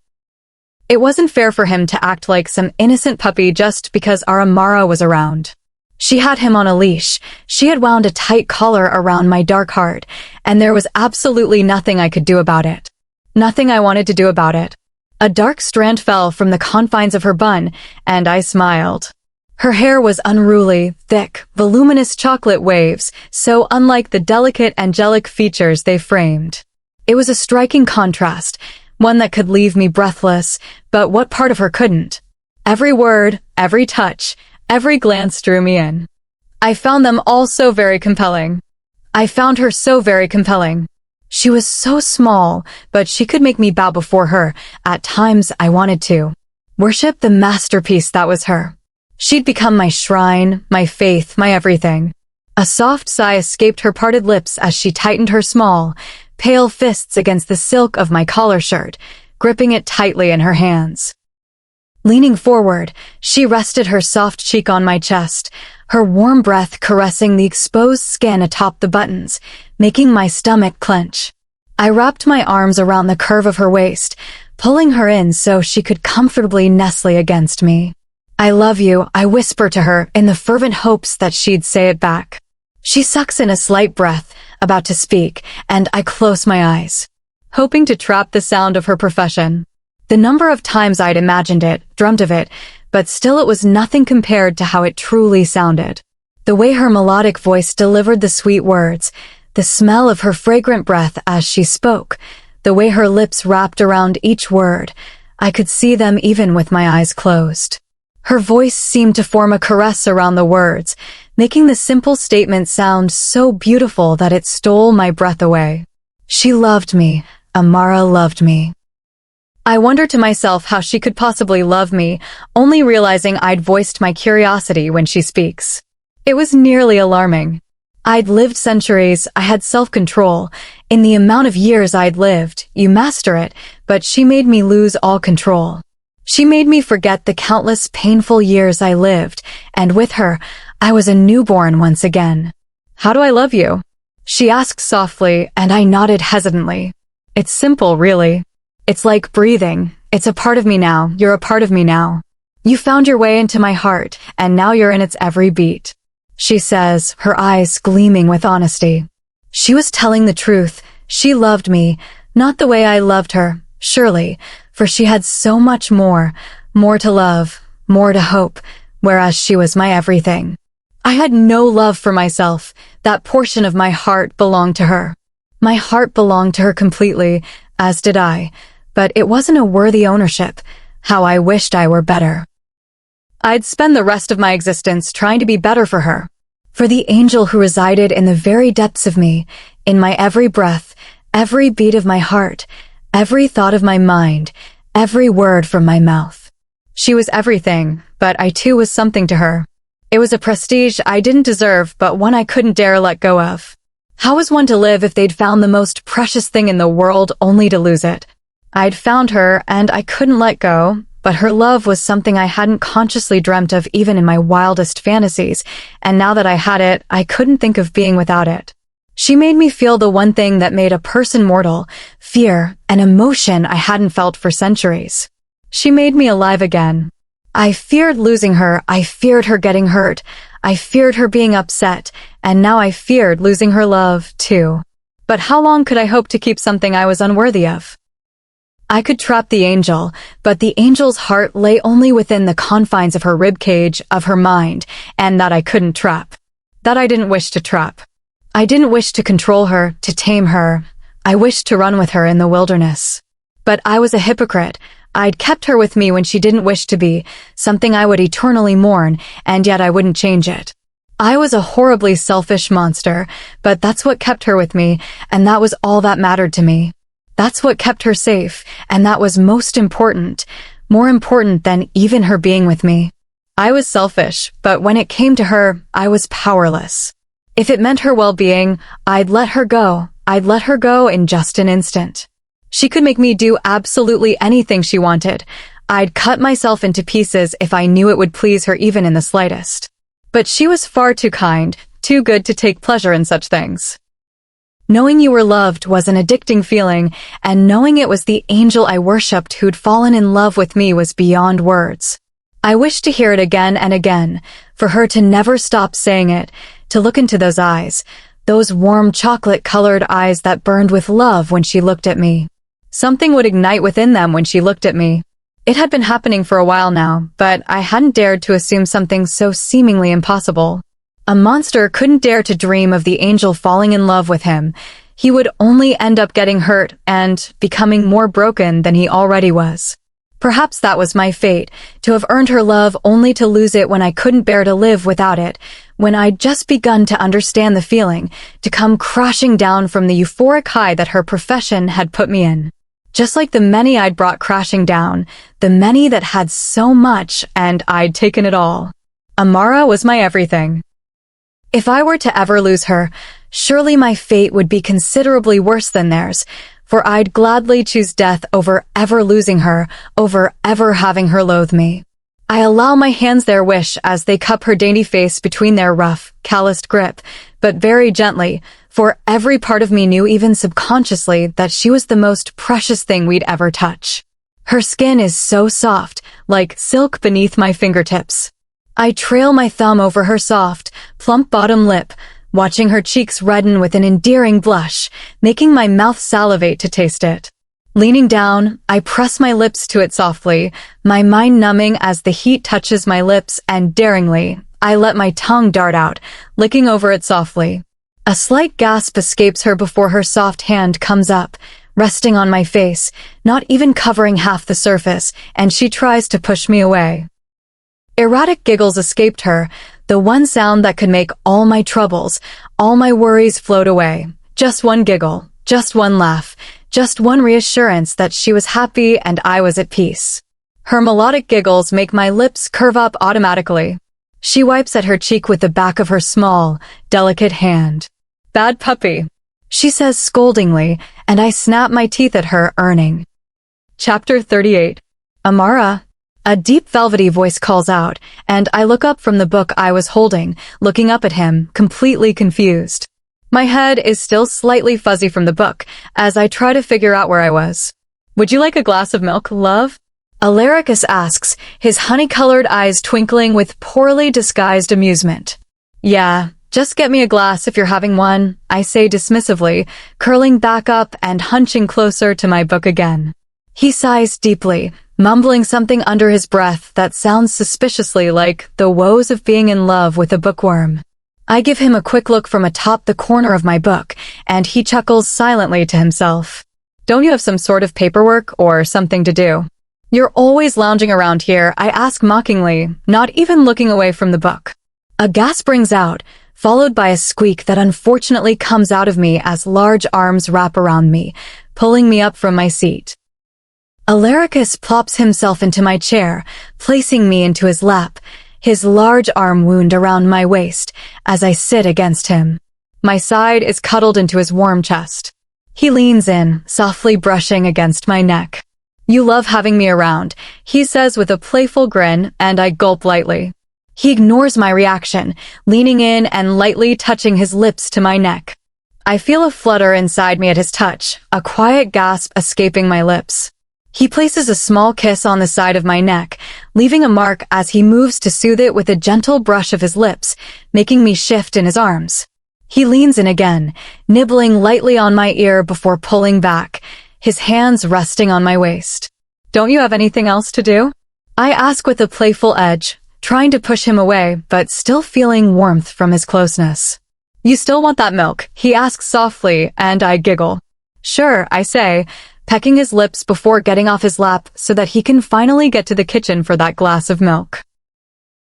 It wasn't fair for him to act like some innocent puppy just because our Amara was around. She had him on a leash, she had wound a tight collar around my dark heart, and there was absolutely nothing I could do about it. Nothing I wanted to do about it. A dark strand fell from the confines of her bun, and I smiled. Her hair was unruly, thick, voluminous chocolate waves, so unlike the delicate angelic features they framed. It was a striking contrast, one that could leave me breathless, but what part of her couldn't? Every word, every touch, every glance drew me in. I found them all so very compelling. I found her so very compelling. She was so small, but she could make me bow before her. At times, I wanted to worship the masterpiece that was her. She'd become my shrine, my faith, my everything. A soft sigh escaped her parted lips as she tightened her small, pale fists against the silk of my collar shirt, gripping it tightly in her hands. Leaning forward, she rested her soft cheek on my chest, her warm breath caressing the exposed skin atop the buttons, making my stomach clench. I wrapped my arms around the curve of her waist, pulling her in so she could comfortably nestle against me. "I love you," I whisper to her in the fervent hopes that she'd say it back. She sucks in a slight breath, about to speak, and I close my eyes, hoping to trap the sound of her profession. The number of times I'd imagined it, dreamt of it, but still it was nothing compared to how it truly sounded. The way her melodic voice delivered the sweet words, the smell of her fragrant breath as she spoke, the way her lips wrapped around each word, I could see them even with my eyes closed. Her voice seemed to form a caress around the words, making the simple statement sound so beautiful that it stole my breath away. She loved me. Amara loved me. I wondered to myself how she could possibly love me, only realizing I'd voiced my curiosity when she speaks. It was nearly alarming. I'd lived centuries, I had self-control. In the amount of years I'd lived, you master it, but she made me lose all control. She made me forget the countless painful years I lived, and with her, I was a newborn once again. How do I love you? She asked softly, and I nodded hesitantly. It's simple, really. It's like breathing. It's a part of me now. You're a part of me now. You found your way into my heart, and now you're in its every beat. She says, her eyes gleaming with honesty. She was telling the truth. She loved me, not the way I loved her, surely, for she had so much more to love, more to hope, whereas she was my everything. I had no love for myself. That portion of my heart belonged to her. My heart belonged to her completely, as did I, but it wasn't a worthy ownership. How I wished I were better. I'd spend the rest of my existence trying to be better for her, for the angel who resided in the very depths of me, in my every breath, every beat of my heart, every thought of my mind, every word from my mouth. She was everything, but I too was something to her. It was a prestige I didn't deserve, but one I couldn't dare let go of. How was one to live if they'd found the most precious thing in the world only to lose it? I'd found her, and I couldn't let go, but her love was something I hadn't consciously dreamt of even in my wildest fantasies, and now that I had it, I couldn't think of being without it. She made me feel the one thing that made a person mortal, fear, an emotion I hadn't felt for centuries. She made me alive again. I feared losing her, I feared her getting hurt, I feared her being upset, and now I feared losing her love, too. But how long could I hope to keep something I was unworthy of? I could trap the angel, but the angel's heart lay only within the confines of her ribcage, of her mind, and that I couldn't trap. That I didn't wish to trap. I didn't wish to control her, to tame her. I wished to run with her in the wilderness. But I was a hypocrite. I'd kept her with me when she didn't wish to be, something I would eternally mourn, and yet I wouldn't change it. I was a horribly selfish monster, but that's what kept her with me, and that was all that mattered to me. That's what kept her safe, and that was most important, more important than even her being with me. I was selfish, but when it came to her, I was powerless. If it meant her well-being, I'd let her go. I'd let her go in just an instant. She could make me do absolutely anything she wanted. I'd cut myself into pieces if I knew it would please her even in the slightest. But she was far too kind, too good to take pleasure in such things. Knowing you were loved was an addicting feeling, and knowing it was the angel I worshipped who'd fallen in love with me was beyond words. I wished to hear it again and again, for her to never stop saying it, to look into those eyes, those warm chocolate-colored eyes that burned with love when she looked at me. Something would ignite within them when she looked at me. It had been happening for a while now, but I hadn't dared to assume something so seemingly impossible. A monster couldn't dare to dream of the angel falling in love with him. He would only end up getting hurt and becoming more broken than he already was. Perhaps that was my fate, to have earned her love only to lose it when I couldn't bear to live without it, when I'd just begun to understand the feeling, to come crashing down from the euphoric high that her profession had put me in. Just like the many I'd brought crashing down, the many that had so much and I'd taken it all. Amara was my everything. If I were to ever lose her, surely my fate would be considerably worse than theirs, for I'd gladly choose death over ever losing her, over ever having her loathe me. I allow my hands their wish as they cup her dainty face between their rough, calloused grip, but very gently, for every part of me knew even subconsciously that she was the most precious thing we'd ever touch. Her skin is so soft, like silk beneath my fingertips. I trail my thumb over her soft, plump bottom lip, watching her cheeks redden with an endearing blush, making my mouth salivate to taste it. Leaning down, I press my lips to it softly, my mind numbing as the heat touches my lips, and daringly, I let my tongue dart out, licking over it softly. A slight gasp escapes her before her soft hand comes up, resting on my face, not even covering half the surface, and she tries to push me away. Erratic giggles escaped her, the one sound that could make all my troubles, all my worries float away. Just one giggle, just one laugh, just one reassurance that she was happy and I was at peace. Her melodic giggles make my lips curve up automatically. She wipes at her cheek with the back of her small, delicate hand. "Bad puppy," she says scoldingly, and I snap my teeth at her, earning. Chapter 38. Amara. A deep velvety voice calls out, and I look up from the book I was holding, looking up at him, completely confused. My head is still slightly fuzzy from the book, as I try to figure out where I was. "Would you like a glass of milk, love?" Alaricus asks, his honey-colored eyes twinkling with poorly disguised amusement. "Yeah, just get me a glass if you're having one," I say dismissively, curling back up and hunching closer to my book again. He sighs deeply, mumbling something under his breath that sounds suspiciously like the woes of being in love with a bookworm. I give him a quick look from atop the corner of my book, and he chuckles silently to himself. "Don't you have some sort of paperwork or something to do? You're always lounging around here," I ask mockingly, not even looking away from the book. A gasp rings out, followed by a squeak that unfortunately comes out of me as large arms wrap around me, pulling me up from my seat. Alaricus plops himself into my chair, placing me into his lap, his large arm wound around my waist as I sit against him. My side is cuddled into his warm chest. He leans in, softly brushing against my neck. "You love having me around," he says with a playful grin, and I gulp lightly. He ignores my reaction, leaning in and lightly touching his lips to my neck. I feel a flutter inside me at his touch, a quiet gasp escaping my lips. He places a small kiss on the side of my neck, leaving a mark as he moves to soothe it with a gentle brush of his lips, making me shift in his arms. He leans in again, nibbling lightly on my ear before pulling back, his hands resting on my waist. "Don't you have anything else to do?" I ask with a playful edge, trying to push him away, but still feeling warmth from his closeness. "You still want that milk?" he asks softly, and I giggle. "Sure," I say, pecking his lips before getting off his lap so that he can finally get to the kitchen for that glass of milk.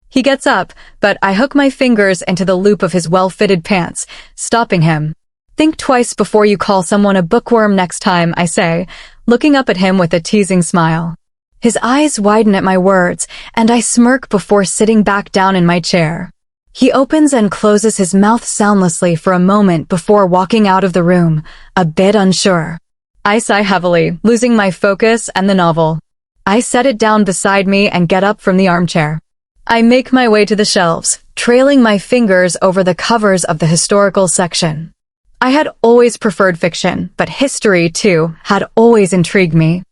He gets up, but I hook my fingers into the loop of his well-fitted pants, stopping him. "Think twice before you call someone a bookworm next time," I say, looking up at him with a teasing smile. His eyes widen at my words, and I smirk before sitting back down in my chair. He opens and closes his mouth soundlessly for a moment before walking out of the room, a bit unsure. I sigh heavily, losing my focus and the novel. I set it down beside me and get up from the armchair. I make my way to the shelves, trailing my fingers over the covers of the historical section. I had always preferred fiction, but history, too, had always intrigued me.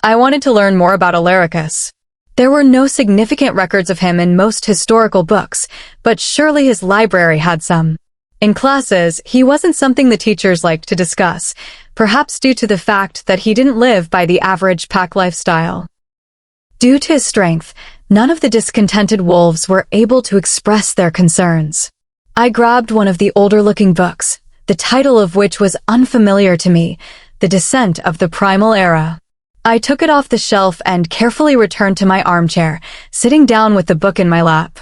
I wanted to learn more about Alaricus. There were no significant records of him in most historical books, but surely his library had some. In classes, he wasn't something the teachers liked to discuss, perhaps due to the fact that he didn't live by the average pack lifestyle. Due to his strength, none of the discontented wolves were able to express their concerns. I grabbed one of the older-looking books, the title of which was unfamiliar to me, The Descent of the Primal Era. I took it off the shelf and carefully returned to my armchair, sitting down with the book in my lap.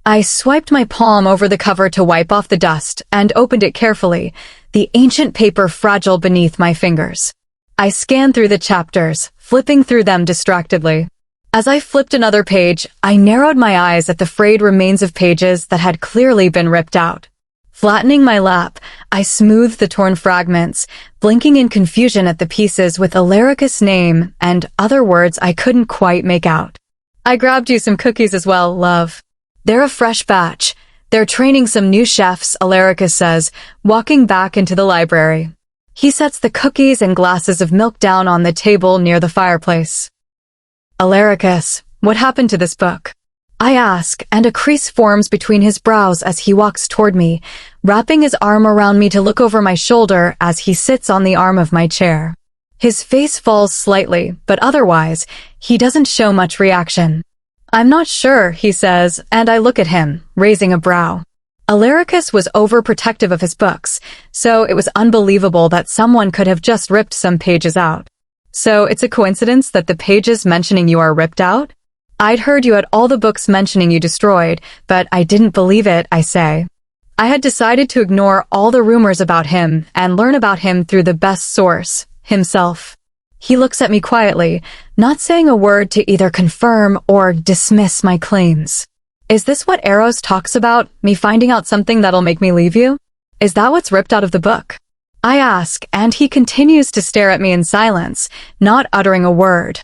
I swiped my palm over the cover to wipe off the dust and opened it carefully, the ancient paper fragile beneath my fingers. I scanned through the chapters, flipping through them distractedly. As I flipped another page, I narrowed my eyes at the frayed remains of pages that had clearly been ripped out. Flattening my lap, I smoothed the torn fragments, blinking in confusion at the pieces with Alaricus' name and other words I couldn't quite make out. "I grabbed you some cookies as well, love. They're a fresh batch. They're training some new chefs," Alaricus says, walking back into the library. He sets the cookies and glasses of milk down on the table near the fireplace. "Alaricus, what happened to this book?" I ask, and a crease forms between his brows as he walks toward me, wrapping his arm around me to look over my shoulder as he sits on the arm of my chair. His face falls slightly, but otherwise, he doesn't show much reaction. "I'm not sure," he says, and I look at him, raising a brow. Alaricus was overprotective of his books, so it was unbelievable that someone could have just ripped some pages out. So it's a coincidence that the pages mentioning you are ripped out? I'd heard you had all the books mentioning you destroyed, but I didn't believe it, I say. I had decided to ignore all the rumors about him and learn about him through the best source, himself. He looks at me quietly, not saying a word to either confirm or dismiss my claims. Is this what Eros talks about, me finding out something that'll make me leave you? Is that what's ripped out of the book? I ask, and he continues to stare at me in silence, not uttering a word.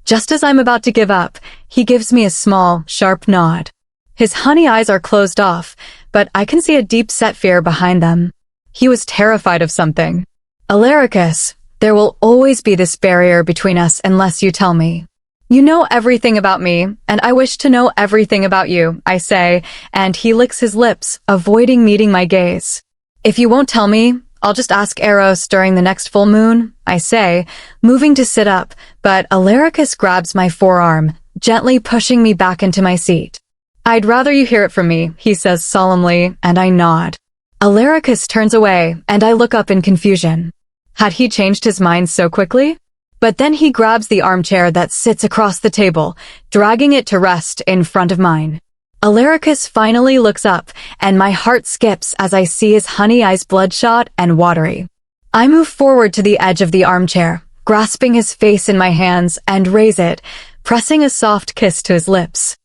Just as I'm about to give up, he gives me a small, sharp nod. His honey eyes are closed off, but I can see a deep-set fear behind them. He was terrified of something. Alaricus, there will always be this barrier between us unless you tell me. You know everything about me, and I wish to know everything about you, I say, and he licks his lips, avoiding meeting my gaze. If you won't tell me, I'll just ask Eros during the next full moon, I say, moving to sit up, but Alaricus grabs my forearm, gently pushing me back into my seat. I'd rather you hear it from me, he says solemnly, and I nod. Alaricus turns away, and I look up in confusion. Had he changed his mind so quickly? But then he grabs the armchair that sits across the table, dragging it to rest in front of mine. Alaricus finally looks up, and my heart skips as I see his honey eyes bloodshot and watery. I move forward to the edge of the armchair, grasping his face in my hands, and raise it, pressing a soft kiss to his lips.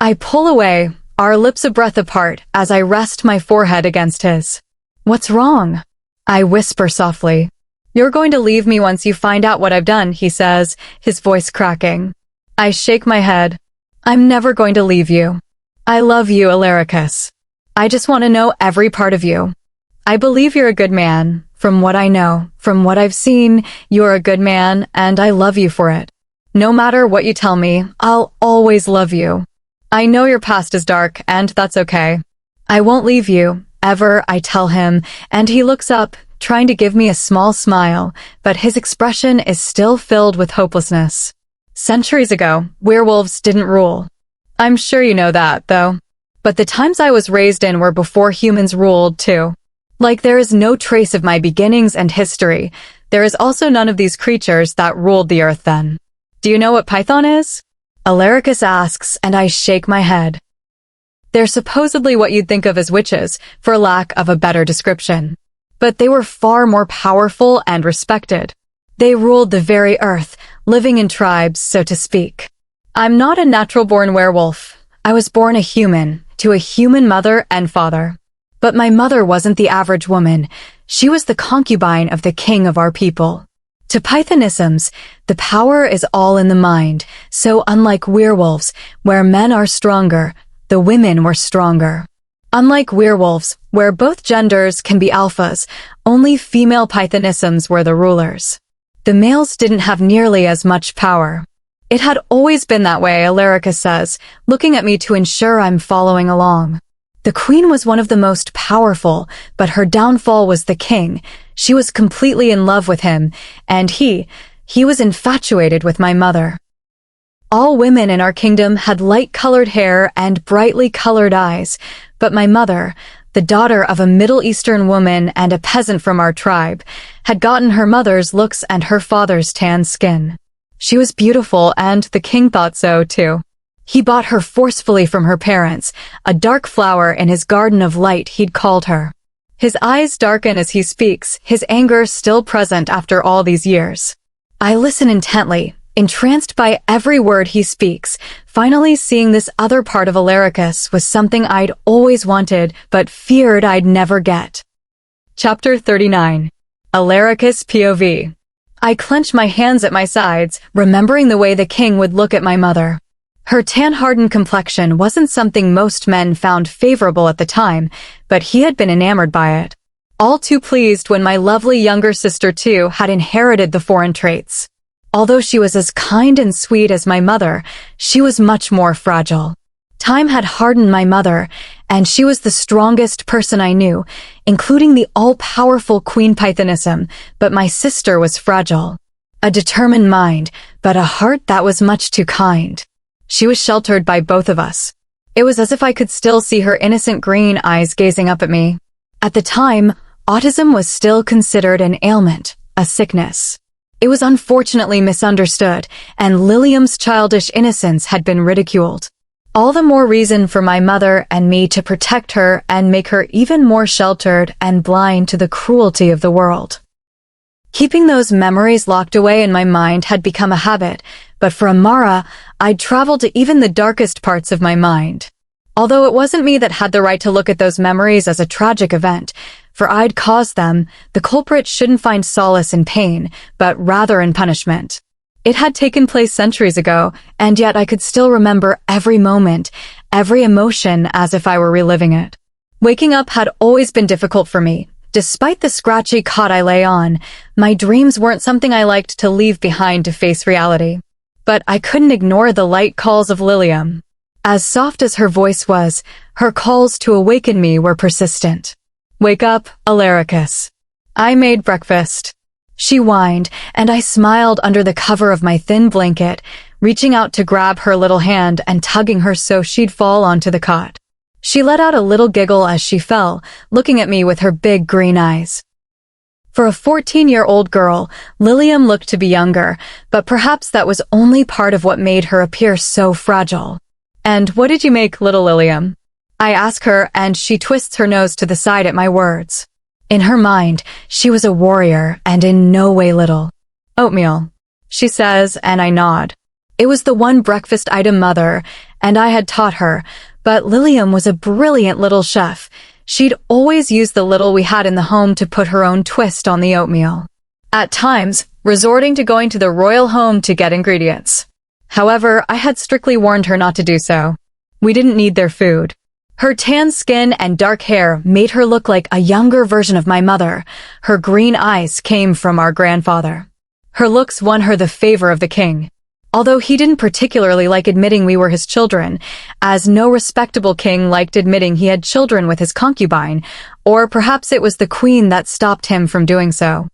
I pull away, our lips a breath apart, as I rest my forehead against his. What's wrong? I whisper softly. You're going to leave me once you find out what I've done, he says, his voice cracking. I shake my head. I'm never going to leave you. I love you, Alaricus. I just want to know every part of you. I believe you're a good man. From what I know, from what I've seen, you're a good man, and I love you for it. No matter what you tell me, I'll always love you. I know your past is dark, and that's okay. I won't leave you, ever, I tell him, and he looks up, trying to give me a small smile, but his expression is still filled with hopelessness. Centuries ago, werewolves didn't rule. I'm sure you know that, though. But the times I was raised in were before humans ruled, too. Like there is no trace of my beginnings and history, there is also none of these creatures that ruled the earth then. Do you know what Python is? Alaricus asks, and I shake my head. They're supposedly what you'd think of as witches, for lack of a better description. But they were far more powerful and respected. They ruled the very earth, living in tribes, so to speak. I'm not a natural-born werewolf. I was born a human, to a human mother and father. But my mother wasn't the average woman. She was the concubine of the king of our people. To Pythonisms, the power is all in the mind, so unlike werewolves, where men are stronger, the women were stronger. Unlike werewolves, where both genders can be alphas, only female Pythonisms were the rulers. The males didn't have nearly as much power. It had always been that way, Alaricus says, looking at me to ensure I'm following along. The queen was one of the most powerful, but her downfall was the king. She was completely in love with him, and he was infatuated with my mother. All women in our kingdom had light-colored hair and brightly colored eyes, but my mother, the daughter of a Middle Eastern woman and a peasant from our tribe, had gotten her mother's looks and her father's tan skin. She was beautiful, and the king thought so, too. He bought her forcefully from her parents, a dark flower in his garden of light, he'd called her. His eyes darken as he speaks, his anger still present after all these years. I listen intently, entranced by every word he speaks, finally seeing this other part of Alaricus was something I'd always wanted but feared I'd never get. Chapter 39. Alaricus POV. I clench my hands at my sides, remembering the way the king would look at my mother. Her tan-hardened complexion wasn't something most men found favorable at the time, but he had been enamored by it. All too pleased when my lovely younger sister too had inherited the foreign traits. Although she was as kind and sweet as my mother, she was much more fragile. Time had hardened my mother, and she was the strongest person I knew, including the all-powerful Queen Pythonism, but my sister was fragile. A determined mind, but a heart that was much too kind. She was sheltered by both of us. It was as if I could still see her innocent green eyes gazing up at me. At the time, autism was still considered an ailment, a sickness. It was unfortunately misunderstood, and Lilium's childish innocence had been ridiculed. All the more reason for my mother and me to protect her and make her even more sheltered and blind to the cruelty of the world. Keeping those memories locked away in my mind had become a habit, but for Amara, I'd traveled to even the darkest parts of my mind. Although it wasn't me that had the right to look at those memories as a tragic event, for I'd caused them, the culprit shouldn't find solace in pain, but rather in punishment. It had taken place centuries ago, and yet I could still remember every moment, every emotion as if I were reliving it. Waking up had always been difficult for me. Despite the scratchy cot I lay on, my dreams weren't something I liked to leave behind to face reality. But I couldn't ignore the light calls of Lilium. As soft as her voice was, her calls to awaken me were persistent. "Wake up, Alaricus. I made breakfast." She whined, and I smiled under the cover of my thin blanket, reaching out to grab her little hand and tugging her so she'd fall onto the cot. She let out a little giggle as she fell, looking at me with her big green eyes. For a 14-year-old girl, Lilium looked to be younger, but perhaps that was only part of what made her appear so fragile. "And what did you make, little Lilium?" I ask her, and she twists her nose to the side at my words. In her mind, she was a warrior and in no way little. "Oatmeal," she says, and I nod. It was the one breakfast item Mother and I had taught her, but Lilium was a brilliant little chef. She'd always use the little we had in the home to put her own twist on the oatmeal. At times, resorting to going to the royal home to get ingredients. However, I had strictly warned her not to do so. We didn't need their food. Her tan skin and dark hair made her look like a younger version of my mother. Her green eyes came from our grandfather. Her looks won her the favor of the king. Although he didn't particularly like admitting we were his children, as no respectable king liked admitting he had children with his concubine, or perhaps it was the queen that stopped him from doing so.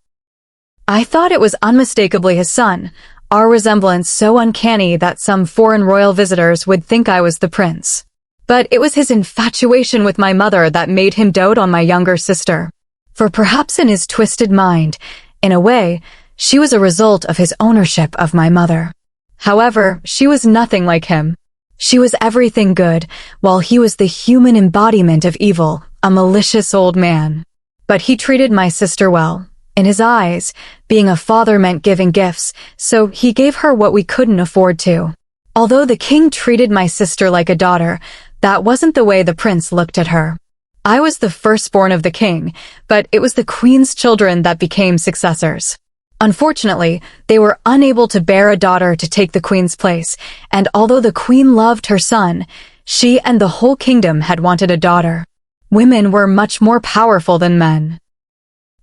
I thought it was unmistakably his son, our resemblance so uncanny that some foreign royal visitors would think I was the prince. But it was his infatuation with my mother that made him dote on my younger sister. For perhaps in his twisted mind, in a way, she was a result of his ownership of my mother. However, she was nothing like him. She was everything good, while he was the human embodiment of evil, a malicious old man. But he treated my sister well. In his eyes, being a father meant giving gifts, so he gave her what we couldn't afford to. Although the king treated my sister like a daughter, that wasn't the way the prince looked at her. I was the firstborn of the king, but it was the queen's children that became successors. Unfortunately, they were unable to bear a daughter to take the queen's place, and although the queen loved her son, she and the whole kingdom had wanted a daughter. Women were much more powerful than men.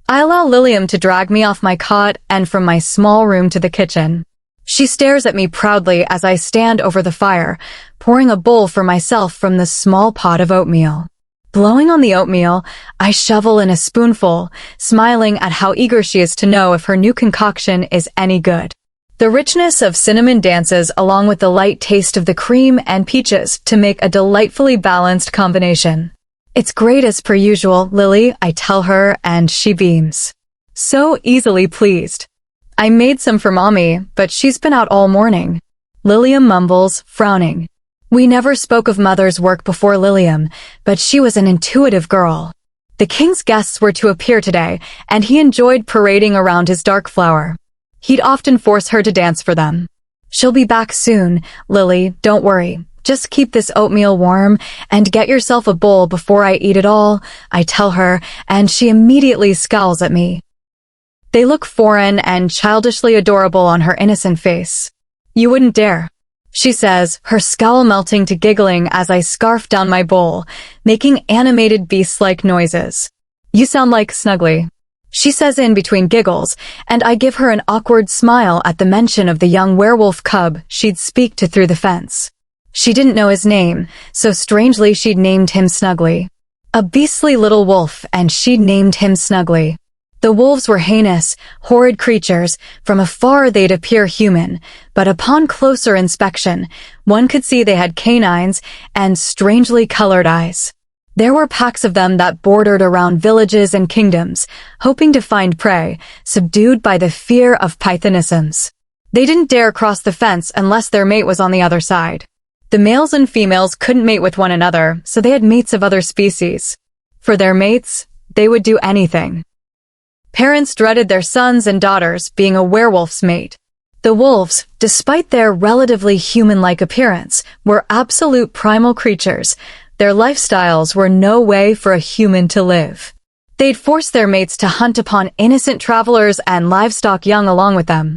I allow Lilium to drag me off my cot and from my small room to the kitchen. She stares at me proudly as I stand over the fire, pouring a bowl for myself from the small pot of oatmeal. Blowing on the oatmeal, I shovel in a spoonful, smiling at how eager she is to know if her new concoction is any good. The richness of cinnamon dances along with the light taste of the cream and peaches to make a delightfully balanced combination. "It's great as per usual, Lily," I tell her, and she beams. So easily pleased. "I made some for Mommy, but she's been out all morning." Lilium mumbles, frowning. We never spoke of Mother's work before Lilium, but she was an intuitive girl. The king's guests were to appear today, and he enjoyed parading around his dark flower. He'd often force her to dance for them. "She'll be back soon, Lily, don't worry. Just keep this oatmeal warm, and get yourself a bowl before I eat it all," I tell her, and she immediately scowls at me. They look foreign and childishly adorable on her innocent face. "You wouldn't dare," she says, her scowl melting to giggling as I scarf down my bowl, making animated beast-like noises. "You sound like Snuggly," she says in between giggles, and I give her an awkward smile at the mention of the young werewolf cub she'd speak to through the fence. She didn't know his name, so strangely she'd named him Snuggly. A beastly little wolf, and she'd named him Snuggly. The wolves were heinous, horrid creatures. From afar they'd appear human, but upon closer inspection, one could see they had canines and strangely colored eyes. There were packs of them that bordered around villages and kingdoms, hoping to find prey, subdued by the fear of pythonisms. They didn't dare cross the fence unless their mate was on the other side. The males and females couldn't mate with one another, so they had mates of other species. For their mates, they would do anything. Parents dreaded their sons and daughters being a werewolf's mate. The wolves, despite their relatively human-like appearance, were absolute primal creatures. Their lifestyles were no way for a human to live. They'd force their mates to hunt upon innocent travelers and livestock young along with them.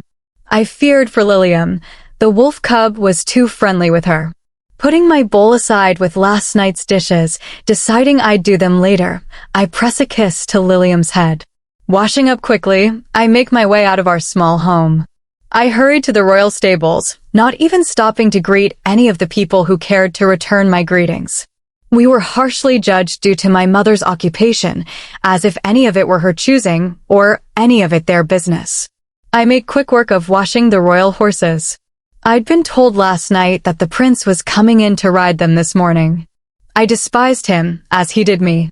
I feared for Lilium. The wolf cub was too friendly with her. Putting my bowl aside with last night's dishes, deciding I'd do them later, I press a kiss to Lilium's head. Washing up quickly, I make my way out of our small home. I hurried to the royal stables, not even stopping to greet any of the people who cared to return my greetings. We were harshly judged due to my mother's occupation, as if any of it were her choosing, or any of it their business. I made quick work of washing the royal horses. I'd been told last night that the prince was coming in to ride them this morning. I despised him, as he did me.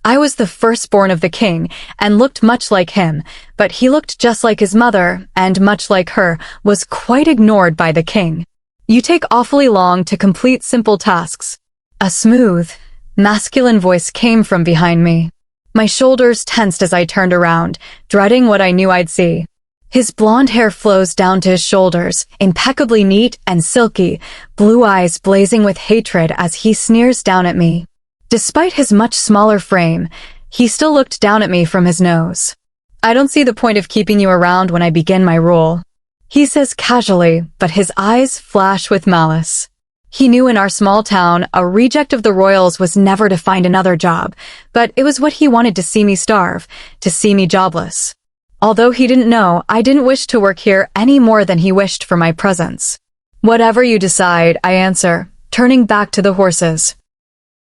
I was the firstborn of the king, and looked much like him, but he looked just like his mother, and much like her, was quite ignored by the king. You take awfully long to complete simple tasks. A smooth, masculine voice came from behind me. My shoulders tensed as I turned around, dreading what I knew I'd see. His blonde hair flows down to his shoulders, impeccably neat and silky, blue eyes blazing with hatred as he sneers down at me. Despite his much smaller frame, he still looked down at me from his nose. "I don't see the point of keeping you around when I begin my rule," he says casually, but his eyes flash with malice. He knew in our small town, a reject of the royals was never to find another job, but it was what he wanted to see me starve, to see me jobless. Although he didn't know, I didn't wish to work here any more than he wished for my presence. "Whatever you decide," I answer, turning back to the horses.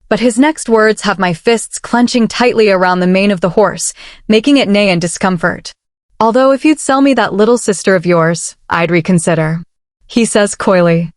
But his next words have my fists clenching tightly around the mane of the horse, making it neigh in discomfort. "Although if you'd sell me that little sister of yours, I'd reconsider," he says coyly.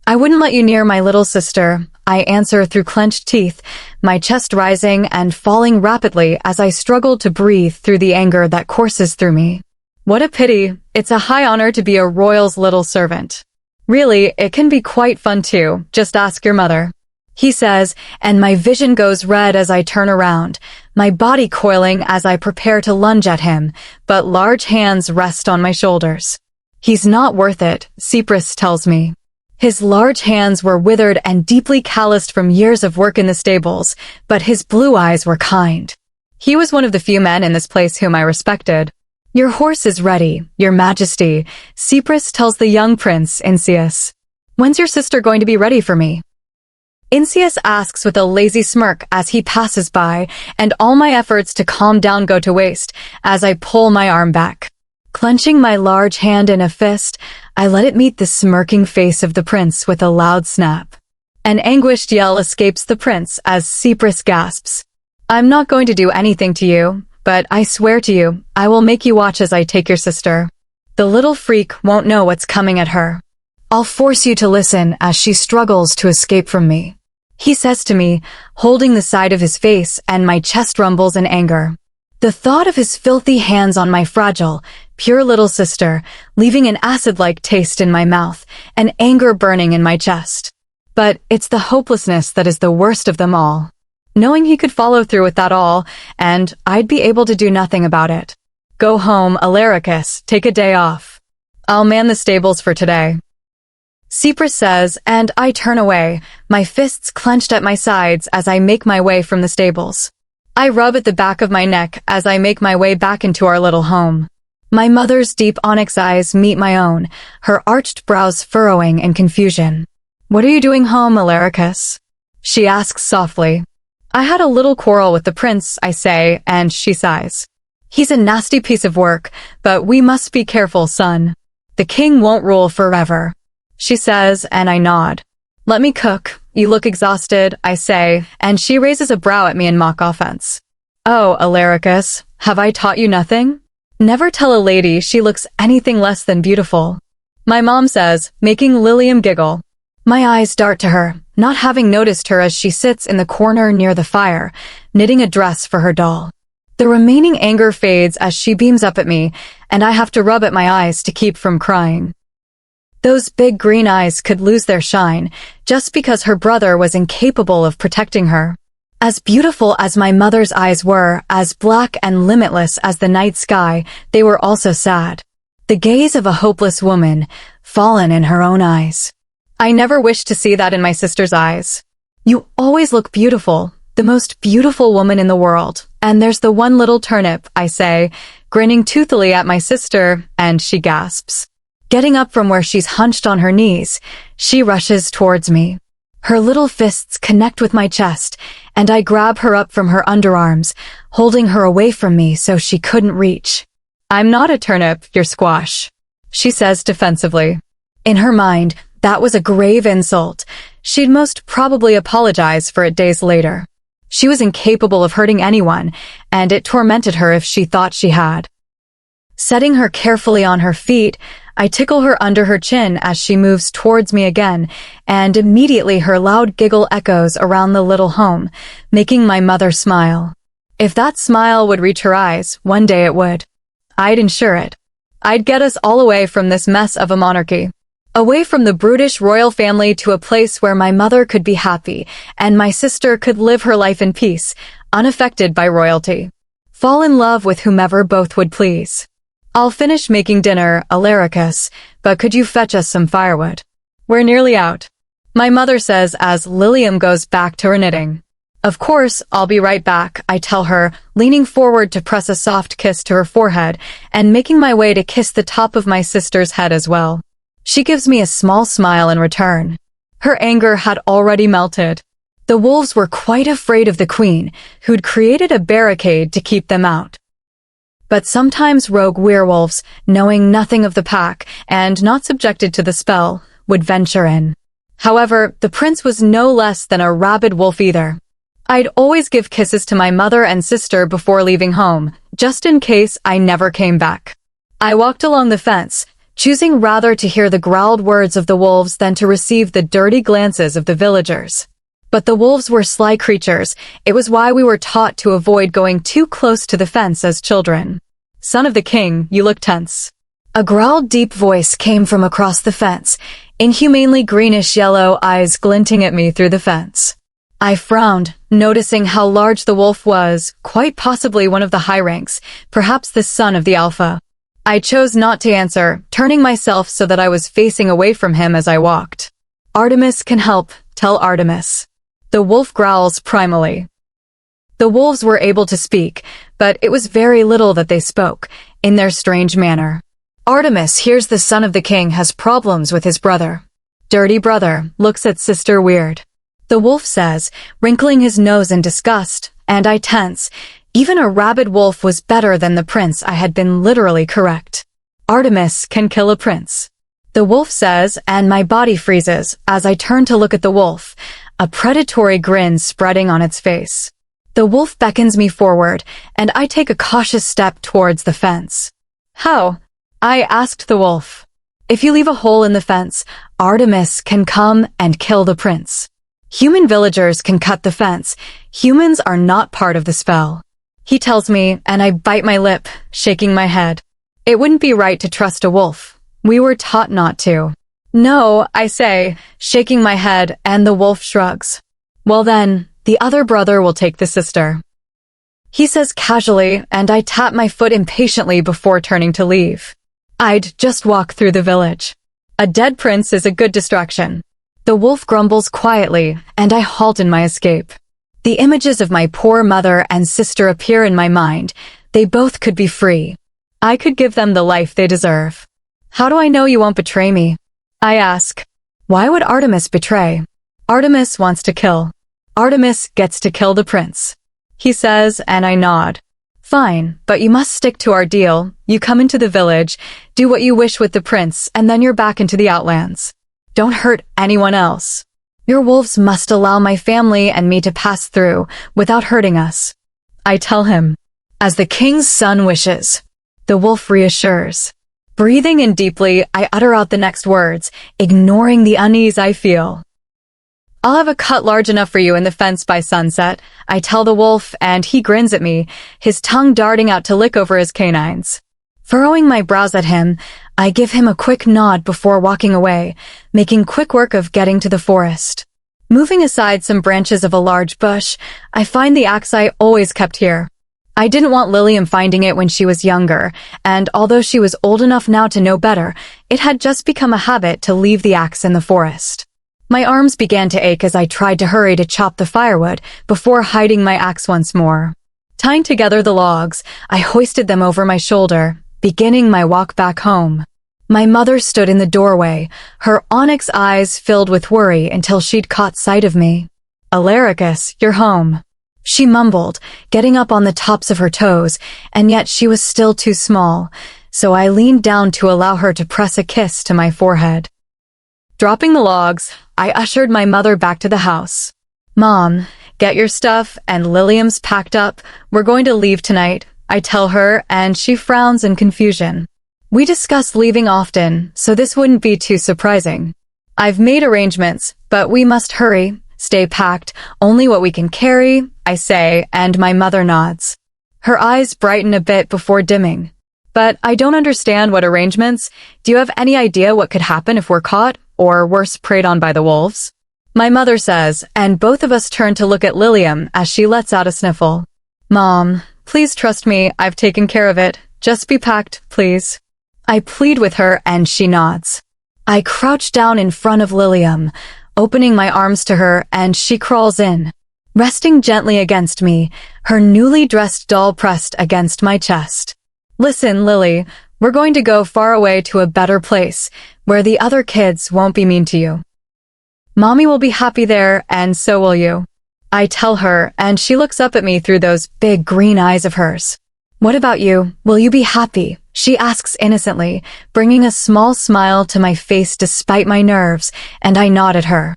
"I wouldn't let you near my little sister," I answer through clenched teeth, my chest rising and falling rapidly as I struggle to breathe through the anger that courses through me. What a pity. It's a high honor to be a royal's little servant. Really, it can be quite fun too. Just ask your mother, he says, and my vision goes red as I turn around, my body coiling as I prepare to lunge at him, but large hands rest on my shoulders. "He's not worth it," Cypress tells me. His large hands were withered and deeply calloused from years of work in the stables, but his blue eyes were kind. He was one of the few men in this place whom I respected. "Your horse is ready, Your Majesty," Cypress tells the young prince, Incius. "When's your sister going to be ready for me?" Incius asks with a lazy smirk as he passes by, and all my efforts to calm down go to waste as I pull my arm back. Clenching my large hand in a fist, I let it meet the smirking face of the prince with a loud snap. An anguished yell escapes the prince as Cypress gasps. "I'm not going to do anything to you, but I swear to you, I will make you watch as I take your sister. The little freak won't know what's coming at her. I'll force you to listen as she struggles to escape from me," he says to me, holding the side of his face, and my chest rumbles in anger. The thought of his filthy hands on my fragile, pure little sister, leaving an acid-like taste in my mouth, and anger burning in my chest. But it's the hopelessness that is the worst of them all. Knowing he could follow through with that all, and I'd be able to do nothing about it. "Go home, Alaricus, take a day off. I'll man the stables for today," Cypress says, and I turn away, my fists clenched at my sides as I make my way from the stables. I rub at the back of my neck as I make my way back into our little home. My mother's deep onyx eyes meet my own, her arched brows furrowing in confusion. "What are you doing home, Alaricus?" she asks softly. "I had a little quarrel with the prince," I say, and she sighs. "He's a nasty piece of work, but we must be careful, son. The king won't rule forever," she says, and I nod. "Let me cook. You look exhausted," I say, and she raises a brow at me in mock offense. "Oh, Alaricus, Have I taught you nothing? Never tell a lady she looks anything less than beautiful. My mom says, making Lilium giggle. My eyes dart to her, not having noticed her as she sits in the corner near the fire, knitting a dress for her doll. The remaining anger fades as she beams up at me, and I have to rub at my eyes to keep from crying. Those big green eyes could lose their shine, just because her brother was incapable of protecting her. As beautiful as my mother's eyes were, as black and limitless as the night sky, they were also sad. The gaze of a hopeless woman, fallen in her own eyes. I never wished to see that in my sister's eyes. You always look beautiful, the most beautiful woman in the world. And there's the one little turnip, I say, grinning toothily at my sister, and she gasps. Getting up from where she's hunched on her knees, she rushes towards me. Her little fists connect with my chest, and I grab her up from her underarms, holding her away from me so she couldn't reach. I'm not a turnip, you're squash, she says defensively. In her mind, that was a grave insult. She'd most probably apologize for it days later. She was incapable of hurting anyone, and it tormented her if she thought she had. Setting her carefully on her feet, I tickle her under her chin as she moves towards me again, and immediately her loud giggle echoes around the little home, making my mother smile. If that smile would reach her eyes, one day it would. I'd ensure it. I'd get us all away from this mess of a monarchy. Away from the brutish royal family to a place where my mother could be happy, and my sister could live her life in peace, unaffected by royalty. Fall in love with whomever both would please. I'll finish making dinner, Alaricus, but could you fetch us some firewood? We're nearly out. My mother says as Lilium goes back to her knitting. Of course, I'll be right back, I tell her, leaning forward to press a soft kiss to her forehead, and making my way to kiss the top of my sister's head as well. She gives me a small smile in return. Her anger had already melted. The wolves were quite afraid of the queen, who'd created a barricade to keep them out. But sometimes rogue werewolves, knowing nothing of the pack and not subjected to the spell, would venture in. However, the prince was no less than a rabid wolf either. I'd always give kisses to my mother and sister before leaving home, just in case I never came back. I walked along the fence, choosing rather to hear the growled words of the wolves than to receive the dirty glances of the villagers. But the wolves were sly creatures. It was why we were taught to avoid going too close to the fence as children. Son of the king, you look tense. A growled deep voice came from across the fence, inhumanely greenish-yellow eyes glinting at me through the fence. I frowned, noticing how large the wolf was, quite possibly one of the high ranks, perhaps the son of the alpha. I chose not to answer, turning myself so that I was facing away from him as I walked. Artemis can help, tell Artemis. The wolf growls primally. The wolves were able to speak, but it was very little that they spoke, in their strange manner. Artemis hears the son of the king has problems with his brother. Dirty brother, looks at sister weird. The wolf says, wrinkling his nose in disgust, and I tense. Even a rabid wolf was better than the prince. I had been literally correct. Artemis can kill a prince. The wolf says, and my body freezes as I turn to look at the wolf, a predatory grin spreading on its face. The wolf beckons me forward, and I take a cautious step towards the fence. How? I asked the wolf. If you leave a hole in the fence, Artemis can come and kill the prince. Human villagers can cut the fence. Humans are not part of the spell. He tells me, and I bite my lip, shaking my head. It wouldn't be right to trust a wolf. We were taught not to. No, I say, shaking my head, and the wolf shrugs. Well then, the other brother will take the sister. He says casually, and I tap my foot impatiently before turning to leave. I'd just walk through the village. A dead prince is a good distraction. The wolf grumbles quietly, and I halt in my escape. The images of my poor mother and sister appear in my mind. They both could be free. I could give them the life they deserve. How do I know you won't betray me? I ask. Why would Artemis betray? Artemis wants to kill. Artemis gets to kill the prince. He says, and I nod. Fine, but you must stick to our deal. You come into the village, do what you wish with the prince, and then you're back into the outlands. Don't hurt anyone else. Your wolves must allow my family and me to pass through without hurting us. I tell him. As the king's son wishes, the wolf reassures. Breathing in deeply, I utter out the next words, ignoring the unease I feel. I'll have a cut large enough for you in the fence by sunset, I tell the wolf, and he grins at me, his tongue darting out to lick over his canines. Furrowing my brows at him, I give him a quick nod before walking away, making quick work of getting to the forest. Moving aside some branches of a large bush, I find the axe I always kept here. I didn't want Lilium finding it when she was younger, and although she was old enough now to know better, it had just become a habit to leave the axe in the forest. My arms began to ache as I tried to hurry to chop the firewood before hiding my axe once more. Tying together the logs, I hoisted them over my shoulder, beginning my walk back home. My mother stood in the doorway, her onyx eyes filled with worry until she'd caught sight of me. "Alaricus, you're home," she mumbled, getting up on the tops of her toes, and yet she was still too small, so I leaned down to allow her to press a kiss to my forehead. Dropping the logs, I ushered my mother back to the house. "Mom, get your stuff and Lilium's packed up. We're going to leave tonight," I tell her, and she frowns in confusion. We discuss leaving often, so this wouldn't be too surprising. "I've made arrangements, but we must hurry. Stay packed, only what we can carry," I say, and my mother nods. Her eyes brighten a bit before dimming. "But I don't understand what arrangements. Do you have any idea what could happen if we're caught, or worse, preyed on by the wolves?" My mother says, and both of us turn to look at Lilium as she lets out a sniffle. "Mom, please trust me, I've taken care of it. Just be packed, please." I plead with her, and she nods. I crouch down in front of Lilium, opening my arms to her, and she crawls in. Resting gently against me, her newly dressed doll pressed against my chest. "Listen, Lily, we're going to go far away to a better place, where the other kids won't be mean to you. Mommy will be happy there, and so will you," I tell her, and she looks up at me through those big green eyes of hers. "What about you? Will you be happy?" she asks innocently, bringing a small smile to my face despite my nerves, and I nod at her.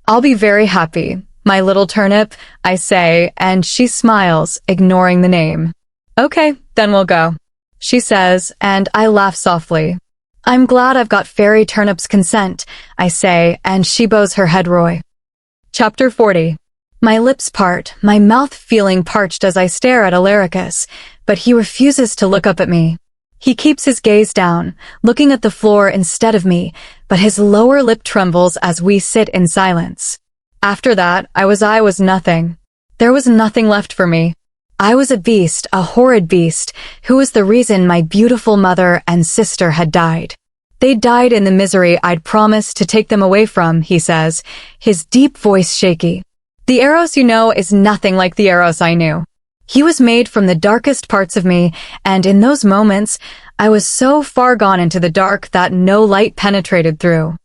"I'll be very happy, my little turnip," I say, and she smiles, ignoring the name. "Okay, then we'll go," she says, and I laugh softly. "I'm glad I've got Fairy Turnip's consent," I say, and she bows her head. Roy. Chapter 40. My lips part, my mouth feeling parched as I stare at Alaricus, but he refuses to look up at me. He keeps his gaze down, looking at the floor instead of me, but his lower lip trembles as we sit in silence. After that, I was nothing. There was nothing left for me. I was a beast, a horrid beast, who was the reason my beautiful mother and sister had died. They died in the misery I'd promised to take them away from, he says, his deep voice shaky. The Eros you know is nothing like the Eros I knew. He was made from the darkest parts of me, and in those moments, I was so far gone into the dark that no light penetrated through.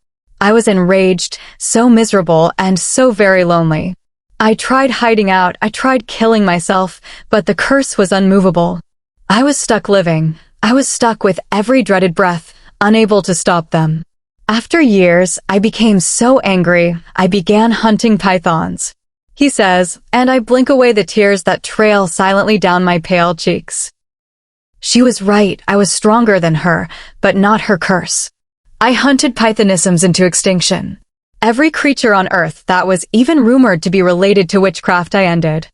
I was enraged, so miserable, and so very lonely. I tried hiding out, I tried killing myself, but the curse was unmovable. I was stuck living. I was stuck with every dreaded breath, unable to stop them. After years, I became so angry, I began hunting pythons, he says, and I blink away the tears that trail silently down my pale cheeks. She was right, I was stronger than her, but not her curse. I hunted pythonisms into extinction. Every creature on Earth that was even rumored to be related to witchcraft I ended.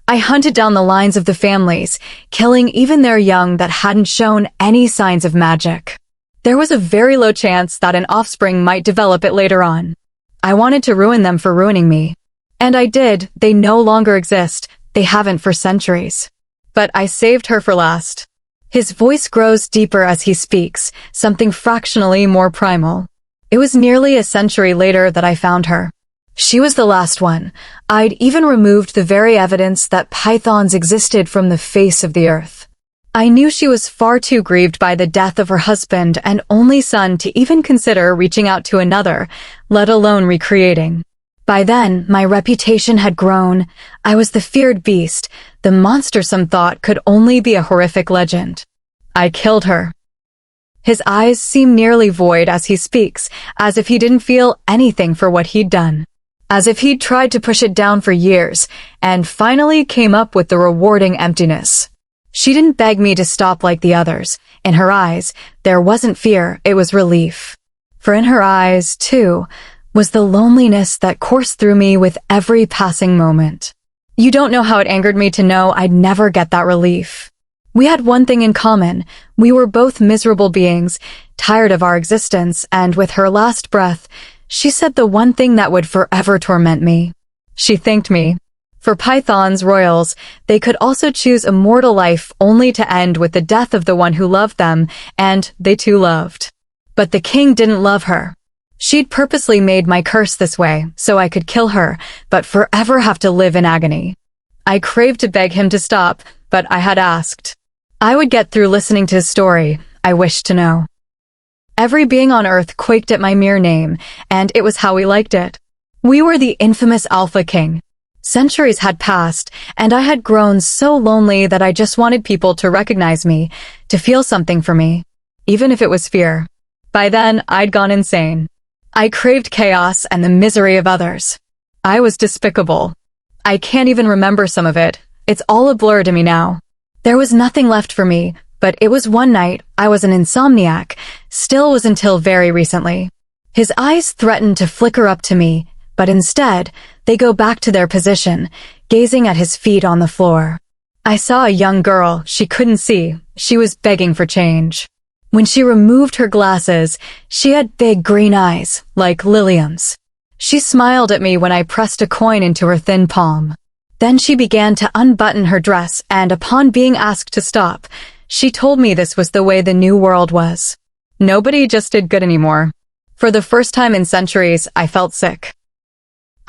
I hunted down the lines of the families, killing even their young that hadn't shown any signs of magic. There was a very low chance that an offspring might develop it later on. I wanted to ruin them for ruining me. And I did. They no longer exist. They haven't for centuries. But I saved her for last. His voice grows deeper as he speaks, something fractionally more primal. It was nearly a century later that I found her. She was the last one. I'd even removed the very evidence that pythons existed from the face of the earth. I knew she was far too grieved by the death of her husband and only son to even consider reaching out to another, let alone recreating. By then, my reputation had grown. I was the feared beast, the monster some thought could only be a horrific legend. I killed her. His eyes seem nearly void as he speaks, as if he didn't feel anything for what he'd done. As if he'd tried to push it down for years, and finally came up with the rewarding emptiness. She didn't beg me to stop like the others. In her eyes, there wasn't fear, it was relief. For in her eyes, too, was the loneliness that coursed through me with every passing moment. You don't know how it angered me to know I'd never get that relief. We had one thing in common. We were both miserable beings, tired of our existence, and with her last breath, she said the one thing that would forever torment me. She thanked me. For pythons, royals, they could also choose a mortal life only to end with the death of the one who loved them, and they too loved. But the king didn't love her. She'd purposely made my curse this way, so I could kill her, but forever have to live in agony. I craved to beg him to stop, but I had asked. I would get through listening to his story. I wished to know. Every being on earth quaked at my mere name, and it was how we liked it. We were the infamous Alpha King. Centuries had passed, and I had grown so lonely that I just wanted people to recognize me, to feel something for me, even if it was fear. By then, I'd gone insane. I craved chaos and the misery of others. I was despicable. I can't even remember some of it. It's all a blur to me now. There was nothing left for me, but it was one night. I was an insomniac, still was until very recently. His eyes threatened to flicker up to me, but instead, they go back to their position, gazing at his feet on the floor. I saw a young girl. She couldn't see. She was begging for change. When she removed her glasses, she had big green eyes, like Lilium's. She smiled at me when I pressed a coin into her thin palm. Then she began to unbutton her dress, and upon being asked to stop, she told me this was the way the new world was. Nobody just did good anymore. For the first time in centuries, I felt sick.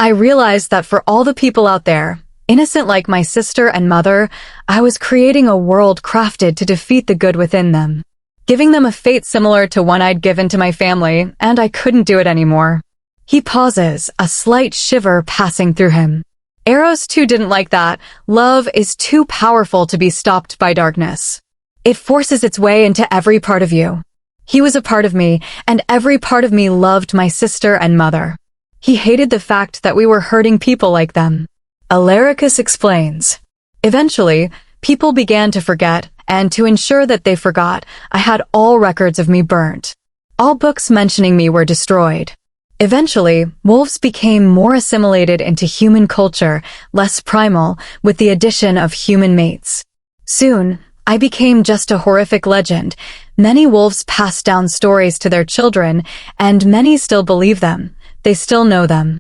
I realized that for all the people out there, innocent like my sister and mother, I was creating a world crafted to defeat the good within them, giving them a fate similar to one I'd given to my family, and I couldn't do it anymore. He pauses, a slight shiver passing through him. Eros too didn't like that. Love is too powerful to be stopped by darkness. It forces its way into every part of you. He was a part of me, and every part of me loved my sister and mother. He hated the fact that we were hurting people like them. Alaricus explains. Eventually, people began to forget, and to ensure that they forgot, I had all records of me burnt. All books mentioning me were destroyed. Eventually, wolves became more assimilated into human culture, less primal, with the addition of human mates. Soon, I became just a horrific legend. Many wolves passed down stories to their children, and many still believe them. They still know them.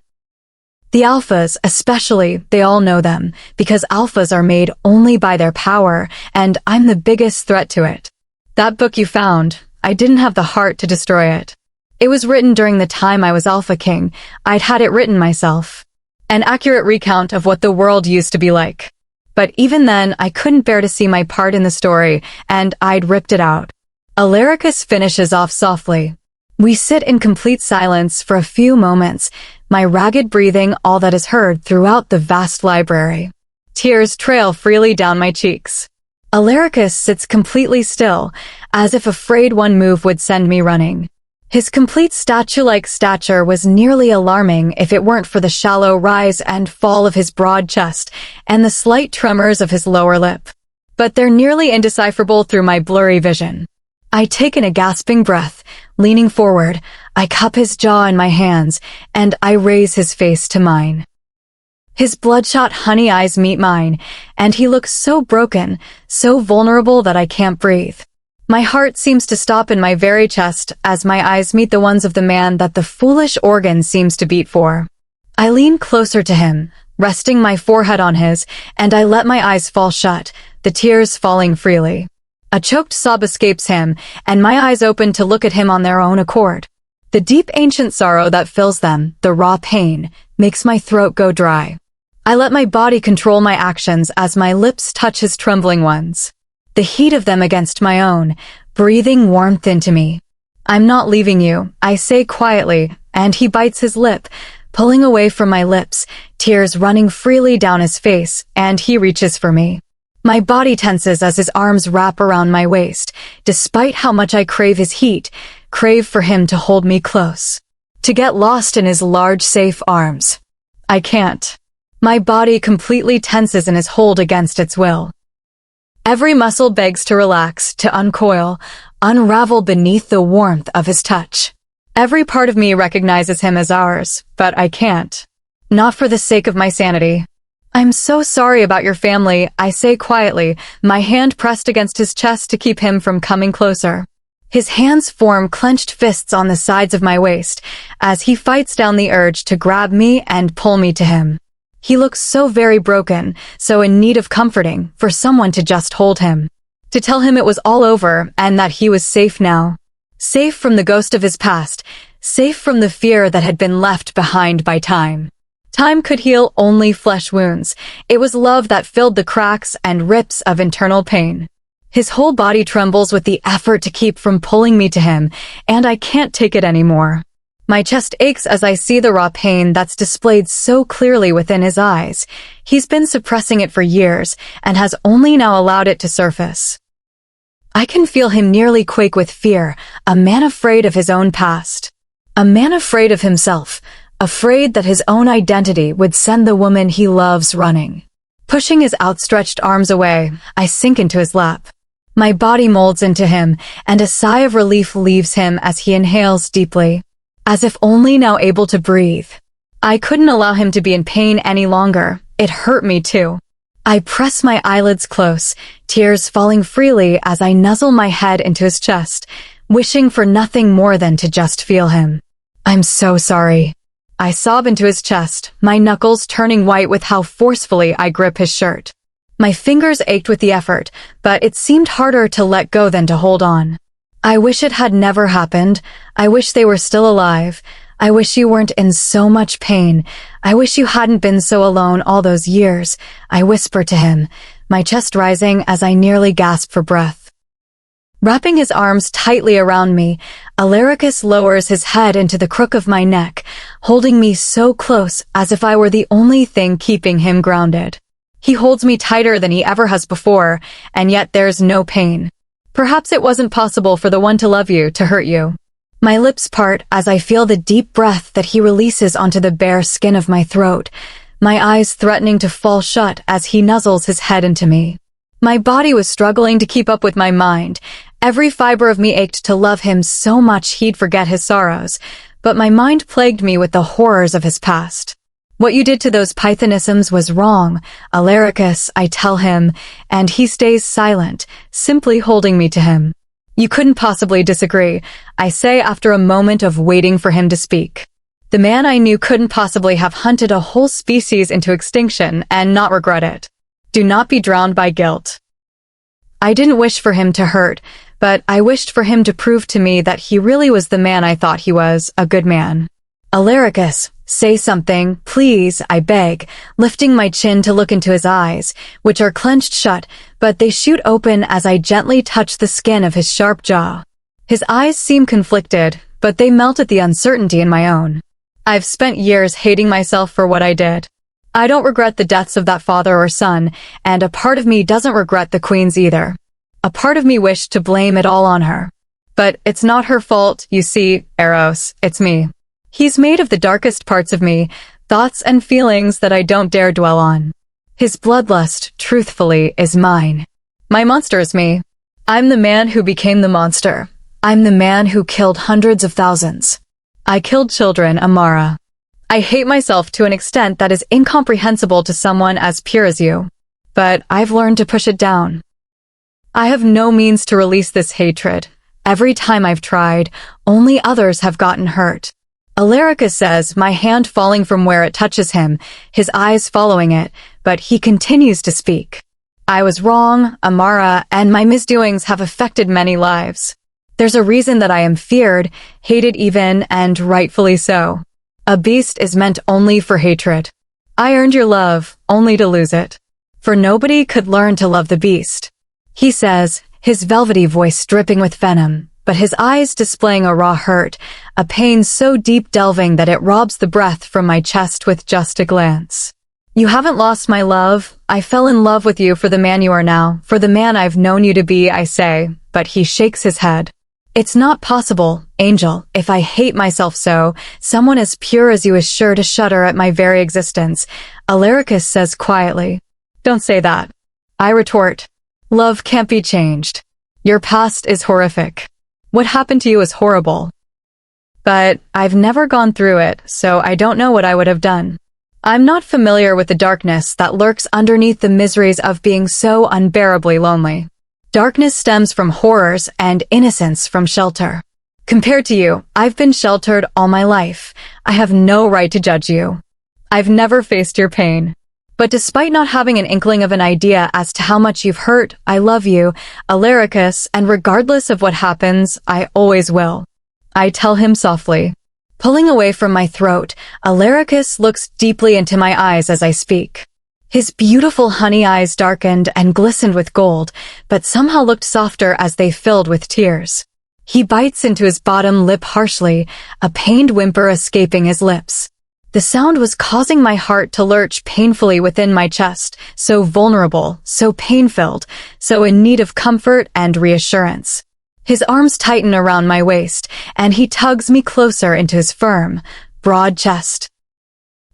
The alphas, especially, they all know them, because alphas are made only by their power, and I'm the biggest threat to it. That book you found, I didn't have the heart to destroy it. It was written during the time I was Alpha King. I'd had it written myself. An accurate recount of what the world used to be like. But even then, I couldn't bear to see my part in the story, and I'd ripped it out. Alaricus finishes off softly. We sit in complete silence for a few moments, my ragged breathing all that is heard throughout the vast library. Tears trail freely down my cheeks. Alaricus sits completely still, as if afraid one move would send me running. His complete statue-like stature was nearly alarming if it weren't for the shallow rise and fall of his broad chest and the slight tremors of his lower lip. But they're nearly indecipherable through my blurry vision. I take in a gasping breath, leaning forward, I cup his jaw in my hands, and I raise his face to mine. His bloodshot honey eyes meet mine, and he looks so broken, so vulnerable that I can't breathe. My heart seems to stop in my very chest as my eyes meet the ones of the man that the foolish organ seems to beat for. I lean closer to him, resting my forehead on his, and I let my eyes fall shut, the tears falling freely. A choked sob escapes him, and my eyes open to look at him on their own accord. The deep ancient sorrow that fills them, the raw pain, makes my throat go dry. I let my body control my actions as my lips touch his trembling ones. The heat of them against my own, breathing warmth into me. I'm not leaving you, I say quietly, and he bites his lip, pulling away from my lips, tears running freely down his face, and he reaches for me. My body tenses as his arms wrap around my waist, despite how much I crave his heat, crave for him to hold me close. To get lost in his large, safe arms. I can't. My body completely tenses in his hold against its will. Every muscle begs to relax, to uncoil, unravel beneath the warmth of his touch. Every part of me recognizes him as ours, but I can't. Not for the sake of my sanity. I'm so sorry about your family, I say quietly, my hand pressed against his chest to keep him from coming closer. His hands form clenched fists on the sides of my waist, as he fights down the urge to grab me and pull me to him. He looks so very broken, so in need of comforting, for someone to just hold him. To tell him it was all over, and that he was safe now. Safe from the ghost of his past, safe from the fear that had been left behind by time. Time could heal only flesh wounds. It was love that filled the cracks and rips of internal pain. His whole body trembles with the effort to keep from pulling me to him, and I can't take it anymore. My chest aches as I see the raw pain that's displayed so clearly within his eyes. He's been suppressing it for years, and has only now allowed it to surface. I can feel him nearly quake with fear, a man afraid of his own past. A man afraid of himself, afraid that his own identity would send the woman he loves running. Pushing his outstretched arms away, I sink into his lap. My body molds into him, and a sigh of relief leaves him as he inhales deeply, as if only now able to breathe. I couldn't allow him to be in pain any longer. It hurt me too. I press my eyelids close, tears falling freely as I nuzzle my head into his chest, wishing for nothing more than to just feel him. I'm so sorry. I sob into his chest, my knuckles turning white with how forcefully I grip his shirt. My fingers ached with the effort, but it seemed harder to let go than to hold on. I wish it had never happened. I wish they were still alive. I wish you weren't in so much pain. I wish you hadn't been so alone all those years. I whisper to him, my chest rising as I nearly gasp for breath. Wrapping his arms tightly around me, Alaricus lowers his head into the crook of my neck, holding me so close as if I were the only thing keeping him grounded. He holds me tighter than he ever has before, and yet there's no pain. Perhaps it wasn't possible for the one to love you to hurt you. My lips part as I feel the deep breath that he releases onto the bare skin of my throat, my eyes threatening to fall shut as he nuzzles his head into me. My body was struggling to keep up with my mind. Every fiber of me ached to love him so much he'd forget his sorrows, but my mind plagued me with the horrors of his past. What you did to those Pythonisms was wrong, Alaricus, I tell him, and he stays silent, simply holding me to him. You couldn't possibly disagree, I say after a moment of waiting for him to speak. The man I knew couldn't possibly have hunted a whole species into extinction and not regret it. Do not be drowned by guilt. I didn't wish for him to hurt, but I wished for him to prove to me that he really was the man I thought he was, a good man. Alaricus, say something, please, I beg, lifting my chin to look into his eyes, which are clenched shut, but they shoot open as I gently touch the skin of his sharp jaw. His eyes seem conflicted, but they melt at the uncertainty in my own. I've spent years hating myself for what I did. I don't regret the deaths of that father or son, and a part of me doesn't regret the Queen's either. A part of me wished to blame it all on her. But it's not her fault, you see, Eros, it's me. He's made of the darkest parts of me, thoughts and feelings that I don't dare dwell on. His bloodlust, truthfully, is mine. My monster is me. I'm the man who became the monster. I'm the man who killed hundreds of thousands. I killed children, Amara. I hate myself to an extent that is incomprehensible to someone as pure as you. But I've learned to push it down. I have no means to release this hatred. Every time I've tried, only others have gotten hurt. Alaricus says, my hand falling from where it touches him, his eyes following it, but he continues to speak. I was wrong, Amara, and my misdoings have affected many lives. There's a reason that I am feared, hated even, and rightfully so. A beast is meant only for hatred. I earned your love, only to lose it. For nobody could learn to love the beast. He says, his velvety voice dripping with venom, but his eyes displaying a raw hurt, a pain so deep delving that it robs the breath from my chest with just a glance. You haven't lost my love. I fell in love with you for the man you are now, for the man I've known you to be, I say, but he shakes his head. It's not possible, Angel. If I hate myself so, someone as pure as you is sure to shudder at my very existence, Alaricus says quietly. Don't say that. I retort. Love can't be changed. Your past is horrific. What happened to you is horrible. But I've never gone through it, so I don't know what I would have done. I'm not familiar with the darkness that lurks underneath the miseries of being so unbearably lonely. Darkness stems from horrors and innocence from shelter. Compared to you, I've been sheltered all my life. I have no right to judge you. I've never faced your pain. But despite not having an inkling of an idea as to how much you've hurt, I love you, Alaricus, and regardless of what happens, I always will. I tell him softly. Pulling away from my throat, Alaricus looks deeply into my eyes as I speak. His beautiful honey eyes darkened and glistened with gold, but somehow looked softer as they filled with tears. He bites into his bottom lip harshly, a pained whimper escaping his lips. The sound was causing my heart to lurch painfully within my chest, so vulnerable, so pain-filled, so in need of comfort and reassurance. His arms tighten around my waist, and he tugs me closer into his firm, broad chest.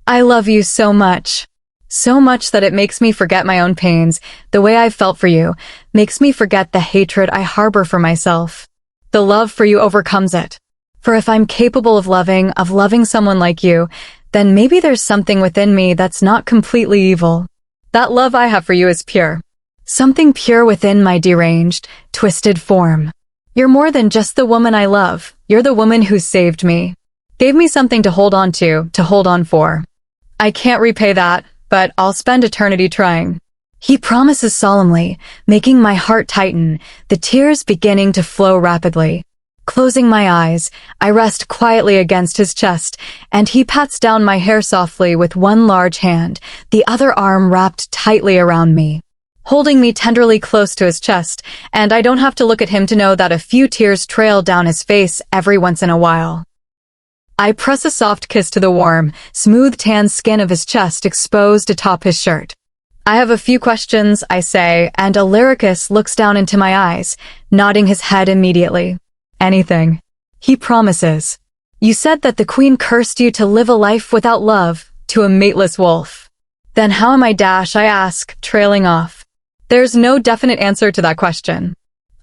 I love you so much. So much that it makes me forget my own pains. The way I've felt for you makes me forget the hatred I harbor for myself. The love for you overcomes it. For if I'm capable of loving someone like you, then maybe there's something within me that's not completely evil. That love I have for you is pure. Something pure within my deranged, twisted form. You're more than just the woman I love. You're the woman who saved me. Gave me something to hold on to hold on for. I can't repay that, but I'll spend eternity trying. He promises solemnly, making my heart tighten, the tears beginning to flow rapidly. Closing my eyes, I rest quietly against his chest, and he pats down my hair softly with one large hand, the other arm wrapped tightly around me. Holding me tenderly close to his chest, and I don't have to look at him to know that a few tears trail down his face every once in a while. I press a soft kiss to the warm, smooth tan skin of his chest exposed atop his shirt. I have a few questions, I say, and Alaricus looks down into my eyes, nodding his head immediately. Anything. He promises. You said that the queen cursed you to live a life without love, to a mateless wolf. Then how am I I ask, trailing off. There's no definite answer to that question.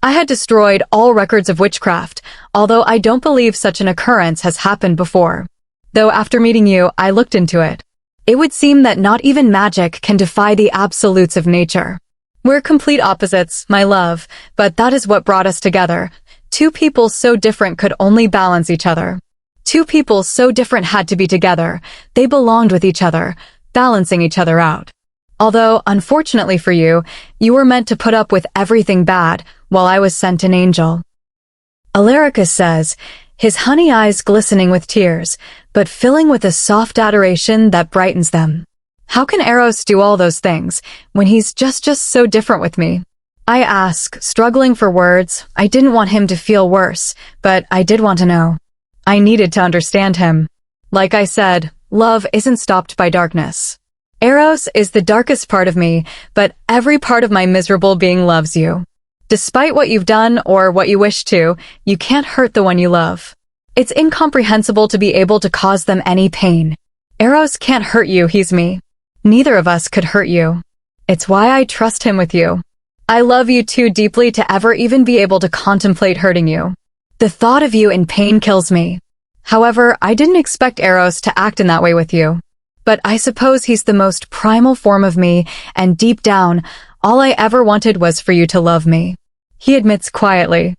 I had destroyed all records of witchcraft, although I don't believe such an occurrence has happened before. Though after meeting you, I looked into it. It would seem that not even magic can defy the absolutes of nature. We're complete opposites, my love, but that is what brought us together. Two people so different could only balance each other. Two people so different had to be together. They belonged with each other, balancing each other out. Although, unfortunately for you, you were meant to put up with everything bad, while I was sent an angel. Alaricus says, his honey eyes glistening with tears, but filling with a soft adoration that brightens them. How can Eros do all those things, when he's just so different with me? I ask, struggling for words. I didn't want him to feel worse, but I did want to know. I needed to understand him. Like I said, love isn't stopped by darkness. Eros is the darkest part of me, but every part of my miserable being loves you. Despite what you've done or what you wish to, you can't hurt the one you love. It's incomprehensible to be able to cause them any pain. Eros can't hurt you, he's me. Neither of us could hurt you. It's why I trust him with you. I love you too deeply to ever even be able to contemplate hurting you. The thought of you in pain kills me. However, I didn't expect Eros to act in that way with you. But I suppose he's the most primal form of me, and deep down, all I ever wanted was for you to love me. He admits quietly.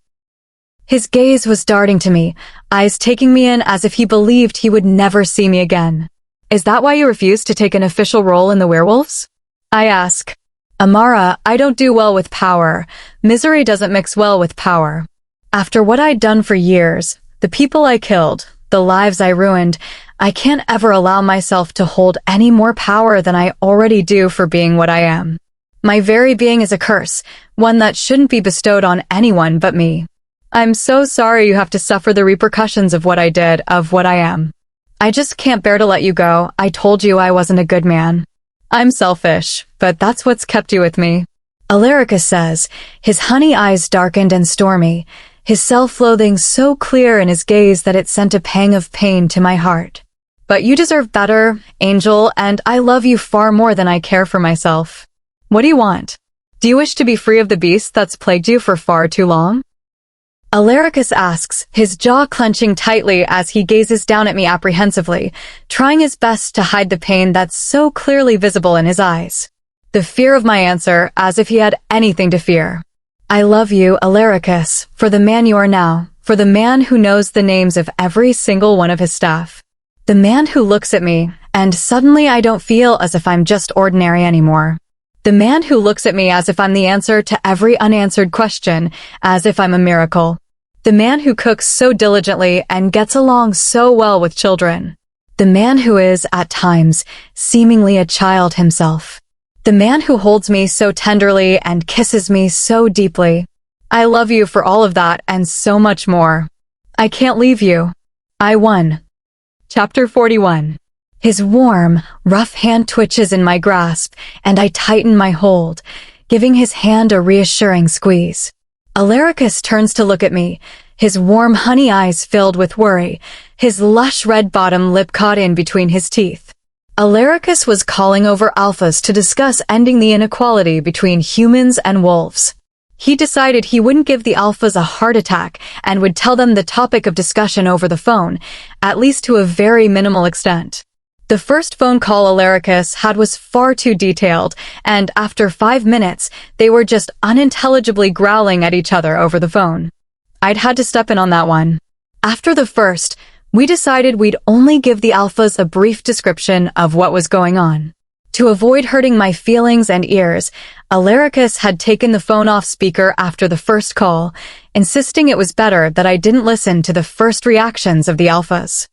His gaze was darting to me, eyes taking me in as if he believed he would never see me again. Is that why you refused to take an official role in the werewolves? I ask. Amara, I don't do well with power. Misery doesn't mix well with power. After what I'd done for years, the people I killed, the lives I ruined, I can't ever allow myself to hold any more power than I already do for being what I am. My very being is a curse, one that shouldn't be bestowed on anyone but me. I'm so sorry you have to suffer the repercussions of what I did, of what I am. I just can't bear to let you go. I told you I wasn't a good man. I'm selfish, but that's what's kept you with me. Alaricus says, his honey eyes darkened and stormy, his self-loathing so clear in his gaze that it sent a pang of pain to my heart. But you deserve better, Angel, and I love you far more than I care for myself. What do you want? Do you wish to be free of the beast that's plagued you for far too long? Alaricus asks, his jaw clenching tightly as he gazes down at me apprehensively, trying his best to hide the pain that's so clearly visible in his eyes. The fear of my answer, as if he had anything to fear. I love you, Alaricus, for the man you are now, for the man who knows the names of every single one of his staff. The man who looks at me, and suddenly I don't feel as if I'm just ordinary anymore. The man who looks at me as if I'm the answer to every unanswered question, as if I'm a miracle. The man who cooks so diligently and gets along so well with children. The man who is, at times, seemingly a child himself. The man who holds me so tenderly and kisses me so deeply. I love you for all of that and so much more. I can't leave you. I won. Chapter 41. His warm, rough hand twitches in my grasp, and I tighten my hold, giving his hand a reassuring squeeze. Alaricus turns to look at me, his warm honey eyes filled with worry, his lush red bottom lip caught in between his teeth. Alaricus was calling over alphas to discuss ending the inequality between humans and wolves. He decided he wouldn't give the alphas a heart attack and would tell them the topic of discussion over the phone, at least to a very minimal extent. The first phone call Alaricus had was far too detailed, and after 5 minutes, they were just unintelligibly growling at each other over the phone. I'd had to step in on that one. After the first, we decided we'd only give the alphas a brief description of what was going on. To avoid hurting my feelings and ears, Alaricus had taken the phone off speaker after the first call, insisting it was better that I didn't listen to the first reactions of the alphas.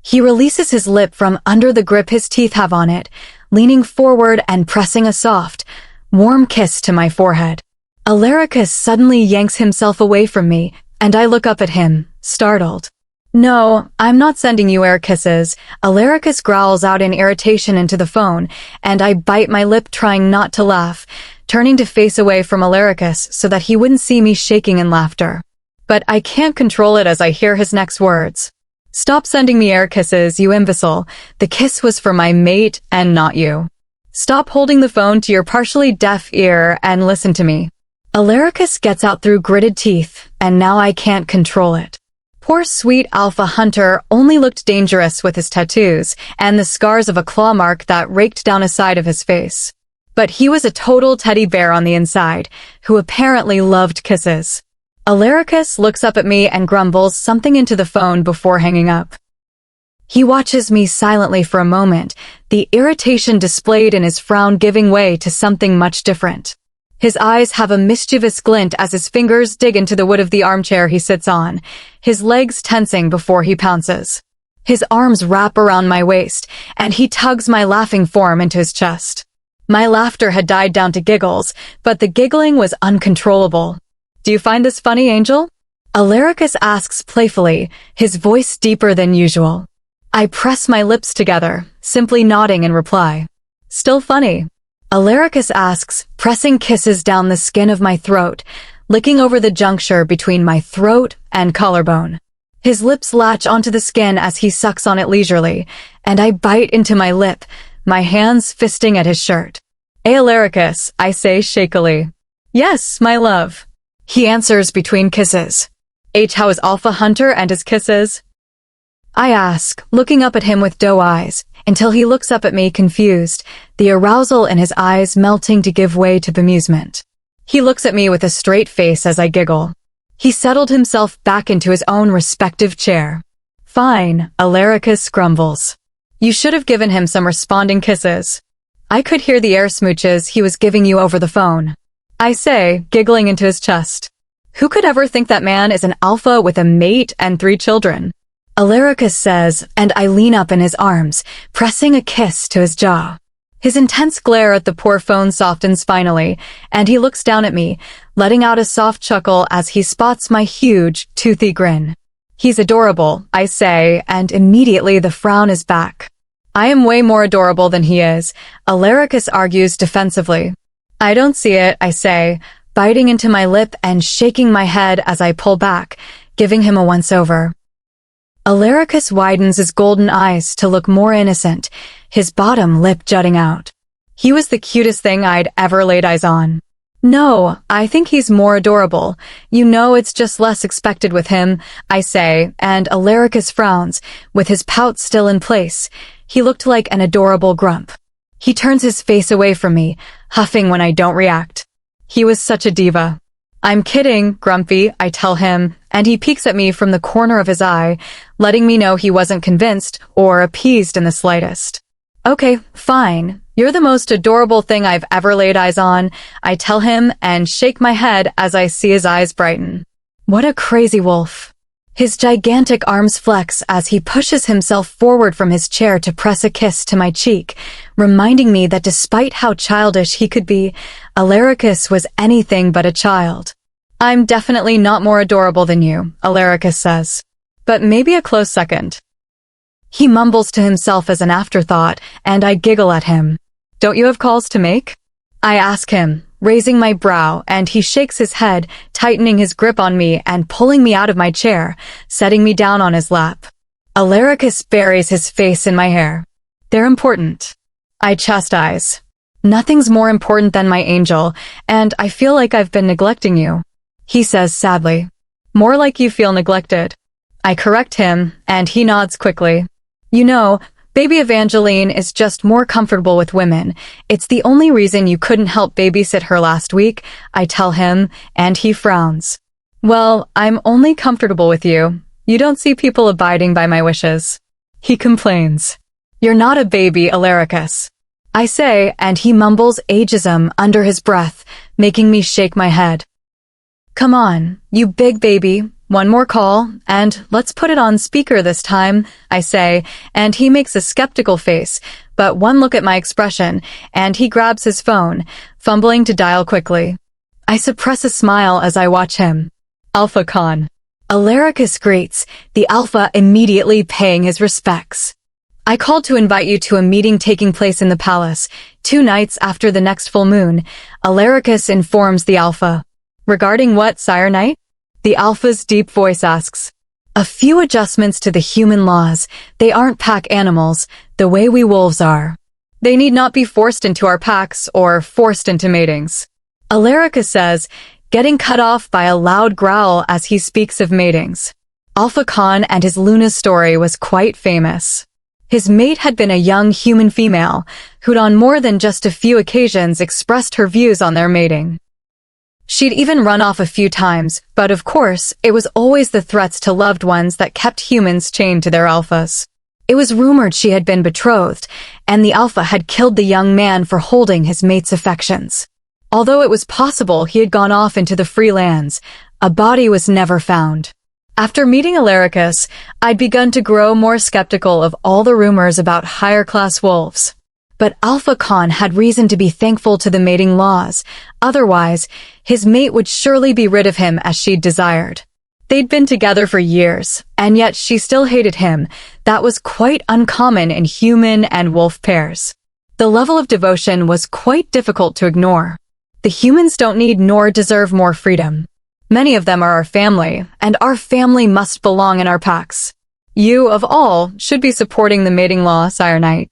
He releases his lip from under the grip his teeth have on it, leaning forward and pressing a soft, warm kiss to my forehead. Alaricus suddenly yanks himself away from me, and I look up at him, startled. No, I'm not sending you air kisses. Alaricus growls out in irritation into the phone, and I bite my lip trying not to laugh, turning to face away from Alaricus so that he wouldn't see me shaking in laughter. But I can't control it as I hear his next words. Stop sending me air kisses, you imbecile. The kiss was for my mate and not you. Stop holding the phone to your partially deaf ear and listen to me. Alaricus gets out through gritted teeth, and now I can't control it. Poor sweet Alpha Hunter only looked dangerous with his tattoos and the scars of a claw mark that raked down a side of his face. But he was a total teddy bear on the inside, who apparently loved kisses. Alaricus looks up at me and grumbles something into the phone before hanging up. He watches me silently for a moment, the irritation displayed in his frown giving way to something much different. His eyes have a mischievous glint as his fingers dig into the wood of the armchair he sits on, his legs tensing before he pounces. His arms wrap around my waist, and he tugs my laughing form into his chest. My laughter had died down to giggles, but the giggling was uncontrollable. Do you find this funny, Angel? Alaricus asks playfully, his voice deeper than usual. I press my lips together, simply nodding in reply. Still funny. Alaricus asks, pressing kisses down the skin of my throat, licking over the juncture between my throat and collarbone. His lips latch onto the skin as he sucks on it leisurely, and I bite into my lip, my hands fisting at his shirt. Hey, Alaricus, I say shakily. Yes, my love. He answers between kisses. How is Alpha Hunter and his kisses? I ask, looking up at him with doe eyes, until he looks up at me confused, the arousal in his eyes melting to give way to bemusement. He looks at me with a straight face as I giggle. He settled himself back into his own respective chair. Fine, Alaricus grumbles. You should have given him some responding kisses. I could hear the air smooches he was giving you over the phone. I say, giggling into his chest. Who could ever think that man is an alpha with a mate and 3 children? Alaricus says, and I lean up in his arms, pressing a kiss to his jaw. His intense glare at the poor phone softens finally, and he looks down at me, letting out a soft chuckle as he spots my huge, toothy grin. He's adorable, I say, and immediately the frown is back. I am way more adorable than he is, Alaricus argues defensively. I don't see it, I say, biting into my lip and shaking my head as I pull back, giving him a once-over. Alaricus widens his golden eyes to look more innocent, his bottom lip jutting out. He was the cutest thing I'd ever laid eyes on. No, I think he's more adorable. You know it's just less expected with him, I say, and Alaricus frowns, with his pout still in place. He looked like an adorable grump. He turns his face away from me, huffing when I don't react. He was such a diva. I'm kidding, Grumpy, I tell him, and he peeks at me from the corner of his eye, letting me know he wasn't convinced or appeased in the slightest. Okay, fine. You're the most adorable thing I've ever laid eyes on, I tell him and shake my head as I see his eyes brighten. What a crazy wolf. His gigantic arms flex as he pushes himself forward from his chair to press a kiss to my cheek, reminding me that despite how childish he could be, Alaricus was anything but a child. I'm definitely not more adorable than you, Alaricus says. But maybe a close second. He mumbles to himself as an afterthought, and I giggle at him. Don't you have calls to make? I ask him, raising my brow, and he shakes his head, tightening his grip on me and pulling me out of my chair, setting me down on his lap. Alaricus buries his face in my hair. They're important. I chastise. Nothing's more important than my angel, and I feel like I've been neglecting you. He says sadly. More like you feel neglected. I correct him, and he nods quickly. You know, baby Evangeline is just more comfortable with women. It's the only reason you couldn't help babysit her last week, I tell him, and he frowns. Well, I'm only comfortable with you. You don't see people abiding by my wishes. He complains. You're not a baby, Alaricus. I say, and he mumbles ageism under his breath, making me shake my head. Come on, you big baby. One more call, and let's put it on speaker this time, I say, and he makes a skeptical face, but one look at my expression, and he grabs his phone, fumbling to dial quickly. I suppress a smile as I watch him. Alpha Con. Alaricus greets, the Alpha immediately paying his respects. I called to invite you to a meeting taking place in the palace, 2 nights after the next full moon. Alaricus informs the Alpha. Regarding what, Sire Knight? The Alpha's deep voice asks. A few adjustments to the human laws. They aren't pack animals, the way we wolves are. They need not be forced into our packs or forced into matings. Alaricus says, getting cut off by a loud growl as he speaks of matings. Alpha Khan and his Luna story was quite famous. His mate had been a young human female, who'd on more than just a few occasions expressed her views on their mating. She'd even run off a few times, but of course, it was always the threats to loved ones that kept humans chained to their alphas. It was rumored she had been betrothed, and the alpha had killed the young man for holding his mate's affections. Although it was possible he had gone off into the free lands, a body was never found. After meeting Alaricus, I'd begun to grow more skeptical of all the rumors about higher-class wolves. But Alpha Khan had reason to be thankful to the mating laws. Otherwise, his mate would surely be rid of him as she'd desired. They'd been together for years, and yet she still hated him. That was quite uncommon in human and wolf pairs. The level of devotion was quite difficult to ignore. The humans don't need nor deserve more freedom. Many of them are our family, and our family must belong in our packs. You, of all, should be supporting the mating law, Sire Knight.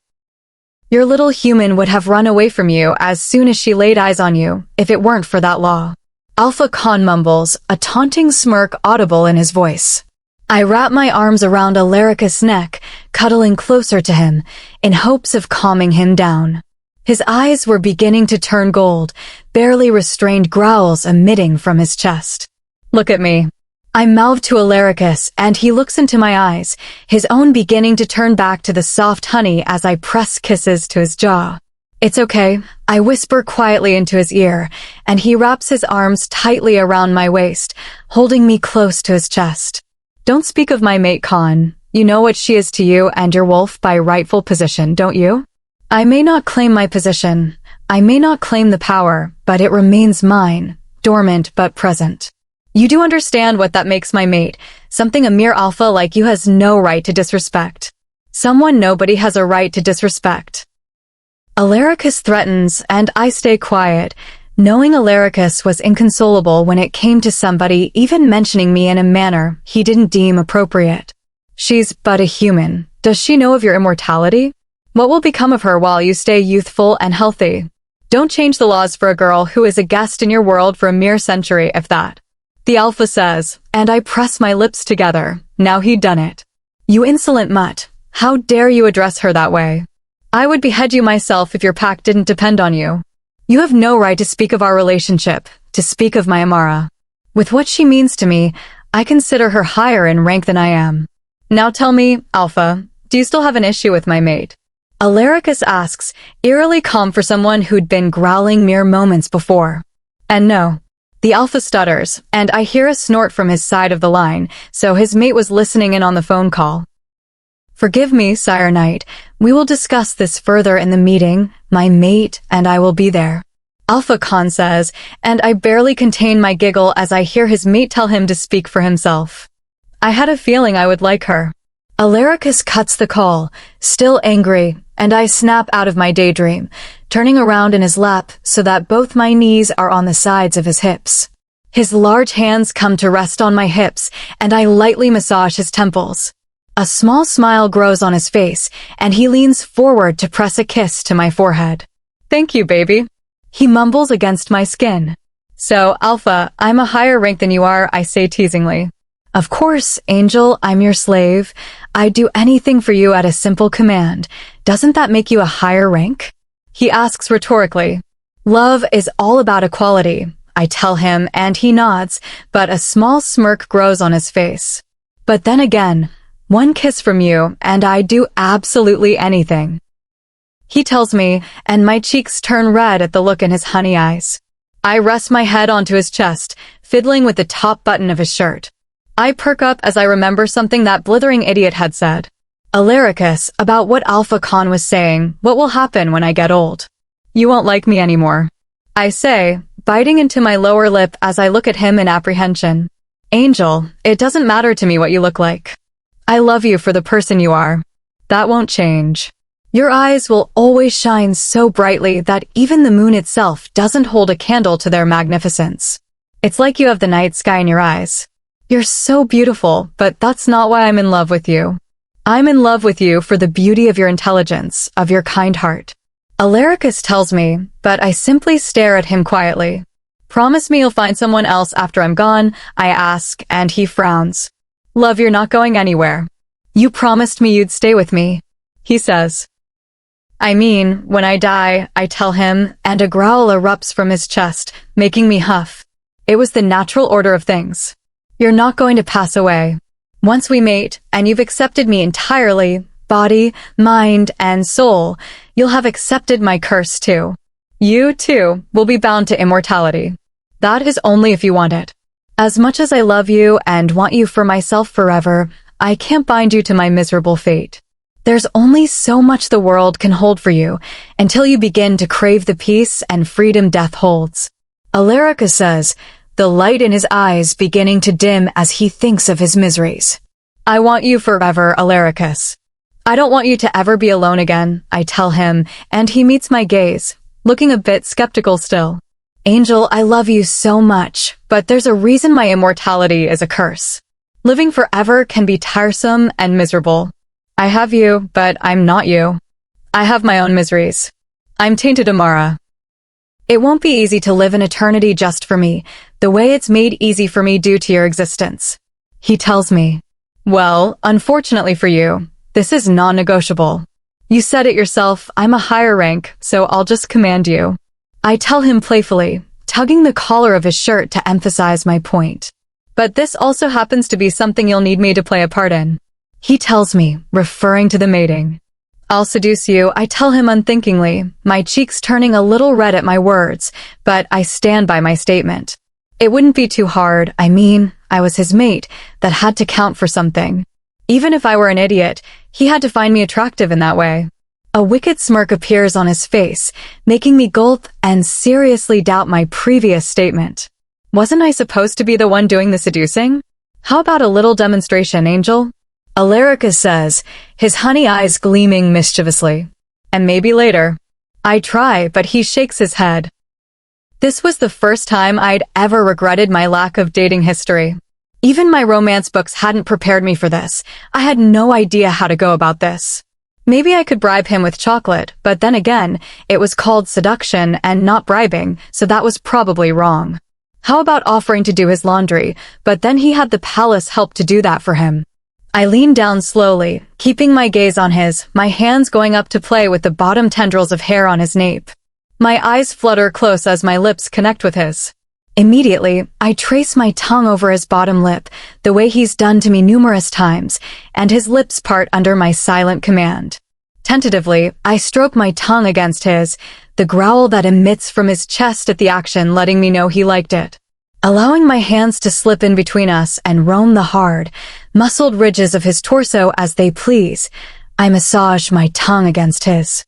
Your little human would have run away from you as soon as she laid eyes on you, if it weren't for that law. Alpha Khan mumbles, a taunting smirk audible in his voice. I wrap my arms around Alaricus' neck, cuddling closer to him, in hopes of calming him down. His eyes were beginning to turn gold, barely restrained growls emitting from his chest. Look at me. I mouth to Alaricus, and he looks into my eyes, his own beginning to turn back to the soft honey as I press kisses to his jaw. It's okay, I whisper quietly into his ear, and he wraps his arms tightly around my waist, holding me close to his chest. Don't speak of my mate Khan. You know what she is to you and your wolf by rightful position, don't you? I may not claim my position. I may not claim the power, but it remains mine, dormant but present. You do understand what that makes my mate, something a mere alpha like you has no right to disrespect. Someone nobody has a right to disrespect. Alaricus threatens, and I stay quiet, knowing Alaricus was inconsolable when it came to somebody even mentioning me in a manner he didn't deem appropriate. She's but a human. Does she know of your immortality? What will become of her while you stay youthful and healthy? Don't change the laws for a girl who is a guest in your world for a mere century, if that. The Alpha says, and I press my lips together. Now he'd done it. You insolent mutt. How dare you address her that way? I would behead you myself if your pack didn't depend on you. You have no right to speak of our relationship, to speak of my Amara. With what she means to me, I consider her higher in rank than I am. Now tell me, Alpha, do you still have an issue with my mate? Alaricus asks, eerily calm for someone who'd been growling mere moments before. And no. The Alpha stutters, and I hear a snort from his side of the line, so his mate was listening in on the phone call. Forgive me, Sire Knight. We will discuss this further in the meeting. My mate and I will be there. Alpha Khan says, and I barely contain my giggle as I hear his mate tell him to speak for himself. I had a feeling I would like her. Alaricus cuts the call, still angry, and I snap out of my daydream, turning around in his lap so that both my knees are on the sides of his hips. His large hands come to rest on my hips, and I lightly massage his temples. A small smile grows on his face, and he leans forward to press a kiss to my forehead. Thank you, baby. He mumbles against my skin. So, Alpha, I'm a higher rank than you are, I say teasingly. Of course, Angel, I'm your slave. I'd do anything for you at a simple command. Doesn't that make you a higher rank? He asks rhetorically. Love is all about equality, I tell him, and he nods, but a small smirk grows on his face. But then again, one kiss from you, and I'd do absolutely anything. He tells me, and my cheeks turn red at the look in his honey eyes. I rest my head onto his chest, fiddling with the top button of his shirt. I perk up as I remember something that blithering idiot had said. Alaricus, about what Alpha Khan was saying, what will happen when I get old? You won't like me anymore. I say, biting into my lower lip as I look at him in apprehension. Angel, it doesn't matter to me what you look like. I love you for the person you are. That won't change. Your eyes will always shine so brightly that even the moon itself doesn't hold a candle to their magnificence. It's like you have the night sky in your eyes. You're so beautiful, but that's not why I'm in love with you. I'm in love with you for the beauty of your intelligence, of your kind heart. Alaricus tells me, but I simply stare at him quietly. Promise me you'll find someone else after I'm gone, I ask, and he frowns. Love, you're not going anywhere. You promised me you'd stay with me, he says. I mean, when I die, I tell him, and a growl erupts from his chest, making me huff. It was the natural order of things. You're not going to pass away. Once we mate, and you've accepted me entirely, body, mind, and soul, you'll have accepted my curse too. You, too, will be bound to immortality. That is only if you want it. As much as I love you and want you for myself forever, I can't bind you to my miserable fate. There's only so much the world can hold for you until you begin to crave the peace and freedom death holds. Alaricus says, the light in his eyes beginning to dim as he thinks of his miseries. I want you forever, Alaricus. I don't want you to ever be alone again, I tell him, and he meets my gaze, looking a bit skeptical still. Angel, I love you so much, but there's a reason my immortality is a curse. Living forever can be tiresome and miserable. I have you, but I'm not you. I have my own miseries. I'm tainted Amara. It won't be easy to live an eternity just for me, the way it's made easy for me due to your existence. He tells me, well, unfortunately for you, this is non-negotiable. You said it yourself, I'm a higher rank, so I'll just command you. I tell him playfully, tugging the collar of his shirt to emphasize my point. But this also happens to be something you'll need me to play a part in. He tells me, referring to the mating. I'll seduce you, I tell him unthinkingly, my cheeks turning a little red at my words, but I stand by my statement. It wouldn't be too hard, I mean, I was his mate, that had to count for something. Even if I were an idiot, he had to find me attractive in that way. A wicked smirk appears on his face, making me gulp and seriously doubt my previous statement. Wasn't I supposed to be the one doing the seducing? How about a little demonstration, Angel? Alaricus says, his honey eyes gleaming mischievously. And maybe later. I try, but he shakes his head. This was the first time I'd ever regretted my lack of dating history. Even my romance books hadn't prepared me for this. I had no idea how to go about this. Maybe I could bribe him with chocolate, but then again, it was called seduction and not bribing, so that was probably wrong. How about offering to do his laundry, but then he had the palace help to do that for him? I leaned down slowly, keeping my gaze on his, my hands going up to play with the bottom tendrils of hair on his nape. My eyes flutter close as my lips connect with his. Immediately, I trace my tongue over his bottom lip, the way he's done to me numerous times, and his lips part under my silent command. Tentatively, I stroke my tongue against his, the growl that emits from his chest at the action letting me know he liked it. Allowing my hands to slip in between us and roam the hard, muscled ridges of his torso as they please, I massage my tongue against his.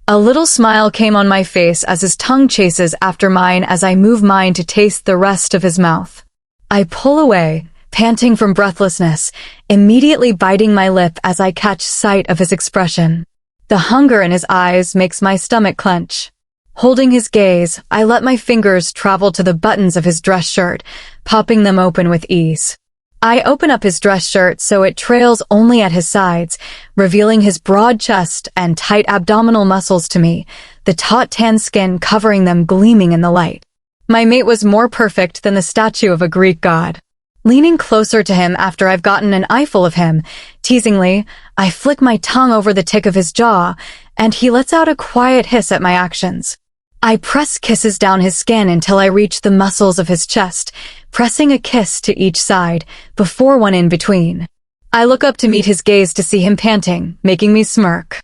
A little smile came on my face as his tongue chases after mine as I move mine to taste the rest of his mouth. I pull away, panting from breathlessness, immediately biting my lip as I catch sight of his expression. The hunger in his eyes makes my stomach clench. Holding his gaze, I let my fingers travel to the buttons of his dress shirt, popping them open with ease. I open up his dress shirt so it trails only at his sides, revealing his broad chest and tight abdominal muscles to me, the taut tan skin covering them gleaming in the light. My mate was more perfect than the statue of a Greek god. Leaning closer to him after I've gotten an eyeful of him, teasingly, I flick my tongue over the tick of his jaw, and he lets out a quiet hiss at my actions. I press kisses down his skin until I reach the muscles of his chest, pressing a kiss to each side, before one in between. I look up to meet his gaze to see him panting, making me smirk.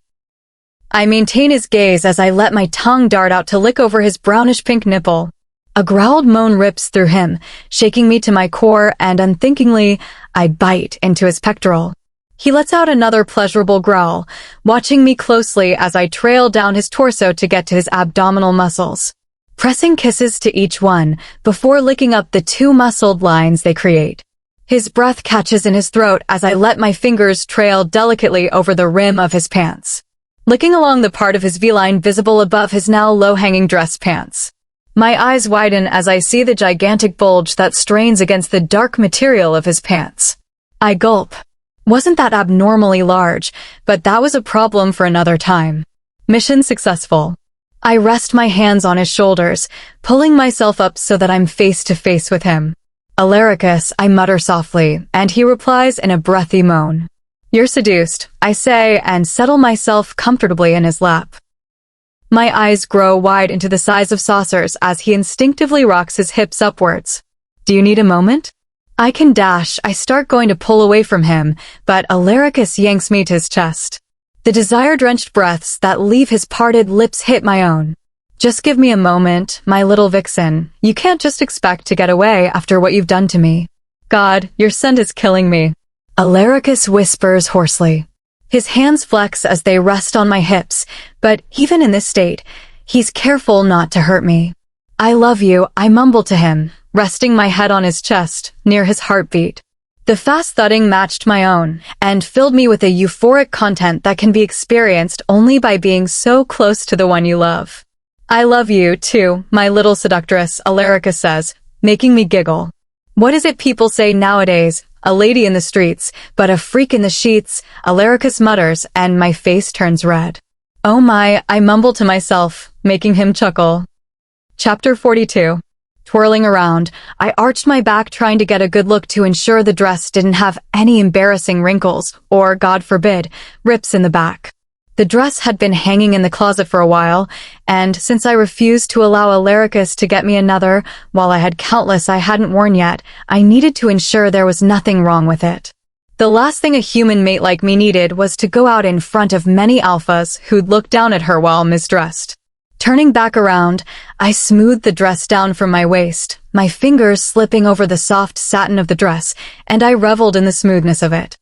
I maintain his gaze as I let my tongue dart out to lick over his brownish-pink nipple. A growled moan rips through him, shaking me to my core, and unthinkingly, I bite into his pectoral. He lets out another pleasurable growl, watching me closely as I trail down his torso to get to his abdominal muscles. Pressing kisses to each one, before licking up the two muscled lines they create. His breath catches in his throat as I let my fingers trail delicately over the rim of his pants, licking along the part of his V-line visible above his now low-hanging dress pants. My eyes widen as I see the gigantic bulge that strains against the dark material of his pants. I gulp. Wasn't that abnormally large, but that was a problem for another time. Mission successful. I rest my hands on his shoulders, pulling myself up so that I'm face to face with him. Alaricus, I mutter softly, and he replies in a breathy moan. You're seduced, I say, and settle myself comfortably in his lap. My eyes grow wide into the size of saucers as he instinctively rocks his hips upwards. Do you need a moment? I can dash. I start going to pull away from him, but Alaricus yanks me to his chest. The desire-drenched breaths that leave his parted lips hit my own. Just give me a moment, my little vixen. You can't just expect to get away after what you've done to me. God, your scent is killing me. Alaricus whispers hoarsely. His hands flex as they rest on my hips, but even in this state, he's careful not to hurt me. I love you, I mumble to him, resting my head on his chest, near his heartbeat. The fast thudding matched my own, and filled me with a euphoric content that can be experienced only by being so close to the one you love. I love you, too, my little seductress, Alaricus says, making me giggle. What is it people say nowadays? A lady in the streets, but a freak in the sheets, Alaricus mutters, and my face turns red. Oh my, I mumble to myself, making him chuckle. Chapter 42. Twirling around, I arched my back trying to get a good look to ensure the dress didn't have any embarrassing wrinkles, or, God forbid, rips in the back. The dress had been hanging in the closet for a while, and since I refused to allow Alaricus to get me another, while I had countless I hadn't worn yet, I needed to ensure there was nothing wrong with it. The last thing a human mate like me needed was to go out in front of many alphas who'd look down at her while misdressed. Turning back around, I smoothed the dress down from my waist, my fingers slipping over the soft satin of the dress, and I reveled in the smoothness of it.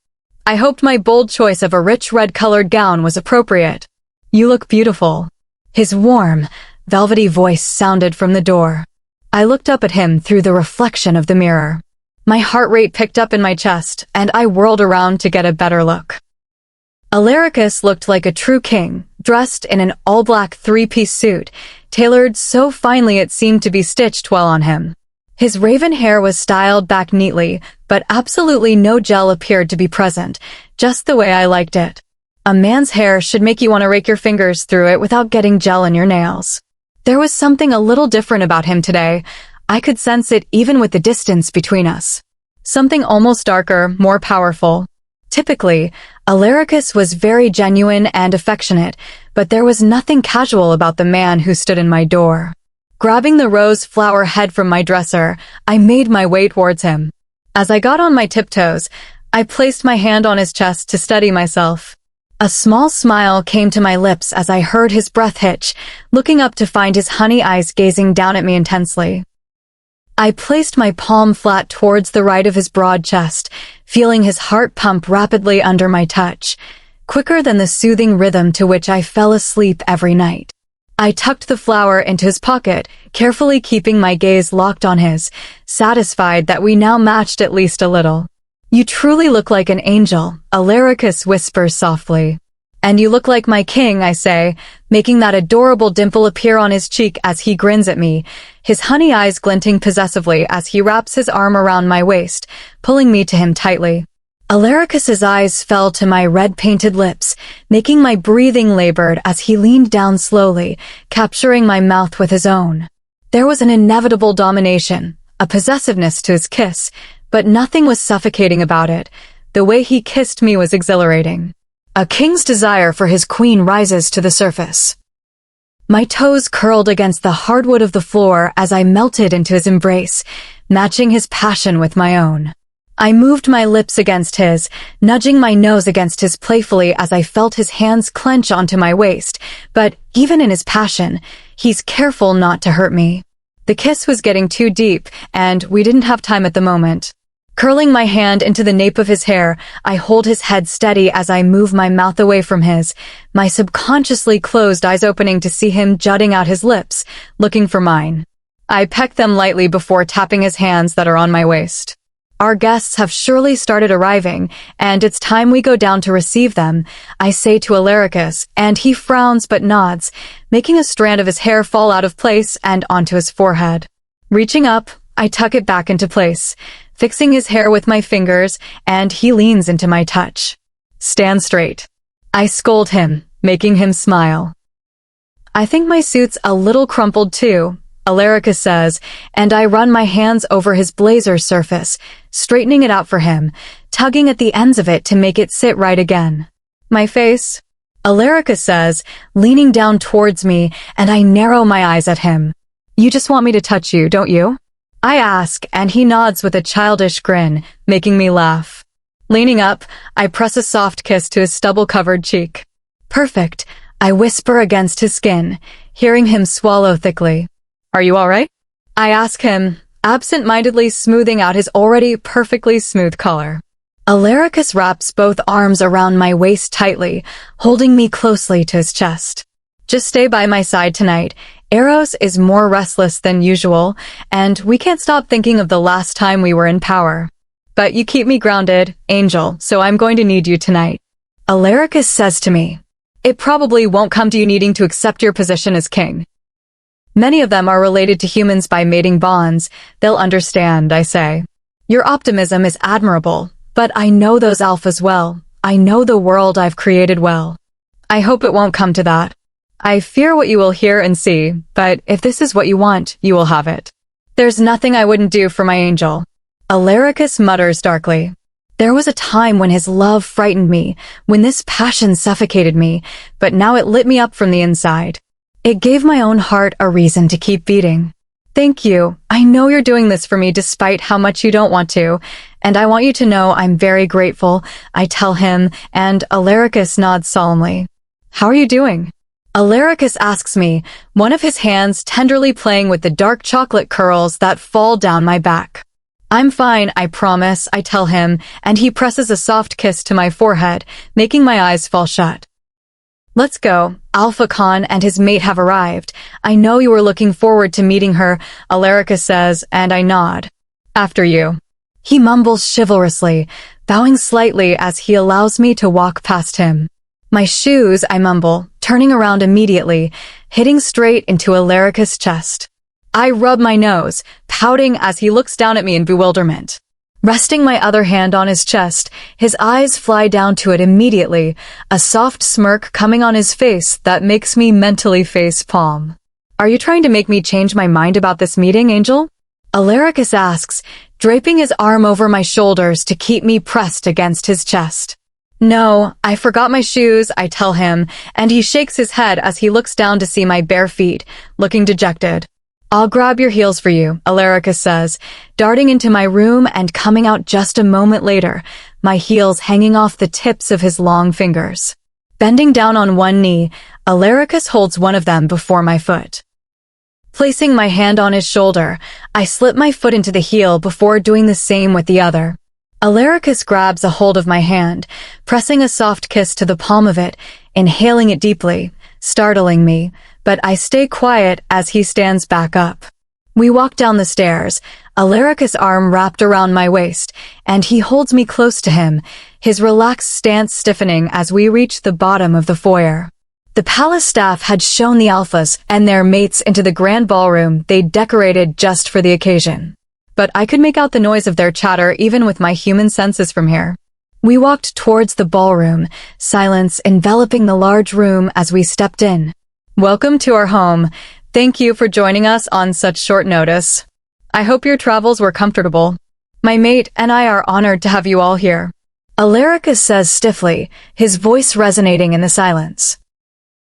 I hoped my bold choice of a rich red-colored gown was appropriate. You look beautiful. His warm, velvety voice sounded from the door. I looked up at him through the reflection of the mirror. My heart rate picked up in my chest, and I whirled around to get a better look. Alaricus looked like a true king, dressed in an all-black three-piece suit, tailored so finely it seemed to be stitched well on him. His raven hair was styled back neatly, but absolutely no gel appeared to be present, just the way I liked it. A man's hair should make you want to rake your fingers through it without getting gel in your nails. There was something a little different about him today. I could sense it even with the distance between us. Something almost darker, more powerful. Typically, Alaricus was very genuine and affectionate, but there was nothing casual about the man who stood in my door. Grabbing the rose flower head from my dresser, I made my way towards him. As I got on my tiptoes, I placed my hand on his chest to steady myself. A small smile came to my lips as I heard his breath hitch, looking up to find his honey eyes gazing down at me intensely. I placed my palm flat towards the right of his broad chest, feeling his heart pump rapidly under my touch, quicker than the soothing rhythm to which I fell asleep every night. I tucked the flower into his pocket, carefully keeping my gaze locked on his, satisfied that we now matched at least a little. "You truly look like an angel," Alaricus whispers softly. "And you look like my king," I say, making that adorable dimple appear on his cheek as he grins at me, his honey eyes glinting possessively as he wraps his arm around my waist, pulling me to him tightly. Alaricus's eyes fell to my red-painted lips, making my breathing labored as he leaned down slowly, capturing my mouth with his own. There was an inevitable domination, a possessiveness to his kiss, but nothing was suffocating about it. The way he kissed me was exhilarating. A king's desire for his queen rises to the surface. My toes curled against the hardwood of the floor as I melted into his embrace, matching his passion with my own. I moved my lips against his, nudging my nose against his playfully as I felt his hands clench onto my waist, but even in his passion, he's careful not to hurt me. The kiss was getting too deep, and we didn't have time at the moment. Curling my hand into the nape of his hair, I hold his head steady as I move my mouth away from his, my subconsciously closed eyes opening to see him jutting out his lips, looking for mine. I peck them lightly before tapping his hands that are on my waist. Our guests have surely started arriving, and it's time we go down to receive them, I say to Alaricus, and he frowns but nods, making a strand of his hair fall out of place and onto his forehead. Reaching up, I tuck it back into place, fixing his hair with my fingers, and he leans into my touch. "Stand straight." I scold him, making him smile. "I think my suit's a little crumpled too," Alaricus says, and I run my hands over his blazer surface, straightening it out for him, tugging at the ends of it to make it sit right again. "My face?" Alaricus says, leaning down towards me, and I narrow my eyes at him. "You just want me to touch you, don't you?" I ask, and he nods with a childish grin, making me laugh. Leaning up, I press a soft kiss to his stubble-covered cheek. "Perfect," I whisper against his skin, hearing him swallow thickly. "Are you all right?" I ask him, absent-mindedly smoothing out his already perfectly smooth collar. Alaricus wraps both arms around my waist tightly, holding me closely to his chest. "Just stay by my side tonight. Eros is more restless than usual, and we can't stop thinking of the last time we were in power. But you keep me grounded, Angel, so I'm going to need you tonight." Alaricus says to me, "It probably won't come to you needing to accept your position as king. Many of them are related to humans by mating bonds. They'll understand," I say. "Your optimism is admirable, but I know those alphas well. I know the world I've created well. I hope it won't come to that. I fear what you will hear and see, but if this is what you want, you will have it. There's nothing I wouldn't do for my angel." Alaricus mutters darkly. There was a time when his love frightened me, when this passion suffocated me, but now it lit me up from the inside. It gave my own heart a reason to keep beating. "Thank you. I know you're doing this for me despite how much you don't want to, and I want you to know I'm very grateful," I tell him, and Alaricus nods solemnly. "How are you doing?" Alaricus asks me, one of his hands tenderly playing with the dark chocolate curls that fall down my back. "I'm fine, I promise," I tell him, and he presses a soft kiss to my forehead, making my eyes fall shut. "Let's go. Alpha Khan and his mate have arrived. I know you were looking forward to meeting her," Alaricus says, and I nod. "After you." He mumbles chivalrously, bowing slightly as he allows me to walk past him. "My shoes," I mumble, turning around immediately, hitting straight into Alaricus' chest. I rub my nose, pouting as he looks down at me in bewilderment. Resting my other hand on his chest, his eyes fly down to it immediately, a soft smirk coming on his face that makes me mentally face palm. Are you trying to make me change my mind about this meeting, Angel? Alaricus asks, draping his arm over my shoulders to keep me pressed against his chest. No, I forgot my shoes, I tell him, and he shakes his head as he looks down to see my bare feet, looking dejected. I'll grab your heels for you, Alaricus says, darting into my room and coming out just a moment later, my heels hanging off the tips of his long fingers. Bending down on one knee, Alaricus holds one of them before my foot. Placing my hand on his shoulder, I slip my foot into the heel before doing the same with the other. Alaricus grabs a hold of my hand, pressing a soft kiss to the palm of it, inhaling it deeply, startling me, but I stay quiet as he stands back up. We walk down the stairs, Alaricus' arm wrapped around my waist, and he holds me close to him, his relaxed stance stiffening as we reach the bottom of the foyer. The palace staff had shown the alphas and their mates into the grand ballroom they'd decorated just for the occasion. But I could make out the noise of their chatter even with my human senses from here. We walked towards the ballroom, silence enveloping the large room as we stepped in. Welcome to our home. Thank you for joining us on such short notice. I hope your travels were comfortable. My mate and I are honored to have you all here. Alaricus says stiffly, his voice resonating in the silence.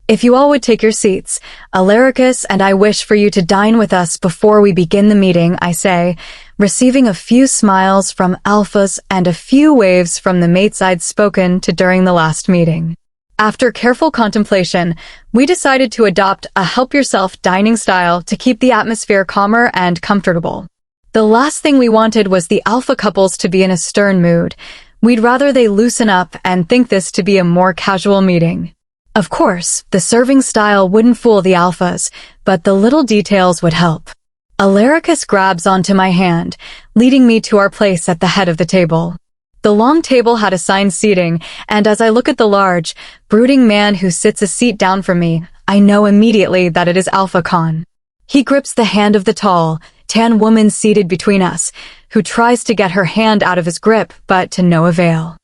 If you all would take your seats, Alaricus and I wish for you to dine with us before we begin the meeting, I say, receiving a few smiles from alphas and a few waves from the mates I'd spoken to during the last meeting. After careful contemplation, we decided to adopt a help-yourself dining style to keep the atmosphere calmer and comfortable. The last thing we wanted was the alpha couples to be in a stern mood. We'd rather they loosen up and think this to be a more casual meeting. Of course, the serving style wouldn't fool the alphas, but the little details would help. Alaricus grabs onto my hand, leading me to our place at the head of the table. The long table had assigned seating, and as I look at the large, brooding man who sits a seat down from me, I know immediately that it is Alpha Khan. He grips the hand of the tall, tan woman seated between us, who tries to get her hand out of his grip, but to no avail.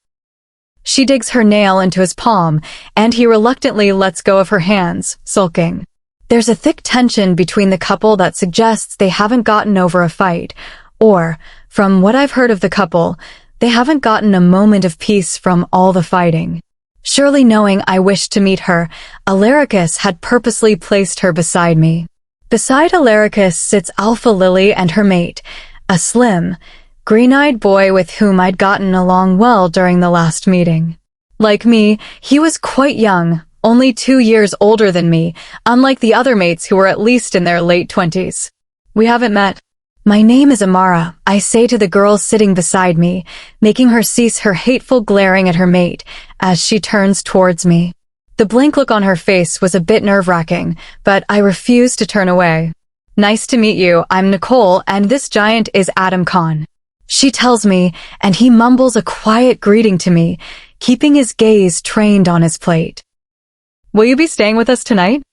She digs her nail into his palm, and he reluctantly lets go of her hands, sulking. There's a thick tension between the couple that suggests they haven't gotten over a fight, or, from what I've heard of the couple, they haven't gotten a moment of peace from all the fighting. Surely knowing I wished to meet her, Alaricus had purposely placed her beside me. Beside Alaricus sits Alpha Lily and her mate, a slim, green-eyed boy with whom I'd gotten along well during the last meeting. Like me, he was quite young, only 2 years older than me, unlike the other mates who were at least in their late 20s. We haven't met. My name is Amara, I say to the girl sitting beside me, making her cease her hateful glaring at her mate as she turns towards me. The blank look on her face was a bit nerve-wracking, but I refused to turn away. Nice to meet you, I'm Nicole, and this giant is Adam Khan. She tells me, and he mumbles a quiet greeting to me, keeping his gaze trained on his plate. Will you be staying with us tonight?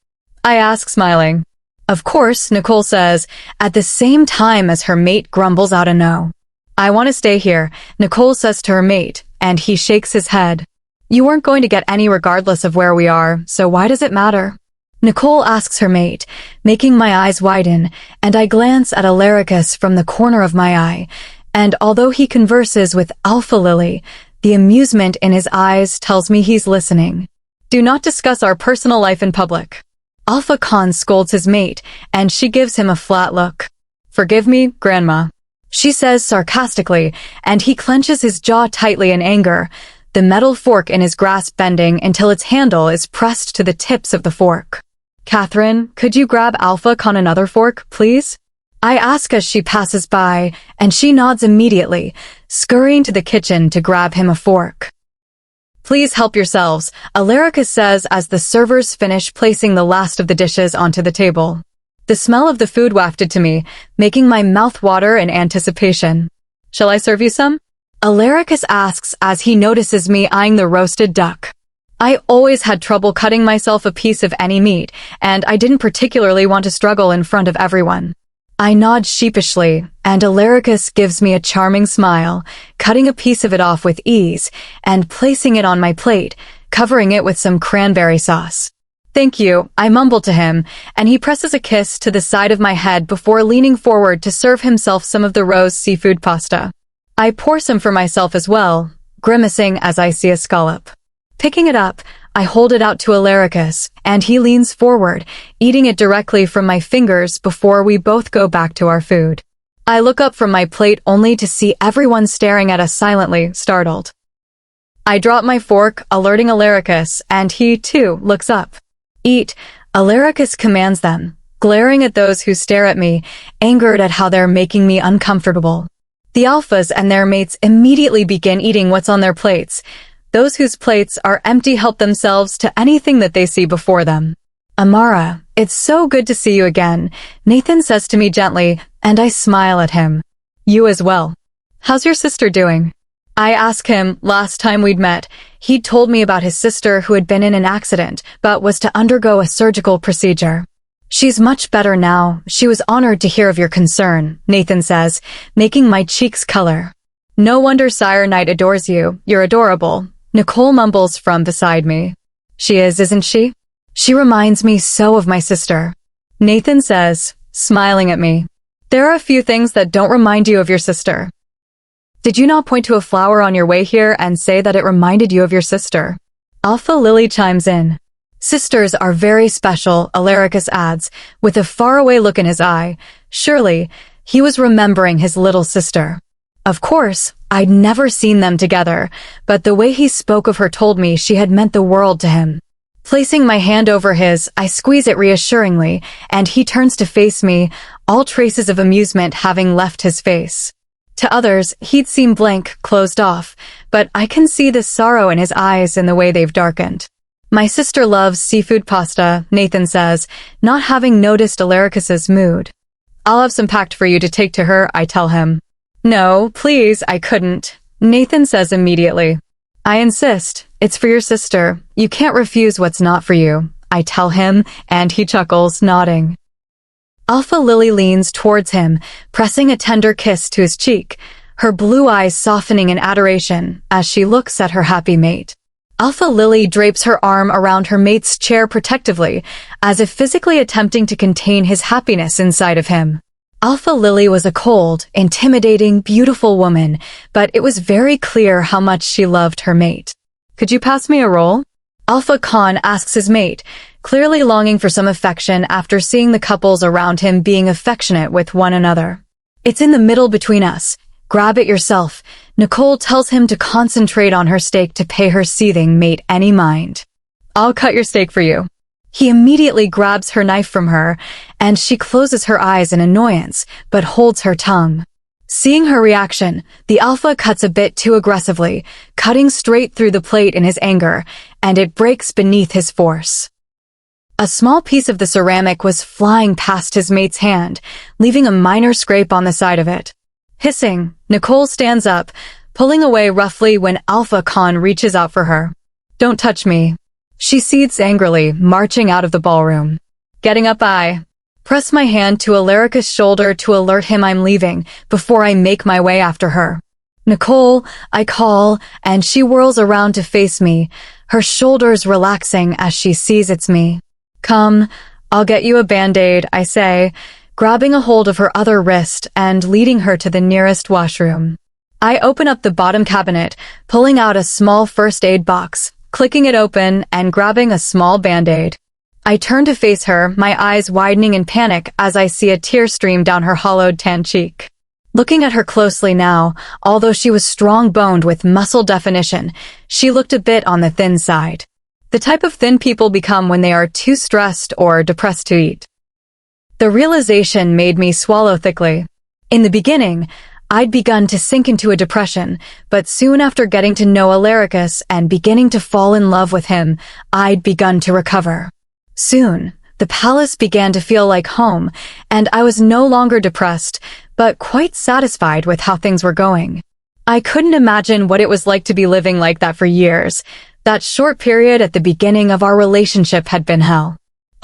I ask, smiling. Of course, Nicole says, at the same time as her mate grumbles out a no. I want to stay here, Nicole says to her mate, and he shakes his head. You weren't going to get any regardless of where we are, so why does it matter? Nicole asks her mate, making my eyes widen, and I glance at Alaricus from the corner of my eye, and although he converses with Alpha Lily, the amusement in his eyes tells me he's listening. Do not discuss our personal life in public. Alpha Khan scolds his mate, and she gives him a flat look. Forgive me, Grandma, she says sarcastically, and he clenches his jaw tightly in anger, the metal fork in his grasp bending until its handle is pressed to the tips of the fork. Catherine, could you grab Alpha Khan another fork, please? I ask as she passes by, and she nods immediately, scurrying to the kitchen to grab him a fork. Please help yourselves, Alaricus says as the servers finish placing the last of the dishes onto the table. The smell of the food wafted to me, making my mouth water in anticipation. Shall I serve you some? Alaricus asks as he notices me eyeing the roasted duck. I always had trouble cutting myself a piece of any meat, and I didn't particularly want to struggle in front of everyone. I nod sheepishly, and Alaricus gives me a charming smile, cutting a piece of it off with ease and placing it on my plate, covering it with some cranberry sauce. Thank you, I mumble to him, and he presses a kiss to the side of my head before leaning forward to serve himself some of the rose seafood pasta. I pour some for myself as well, grimacing as I see a scallop. Picking it up, I hold it out to Alaricus, and he leans forward, eating it directly from my fingers before we both go back to our food. I look up from my plate only to see everyone staring at us silently, startled. I drop my fork, alerting Alaricus, and he, too, looks up. Eat, Alaricus commands them, glaring at those who stare at me, angered at how they're making me uncomfortable. The alphas and their mates immediately begin eating what's on their plates. Those whose plates are empty help themselves to anything that they see before them. Amara, it's so good to see you again, Nathan says to me gently, and I smile at him. You as well. How's your sister doing? I ask him. Last time we'd met, he'd told me about his sister who had been in an accident, but was to undergo a surgical procedure. She's much better now. She was honored to hear of your concern, Nathan says, making my cheeks color. No wonder Sire Knight adores you. You're adorable. Nicole mumbles from beside me. She is, isn't she? She reminds me so of my sister. Nathan says, smiling at me. There are a few things that don't remind you of your sister. Did you not point to a flower on your way here and say that it reminded you of your sister? Alpha Lily chimes in. Sisters are very special, Alaricus adds, with a faraway look in his eye. Surely, he was remembering his little sister. Of course, I'd never seen them together, but the way he spoke of her told me she had meant the world to him. Placing my hand over his, I squeeze it reassuringly, and he turns to face me, all traces of amusement having left his face. To others, he'd seem blank, closed off, but I can see the sorrow in his eyes in the way they've darkened. My sister loves seafood pasta, Nathan says, not having noticed Alaricus's mood. I'll have some packed for you to take to her, I tell him. No, please, I couldn't, Nathan says immediately. I insist. It's for your sister. You can't refuse what's not for you, I tell him, and he chuckles, nodding. Alpha Lily leans towards him, pressing a tender kiss to his cheek, her blue eyes softening in adoration as she looks at her happy mate. Alpha Lily drapes her arm around her mate's chair protectively, as if physically attempting to contain his happiness inside of him. Alpha Lily was a cold, intimidating, beautiful woman, but it was very clear how much she loved her mate. Could you pass me a roll? Alpha Khan asks his mate, clearly longing for some affection after seeing the couples around him being affectionate with one another. It's in the middle between us. Grab it yourself. Nicole tells him to concentrate on her steak to pay her seething mate any mind. I'll cut your steak for you. He immediately grabs her knife from her, and she closes her eyes in annoyance, but holds her tongue. Seeing her reaction, the alpha cuts a bit too aggressively, cutting straight through the plate in his anger, and it breaks beneath his force. A small piece of the ceramic was flying past his mate's hand, leaving a minor scrape on the side of it. Hissing, Nicole stands up, pulling away roughly when Alpha Khan reaches out for her. Don't touch me. She seethes angrily, marching out of the ballroom. Getting up, I press my hand to Alaricus' shoulder to alert him I'm leaving before I make my way after her. Nicole, I call, and she whirls around to face me, her shoulders relaxing as she sees it's me. Come, I'll get you a Band-Aid, I say, grabbing a hold of her other wrist and leading her to the nearest washroom. I open up the bottom cabinet, pulling out a small first aid box, clicking it open and grabbing a small Band-Aid. I turn to face her, my eyes widening in panic as I see a tear stream down her hollowed tan cheek. Looking at her closely now, although she was strong-boned with muscle definition, she looked a bit on the thin side. The type of thin people become when they are too stressed or depressed to eat. The realization made me swallow thickly. In the beginning, I'd begun to sink into a depression, but soon after getting to know Alaricus and beginning to fall in love with him, I'd begun to recover. Soon, the palace began to feel like home, and I was no longer depressed, but quite satisfied with how things were going. I couldn't imagine what it was like to be living like that for years. That short period at the beginning of our relationship had been hell.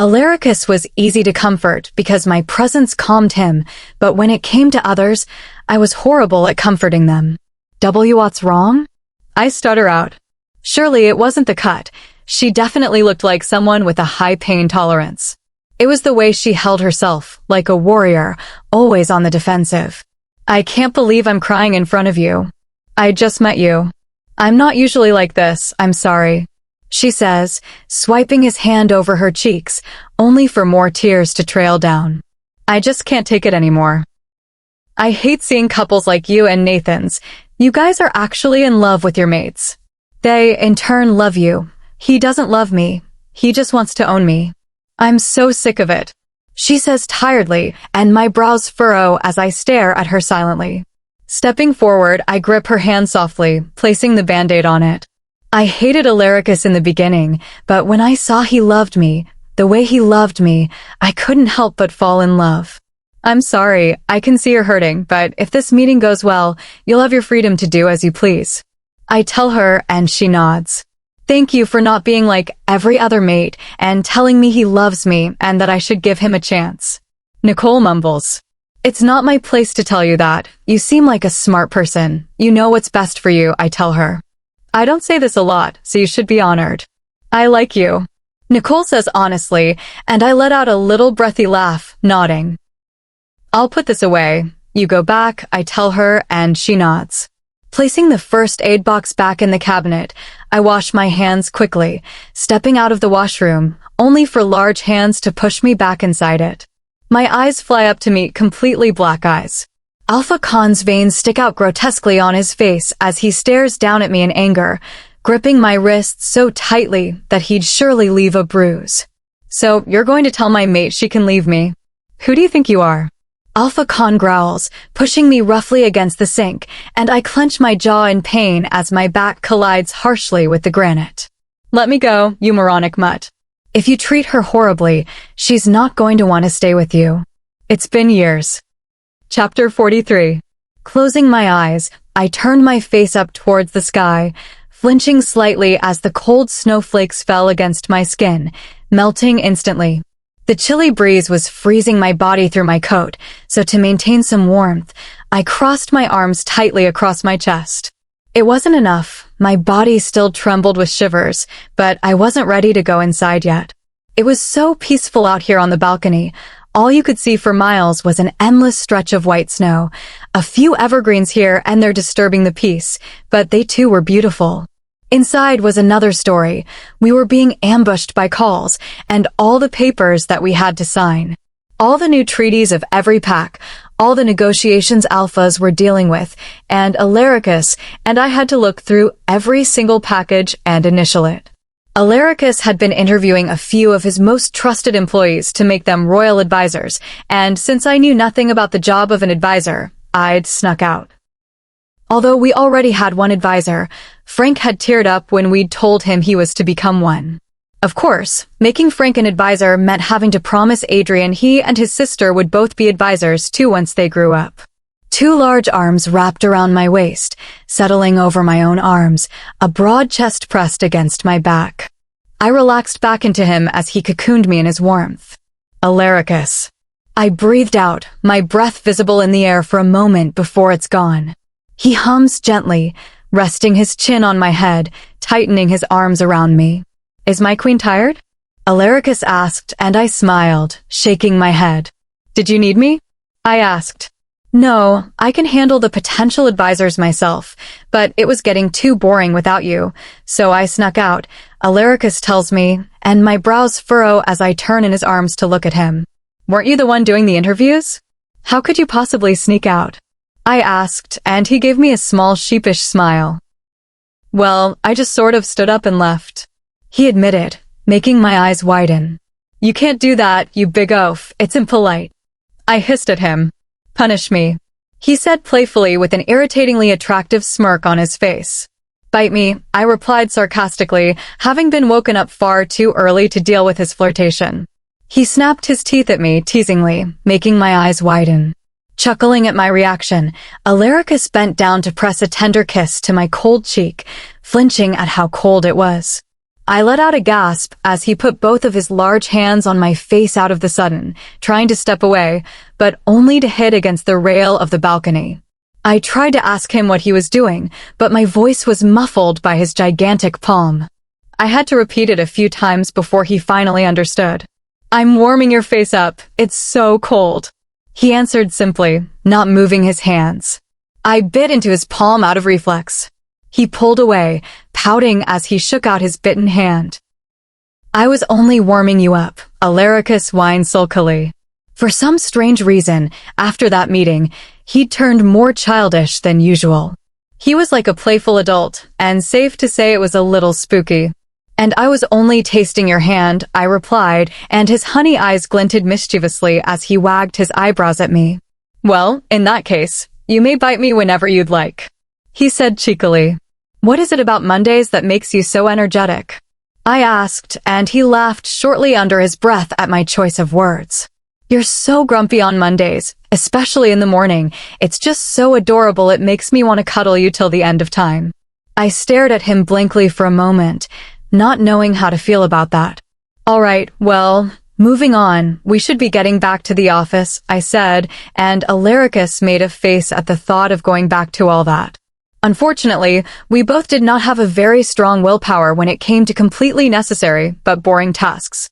Alaricus was easy to comfort because my presence calmed him, but when it came to others, I was horrible at comforting them. What's wrong? I stutter out. Surely it wasn't the cut. She definitely looked like someone with a high pain tolerance. It was the way she held herself, like a warrior, always on the defensive. I can't believe I'm crying in front of you. I just met you. I'm not usually like this, I'm sorry, she says, swiping his hand over her cheeks, only for more tears to trail down. I just can't take it anymore. I hate seeing couples like you and Nathan's. You guys are actually in love with your mates. They, in turn, love you. He doesn't love me. He just wants to own me. I'm so sick of it, she says tiredly, and my brows furrow as I stare at her silently. Stepping forward, I grip her hand softly, placing the band-aid on it. I hated Alaricus in the beginning, but when I saw he loved me, the way he loved me, I couldn't help but fall in love. I'm sorry, I can see you're hurting, but if this meeting goes well, you'll have your freedom to do as you please. I tell her, and she nods. Thank you for not being like every other mate and telling me he loves me and that I should give him a chance. Nicole mumbles. It's not my place to tell you that. You seem like a smart person. You know what's best for you, I tell her. I don't say this a lot, so you should be honored. I like you, Nicole says honestly, and I let out a little breathy laugh, nodding. I'll put this away. You go back, I tell her, and she nods. Placing the first aid box back in the cabinet, I wash my hands quickly, stepping out of the washroom, only for large hands to push me back inside it. My eyes fly up to meet completely black eyes. Alpha Khan's veins stick out grotesquely on his face as he stares down at me in anger, gripping my wrists so tightly that he'd surely leave a bruise. So, you're going to tell my mate she can leave me? Who do you think you are? Alpha Khan growls, pushing me roughly against the sink, and I clench my jaw in pain as my back collides harshly with the granite. Let me go, you moronic mutt. If you treat her horribly, she's not going to want to stay with you. It's been years. Chapter 43. Closing my eyes, I turned my face up towards the sky, flinching slightly as the cold snowflakes fell against my skin, melting instantly. The chilly breeze was freezing my body through my coat, so to maintain some warmth, I crossed my arms tightly across my chest. It wasn't enough. My body still trembled with shivers, but I wasn't ready to go inside yet. It was so peaceful out here on the balcony. All you could see for miles was an endless stretch of white snow. A few evergreens here, and they're disturbing the peace, but they too were beautiful. Inside was another story. We were being ambushed by calls, and all the papers that we had to sign. All the new treaties of every pack, all the negotiations alphas were dealing with, and Alaricus, and I had to look through every single package and initial it. Alaricus had been interviewing a few of his most trusted employees to make them royal advisors, and since I knew nothing about the job of an advisor, I'd snuck out. Although we already had one advisor, Frank had teared up when we'd told him he was to become one. Of course, making Frank an advisor meant having to promise Adrian he and his sister would both be advisors too once they grew up. Two large arms wrapped around my waist, settling over my own arms, a broad chest pressed against my back. I relaxed back into him as he cocooned me in his warmth. Alaricus. I breathed out, my breath visible in the air for a moment before it's gone. He hums gently, resting his chin on my head, tightening his arms around me. Is my queen tired? Alaricus asked, and I smiled, shaking my head. Did you need me? I asked. No, I can handle the potential advisors myself, but it was getting too boring without you, so I snuck out, Alaricus tells me, and my brows furrow as I turn in his arms to look at him. Weren't you the one doing the interviews? How could you possibly sneak out? I asked, and he gave me a small sheepish smile. Well, I just sort of stood up and left. He admitted, making my eyes widen. You can't do that, you big oaf, it's impolite. I hissed at him. Punish me, he said playfully with an irritatingly attractive smirk on his face. Bite me, I replied sarcastically, having been woken up far too early to deal with his flirtation. He snapped his teeth at me teasingly, making my eyes widen. Chuckling at my reaction, Alaricus bent down to press a tender kiss to my cold cheek, flinching at how cold it was. I let out a gasp as he put both of his large hands on my face out of the sudden, trying to step away, but only to hit against the rail of the balcony. I tried to ask him what he was doing, but my voice was muffled by his gigantic palm. I had to repeat it a few times before he finally understood. "I'm warming your face up. It's so cold." He answered simply, not moving his hands. I bit into his palm out of reflex. He pulled away, pouting as he shook out his bitten hand. "I was only warming you up," Alaricus whined sulkily. For some strange reason, after that meeting, he turned more childish than usual. He was like a playful adult, and safe to say it was a little spooky. "And I was only tasting your hand," I replied, and his honey eyes glinted mischievously as he wagged his eyebrows at me. "Well, in that case, you may bite me whenever you'd like," he said cheekily. "What is it about Mondays that makes you so energetic?" I asked, and he laughed shortly under his breath at my choice of words. "You're so grumpy on Mondays, especially in the morning. It's just so adorable it makes me want to cuddle you till the end of time." I stared at him blankly for a moment, not knowing how to feel about that. "All right, well, moving on, we should be getting back to the office," I said, and Alaricus made a face at the thought of going back to all that. Unfortunately, we both did not have a very strong willpower when it came to completely necessary but boring tasks.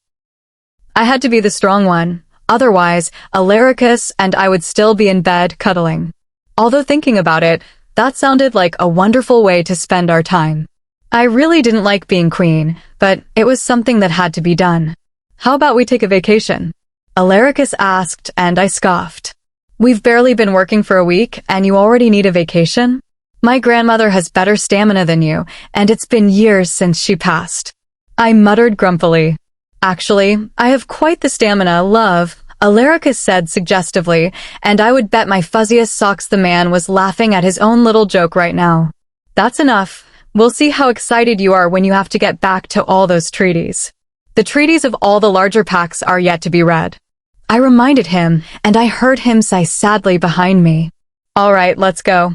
I had to be the strong one. Otherwise, Alaricus and I would still be in bed cuddling. Although thinking about it, that sounded like a wonderful way to spend our time. I really didn't like being queen, but it was something that had to be done. "How about we take a vacation?" Alaricus asked, and I scoffed. "We've barely been working for a week, and you already need a vacation? My grandmother has better stamina than you, and it's been years since she passed." I muttered grumpily. "Actually, I have quite the stamina, love," Alaricus said suggestively, and I would bet my fuzziest socks the man was laughing at his own little joke right now. "That's enough. We'll see how excited you are when you have to get back to all those treaties. The treaties of all the larger packs are yet to be read." I reminded him, and I heard him sigh sadly behind me. "All right, let's go.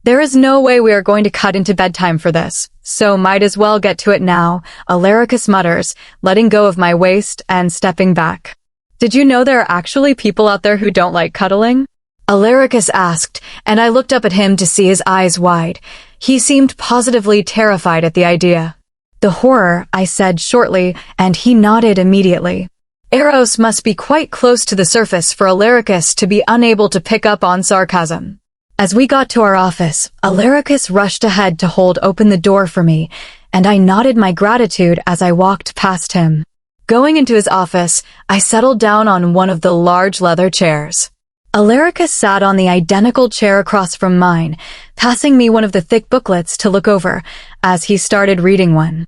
There is no way we are going to cut into bedtime for this, so might as well get to it now," Alaricus mutters, letting go of my waist and stepping back. "Did you know there are actually people out there who don't like cuddling?" Alaricus asked, and I looked up at him to see his eyes wide. He seemed positively terrified at the idea. "The horror," I said shortly, and he nodded immediately. Eros must be quite close to the surface for Alaricus to be unable to pick up on sarcasm. As we got to our office, Alaricus rushed ahead to hold open the door for me, and I nodded my gratitude as I walked past him. Going into his office, I settled down on one of the large leather chairs. Alaricus sat on the identical chair across from mine, passing me one of the thick booklets to look over as he started reading one.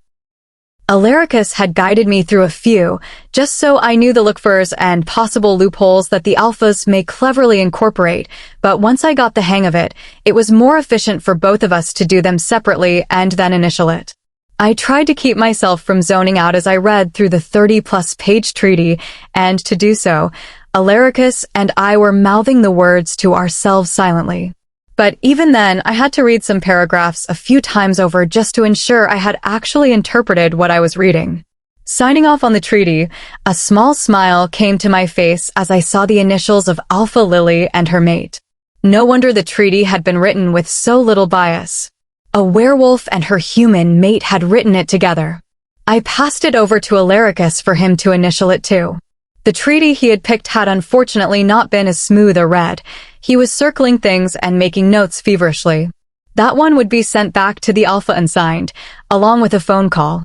Alaricus had guided me through a few, just so I knew the look-fors and possible loopholes that the alphas may cleverly incorporate, but once I got the hang of it, it was more efficient for both of us to do them separately and then initial it. I tried to keep myself from zoning out as I read through the 30-plus page treaty, and to do so, Alaricus and I were mouthing the words to ourselves silently. But even then, I had to read some paragraphs a few times over just to ensure I had actually interpreted what I was reading. Signing off on the treaty, a small smile came to my face as I saw the initials of Alpha Lily and her mate. No wonder the treaty had been written with so little bias. A werewolf and her human mate had written it together. I passed it over to Alaricus for him to initial it too. The treaty he had picked had unfortunately not been as smooth or read. He was circling things and making notes feverishly. That one would be sent back to the Alpha unsigned, along with a phone call.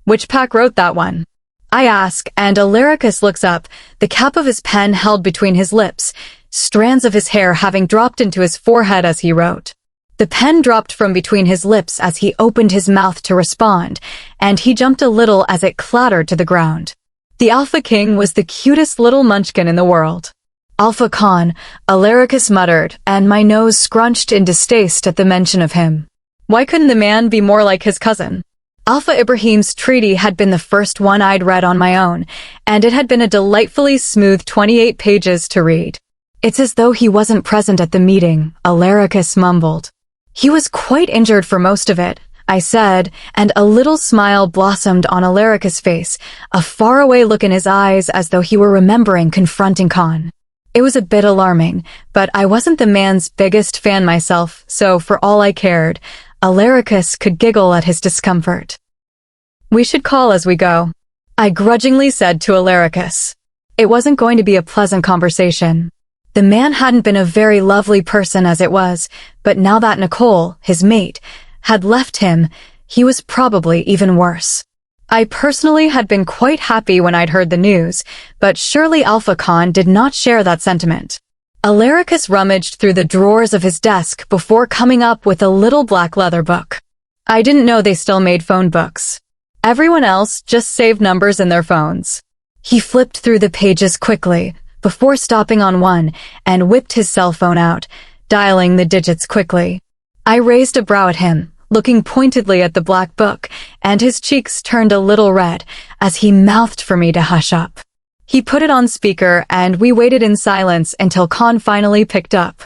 "Which pack wrote that one?" I ask, and Alaricus looks up, the cap of his pen held between his lips, strands of his hair having dropped into his forehead as he wrote. The pen dropped from between his lips as he opened his mouth to respond, and he jumped a little as it clattered to the ground. The Alpha King was the cutest little munchkin in the world. "Alpha Khan," Alaricus muttered, and my nose scrunched in distaste at the mention of him. Why couldn't the man be more like his cousin? Alpha Ibrahim's treaty had been the first one I'd read on my own, and it had been a delightfully smooth 28 pages to read. "It's as though he wasn't present at the meeting," Alaricus mumbled. "He was quite injured for most of it," I said, and a little smile blossomed on Alaricus' face, a faraway look in his eyes as though he were remembering confronting Khan. It was a bit alarming, but I wasn't the man's biggest fan myself, so for all I cared, Alaricus could giggle at his discomfort. "We should call as we go," I grudgingly said to Alaricus. It wasn't going to be a pleasant conversation. The man hadn't been a very lovely person as it was, but now that Nicole, his mate, had left him, he was probably even worse. I personally had been quite happy when I'd heard the news, but surely Alpha Khan did not share that sentiment. Alaricus rummaged through the drawers of his desk before coming up with a little black leather book. I didn't know they still made phone books. Everyone else just saved numbers in their phones. He flipped through the pages quickly, before stopping on one, and whipped his cell phone out, dialing the digits quickly. I raised a brow at him, looking pointedly at the black book, and his cheeks turned a little red as he mouthed for me to hush up. He put it on speaker, and we waited in silence until Khan finally picked up.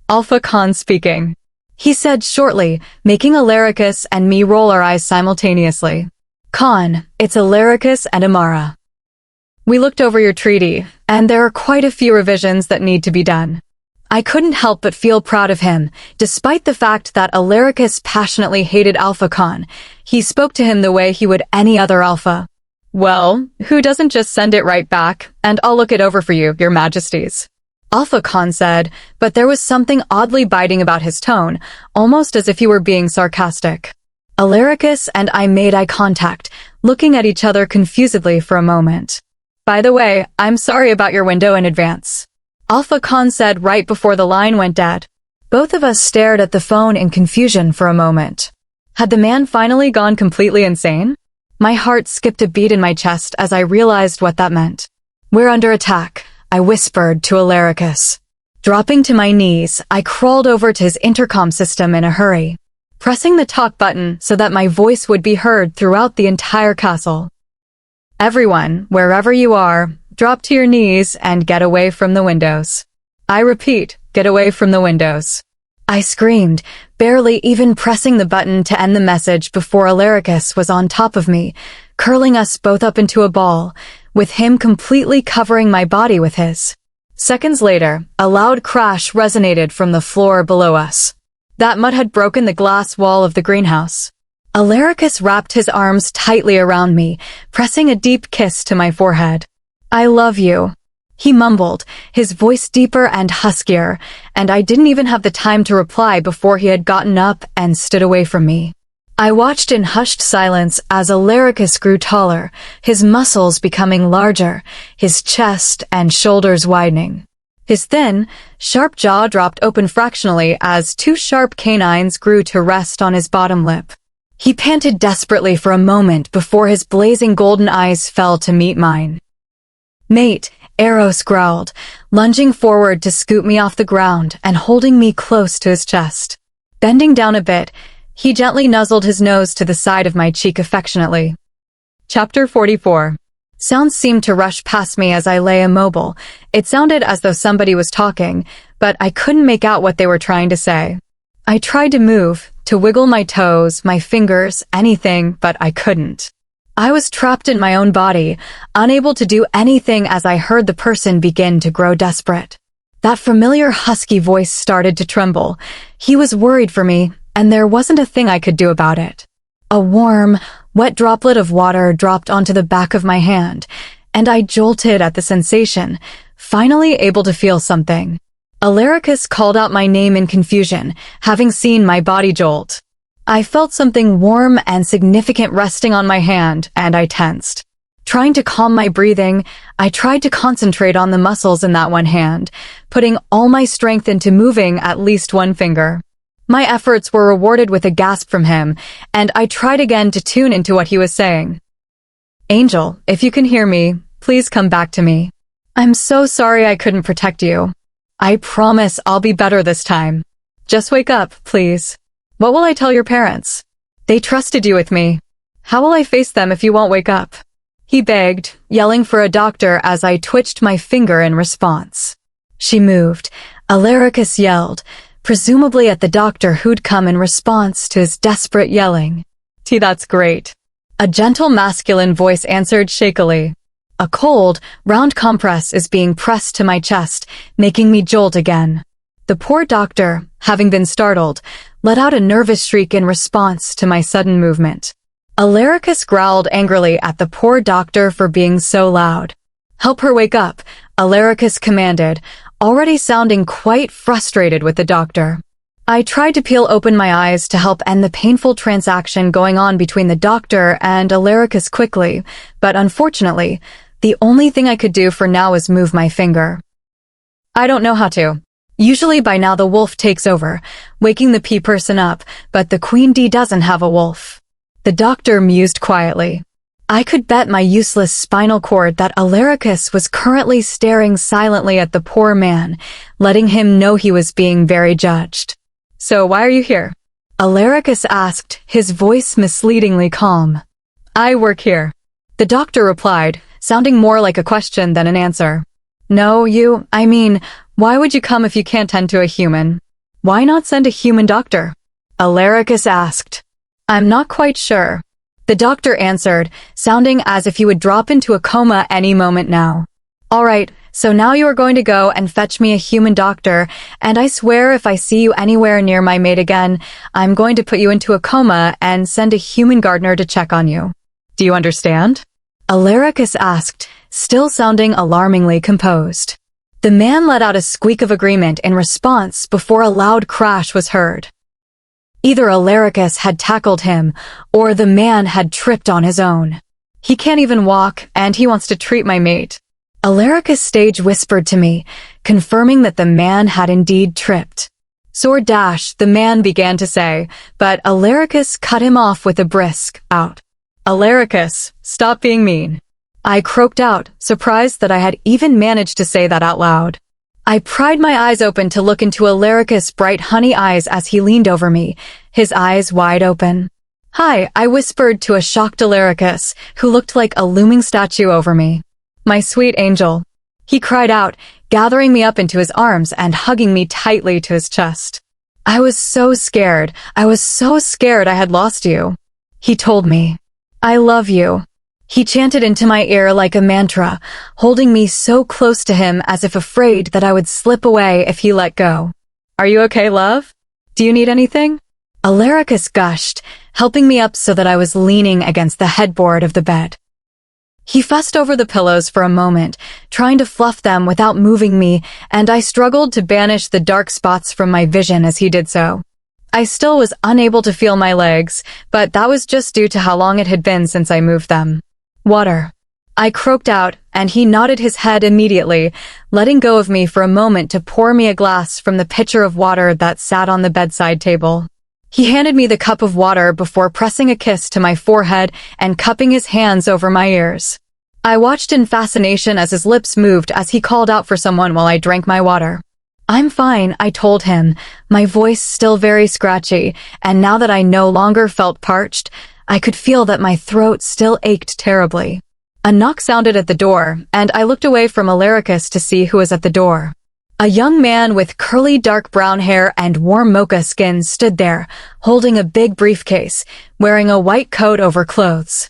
"Alpha Khan speaking," he said shortly, making Alaricus and me roll our eyes simultaneously. "Khan, it's Alaricus and Amara. We looked over your treaty, and there are quite a few revisions that need to be done." I couldn't help but feel proud of him, despite the fact that Alaricus passionately hated Alpha Khan. He spoke to him the way he would any other Alpha. "Well, who doesn't just send it right back, and I'll look it over for you, your majesties," Alpha Khan said, but there was something oddly biting about his tone, almost as if he were being sarcastic. Alaricus and I made eye contact, looking at each other confusedly for a moment. "By the way, I'm sorry about your window in advance," Alpha Khan said right before the line went dead. Both of us stared at the phone in confusion for a moment. Had the man finally gone completely insane? My heart skipped a beat in my chest as I realized what that meant. "We're under attack," I whispered to Alaricus. Dropping to my knees, I crawled over to his intercom system in a hurry, pressing the talk button so that my voice would be heard throughout the entire castle. "Everyone, wherever you are, drop to your knees and get away from the windows. I repeat, get away from the windows." I screamed, barely even pressing the button to end the message before Alaricus was on top of me, curling us both up into a ball, with him completely covering my body with his. Seconds later, a loud crash resonated from the floor below us. That mud had broken the glass wall of the greenhouse. Alaricus wrapped his arms tightly around me, pressing a deep kiss to my forehead. "I love you," he mumbled, his voice deeper and huskier, and I didn't even have the time to reply before he had gotten up and stood away from me. I watched in hushed silence as Alaricus grew taller, his muscles becoming larger, his chest and shoulders widening. His thin, sharp jaw dropped open fractionally as two sharp canines grew to rest on his bottom lip. He panted desperately for a moment before his blazing golden eyes fell to meet mine. "Mate," Eros growled, lunging forward to scoop me off the ground and holding me close to his chest. Bending down a bit, he gently nuzzled his nose to the side of my cheek affectionately. Chapter 44. Sounds seemed to rush past me as I lay immobile. It sounded as though somebody was talking, but I couldn't make out what they were trying to say. I tried to move, to wiggle my toes, my fingers, anything, but I couldn't. I was trapped in my own body, unable to do anything as I heard the person begin to grow desperate. That familiar husky voice started to tremble. He was worried for me, and there wasn't a thing I could do about it. A warm, wet droplet of water dropped onto the back of my hand, and I jolted at the sensation, finally able to feel something. Alaricus called out my name in confusion, having seen my body jolt. I felt something warm and significant resting on my hand, and I tensed. Trying to calm my breathing, I tried to concentrate on the muscles in that one hand, putting all my strength into moving at least one finger. My efforts were rewarded with a gasp from him, and I tried again to tune into what he was saying. "Angel, if you can hear me, please come back to me. I'm so sorry I couldn't protect you. I promise I'll be better this time. Just wake up, please. What will I tell your parents? They trusted you with me. How will I face them if you won't wake up?" He begged, yelling for a doctor as I twitched my finger in response. She moved. Alaricus yelled, presumably at the doctor who'd come in response to his desperate yelling. That's great. A gentle masculine voice answered shakily. A cold, round compress is being pressed to my chest, making me jolt again. The poor doctor, having been startled, let out a nervous shriek in response to my sudden movement. Alaricus growled angrily at the poor doctor for being so loud. "Help her wake up," Alaricus commanded, already sounding quite frustrated with the doctor. I tried to peel open my eyes to help end the painful transaction going on between the doctor and Alaricus quickly, but unfortunately, the only thing I could do for now was move my finger. I don't know how to. Usually by now the wolf takes over, waking the person up, but the Queen D doesn't have a wolf. The doctor mused quietly. I could bet my useless spinal cord that Alaricus was currently staring silently at the poor man, letting him know he was being very judged. "So why are you here?" Alaricus asked, his voice misleadingly calm. "I work here," the doctor replied, sounding more like a question than an answer. "No, why would you come if you can't tend to a human? Why not send a human doctor?" Alaricus asked. "I'm not quite sure," the doctor answered, sounding as if he would drop into a coma any moment now. "All right, so now you are going to go and fetch me a human doctor, and I swear if I see you anywhere near my mate again, I'm going to put you into a coma and send a human gardener to check on you. Do you understand?" Alaricus asked, still sounding alarmingly composed. The man let out a squeak of agreement in response before a loud crash was heard. Either Alaricus had tackled him, or the man had tripped on his own. "He can't even walk, and he wants to treat my mate," Alaricus stage whispered to me, confirming that the man had indeed tripped. "Sword dash," the man began to say, but Alaricus cut him off with a brisk, "Out." "Alaricus, stop being mean," I croaked out, surprised that I had even managed to say that out loud. I pried my eyes open to look into Alaricus' bright honey eyes as he leaned over me, his eyes wide open. "Hi," I whispered to a shocked Alaricus, who looked like a looming statue over me. "My sweet angel," he cried out, gathering me up into his arms and hugging me tightly to his chest. I was so scared I had lost you. He told me, "I love you." He chanted into my ear like a mantra, holding me so close to him as if afraid that I would slip away if he let go. "Are you okay, love? Do you need anything?" Alaricus gushed, helping me up so that I was leaning against the headboard of the bed. He fussed over the pillows for a moment, trying to fluff them without moving me, and I struggled to banish the dark spots from my vision as he did so. I still was unable to feel my legs, but that was just due to how long it had been since I moved them. "Water," I croaked out, and he nodded his head immediately, letting go of me for a moment to pour me a glass from the pitcher of water that sat on the bedside table. He handed me the cup of water before pressing a kiss to my forehead and cupping his hands over my ears. I watched in fascination as his lips moved as he called out for someone while I drank my water. "I'm fine," I told him, my voice still very scratchy, and now that I no longer felt parched, I could feel that my throat still ached terribly. A knock sounded at the door, and I looked away from Alaricus to see who was at the door. A young man with curly dark brown hair and warm mocha skin stood there, holding a big briefcase, wearing a white coat over clothes.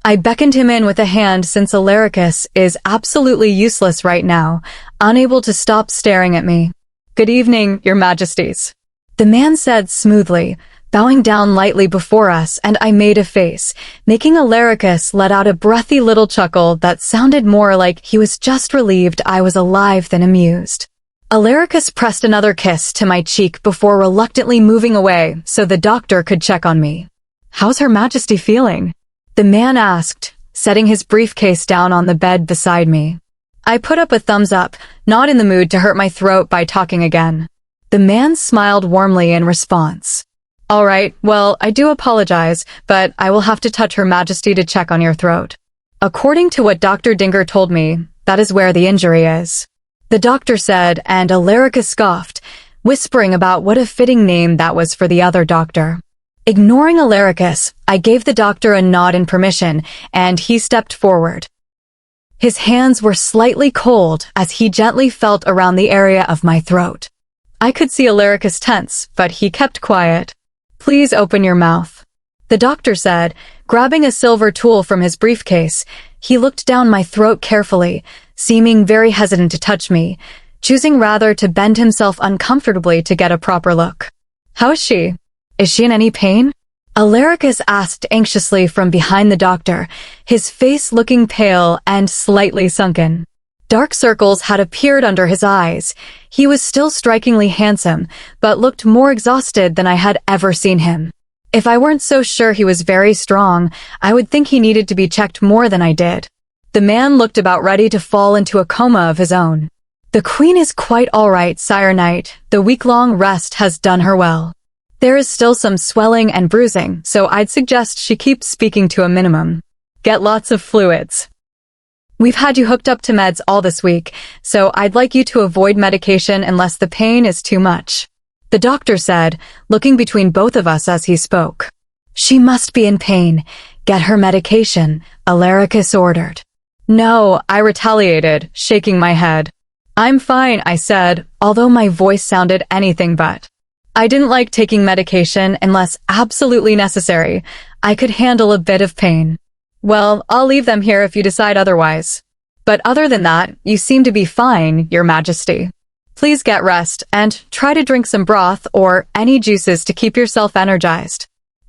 I beckoned him in with a hand since Alaricus is absolutely useless right now, unable to stop staring at me. "Good evening, Your Majesties," the man said smoothly, bowing down lightly before us, and I made a face, making Alaricus let out a breathy little chuckle that sounded more like he was just relieved I was alive than amused. Alaricus pressed another kiss to my cheek before reluctantly moving away so the doctor could check on me. "How's Her Majesty feeling?" the man asked, setting his briefcase down on the bed beside me. I put up a thumbs up, not in the mood to hurt my throat by talking again. The man smiled warmly in response. "All right, well, I do apologize, but I will have to touch Her Majesty to check on your throat. According to what Dr. Dinger told me, that is where the injury is," the doctor said, and Alaricus scoffed, whispering about what a fitting name that was for the other doctor. Ignoring Alaricus, I gave the doctor a nod in permission, and he stepped forward. His hands were slightly cold as he gently felt around the area of my throat. I could see Alaricus tense, but he kept quiet. "Please open your mouth," The doctor said, grabbing a silver tool from his briefcase. He looked down my throat carefully, seeming very hesitant to touch me, choosing rather to bend himself uncomfortably to get a proper look. How is she? Is she in any pain? Alaricus asked anxiously from behind the doctor, his face looking pale and slightly sunken. Dark circles had appeared under his eyes. He was still strikingly handsome, but looked more exhausted than I had ever seen him. If I weren't so sure he was very strong, I would think he needed to be checked more than I did. The man looked about ready to fall into a coma of his own. The queen is quite all right, Sire Knight. The week-long rest has done her well. There is still some swelling and bruising, so I'd suggest she keeps speaking to a minimum. Get lots of fluids. We've had you hooked up to meds all this week, so I'd like you to avoid medication unless the pain is too much. The doctor said, looking between both of us as he spoke. She must be in pain. Get her medication, Alaricus ordered. No, I retaliated, shaking my head. I'm fine, I said, although my voice sounded anything but. I didn't like taking medication unless absolutely necessary. I could handle a bit of pain. Well, I'll leave them here if you decide otherwise. But other than that, you seem to be fine, Your Majesty. Please get rest and try to drink some broth or any juices to keep yourself energized.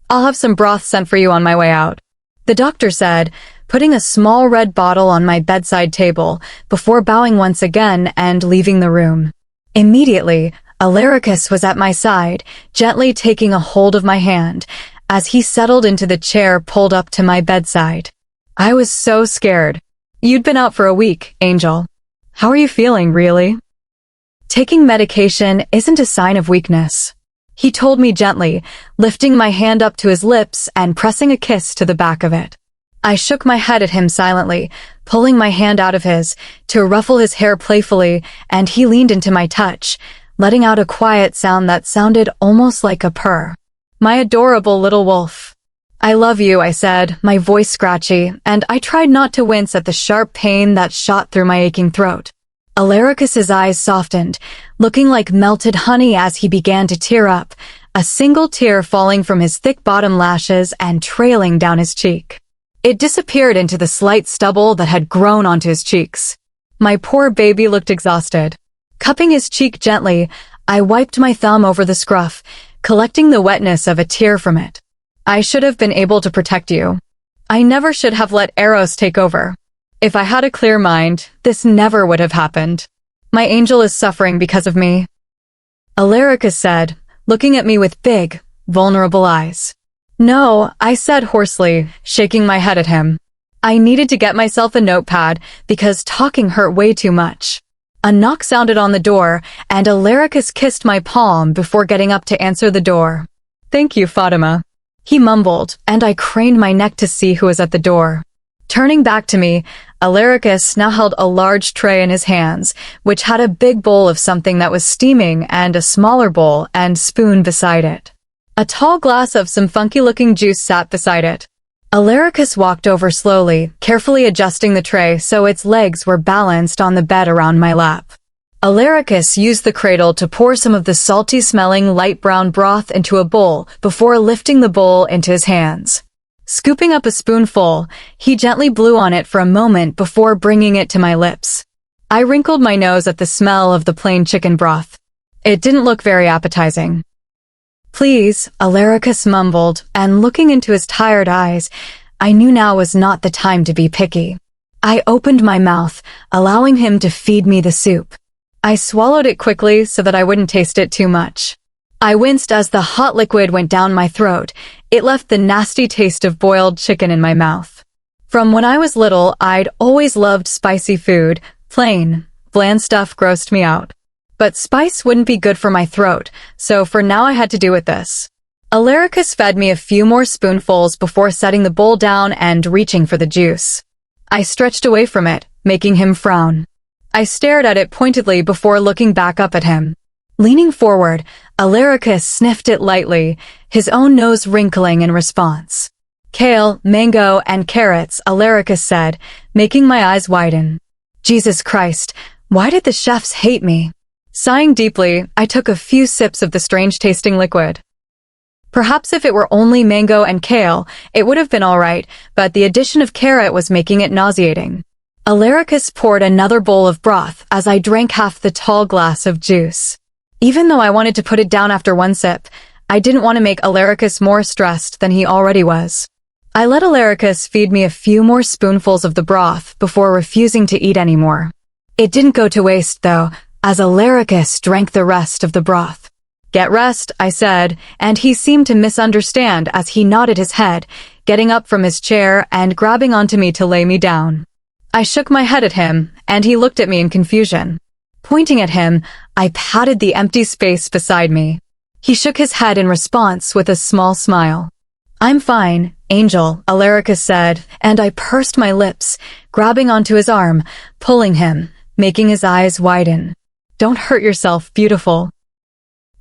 I'll have some broth sent for you on my way out. The doctor said, putting a small red bottle on my bedside table before bowing once again and leaving the room. Immediately, Alaricus was at my side, gently taking a hold of my hand, as he settled into the chair pulled up to my bedside. I was so scared. You'd been out for a week, Angel. How are you feeling, really? Taking medication isn't a sign of weakness. He told me gently, lifting my hand up to his lips and pressing a kiss to the back of it. I shook my head at him silently, pulling my hand out of his, to ruffle his hair playfully, and he leaned into my touch, letting out a quiet sound that sounded almost like a purr. My adorable little wolf. I love you, I said, my voice scratchy, and I tried not to wince at the sharp pain that shot through my aching throat. Alaricus's eyes softened, looking like melted honey as he began to tear up, a single tear falling from his thick bottom lashes and trailing down his cheek. It disappeared into the slight stubble that had grown onto his cheeks. My poor baby looked exhausted. Cupping his cheek gently, I wiped my thumb over the scruff, collecting the wetness of a tear from it. I should have been able to protect you. I never should have let Eros take over. If I had a clear mind, this never would have happened. My angel is suffering because of me. Alaricus said, looking at me with big, vulnerable eyes. No, I said hoarsely, shaking my head at him. I needed to get myself a notepad because talking hurt way too much. A knock sounded on the door, and Alaricus kissed my palm before getting up to answer the door. Thank you, Fatima. He mumbled, and I craned my neck to see who was at the door. Turning back to me, Alaricus now held a large tray in his hands, which had a big bowl of something that was steaming and a smaller bowl and spoon beside it. A tall glass of some funky-looking juice sat beside it. Alaricus walked over slowly, carefully adjusting the tray so its legs were balanced on the bed around my lap. Alaricus used the cradle to pour some of the salty-smelling light brown broth into a bowl before lifting the bowl into his hands. Scooping up a spoonful, he gently blew on it for a moment before bringing it to my lips. I wrinkled my nose at the smell of the plain chicken broth. It didn't look very appetizing. Please, Alaricus mumbled, and looking into his tired eyes, I knew now was not the time to be picky. I opened my mouth, allowing him to feed me the soup. I swallowed it quickly so that I wouldn't taste it too much. I winced as the hot liquid went down my throat. It left the nasty taste of boiled chicken in my mouth. From when I was little, I'd always loved spicy food. Plain, bland stuff grossed me out. But spice wouldn't be good for my throat, so for now I had to do with this. Alaricus fed me a few more spoonfuls before setting the bowl down and reaching for the juice. I stretched away from it, making him frown. I stared at it pointedly before looking back up at him. Leaning forward, Alaricus sniffed it lightly, his own nose wrinkling in response. Kale, mango, and carrots, Alaricus said, making my eyes widen. Jesus Christ, why did the chefs hate me? Sighing deeply, I took a few sips of the strange-tasting liquid. Perhaps if it were only mango and kale, it would have been alright, but the addition of carrot was making it nauseating. Alaricus poured another bowl of broth as I drank half the tall glass of juice. Even though I wanted to put it down after one sip, I didn't want to make Alaricus more stressed than he already was. I let Alaricus feed me a few more spoonfuls of the broth before refusing to eat anymore. It didn't go to waste, though, as Alaricus drank the rest of the broth. "Get rest," I said, and he seemed to misunderstand as he nodded his head, getting up from his chair and grabbing onto me to lay me down. I shook my head at him, and he looked at me in confusion. Pointing at him, I patted the empty space beside me. He shook his head in response with a small smile. "I'm fine, Angel," Alaricus said, and I pursed my lips, grabbing onto his arm, pulling him, making his eyes widen. "Don't hurt yourself, beautiful."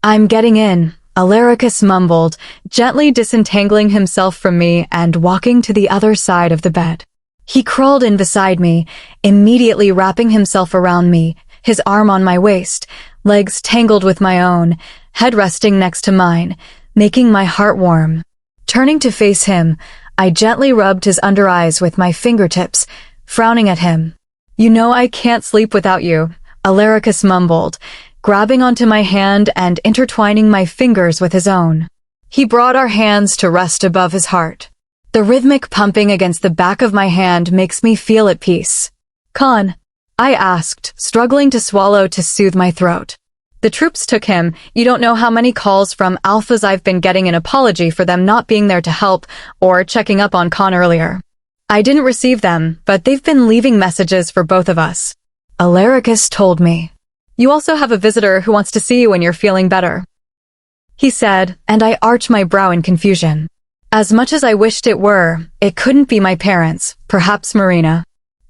"I'm getting in," Alaricus mumbled, gently disentangling himself from me and walking to the other side of the bed. He crawled in beside me, immediately wrapping himself around me, his arm on my waist, legs tangled with my own, head resting next to mine, making my heart warm. Turning to face him, I gently rubbed his under eyes with my fingertips, frowning at him. "You know I can't sleep without you," Alaricus mumbled, grabbing onto my hand and intertwining my fingers with his own. He brought our hands to rest above his heart. The rhythmic pumping against the back of my hand makes me feel at peace. "Khan?" I asked, struggling to swallow to soothe my throat. "The troops took him. You don't know how many calls from alphas I've been getting an apology for them not being there to help or checking up on Khan earlier. I didn't receive them, but they've been leaving messages for both of us," Alaricus told me. "You also have a visitor who wants to see you when you're feeling better," he said, and I arched my brow in confusion. As much as I wished it were, it couldn't be my parents, perhaps Marina.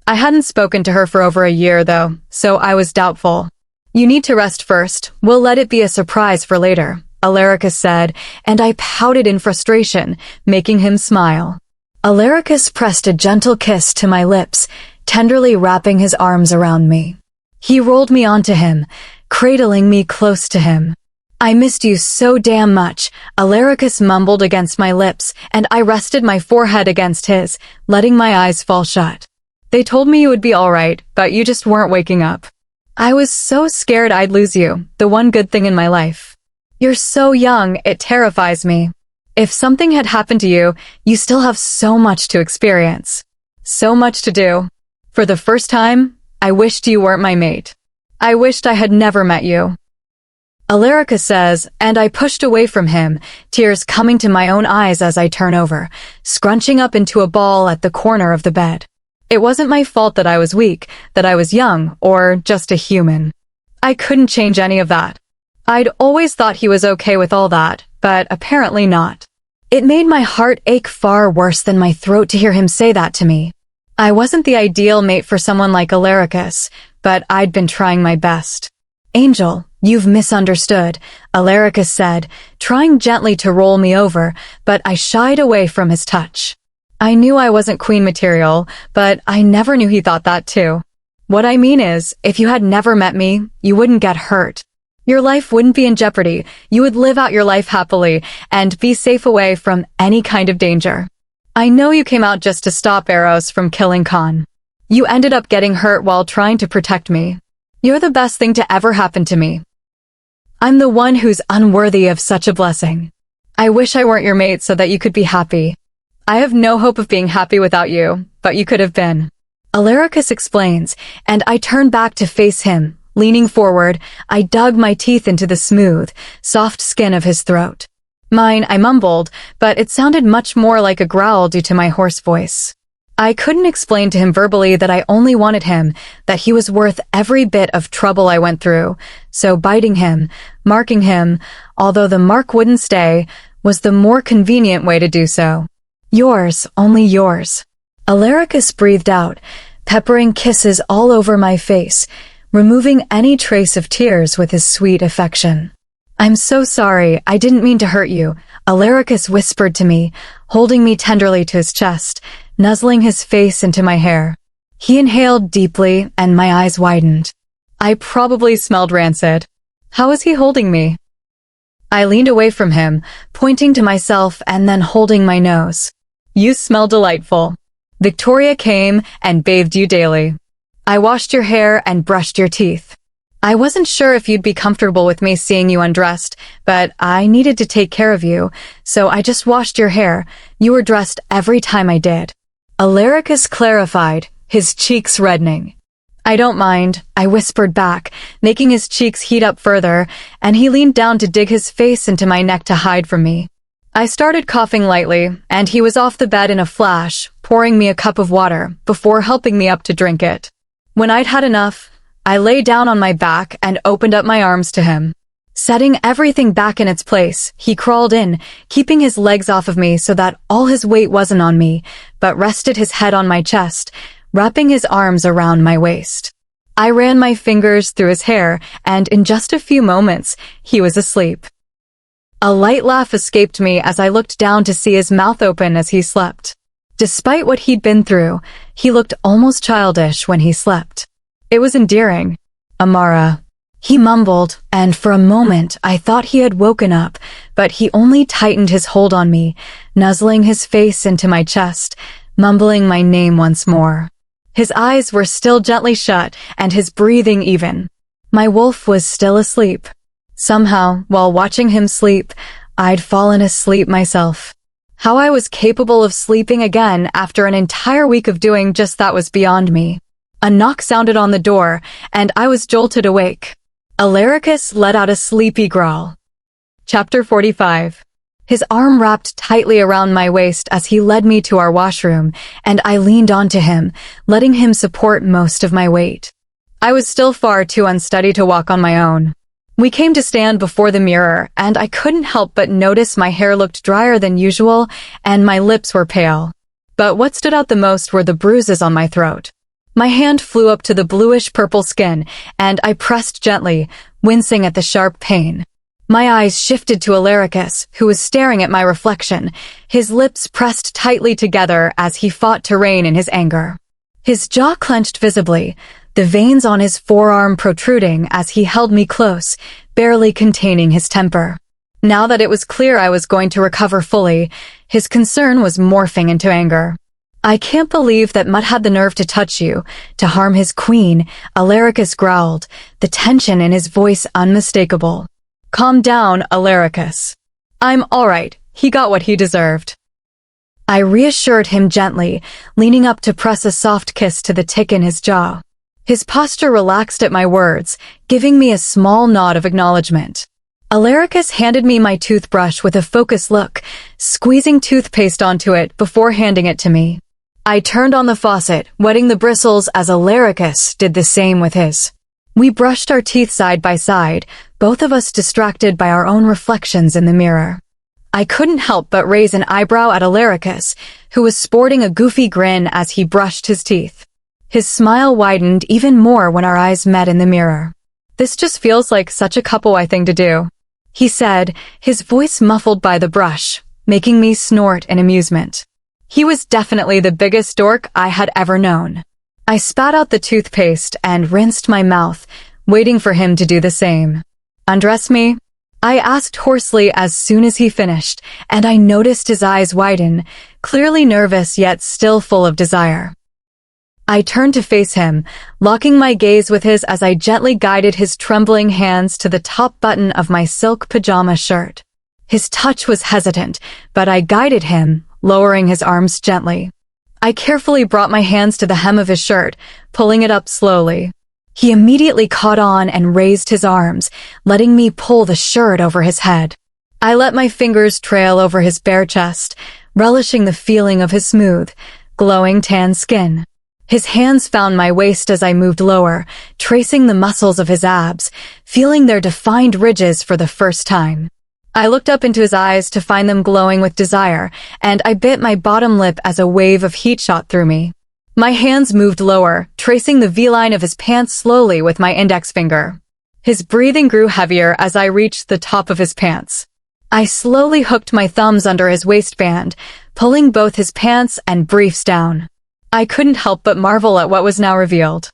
I hadn't spoken to her for over a year, though, so I was doubtful. "You need to rest first. We'll let it be a surprise for later," Alaricus said, and I pouted in frustration, making him smile. Alaricus pressed a gentle kiss to my lips, tenderly wrapping his arms around me. He rolled me onto him, cradling me close to him. "I missed you so damn much," Alaricus mumbled against my lips, and I rested my forehead against his, letting my eyes fall shut. "They told me you would be alright, but you just weren't waking up. I was so scared I'd lose you, the one good thing in my life. You're so young, it terrifies me. If something had happened to you, you still have so much to experience. So much to do. For the first time, I wished you weren't my mate. I wished I had never met you." Alaricus says, and I pushed away from him, tears coming to my own eyes as I turn over, scrunching up into a ball at the corner of the bed. It wasn't my fault that I was weak, that I was young, or just a human. I couldn't change any of that. I'd always thought he was okay with all that, but apparently not. It made my heart ache far worse than my throat to hear him say that to me. I wasn't the ideal mate for someone like Alaricus, but I'd been trying my best. "Angel, you've misunderstood," Alaricus said, trying gently to roll me over, but I shied away from his touch. I knew I wasn't queen material, but I never knew he thought that too. "What I mean is, if you had never met me, you wouldn't get hurt. Your life wouldn't be in jeopardy. You would live out your life happily and be safe away from any kind of danger. I know you came out just to stop Eros from killing Khan. You ended up getting hurt while trying to protect me. You're the best thing to ever happen to me. I'm the one who's unworthy of such a blessing. I wish I weren't your mate so that you could be happy. I have no hope of being happy without you, but you could have been." Alaricus explains, and I turn back to face him. Leaning forward, I dug my teeth into the smooth, soft skin of his throat. "Mine," I mumbled, but it sounded much more like a growl due to my hoarse voice. I couldn't explain to him verbally that I only wanted him, that he was worth every bit of trouble I went through, so biting him, marking him, although the mark wouldn't stay, was the more convenient way to do so. "Yours, only yours." Alaricus breathed out, peppering kisses all over my face, removing any trace of tears with his sweet affection. "I'm so sorry, I didn't mean to hurt you," Alaricus whispered to me, holding me tenderly to his chest, nuzzling his face into my hair. He inhaled deeply, and my eyes widened. I probably smelled rancid. How was he holding me? I leaned away from him, pointing to myself and then holding my nose. You smell delightful. Victoria came and bathed you daily. I washed your hair and brushed your teeth. I wasn't sure if you'd be comfortable with me seeing you undressed, but I needed to take care of you, so I just washed your hair. You were dressed every time I did. Alaricus clarified, his cheeks reddening. I don't mind, I whispered back, making his cheeks heat up further, and he leaned down to dig his face into my neck to hide from me. I started coughing lightly, and he was off the bed in a flash, pouring me a cup of water, before helping me up to drink it. When I'd had enough, I lay down on my back and opened up my arms to him. Setting everything back in its place, he crawled in, keeping his legs off of me so that all his weight wasn't on me, but rested his head on my chest, wrapping his arms around my waist. I ran my fingers through his hair, and in just a few moments, he was asleep. A light laugh escaped me as I looked down to see his mouth open as he slept. Despite what he'd been through, he looked almost childish when he slept. It was endearing. Amara. He mumbled, and for a moment I thought he had woken up, but he only tightened his hold on me, nuzzling his face into my chest, mumbling my name once more. His eyes were still gently shut, and his breathing even. My wolf was still asleep. Somehow, while watching him sleep, I'd fallen asleep myself. How I was capable of sleeping again after an entire week of doing just that was beyond me. A knock sounded on the door, and I was jolted awake. Alaricus let out a sleepy growl. Chapter 45. His arm wrapped tightly around my waist as he led me to our washroom, and I leaned onto him, letting him support most of my weight. I was still far too unsteady to walk on my own. We came to stand before the mirror, and I couldn't help but notice my hair looked drier than usual, and my lips were pale. But what stood out the most were the bruises on my throat. My hand flew up to the bluish-purple skin, and I pressed gently, wincing at the sharp pain. My eyes shifted to Alaricus, who was staring at my reflection, his lips pressed tightly together as he fought to rein in his anger. His jaw clenched visibly, the veins on his forearm protruding as he held me close, barely containing his temper. Now that it was clear I was going to recover fully, his concern was morphing into anger. I can't believe that Mutt had the nerve to touch you, to harm his queen, Alaricus growled, the tension in his voice unmistakable. Calm down, Alaricus. I'm all right, he got what he deserved. I reassured him gently, leaning up to press a soft kiss to the tick in his jaw. His posture relaxed at my words, giving me a small nod of acknowledgement. Alaricus handed me my toothbrush with a focused look, squeezing toothpaste onto it before handing it to me. I turned on the faucet, wetting the bristles as Alaricus did the same with his. We brushed our teeth side by side, both of us distracted by our own reflections in the mirror. I couldn't help but raise an eyebrow at Alaricus, who was sporting a goofy grin as he brushed his teeth. His smile widened even more when our eyes met in the mirror. This just feels like such a couple-y thing to do, he said, his voice muffled by the brush, making me snort in amusement. He was definitely the biggest dork I had ever known. I spat out the toothpaste and rinsed my mouth, waiting for him to do the same. Undress me? I asked hoarsely as soon as he finished, and I noticed his eyes widen, clearly nervous yet still full of desire. I turned to face him, locking my gaze with his as I gently guided his trembling hands to the top button of my silk pajama shirt. His touch was hesitant, but I guided him, lowering his arms gently. I carefully brought my hands to the hem of his shirt, pulling it up slowly. He immediately caught on and raised his arms, letting me pull the shirt over his head. I let my fingers trail over his bare chest, relishing the feeling of his smooth, glowing tan skin. His hands found my waist as I moved lower, tracing the muscles of his abs, feeling their defined ridges for the first time. I looked up into his eyes to find them glowing with desire, and I bit my bottom lip as a wave of heat shot through me. My hands moved lower, tracing the V-line of his pants slowly with my index finger. His breathing grew heavier as I reached the top of his pants. I slowly hooked my thumbs under his waistband, pulling both his pants and briefs down. I couldn't help but marvel at what was now revealed.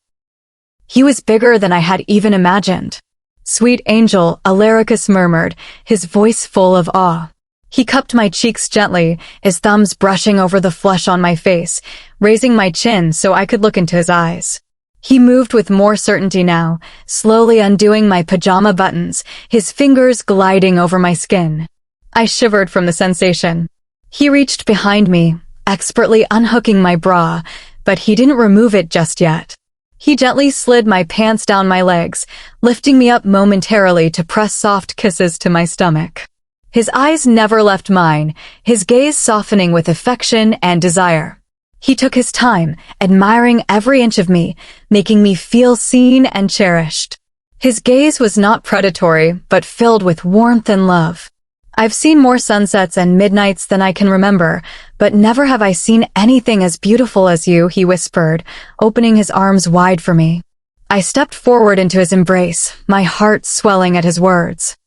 He was bigger than I had even imagined. "Sweet angel," Alaricus murmured, his voice full of awe. He cupped my cheeks gently, his thumbs brushing over the flesh on my face, raising my chin so I could look into his eyes. He moved with more certainty now, slowly undoing my pajama buttons, his fingers gliding over my skin. I shivered from the sensation. He reached behind me, expertly unhooking my bra, but he didn't remove it just yet. He gently slid my pants down my legs, lifting me up momentarily to press soft kisses to my stomach. His eyes never left mine, his gaze softening with affection and desire. He took his time, admiring every inch of me, making me feel seen and cherished. His gaze was not predatory, but filled with warmth and love. I've seen more sunsets and midnights than I can remember, but never have I seen anything as beautiful as you, he whispered, opening his arms wide for me. I stepped forward into his embrace, my heart swelling at his words.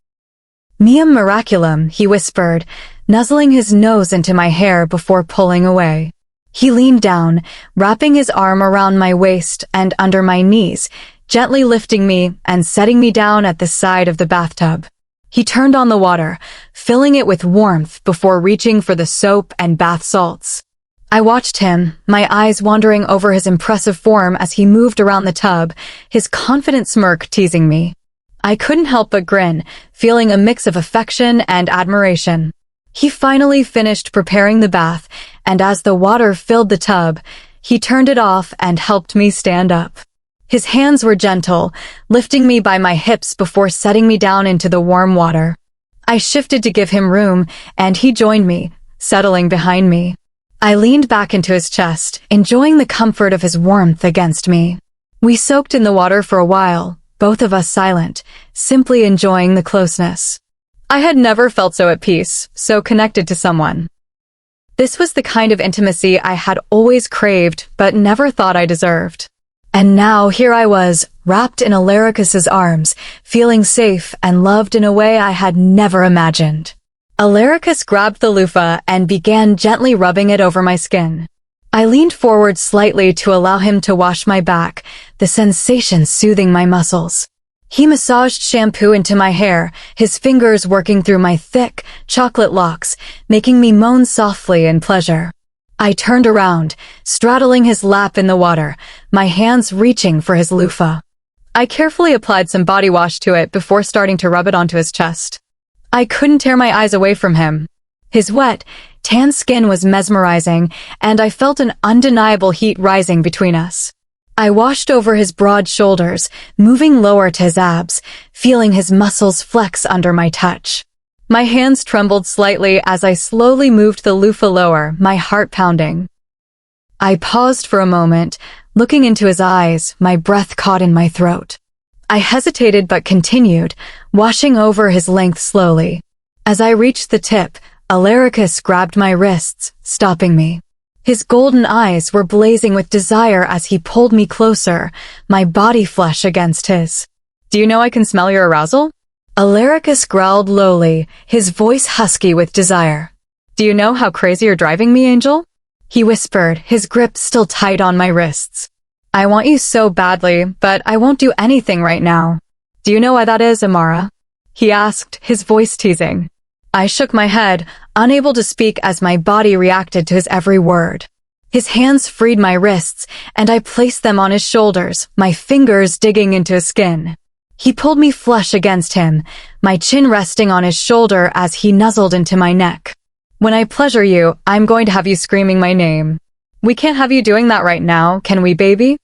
"Meum miraculum," he whispered, nuzzling his nose into my hair before pulling away. He leaned down, wrapping his arm around my waist and under my knees, gently lifting me and setting me down at the side of the bathtub. He turned on the water, filling it with warmth before reaching for the soap and bath salts. I watched him, my eyes wandering over his impressive form as he moved around the tub, his confident smirk teasing me. I couldn't help but grin, feeling a mix of affection and admiration. He finally finished preparing the bath, and as the water filled the tub, he turned it off and helped me stand up. His hands were gentle, lifting me by my hips before setting me down into the warm water. I shifted to give him room, and he joined me, settling behind me. I leaned back into his chest, enjoying the comfort of his warmth against me. We soaked in the water for a while, both of us silent, simply enjoying the closeness. I had never felt so at peace, so connected to someone. This was the kind of intimacy I had always craved, but never thought I deserved. And now here I was, wrapped in Alaricus's arms, feeling safe and loved in a way I had never imagined. Alaricus grabbed the loofah and began gently rubbing it over my skin. I leaned forward slightly to allow him to wash my back, the sensation soothing my muscles. He massaged shampoo into my hair, his fingers working through my thick, chocolate locks, making me moan softly in pleasure. I turned around, straddling his lap in the water, my hands reaching for his loofah. I carefully applied some body wash to it before starting to rub it onto his chest. I couldn't tear my eyes away from him. His wet, tan skin was mesmerizing, and I felt an undeniable heat rising between us. I washed over his broad shoulders, moving lower to his abs, feeling his muscles flex under my touch. My hands trembled slightly as I slowly moved the loofah lower, my heart pounding. I paused for a moment, looking into his eyes, my breath caught in my throat. I hesitated but continued, washing over his length slowly. As I reached the tip, Alaricus grabbed my wrists, stopping me. His golden eyes were blazing with desire as he pulled me closer, my body flesh against his. "Do you know I can smell your arousal?" Alaricus growled lowly, his voice husky with desire. "Do you know how crazy you're driving me, Angel?" He whispered, his grip still tight on my wrists. "I want you so badly, but I won't do anything right now." "Do you know why that is, Amara?" he asked, his voice teasing. I shook my head, unable to speak as my body reacted to his every word. His hands freed my wrists, and I placed them on his shoulders, my fingers digging into his skin. He pulled me flush against him, my chin resting on his shoulder as he nuzzled into my neck. "When I pleasure you, I'm going to have you screaming my name. We can't have you doing that right now, can we, baby?"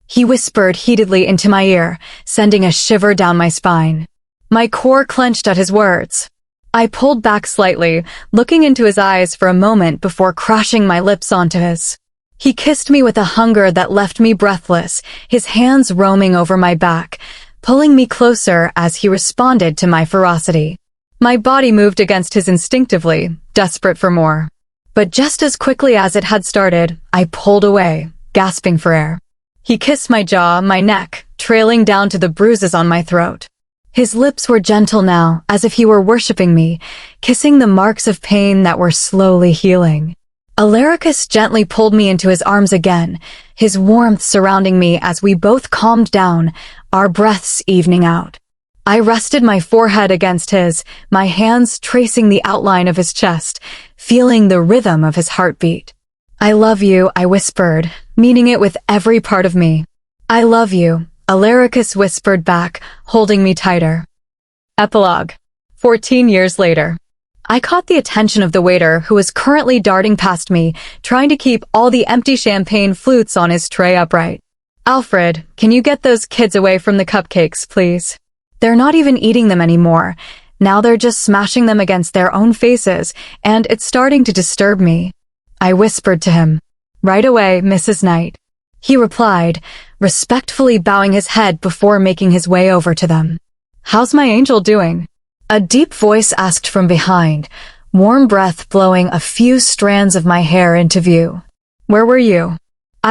He whispered heatedly into my ear, sending a shiver down my spine. My core clenched at his words. I pulled back slightly, looking into his eyes for a moment before crashing my lips onto his. He kissed me with a hunger that left me breathless, his hands roaming over my back, pulling me closer as he responded to my ferocity. My body moved against his instinctively, desperate for more. But just as quickly as it had started, I pulled away, gasping for air. He kissed my jaw, my neck, trailing down to the bruises on my throat. His lips were gentle now, as if he were worshipping me, kissing the marks of pain that were slowly healing. Alaricus gently pulled me into his arms again, his warmth surrounding me as we both calmed down, our breaths evening out. I rested my forehead against his, my hands tracing the outline of his chest, feeling the rhythm of his heartbeat. "I love you," I whispered, meaning it with every part of me. "I love you," Alaricus whispered back, holding me tighter. Epilogue. 14 years later. I caught the attention of the waiter who was currently darting past me, trying to keep all the empty champagne flutes on his tray upright. "Alfred, can you get those kids away from the cupcakes, please? They're not even eating them anymore. Now they're just smashing them against their own faces, and it's starting to disturb me." I whispered to him. "Right away, Mrs. Knight." He replied, respectfully bowing his head before making his way over to them. "How's my angel doing?" A deep voice asked from behind, warm breath blowing a few strands of my hair into view. "Where were you?"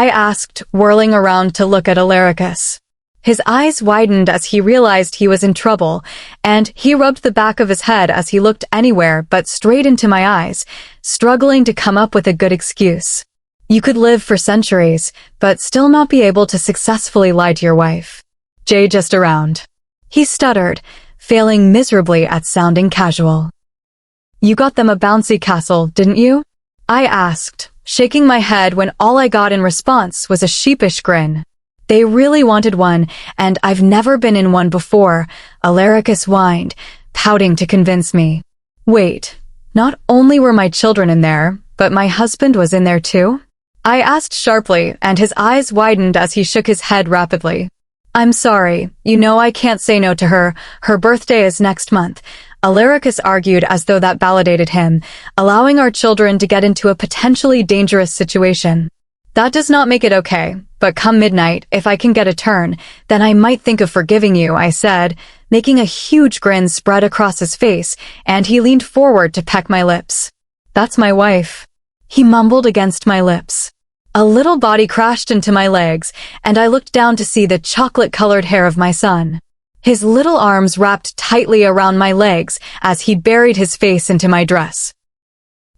I asked, whirling around to look at Alaricus. His eyes widened as he realized he was in trouble, and he rubbed the back of his head as he looked anywhere but straight into my eyes, struggling to come up with a good excuse. "You could live for centuries, but still not be able to successfully lie to your wife. Jay just around." He stuttered, failing miserably at sounding casual. "You got them a bouncy castle, didn't you?" I asked, shaking my head when all I got in response was a sheepish grin. "They really wanted one, and I've never been in one before," Alaricus whined, pouting to convince me. "Wait, not only were my children in there, but my husband was in there too?" I asked sharply, and his eyes widened as he shook his head rapidly. "I'm sorry, you know I can't say no to her. Her birthday is next month," Alaricus argued as though that validated him, allowing our children to get into a potentially dangerous situation. "That does not make it okay, but come midnight, if I can get a turn, then I might think of forgiving you," I said, making a huge grin spread across his face, and he leaned forward to peck my lips. "That's my wife," he mumbled against my lips. A little body crashed into my legs, and I looked down to see the chocolate-colored hair of my son. His little arms wrapped tightly around my legs as he buried his face into my dress.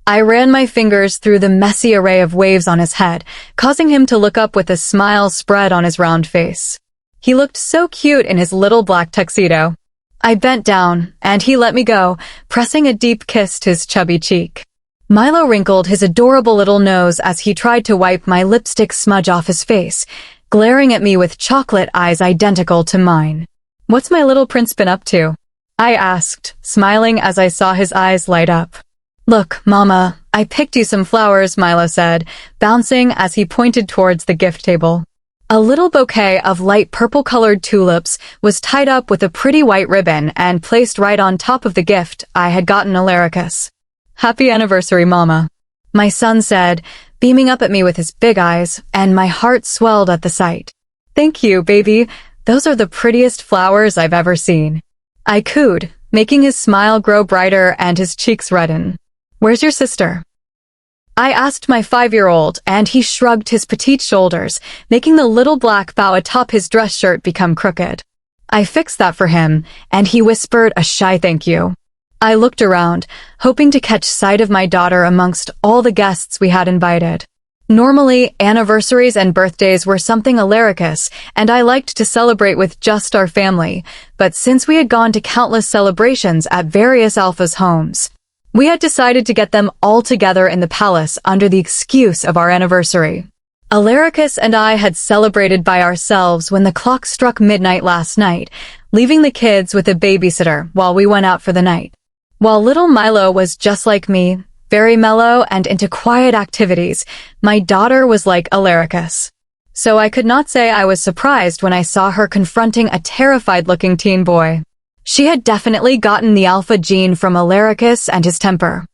I ran my fingers through the messy array of waves on his head, causing him to look up with a smile spread on his round face. He looked so cute in his little black tuxedo. I bent down, and he let me go, pressing a deep kiss to his chubby cheek. Milo wrinkled his adorable little nose as he tried to wipe my lipstick smudge off his face, glaring at me with chocolate eyes identical to mine. "What's my little prince been up to?" I asked, smiling as I saw his eyes light up. "Look, Mama, I picked you some flowers," Milo said, bouncing as he pointed towards the gift table. A little bouquet of light purple-colored tulips was tied up with a pretty white ribbon and placed right on top of the gift I had gotten Alaricus. "Happy anniversary, Mama," my son said, beaming up at me with his big eyes, and my heart swelled at the sight. "Thank you, baby. Those are the prettiest flowers I've ever seen," I cooed, making his smile grow brighter and his cheeks redden. "Where's your sister?" I asked my 5-year-old, and he shrugged his petite shoulders, making the little black bow atop his dress shirt become crooked. I fixed that for him, and he whispered a shy thank you. I looked around, hoping to catch sight of my daughter amongst all the guests we had invited. Normally, anniversaries and birthdays were something Alaricus and I liked to celebrate with just our family, but since we had gone to countless celebrations at various Alpha's homes, we had decided to get them all together in the palace under the excuse of our anniversary. Alaricus and I had celebrated by ourselves when the clock struck midnight last night, leaving the kids with a babysitter while we went out for the night. While little Milo was just like me, very mellow and into quiet activities, my daughter was like Alaricus. So I could not say I was surprised when I saw her confronting a terrified-looking teen boy. She had definitely gotten the alpha gene from Alaricus and his temper.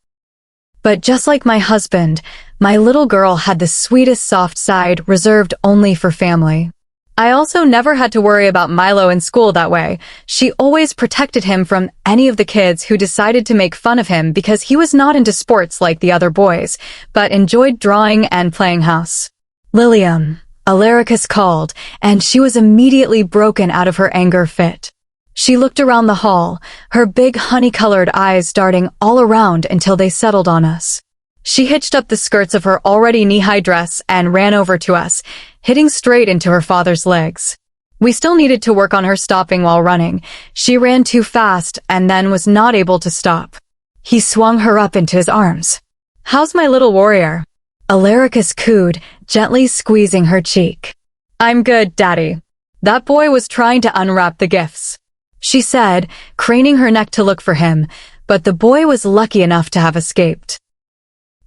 But just like my husband, my little girl had the sweetest soft side reserved only for family. I also never had to worry about Milo in school that way. She always protected him from any of the kids who decided to make fun of him because he was not into sports like the other boys, but enjoyed drawing and playing house. "Lilium," Alaricus called, and she was immediately broken out of her anger fit. She looked around the hall, her big honey-colored eyes darting all around until they settled on us. She hitched up the skirts of her already knee-high dress and ran over to us, hitting straight into her father's legs. We still needed to work on her stopping while running. She ran too fast and then was not able to stop. He swung her up into his arms. "How's my little warrior?" Alaricus cooed, gently squeezing her cheek. "I'm good, Daddy. That boy was trying to unwrap the gifts," she said, craning her neck to look for him, but the boy was lucky enough to have escaped.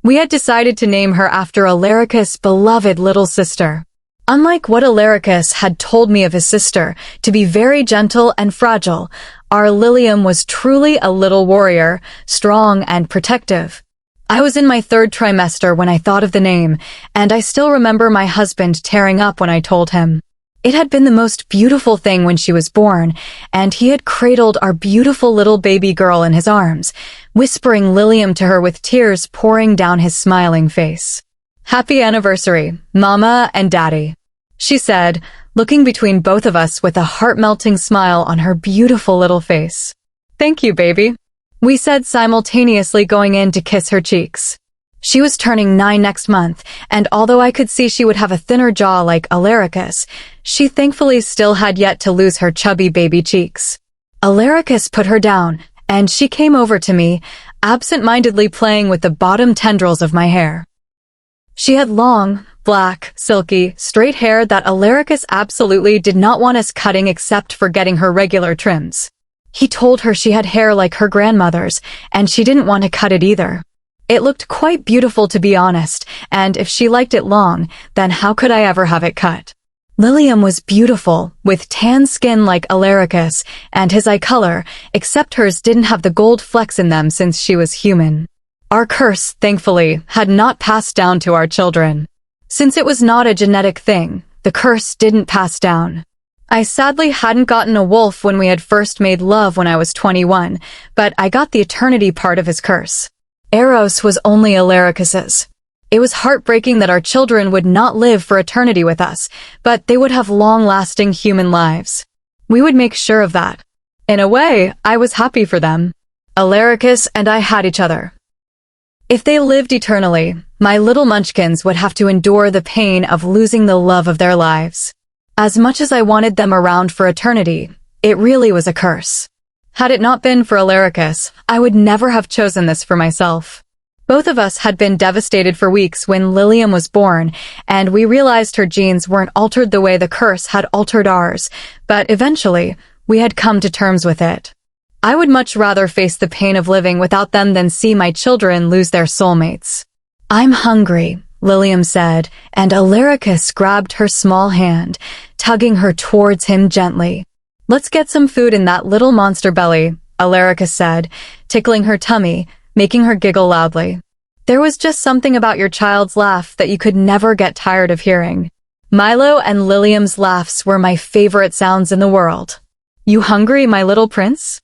We had decided to name her after Alaricus' beloved little sister. Unlike what Alaricus had told me of his sister, to be very gentle and fragile, our Lilium was truly a little warrior, strong and protective. I was in my 3rd trimester when I thought of the name, and I still remember my husband tearing up when I told him. It had been the most beautiful thing when she was born, and he had cradled our beautiful little baby girl in his arms, whispering Lilium to her with tears pouring down his smiling face. "Happy anniversary, Mama and Daddy," she said, looking between both of us with a heart-melting smile on her beautiful little face. "Thank you, baby," we said simultaneously, going in to kiss her cheeks. She was turning 9 next month, and although I could see she would have a thinner jaw like Alaricus, she thankfully still had yet to lose her chubby baby cheeks. Alaricus put her down, and she came over to me, absent-mindedly playing with the bottom tendrils of my hair. She had long, black, silky, straight hair that Alaricus absolutely did not want us cutting except for getting her regular trims. He told her she had hair like her grandmother's, and she didn't want to cut it either. It looked quite beautiful, to be honest, and if she liked it long, then how could I ever have it cut? Lilium was beautiful, with tan skin like Alaricus and his eye color, except hers didn't have the gold flecks in them since she was human. Our curse, thankfully, had not passed down to our children. Since it was not a genetic thing, the curse didn't pass down. I sadly hadn't gotten a wolf when we had first made love when I was 21, but I got the eternity part of his curse. Eros was only Alaricus's. It was heartbreaking that our children would not live for eternity with us, but they would have long-lasting human lives. We would make sure of that. In a way, I was happy for them. Alaricus and I had each other. If they lived eternally, my little munchkins would have to endure the pain of losing the love of their lives. As much as I wanted them around for eternity, it really was a curse. Had it not been for Alaricus, I would never have chosen this for myself. Both of us had been devastated for weeks when Lilium was born, and we realized her genes weren't altered the way the curse had altered ours, but eventually, we had come to terms with it. I would much rather face the pain of living without them than see my children lose their soulmates. "I'm hungry," Lilium said, and Alaricus grabbed her small hand, tugging her towards him gently. "Let's get some food in that little monster belly," Alaricus said, tickling her tummy, making her giggle loudly. There was just something about your child's laugh that you could never get tired of hearing. Milo and Lilium's laughs were my favorite sounds in the world. "You hungry, my little prince?"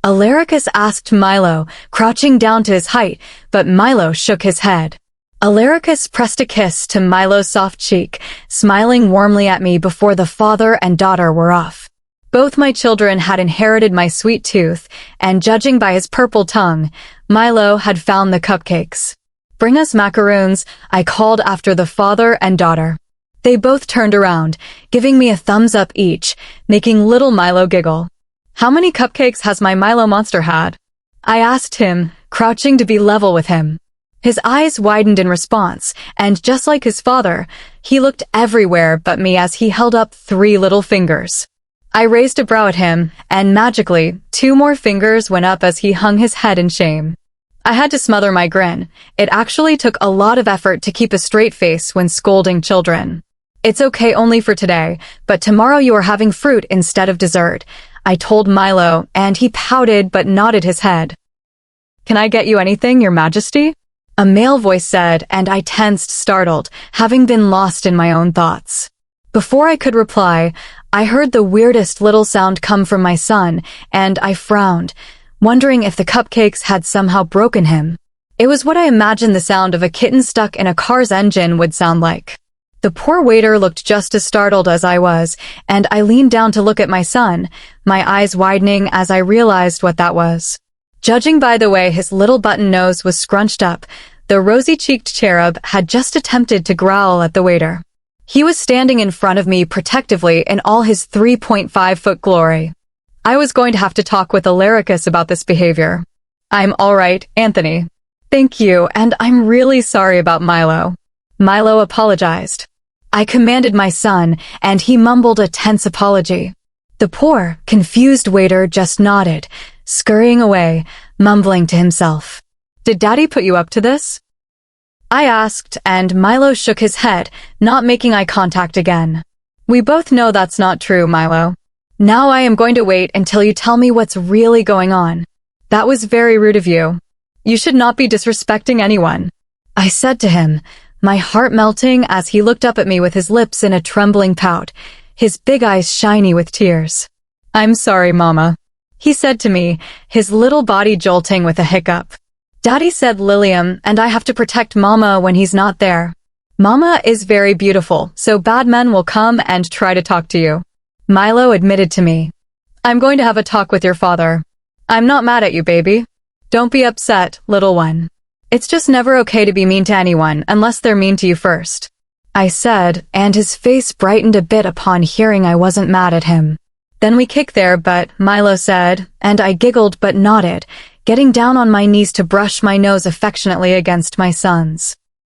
Alaricus asked Milo, crouching down to his height, but Milo shook his head. Alaricus pressed a kiss to Milo's soft cheek, smiling warmly at me before the father and daughter were off. Both my children had inherited my sweet tooth, and judging by his purple tongue, Milo had found the cupcakes. "Bring us macaroons," I called after the father and daughter. They both turned around, giving me a thumbs up each, making little Milo giggle. "How many cupcakes has my Milo monster had?" I asked him, crouching to be level with him. His eyes widened in response, and just like his father, he looked everywhere but me as he held up 3 little fingers. I raised a brow at him, and magically, 2 more fingers went up as he hung his head in shame. I had to smother my grin. It actually took a lot of effort to keep a straight face when scolding children. "It's okay only for today, but tomorrow you are having fruit instead of dessert," I told Milo, and he pouted but nodded his head. "Can I get you anything, Your Majesty?" a male voice said, and I tensed, startled, having been lost in my own thoughts. Before I could reply, I heard the weirdest little sound come from my son, and I frowned, wondering if the cupcakes had somehow broken him. It was what I imagined the sound of a kitten stuck in a car's engine would sound like. The poor waiter looked just as startled as I was, and I leaned down to look at my son, my eyes widening as I realized what that was. Judging by the way his little button nose was scrunched up, the rosy-cheeked cherub had just attempted to growl at the waiter. He was standing in front of me protectively in all his 3.5-foot glory. I was going to have to talk with Alaricus about this behavior. I'm all right, Anthony. Thank you, and I'm really sorry about Milo. Milo apologized. I commanded my son, and he mumbled a tense apology. The poor, confused waiter just nodded, scurrying away, mumbling to himself. Did Daddy put you up to this? I asked, and Milo shook his head, not making eye contact again. We both know that's not true, Milo. Now I am going to wait until you tell me what's really going on. That was very rude of you. You should not be disrespecting anyone. I said to him, my heart melting as he looked up at me with his lips in a trembling pout, his big eyes shiny with tears. I'm sorry, Mama, he said to me, his little body jolting with a hiccup. Daddy said Lilium, and I have to protect Mama when he's not there. Mama is very beautiful, so bad men will come and try to talk to you. Milo admitted to me. I'm going to have a talk with your father. I'm not mad at you, baby. Don't be upset, little one. It's just never okay to be mean to anyone unless they're mean to you first. I said, and his face brightened a bit upon hearing I wasn't mad at him. Then we kick there, but Milo said, and I giggled but nodded, getting down on my knees to brush my nose affectionately against my son's.